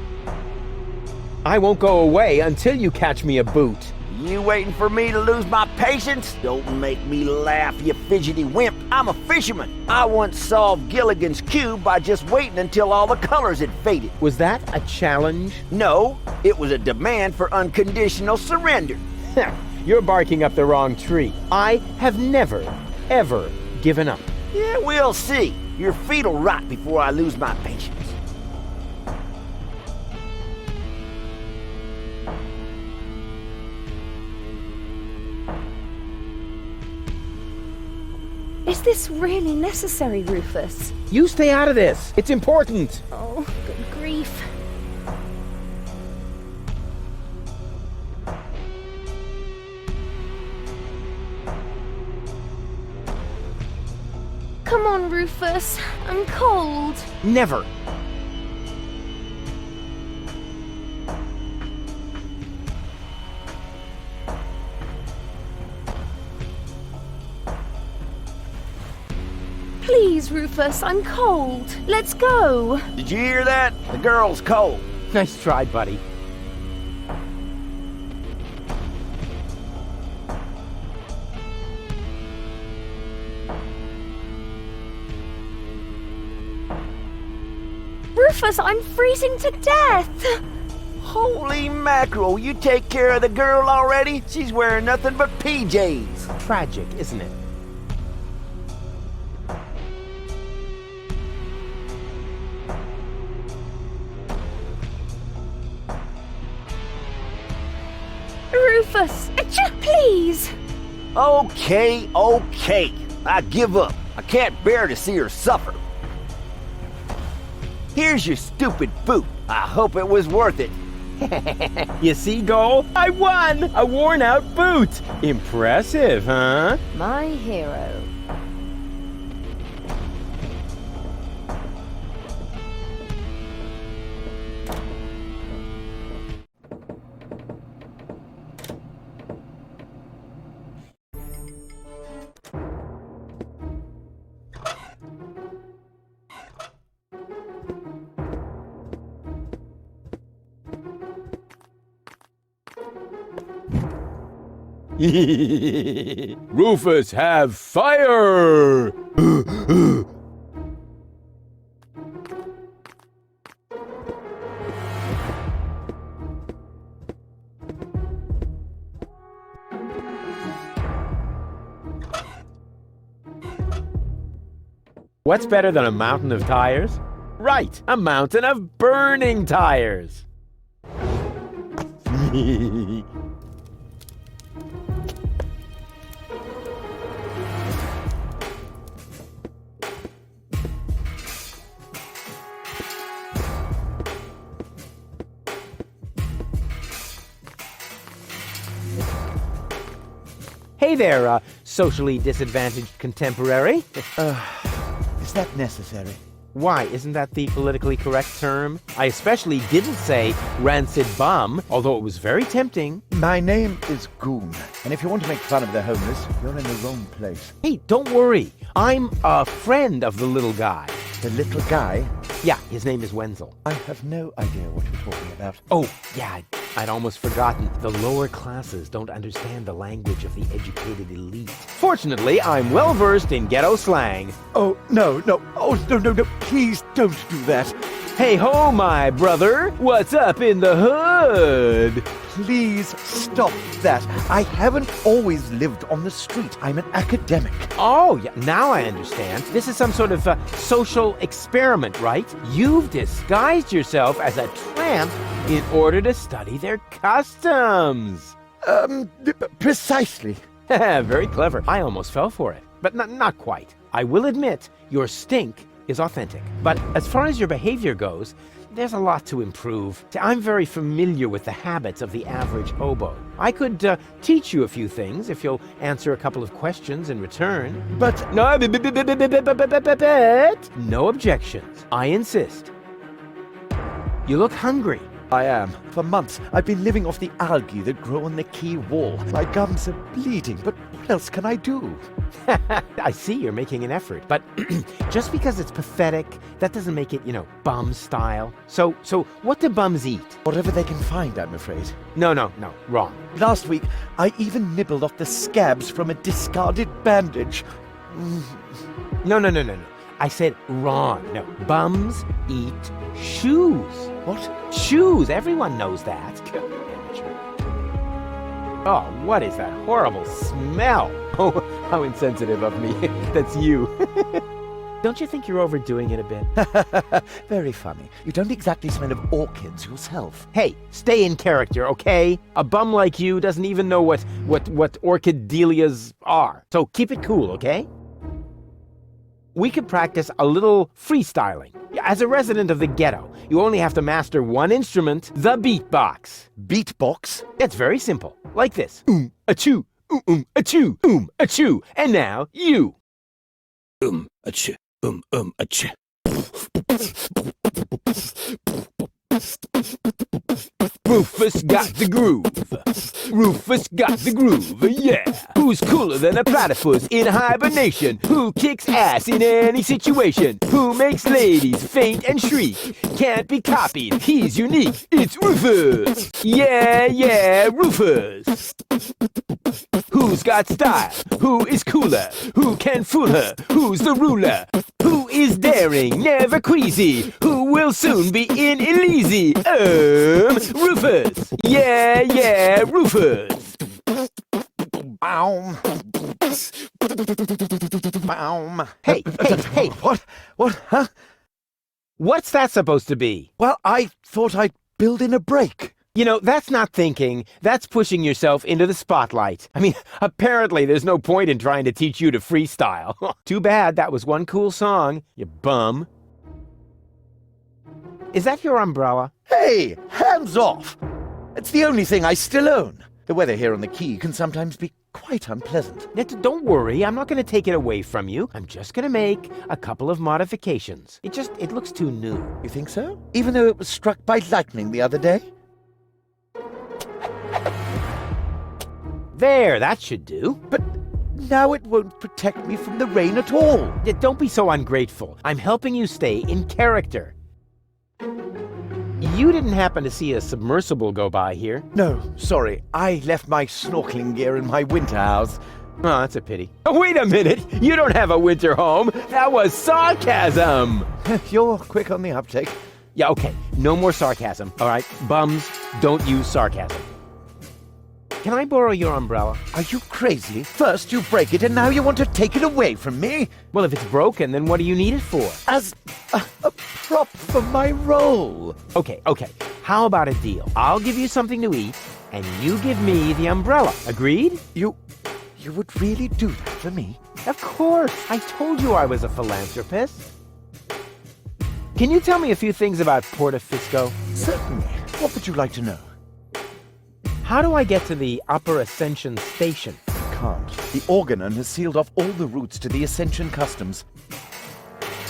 I won't go away until you catch me a boot. You waiting for me to lose my patience? Don't make me laugh, you fidgety wimp. I'm a fisherman. I once solved Gilligan's Cube by just waiting until all the colors had faded. Was that a challenge? No, it was a demand for unconditional surrender. You're barking up the wrong tree. I have never, ever given up. Yeah, we'll see. Your feet'll rot before I lose my patience. Is this really necessary, Rufus? You stay out of this. It's important. Oh, good grief. Come on, Rufus. I'm cold. Never. Please, Rufus, I'm cold. Let's go. Did you hear that? The girl's cold. Nice try, buddy. Rufus, I'm freezing to death. Holy mackerel, you take care of the girl already? She's wearing nothing but PJs. Tragic, isn't it? Rufus, please. Okay. I give up. I can't bear to see her suffer. Here's your stupid boot. I hope it was worth it. You see, Goal? I won! A worn-out boot! Impressive, huh? My hero. Rufus, have fire! What's better than a mountain of tires? Right, a mountain of burning tires. Hey there, socially disadvantaged contemporary. Is that necessary? Why, isn't that the politically correct term? I especially didn't say rancid bum, although it was very tempting. My name is Goon, and if you want to make fun of the homeless, you're in the wrong place. Hey, don't worry. I'm a friend of the little guy. The little guy? Yeah, his name is Wenzel. I have no idea what you're talking about. Oh, yeah, I'd almost forgotten. The lower classes don't understand the language of the educated elite. Fortunately, I'm well-versed in ghetto slang. Oh, no. Oh, no. Please don't do that. Hey ho, my brother. What's up in the hood? Please stop that. I haven't always lived on the street. I'm an academic. Oh, yeah, now I understand. This is some sort of social experiment, right? You've disguised yourself as a tramp in order to study their customs. Precisely. Very clever. I almost fell for it, but not quite. I will admit, your stink is authentic. But as far as your behavior goes, there's a lot to improve. I'm very familiar with the habits of the average hobo. I could teach you a few things if you'll answer a couple of questions in return. But no objections. I insist. You look hungry. I am. For months, I've been living off the algae that grow on the quay wall. My gums are bleeding, but what else can I do? I see you're making an effort, but just because it's pathetic, that doesn't make it, bum style. So what do bums eat? Whatever they can find, I'm afraid. No, wrong. Last week, I even nibbled off the scabs from a discarded bandage. No. I said wrong. No, bums eat shoes. What? Shoes. Everyone knows that. Amateur. Oh, what is that horrible smell? Oh, how insensitive of me. That's you. Don't you think you're overdoing it a bit? Very funny. You don't exactly smell of orchids yourself. Hey, stay in character, okay? A bum like you doesn't even know what orchid dahlias are. So keep it cool, okay? We could practice a little freestyling. As a resident of the ghetto, you only have to master one instrument, the beatbox. Beatbox? It's very simple. Like this. Achoo, achoo, achoo. And now, you. Achoo, achoo. Rufus got the groove. Rufus got the groove, yeah. Who's cooler than a platypus in hibernation? Who kicks ass in any situation? Who makes ladies faint and shriek? Can't be copied, he's unique. It's Rufus. Yeah, Rufus. Who's got style? Who is cooler? Who can fool her? Who's the ruler? Who is daring, never queasy? Who will soon be in Elysee? Rufus. Yeah, Rufus. Baum. Hey. What, huh? What's that supposed to be? Well, I thought I'd build in a break. That's not thinking. That's pushing yourself into the spotlight. I mean, apparently there's no point in trying to teach you to freestyle. Too bad that was one cool song, you bum. Is that your umbrella? Hey, hands off! It's the only thing I still own. The weather here on the quay can sometimes be quite unpleasant. Don't worry, I'm not going to take it away from you. I'm just going to make a couple of modifications. It looks too new. You think so? Even though it was struck by lightning the other day? There, that should do. But now it won't protect me from the rain at all. Don't be so ungrateful. I'm helping you stay in character. You didn't happen to see a submersible go by here? No, sorry. I left my snorkeling gear in my winter house. Oh, that's a pity. Oh, wait a minute! You don't have a winter home! That was sarcasm! You're quick on the uptake. Yeah, okay. No more sarcasm, all right? Bums, don't use sarcasm. Can I borrow your umbrella? Are you crazy? First you break it and now you want to take it away from me? Well, if it's broken, then what do you need it for? As a prop for my role. Okay. How about a deal? I'll give you something to eat, and you give me the umbrella. Agreed? You would really do that for me? Of course. I told you I was a philanthropist. Can you tell me a few things about Portofisco? Certainly. What would you like to know? How do I get to the Upper Ascension Station? can't. The Organon has sealed off all the routes to the Ascension customs.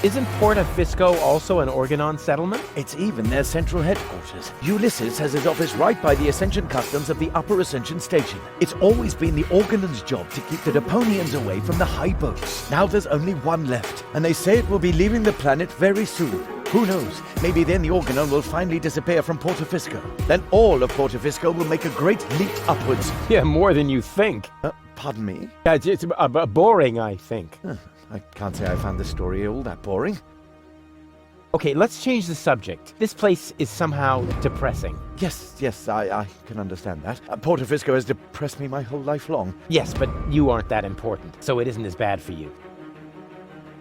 Isn't Porta Fisco also an Organon settlement? It's even their central headquarters. Ulysses has his office right by the Ascension customs of the Upper Ascension Station. It's always been the Organon's job to keep the Deponians away from the high boats. Now there's only one left, and they say it will be leaving the planet very soon. Who knows? Maybe then the Organon will finally disappear from Porta Fisco. Then all of Porta Fisco will make a great leap upwards. Yeah, more than you think. Pardon me? It's boring, I think. I can't say I found this story all that boring. Okay, let's change the subject. This place is somehow depressing. Yes, I can understand that. Porta Fisco has depressed me my whole life long. Yes, but you aren't that important, so it isn't as bad for you.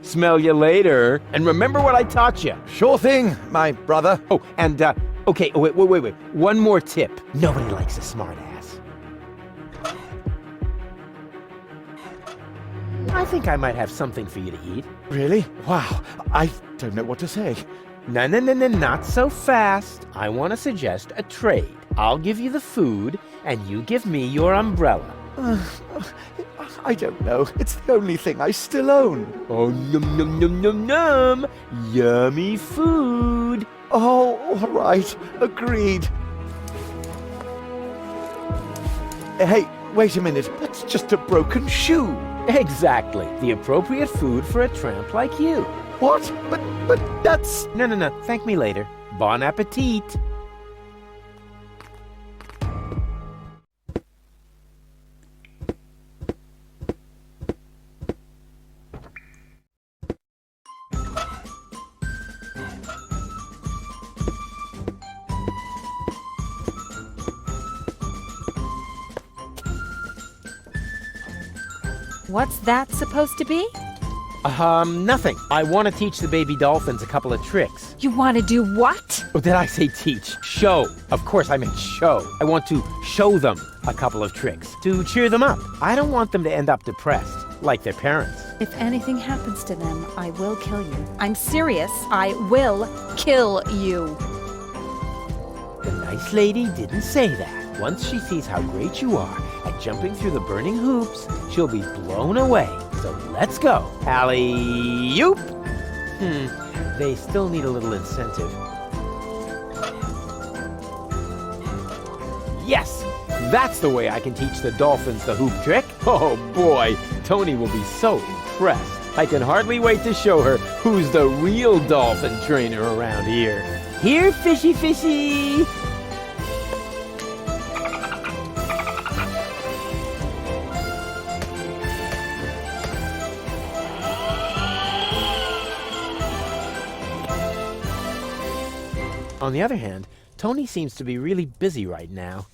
Smell you later, and remember what I taught you. Sure thing, my brother. Oh, and, okay, wait. One more tip. Nobody likes a smartass. I think I might have something for you to eat. Really? Wow, I don't know what to say. No, not so fast. I want to suggest a trade. I'll give you the food, and you give me your umbrella. I don't know. It's the only thing I still own. Oh, num. Yummy food. Oh, all right. Agreed. Hey, wait a minute. That's just a broken shoe. Exactly. The appropriate food for a tramp like you. What? But that's... No. Thank me later. Bon appetit. What's that supposed to be? Nothing. I want to teach the baby dolphins a couple of tricks. You want to do what? Oh, did I say teach? Show. Of course I meant show. I want to show them a couple of tricks to cheer them up. I don't want them to end up depressed, like their parents. If anything happens to them, I will kill you. I'm serious. I will kill you. The nice lady didn't say that. Once she sees how great you are at jumping through the burning hoops, she'll be blown away. So let's go. Alley-oop! They still need a little incentive. Yes! That's the way I can teach the dolphins the hoop trick. Oh boy, Tony will be so impressed. I can hardly wait to show her who's the real dolphin trainer around here. Here, fishy fishy! On the other hand, Tony seems to be really busy right now.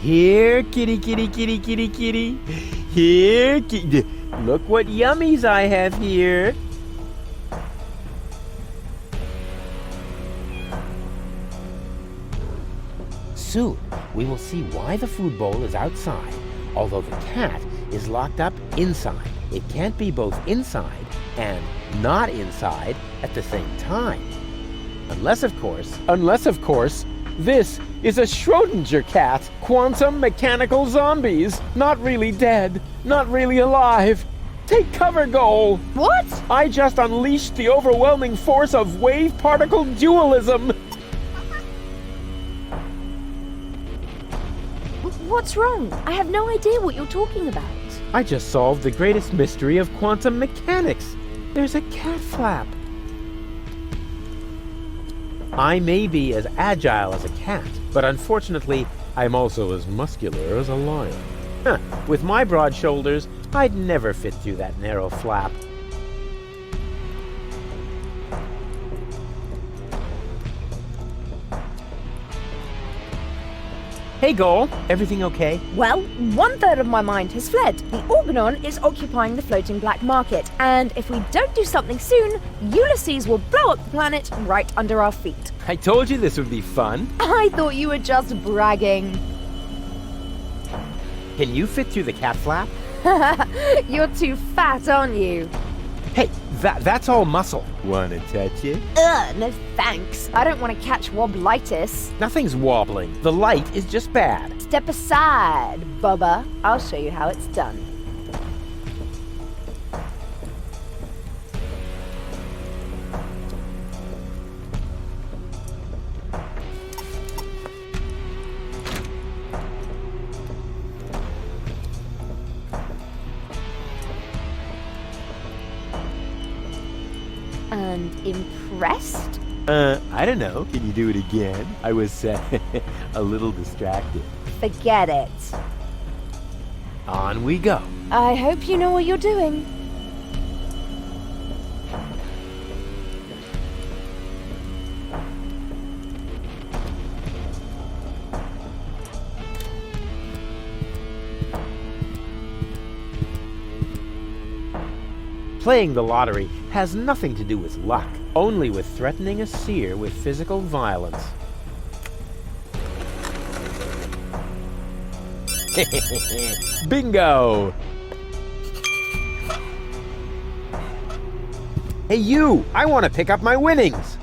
Here, kitty, kitty, kitty, kitty, kitty. Here, kitty. Look what yummies I have here. Soon, we will see why the food bowl is outside, although the cat is locked up inside. It can't be both inside and not inside at the same time. Unless, of course, this is a Schrodinger cat. Quantum mechanical zombies. Not really dead. Not really alive. Take cover, Goal. What? I just unleashed the overwhelming force of wave particle dualism. What's wrong? I have no idea what you're talking about. I just solved the greatest mystery of quantum mechanics. There's a cat flap. I may be as agile as a cat, but unfortunately, I'm also as muscular as a lion. Huh, with my broad shoulders, I'd never fit through that narrow flap. Hey, Goal. Everything okay? Well, 1/3 of my mind has fled. The Organon is occupying the floating black market, and if we don't do something soon, Ulysses will blow up the planet right under our feet. I told you this would be fun. I thought you were just bragging. Can you fit through the cat flap? You're too fat, aren't you? Hey, that's all muscle. Wanna touch it? Ugh, no thanks. I don't want to catch wobblitis. Nothing's wobbling. The light is just bad. Step aside, Bubba. I'll show you how it's done. And impressed? I don't know. Can you do it again? I was a little distracted. Forget it. On we go. I hope you know what you're doing. Playing the lottery has nothing to do with luck, only with threatening a seer with physical violence. Bingo! Hey you! I want to pick up my winnings!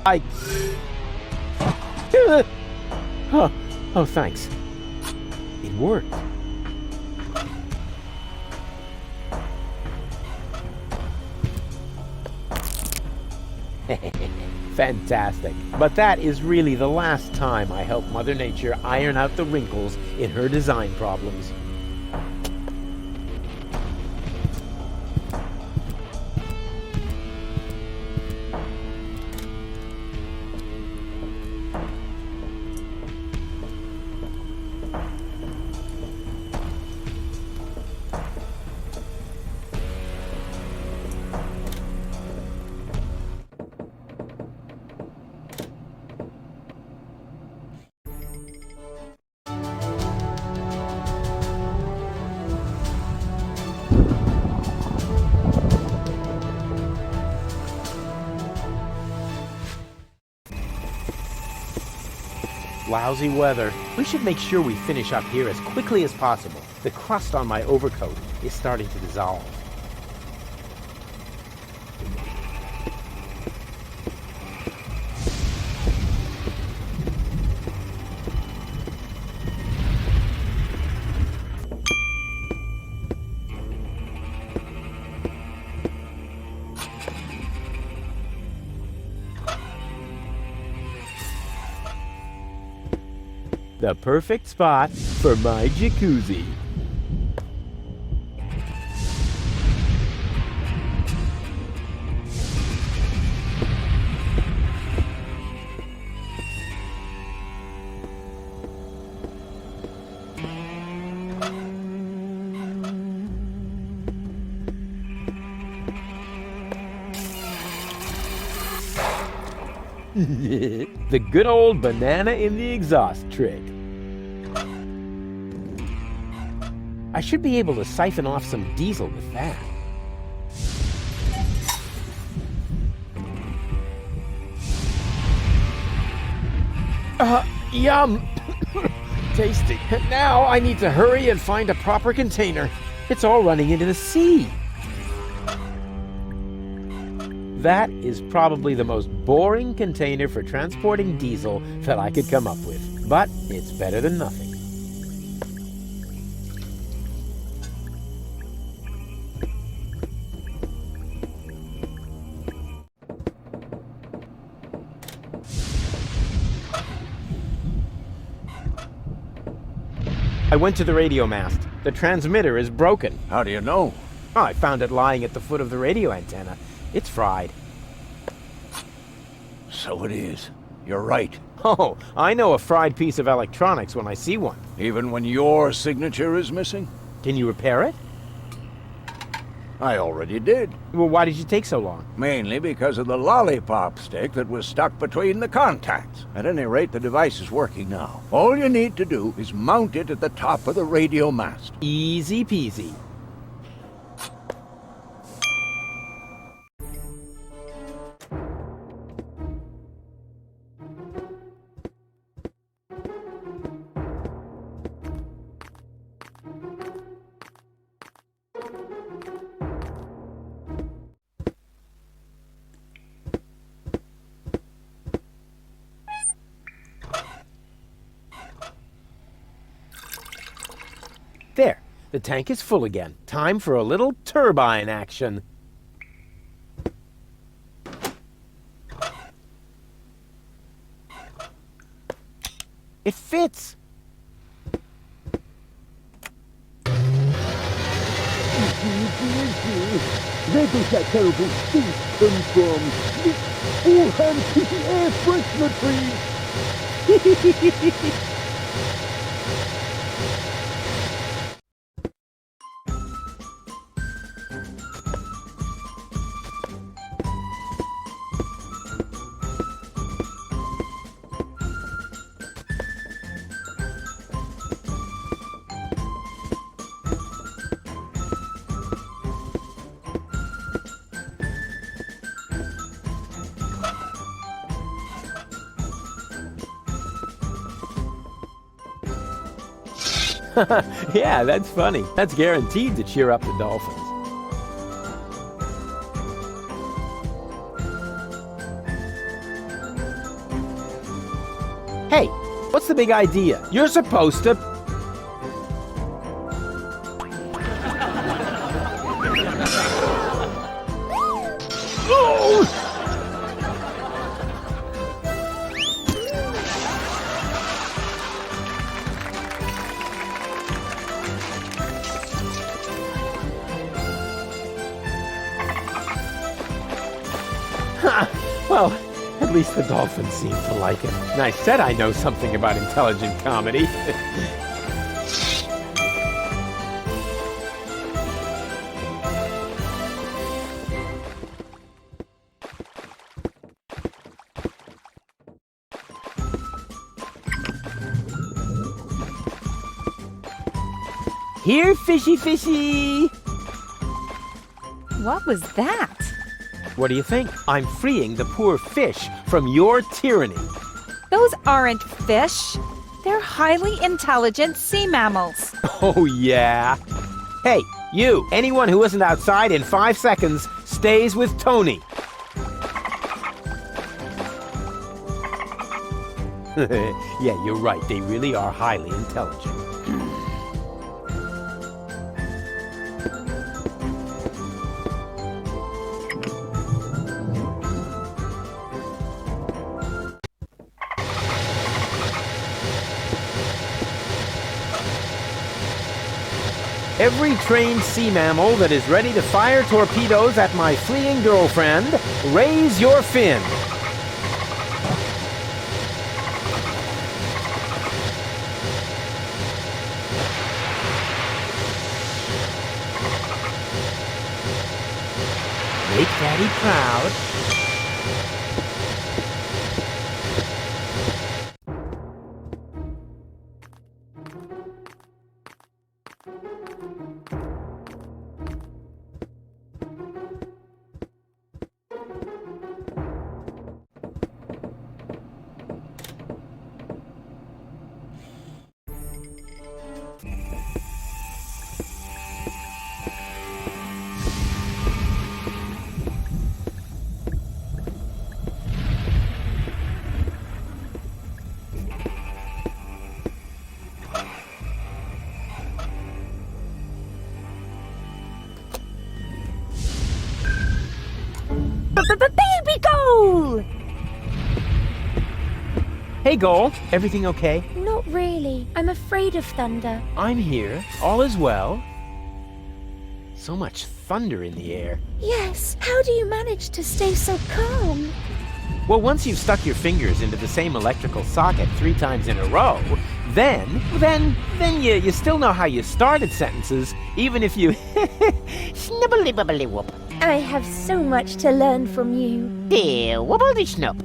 Oh, thanks. It worked. Fantastic. But that is really the last time I help Mother Nature iron out the wrinkles in her design problems. Lousy weather. We should make sure we finish up here as quickly as possible. The crust on my overcoat is starting to dissolve. The perfect spot for my jacuzzi. The good old banana in the exhaust trick. I should be able to siphon off some diesel with that. Yum! Tasty. Now I need to hurry and find a proper container. It's all running into the sea. That is probably the most boring container for transporting diesel that I could come up with. But it's better than nothing. I went to the radio mast. The transmitter is broken. How do you know? Oh, I found it lying at the foot of the radio antenna. It's fried. So it is. You're right. Oh, I know a fried piece of electronics when I see one. Even when your signature is missing? Can you repair it? I already did. Well, why did you take so long? Mainly because of the lollipop stick that was stuck between the contacts. At any rate, the device is working now. All you need to do is mount it at the top of the radio mast. Easy peasy. There, the tank is full again. Time for a little turbine action. It fits. Where does that terrible stink come from? It's all hands to the air freshener tree! Yeah, that's funny. That's guaranteed to cheer up the dolphins. Hey, what's the big idea? You're supposed to... Oh! Well, at least the dolphins seem to like it. And I said I know something about intelligent comedy. Here, fishy fishy! What was that? What do you think? I'm freeing the poor fish from your tyranny. Those aren't fish. They're highly intelligent sea mammals. Oh, yeah. Hey, you, anyone who isn't outside in 5 seconds stays with Tony. Yeah, you're right. They really are highly intelligent. Every trained sea mammal that is ready to fire torpedoes at my fleeing girlfriend, raise your fin. Make Daddy proud. Baby goal! Hey, Goal. Everything okay? Not really. I'm afraid of thunder. I'm here. All is well. So much thunder in the air. Yes, how do you manage to stay so calm? Well, once you've stuck your fingers into the same electrical socket 3 times in a row, then you still know how you started sentences, even if you Snibbly-bibbly-whoop. I have so much to learn from you. Dear wobbledy-schnup.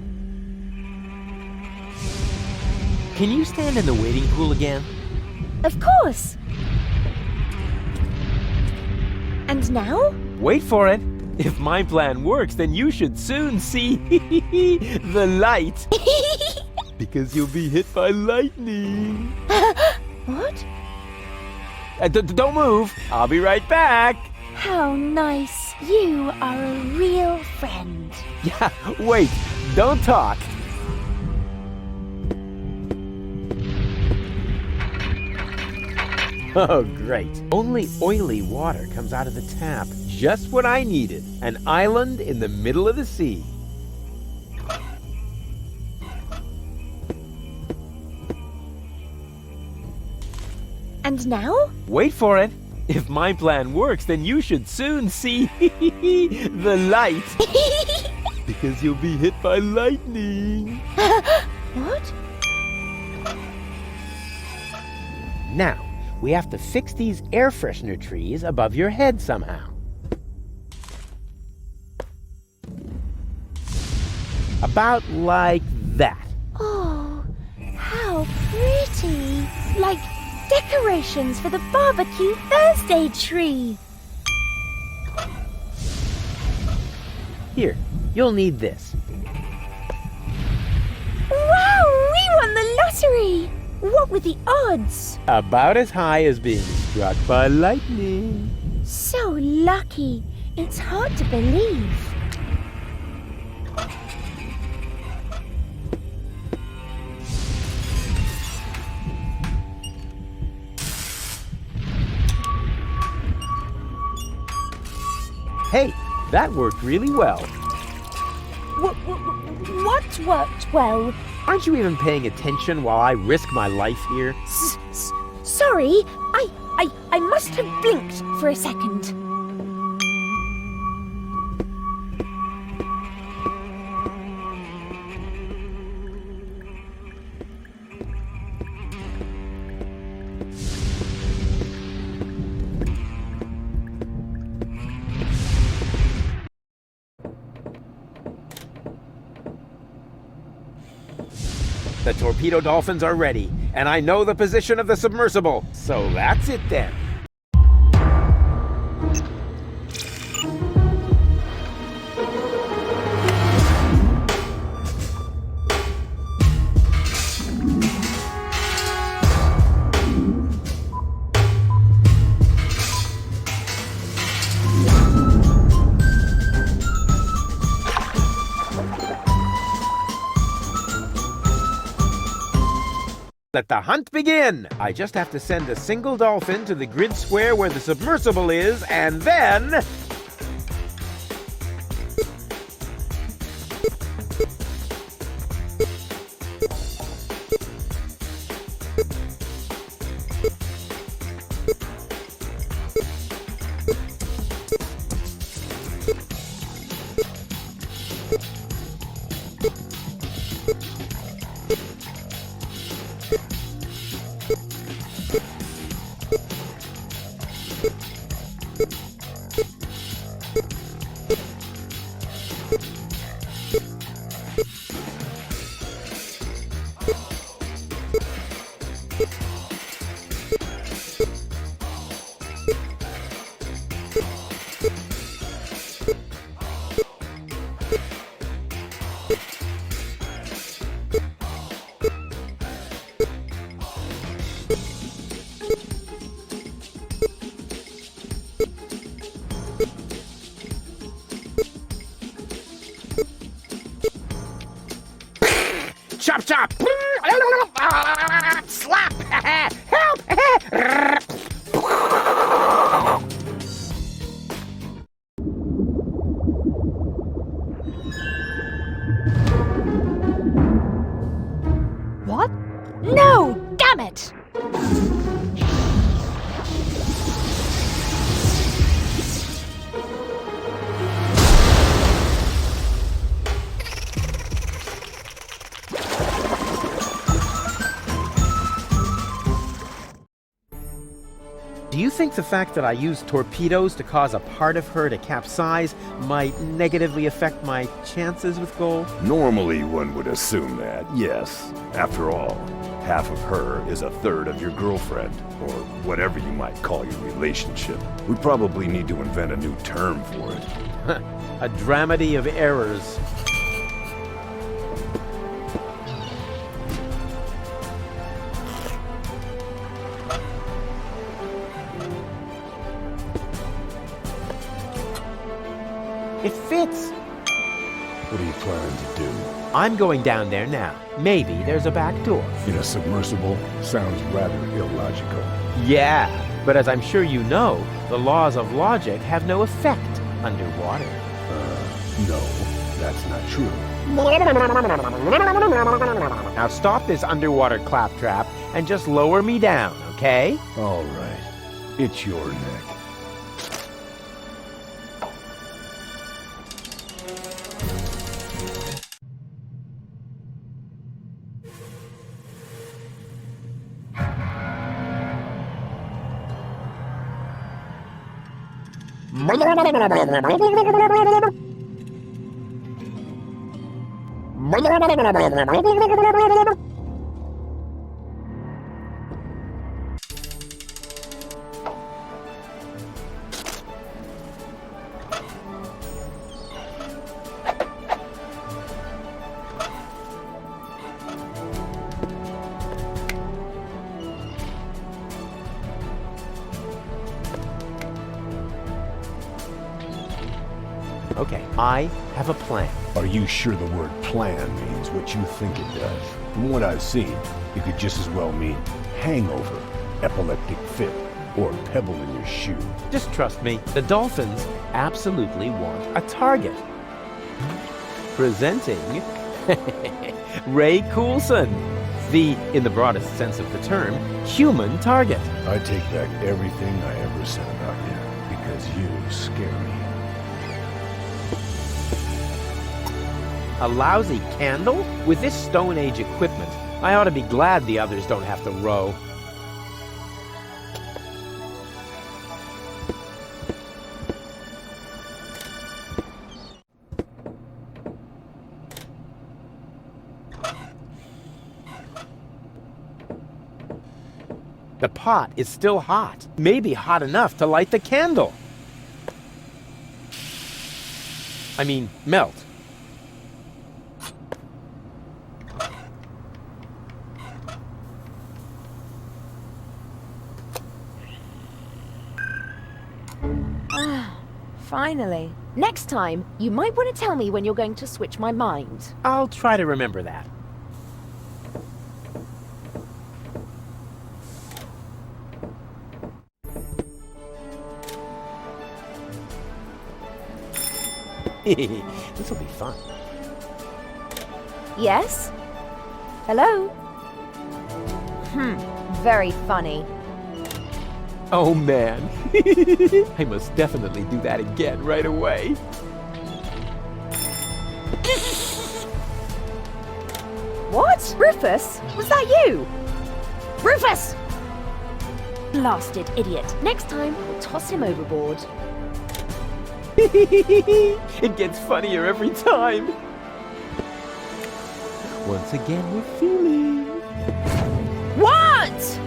Can you stand in the wading pool again? Of course. And now? Wait for it. If my plan works, then you should soon see the light. Because you'll be hit by lightning. What? Don't move. I'll be right back. How nice. You are a real friend. Yeah, wait. Don't talk. Oh, great. Only oily water comes out of the tap. Just what I needed. An island in the middle of the sea. And now? Wait for it. If my plan works, then you should soon see the light. Because you'll be hit by lightning. What? Now, we have to fix these air freshener trees above your head somehow. About like that. Oh, how pretty. Like decorations for the barbecue Thursday tree. Here, you'll need this. Wow, we won the lottery! What were the odds? About as high as being struck by lightning. So lucky. It's hard to believe. Hey, that worked really well. What worked well? Aren't you even paying attention while I risk my life here? Sorry, I must have blinked for a second. The torpedo dolphins are ready, and I know the position of the submersible. So that's it then. Let the hunt begin! I just have to send a single dolphin to the grid square where the submersible is, and then... Chop, chop! Slap! Help! What? No! Damn it! think the fact that I used torpedoes to cause a part of her to capsize might negatively affect my chances with gold? Normally, one would assume that, yes. After all, half of her is a third of your girlfriend, or whatever you might call your relationship. We probably need to invent a new term for it. A dramedy of errors. It fits. What are you planning to do? I'm going down there now. Maybe there's a back door. In a submersible? Sounds rather illogical. Yeah, but as I'm sure you know, the laws of logic have no effect underwater. No, that's not true. Now stop this underwater claptrap and just lower me down, okay? All right. It's your neck. Okay, I have a plan. Are you sure the word plan means what you think it does? From what I've seen, it could just as well mean hangover, epileptic fit, or pebble in your shoe. Just trust me, the dolphins absolutely want a target. Presenting Ray Coulson, the, in the broadest sense of the term, human target. I take back everything I ever said about you, because you scare me. A lousy candle? With this Stone Age equipment, I ought to be glad the others don't have to row. The pot is still hot. Maybe hot enough to light the candle. I mean, melt. Finally. Next time, you might want to tell me when you're going to switch my mind. I'll try to remember that. This will be fun. Yes? Hello? Very funny. Oh man, I must definitely do that again right away. What? Rufus? Was that you? Rufus! Blasted idiot. Next time, we'll toss him overboard. It gets funnier every time. Once again, we're feeling. What?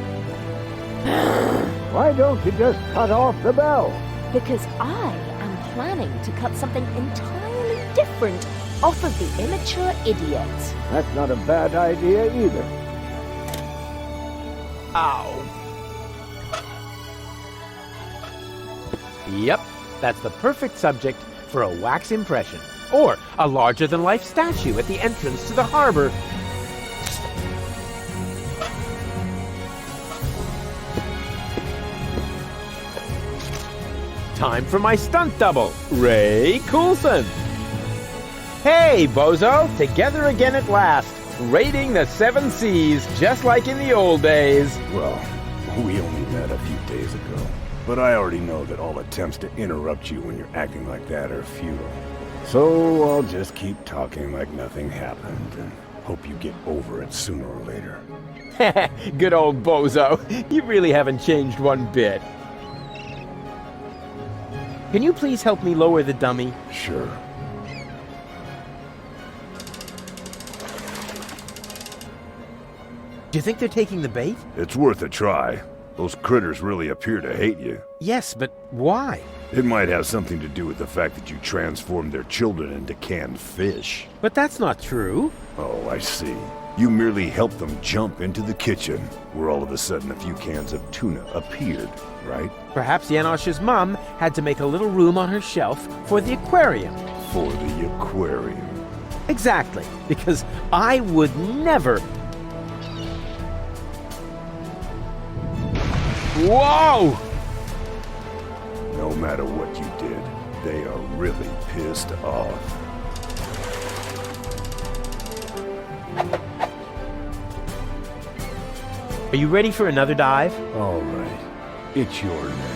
Why don't you just cut off the bell? Because I am planning to cut something entirely different off of the immature idiot. That's not a bad idea either. Ow. Yep, that's the perfect subject for a wax impression. Or a larger-than-life statue at the entrance to the harbor. Time for my stunt double, Ray Coulson. Hey, bozo, together again at last, raiding the 7 seas, just like in the old days. Well, we only met a few days ago, but I already know that all attempts to interrupt you when you're acting like that are futile. So I'll just keep talking like nothing happened, and hope you get over it sooner or later. Good old bozo, you really haven't changed one bit. can you please help me lower the dummy? Sure. Do you think they're taking the bait? It's worth a try. Those critters really appear to hate you. Yes, but why? It might have something to do with the fact that you transformed their children into canned fish. But that's not true. Oh, I see. You merely helped them jump into the kitchen, where all of a sudden a few cans of tuna appeared, right? Perhaps Janosch's mom had to make a little room on her shelf for the aquarium. For the aquarium. Exactly, because I would never... Whoa! No matter what you did, they are really pissed off. Are you ready for another dive? All right. It's your neck.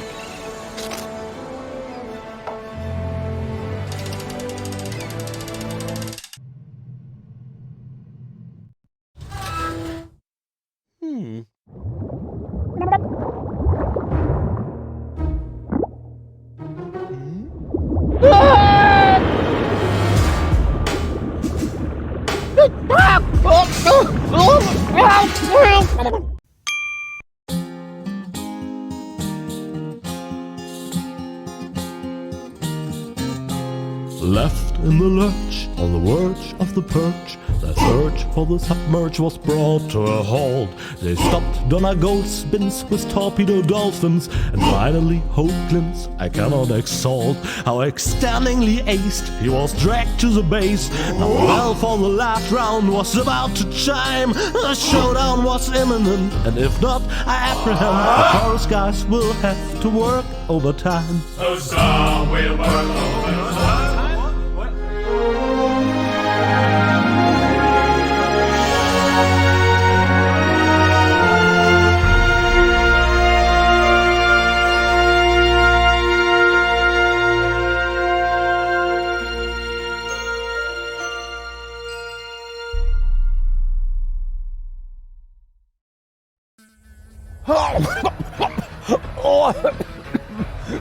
Left in the lurch, on the verge of the perch, the search for the submerge was brought to a halt. They stopped Donna Goldspins with torpedo dolphins, and finally Hoaglands I cannot exalt. How extendingly aced he was dragged to the base. Now the bell for the last round was about to chime. The showdown was imminent, and if not, I apprehend the chorus guys will have to work overtime. Huzzah, we'll work overtime.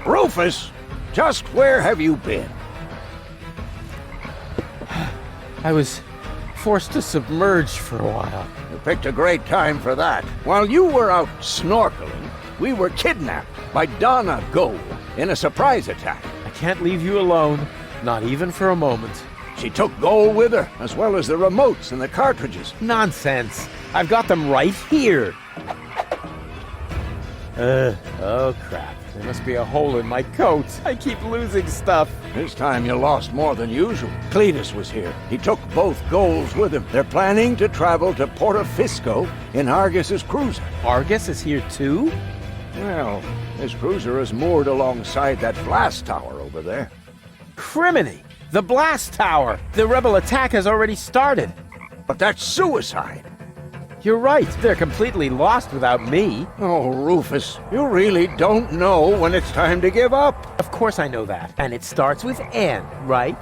Rufus, just where have you been? I was forced to submerge for a while. You picked a great time for that. While you were out snorkeling, we were kidnapped by Donna Gold in a surprise attack. I can't leave you alone, not even for a moment. She took Gold with her, as well as the remotes and the cartridges. Nonsense. I've got them right here. Oh crap. There must be a hole in my coat. I keep losing stuff. This time you lost more than usual. Cletus was here. He took both Golds with him. They're planning to travel to Portofisco in Argus's cruiser. Argus is here too? Well, his cruiser is moored alongside that blast tower over there. Criminy! The blast tower! The rebel attack has already started. But that's suicide. You're right. They're completely lost without me. Oh, Rufus, you really don't know when it's time to give up. Of course I know that. And it starts with N, right?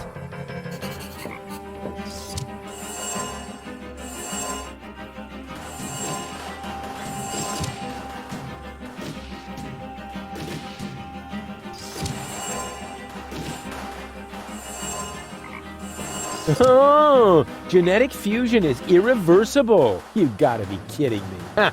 Oh, genetic fusion is irreversible. You gotta be kidding me.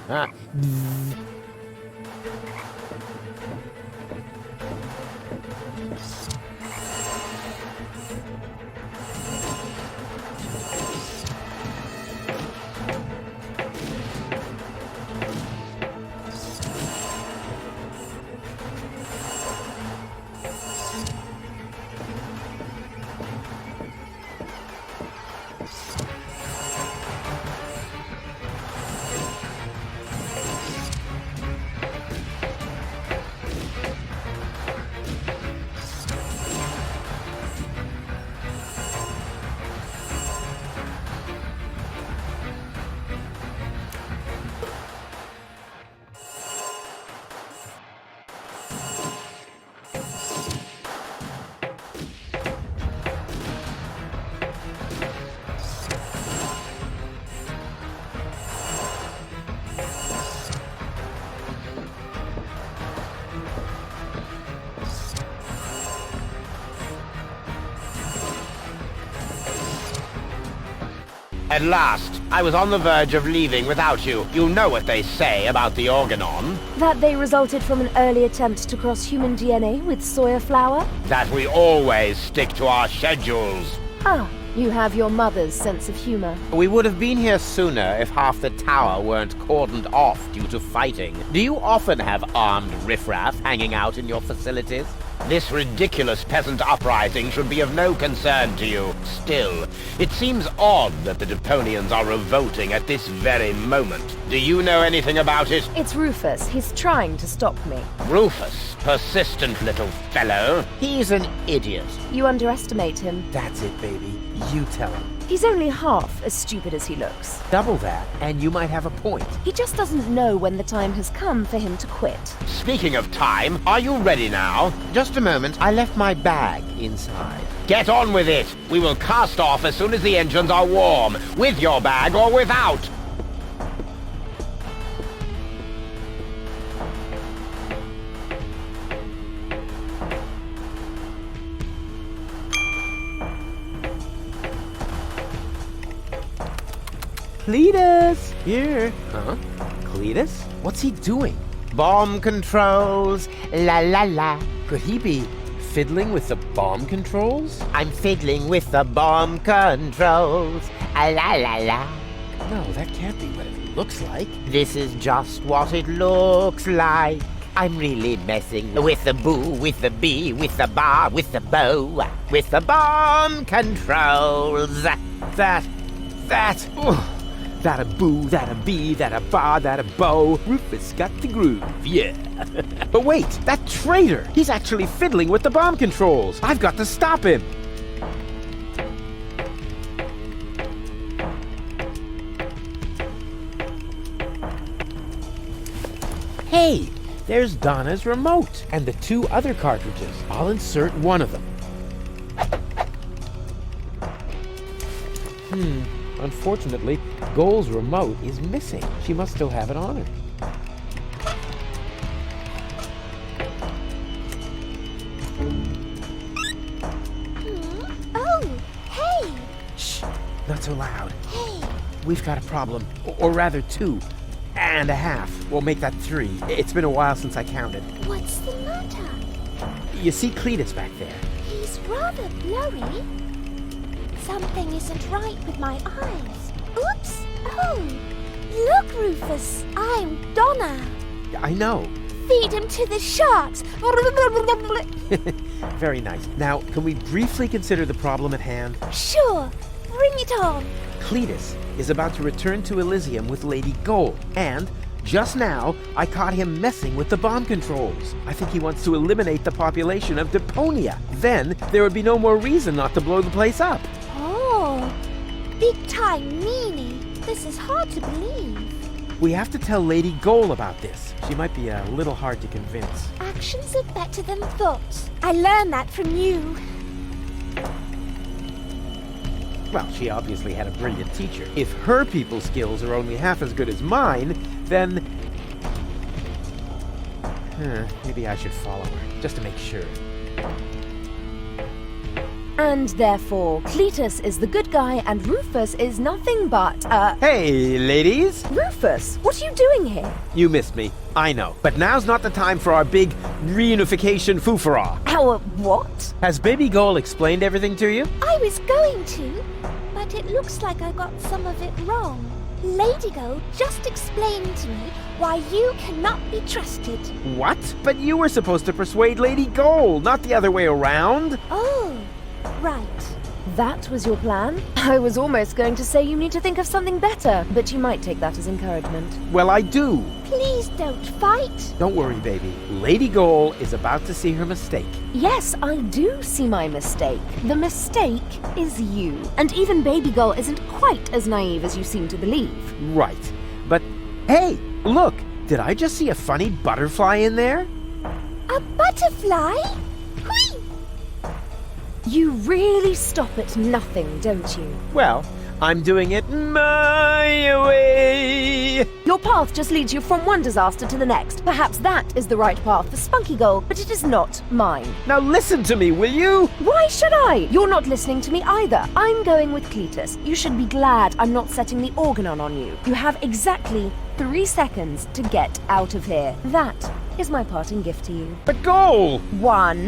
At last! I was on the verge of leaving without you. You know what they say about the Organon. That they resulted from an early attempt to cross human DNA with soya flour? That we always stick to our schedules. Ah, you have your mother's sense of humor. We would have been here sooner if half the tower weren't cordoned off due to fighting. Do you often have armed riffraff hanging out in your facilities? This ridiculous peasant uprising should be of no concern to you. Still, it seems odd that the Deponians are revolting at this very moment. Do you know anything about it? It's Rufus. He's trying to stop me. Rufus, persistent little fellow. He's an idiot. You underestimate him. That's it, baby. You tell him. He's only half as stupid as he looks. Double that, and you might have a point. He just doesn't know when the time has come for him to quit. Speaking of time, are you ready now? Just a moment. I left my bag inside. Get on with it. We will cast off as soon as the engines are warm, with your bag or without. Cletus! Here. Huh? Cletus? What's he doing? Bomb controls. La la la. Could he be fiddling with the bomb controls? I'm fiddling with the bomb controls. La la la. No, that can't be what it looks like. This is just what it looks like. I'm really messing with the boo, with the bee, with the bar, with the bow, with the bomb controls. That a boo, that a bee, that a bar, that a bow. Rufus got the groove, yeah. But wait, that traitor! He's actually fiddling with the bomb controls. I've got to stop him. Hey, there's Donna's remote and the 2 other cartridges. I'll insert one of them. Unfortunately, Goal's remote is missing. She must still have it on her. Oh, hey! Shh, not so loud. Hey! We've got a problem, or rather 2 and a half. We'll make that 3. It's been a while since I counted. What's the matter? You see Cletus back there? He's rather blurry. Something isn't right with my eyes. Oops! Oh! Look, Rufus! I'm Donna! I know. Feed him to the sharks! Very nice. Now, can we briefly consider the problem at hand? Sure! Bring it on! Cletus is about to return to Elysium with Lady Goal, and just now, I caught him messing with the bomb controls. I think he wants to eliminate the population of Deponia. Then, there would be no more reason not to blow the place up. Oh, big-time meanie. This is hard to believe. We have to tell Lady Goal about this. She might be a little hard to convince. Actions are better than thoughts. I learned that from you. Well, she obviously had a brilliant teacher. If her people skills are only half as good as mine, then... maybe I should follow her, just to make sure. And therefore, Cletus is the good guy and Rufus is nothing but, Hey, ladies! Rufus, what are you doing here? You missed me, I know. But now's not the time for our big reunification foofara. Our what? Has Baby Goal explained everything to you? I was going to, but it looks like I got some of it wrong. Lady Go just explained to me why you cannot be trusted. What? But you were supposed to persuade Lady Goal, not the other way around. Oh, right. That was your plan? I was almost going to say you need to think of something better, but you might take that as encouragement. Well, I do. Please don't fight. Don't worry, baby. Lady Goal is about to see her mistake. Yes, I do see my mistake. The mistake is you. And even Baby Girl isn't quite as naive as you seem to believe. Right. But, hey, look! Did I just see a funny butterfly in there? A butterfly? Whee! You really stop at nothing, don't you? Well, I'm doing it my way. Your path just leads you from one disaster to the next. Perhaps that is the right path for Spunky Goal, but it is not mine. Now listen to me, will you? Why should I? You're not listening to me either. I'm going with Cletus. You should be glad I'm not setting the Organon on you. You have exactly 3 seconds to get out of here. That is my parting gift to you. But Goal! 1,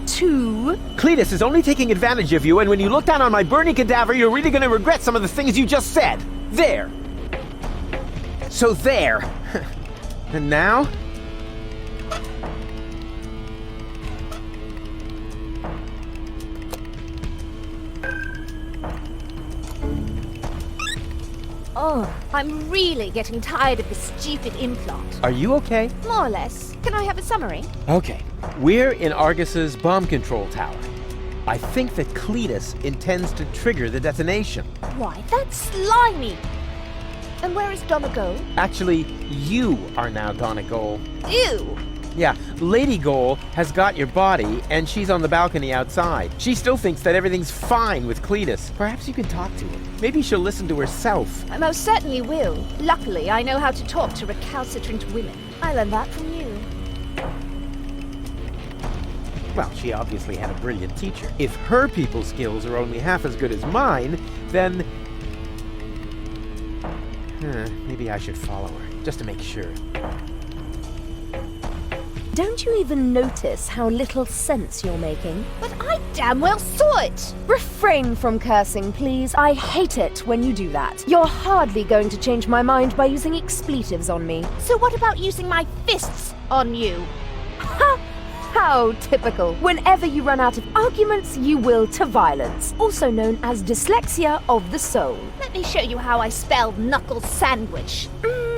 2... Cletus is only taking advantage of you, and when you look down on my burning cadaver, you're really gonna regret some of the things you just said. There. So there. And now? Oh, I'm really getting tired of this stupid implant. Are you okay? More or less. Can I have a summary? Okay. We're in Argus's bomb control tower. I think that Cletus intends to trigger the detonation. Why, that's slimy! And where is Donegal? Actually, you are now Donna Goal. Ew! Yeah, Lady Goal has got your body, and she's on the balcony outside. She still thinks that everything's fine with Cletus. Perhaps you can talk to her. Maybe she'll listen to herself. I most certainly will. Luckily, I know how to talk to recalcitrant women. I learned that from you. Well, she obviously had a brilliant teacher. If her people skills are only half as good as mine, then... maybe I should follow her, just to make sure. Don't you even notice how little sense you're making? But I damn well saw it! Refrain from cursing, please. I hate it when you do that. You're hardly going to change my mind by using expletives on me. So what about using my fists on you? Ha! How typical. Whenever you run out of arguments, you will to violence, also known as dyslexia of the soul. Let me show you how I spell knuckle sandwich.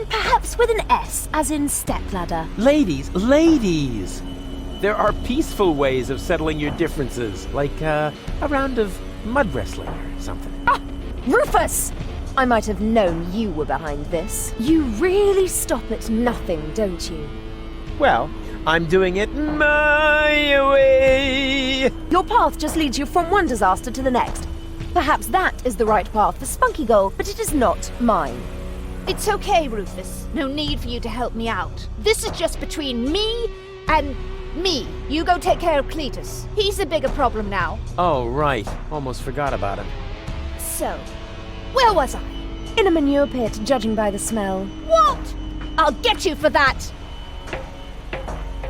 Perhaps with an S, as in stepladder. Ladies! There are peaceful ways of settling your differences, like a round of mud wrestling or something. Ah! Rufus! I might have known you were behind this. You really stop at nothing, don't you? Well, I'm doing it my way. Your path just leads you from one disaster to the next. Perhaps that is the right path for Spunky Goal, but it is not mine. It's okay, Rufus. No need for you to help me out. This is just between me and me. You go take care of Cletus. He's a bigger problem now. Oh, right. Almost forgot about him. So, where was I? In a manure pit, judging by the smell. What? I'll get you for that!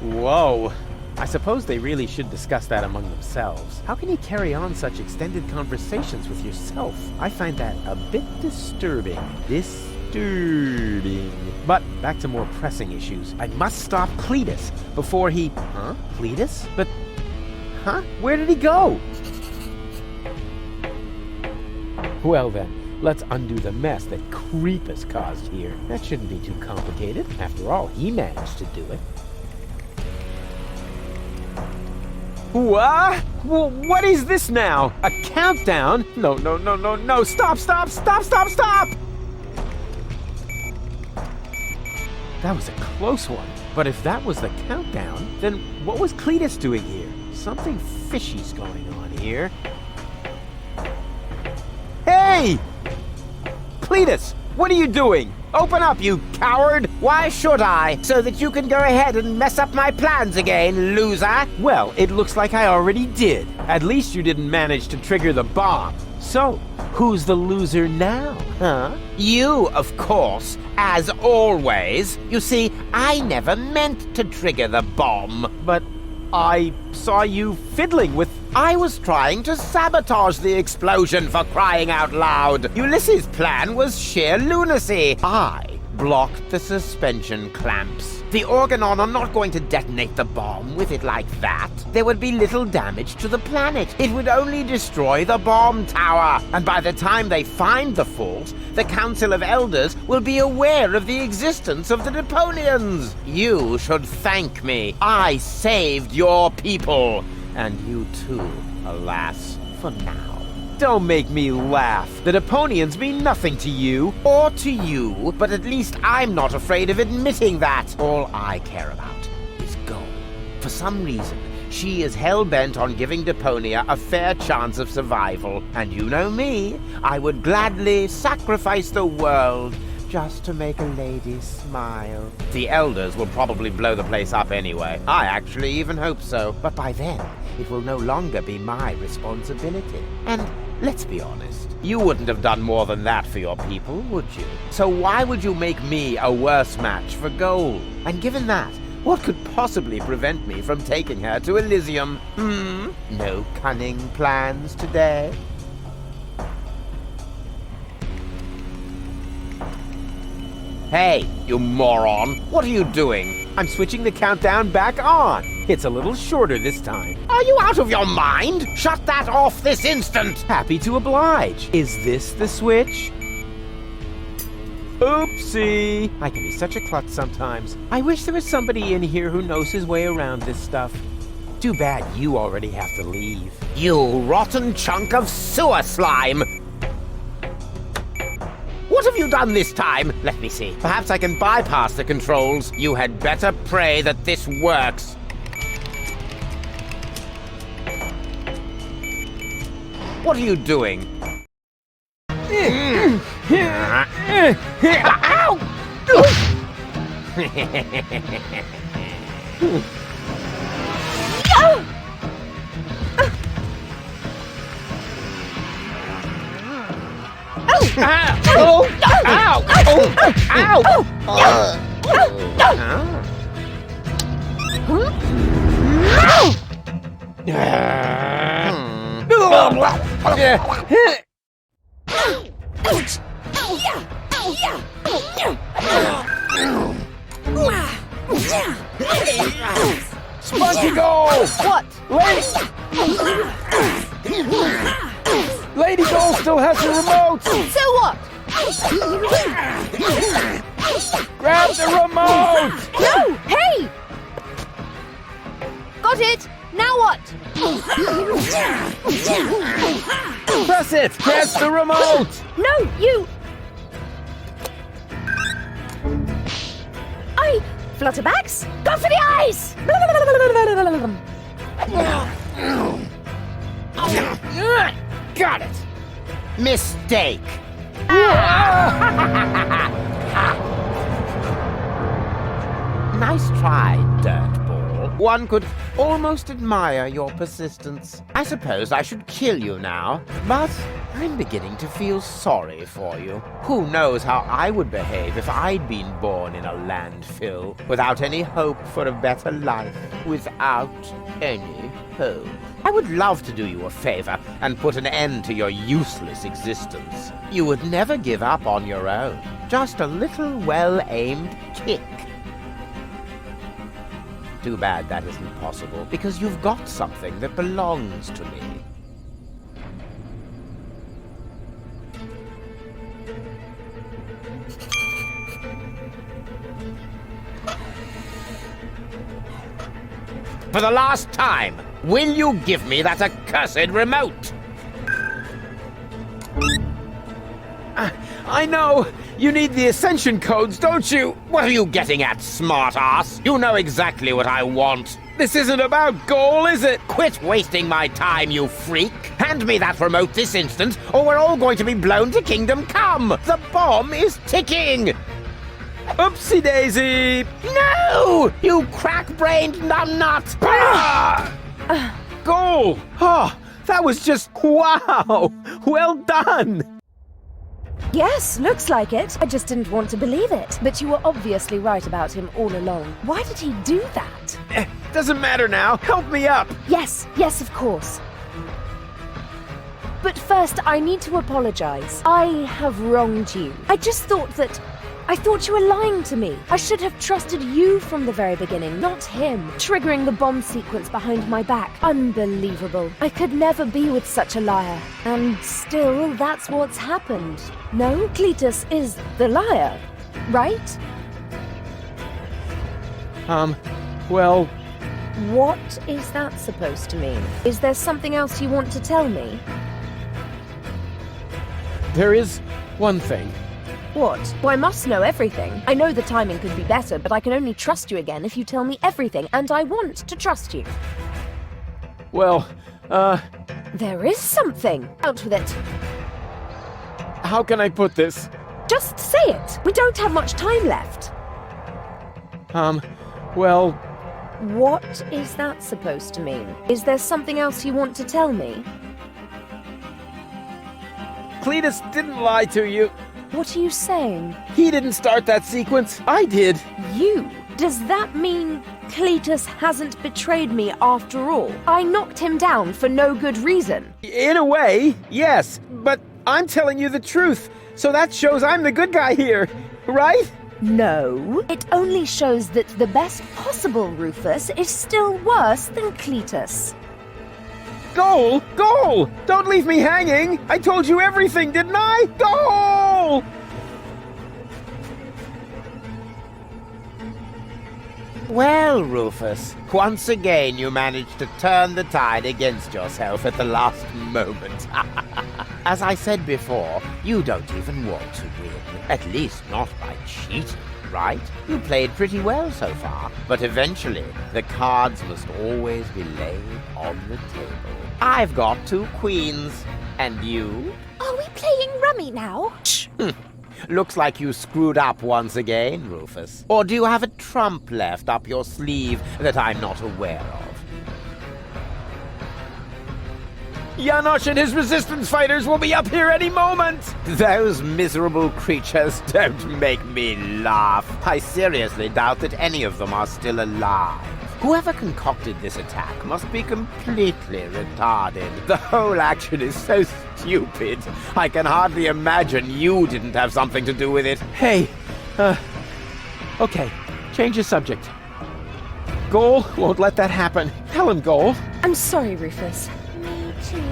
Whoa. I suppose they really should discuss that among themselves. How can you carry on such extended conversations with yourself? I find that a bit disturbing. But back to more pressing issues. I must stop Cletus before he... Huh? Cletus? But... Huh? Where did he go? Well then, let's undo the mess that Creepus caused here. That shouldn't be too complicated. After all, he managed to do it. What? Well, what is this now? A countdown? No. Stop! That was a close one. But if that was the countdown, then what was Cletus doing here? Something fishy's going on here. Hey! Cletus, what are you doing? Open up, you coward! Why should I? So that you can go ahead and mess up my plans again, loser? Well, it looks like I already did. At least you didn't manage to trigger the bomb. So, who's the loser now, huh? You, of course, as always. You see, I never meant to trigger the bomb. But I saw you fiddling with... I was trying to sabotage the explosion, for crying out loud. Ulysses' plan was sheer lunacy. I blocked the suspension clamps. The Organon are not going to detonate the bomb with it like that. There would be little damage to the planet. It would only destroy the bomb tower. And by the time they find the fault, the Council of Elders will be aware of the existence of the Deponians. You should thank me. I saved your people. And you too, alas, for now. Don't make me laugh. The Deponians mean nothing to you. Or to you, but at least I'm not afraid of admitting that. All I care about is Goal. For some reason, She is hell-bent on giving Deponia a fair chance of survival. And you know me, I would gladly sacrifice the world just to make a lady smile. The elders will probably blow the place up anyway. I actually even hope so. But by then, it will no longer be my responsibility. And let's be honest, you wouldn't have done more than that for your people, would you? So why would you make me a worse match for gold? And given that, what could possibly prevent me from taking her to Elysium? No cunning plans today? Hey, you moron! What are you doing? I'm switching the countdown back on. It's a little shorter this time. Are you out of your mind? Shut that off this instant! Happy to oblige. Is this the switch? Oopsie! I can be such a klutz sometimes. I wish there was somebody in here who knows his way around this stuff. Too bad you already have to leave. You rotten chunk of sewer slime! What have you done this time? Let me see. Perhaps I can bypass the controls. You had better pray that this works. What are you doing? Ow! Ow! Ow! Spunky Gold! What? Lady Gold still has the remote! So what? Grab the remote! No! Hey! Got it! Now what? Press it! Press the remote! No, you... Flutterbacks, go for the eyes! Got it! Mistake! Nice try, dirtball. One could almost admire your persistence. I suppose I should kill you now, but I'm beginning to feel sorry for you. Who knows how I would behave if I'd been born in a landfill, without any hope for a better life, without any hope. I would love to do you a favor and put an end to your useless existence. You would never give up on your own. Just a little well-aimed kick. Too bad that isn't possible, because you've got something that belongs to me. For the last time, will you give me that accursed remote? I know! You need the ascension codes, don't you? What are you getting at, smart-ass? You know exactly what I want. This isn't about goal, is it? Quit wasting my time, you freak! Hand me that remote this instant, or we're all going to be blown to Kingdom Come! The bomb is ticking! Oopsie-daisy! No! You crack-brained numbnut! Goal! Oh, that was just wow! Well done! Yes, looks like it. I just didn't want to believe it. But you were obviously right about him all along. Why did he do that? Doesn't matter now. Help me up. Yes, of course. But first, I need to apologize. I have wronged you. I thought you were lying to me. I should have trusted you from the very beginning, not him. Triggering the bomb sequence behind my back. Unbelievable. I could never be with such a liar. And still, that's what's happened. No, Cletus is the liar, right? Well... What is that supposed to mean? Is there something else you want to tell me? There is one thing. What? Well, I must know everything. I know the timing could be better, but I can only trust you again if you tell me everything, and I want to trust you. Well, There is something. Out with it. how can I put this? Just say it. We don't have much time left. Well, What is that supposed to mean? Is there something else you want to tell me? Cletus didn't lie to you. What are you saying? He didn't start that sequence. I did. You? Does that mean Cletus hasn't betrayed me after all? I knocked him down for no good reason. In a way, yes. But I'm telling you the truth. So that shows I'm the good guy here, right? No. It only shows that the best possible Rufus is still worse than Cletus. Goal! Goal! Don't leave me hanging! I told you everything, didn't I? Goal! Well, Rufus, once again you managed to turn the tide against yourself at the last moment. As I said before, you don't even want to win. At least not by cheating, right? You played pretty well so far, but eventually the cards must always be laid on the table. I've got 2 queens, and you? Are we playing rummy now? Shh. Looks like you screwed up once again, Rufus. Or do you have a trump left up your sleeve that I'm not aware of? Janosch and his resistance fighters will be up here any moment! Those miserable creatures don't make me laugh. I seriously doubt that any of them are still alive. Whoever concocted this attack must be completely retarded. The whole action is so stupid. I can hardly imagine you didn't have something to do with it. Hey, okay, change the subject. Goal won't let that happen. Tell him, Goal. I'm sorry, Rufus. Me too.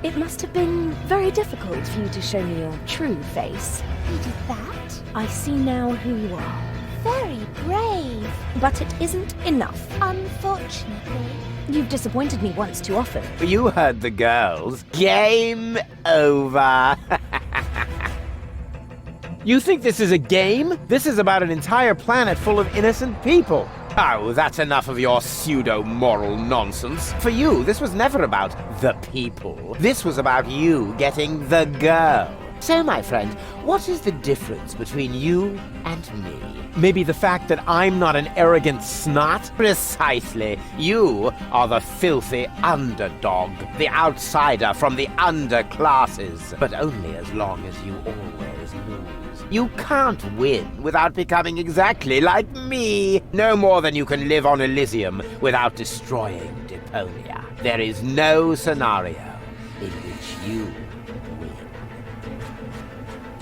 It must have been very difficult for you to show me your true face. You did that? I see now who you are. Very brave. But it isn't enough. Unfortunately. You've disappointed me once too often. You heard the girls. Game over. You think this is a game? This is about an entire planet full of innocent people. Oh, that's enough of your pseudo-moral nonsense. For you, this was never about the people. This was about you getting the girl. So, my friend, what is the difference between you and me? Maybe the fact that I'm not an arrogant snot? Precisely. You are the filthy underdog, the outsider from the underclasses. But only as long as you always lose. You can't win without becoming exactly like me. No more than you can live on Elysium without destroying Deponia. There is no scenario in which you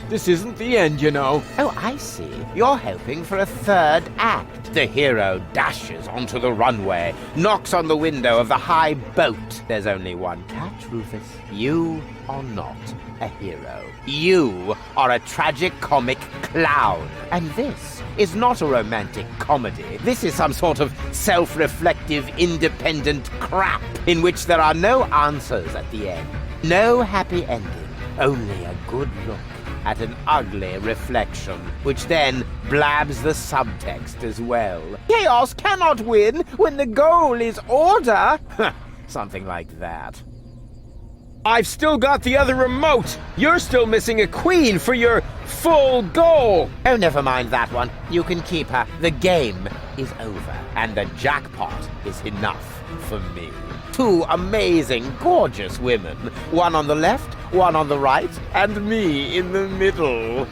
This isn't the end, you know. Oh, I see. You're hoping for a third act. The hero dashes onto the runway, knocks on the window of the high boat. There's only one catch, Rufus. You are not a hero. You are a tragic-comic clown. And this is not a romantic comedy. This is some sort of self-reflective, independent crap in which there are no answers at the end. No happy ending. Only a good look at an ugly reflection, which then blabs the subtext as well. Chaos cannot win when the goal is order. Something like that. I've still got the other remote. You're still missing a queen for your full goal. Oh, never mind that one. You can keep her. The game is over, and the jackpot is enough for me. 2 amazing, gorgeous women. One on the left, one on the right, and me in the middle.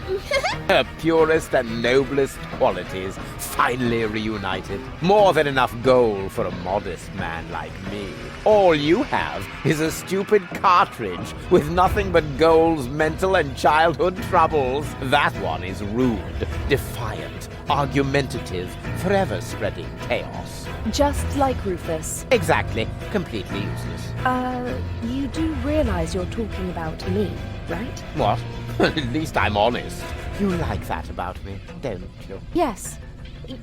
Her purest and noblest qualities finally reunited. More than enough gold for a modest man like me. All you have is a stupid cartridge with nothing but Goal's mental and childhood troubles. That one is rude, defiant, argumentative, forever spreading chaos. Just like Rufus. Exactly. Completely useless. You do realize you're talking about me, right? What? At least I'm honest. You like that about me, don't you? Yes.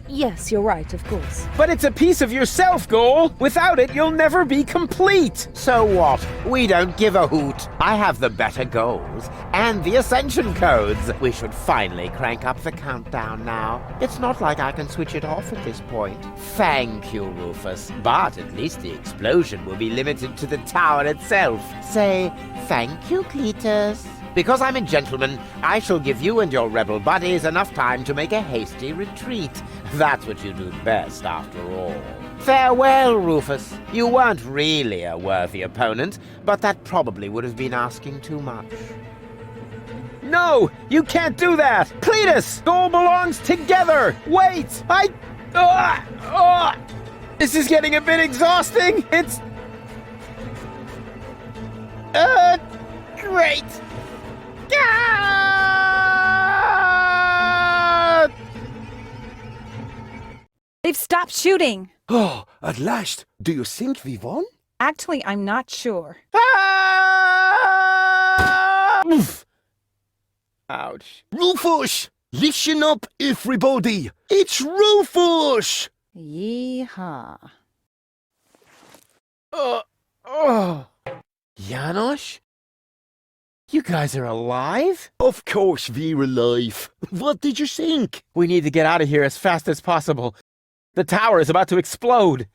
Yes, you're right, of course. But it's a piece of yourself, Goal. Without it, you'll never be complete. So what? We don't give a hoot. I have the better goals and the ascension codes. We should finally crank up the countdown now. It's not like I can switch it off at this point. Thank you, Rufus. But at least the explosion will be limited to the tower itself. Say thank you, Cletus. Because I'm a gentleman, I shall give you and your rebel buddies enough time to make a hasty retreat. That's what you do best, after all. Farewell, Rufus. You weren't really a worthy opponent, but that probably would have been asking too much. No, you can't do that. Cletus, Goal belongs together. Wait, This is getting a bit exhausting. It's... great. They've stopped shooting. Oh, at last. Do you think we won? Actually, I'm not sure. Ouch. Rufus! Listen up, everybody! It's Rufus! Yeehaw. Janosch? You guys are alive? Of course we're alive. What did you think? We need to get out of here as fast as possible. The tower is about to explode.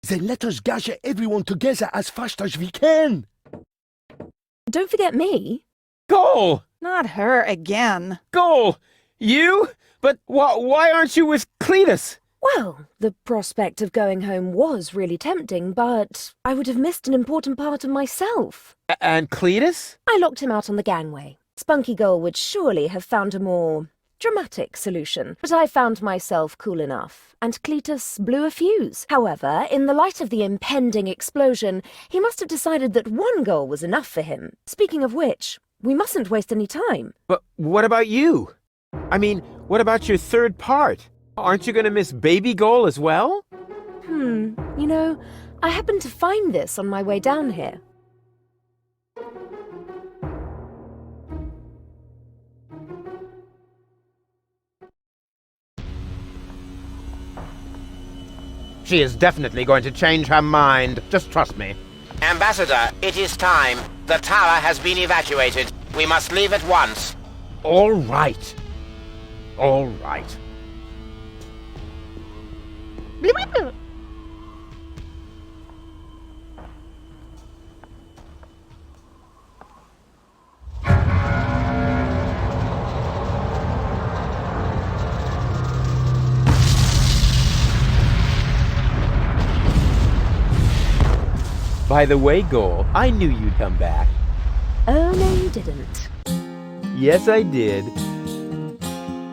Then let us gather everyone together as fast as we can. Don't forget me. Goal! Not her again. Goal! You? But why aren't you with Cletus? Well, the prospect of going home was really tempting, but I would have missed an important part of myself. And Cletus? I locked him out on the gangway. Spunky Goal would surely have found a more dramatic solution, but I found myself cool enough, and Cletus blew a fuse. However, in the light of the impending explosion, he must have decided that one goal was enough for him. Speaking of which, we mustn't waste any time. But what about you? I mean, what about your third part? Aren't you going to miss Baby Goal as well? You know, I happened to find this on my way down here. She is definitely going to change her mind. Just trust me. Ambassador, it is time. The tower has been evacuated. We must leave at once. All right. All right. By the way, Goal, I knew you'd come back. Oh, no, you didn't. Yes, I did.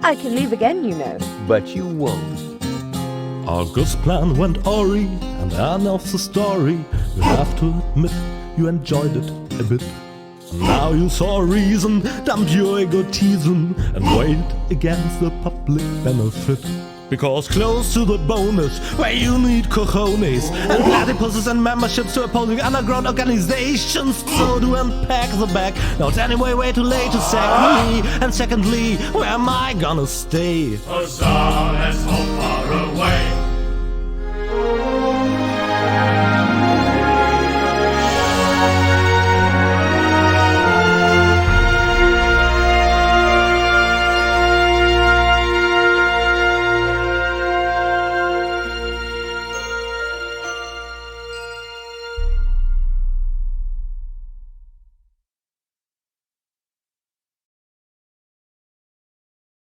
I can leave again, you know. But you won't. August's plan went awry, and I know the story. You have to admit you enjoyed it a bit. Now you saw reason, dump your egotism, and weigh it against the public benefit. Because close to the bonus, where you need cojones and platypuses and memberships to opposing underground organizations. So to unpack the bag, now it's anyway way too late to sack me. And secondly, where am I gonna stay? Huzzah, let's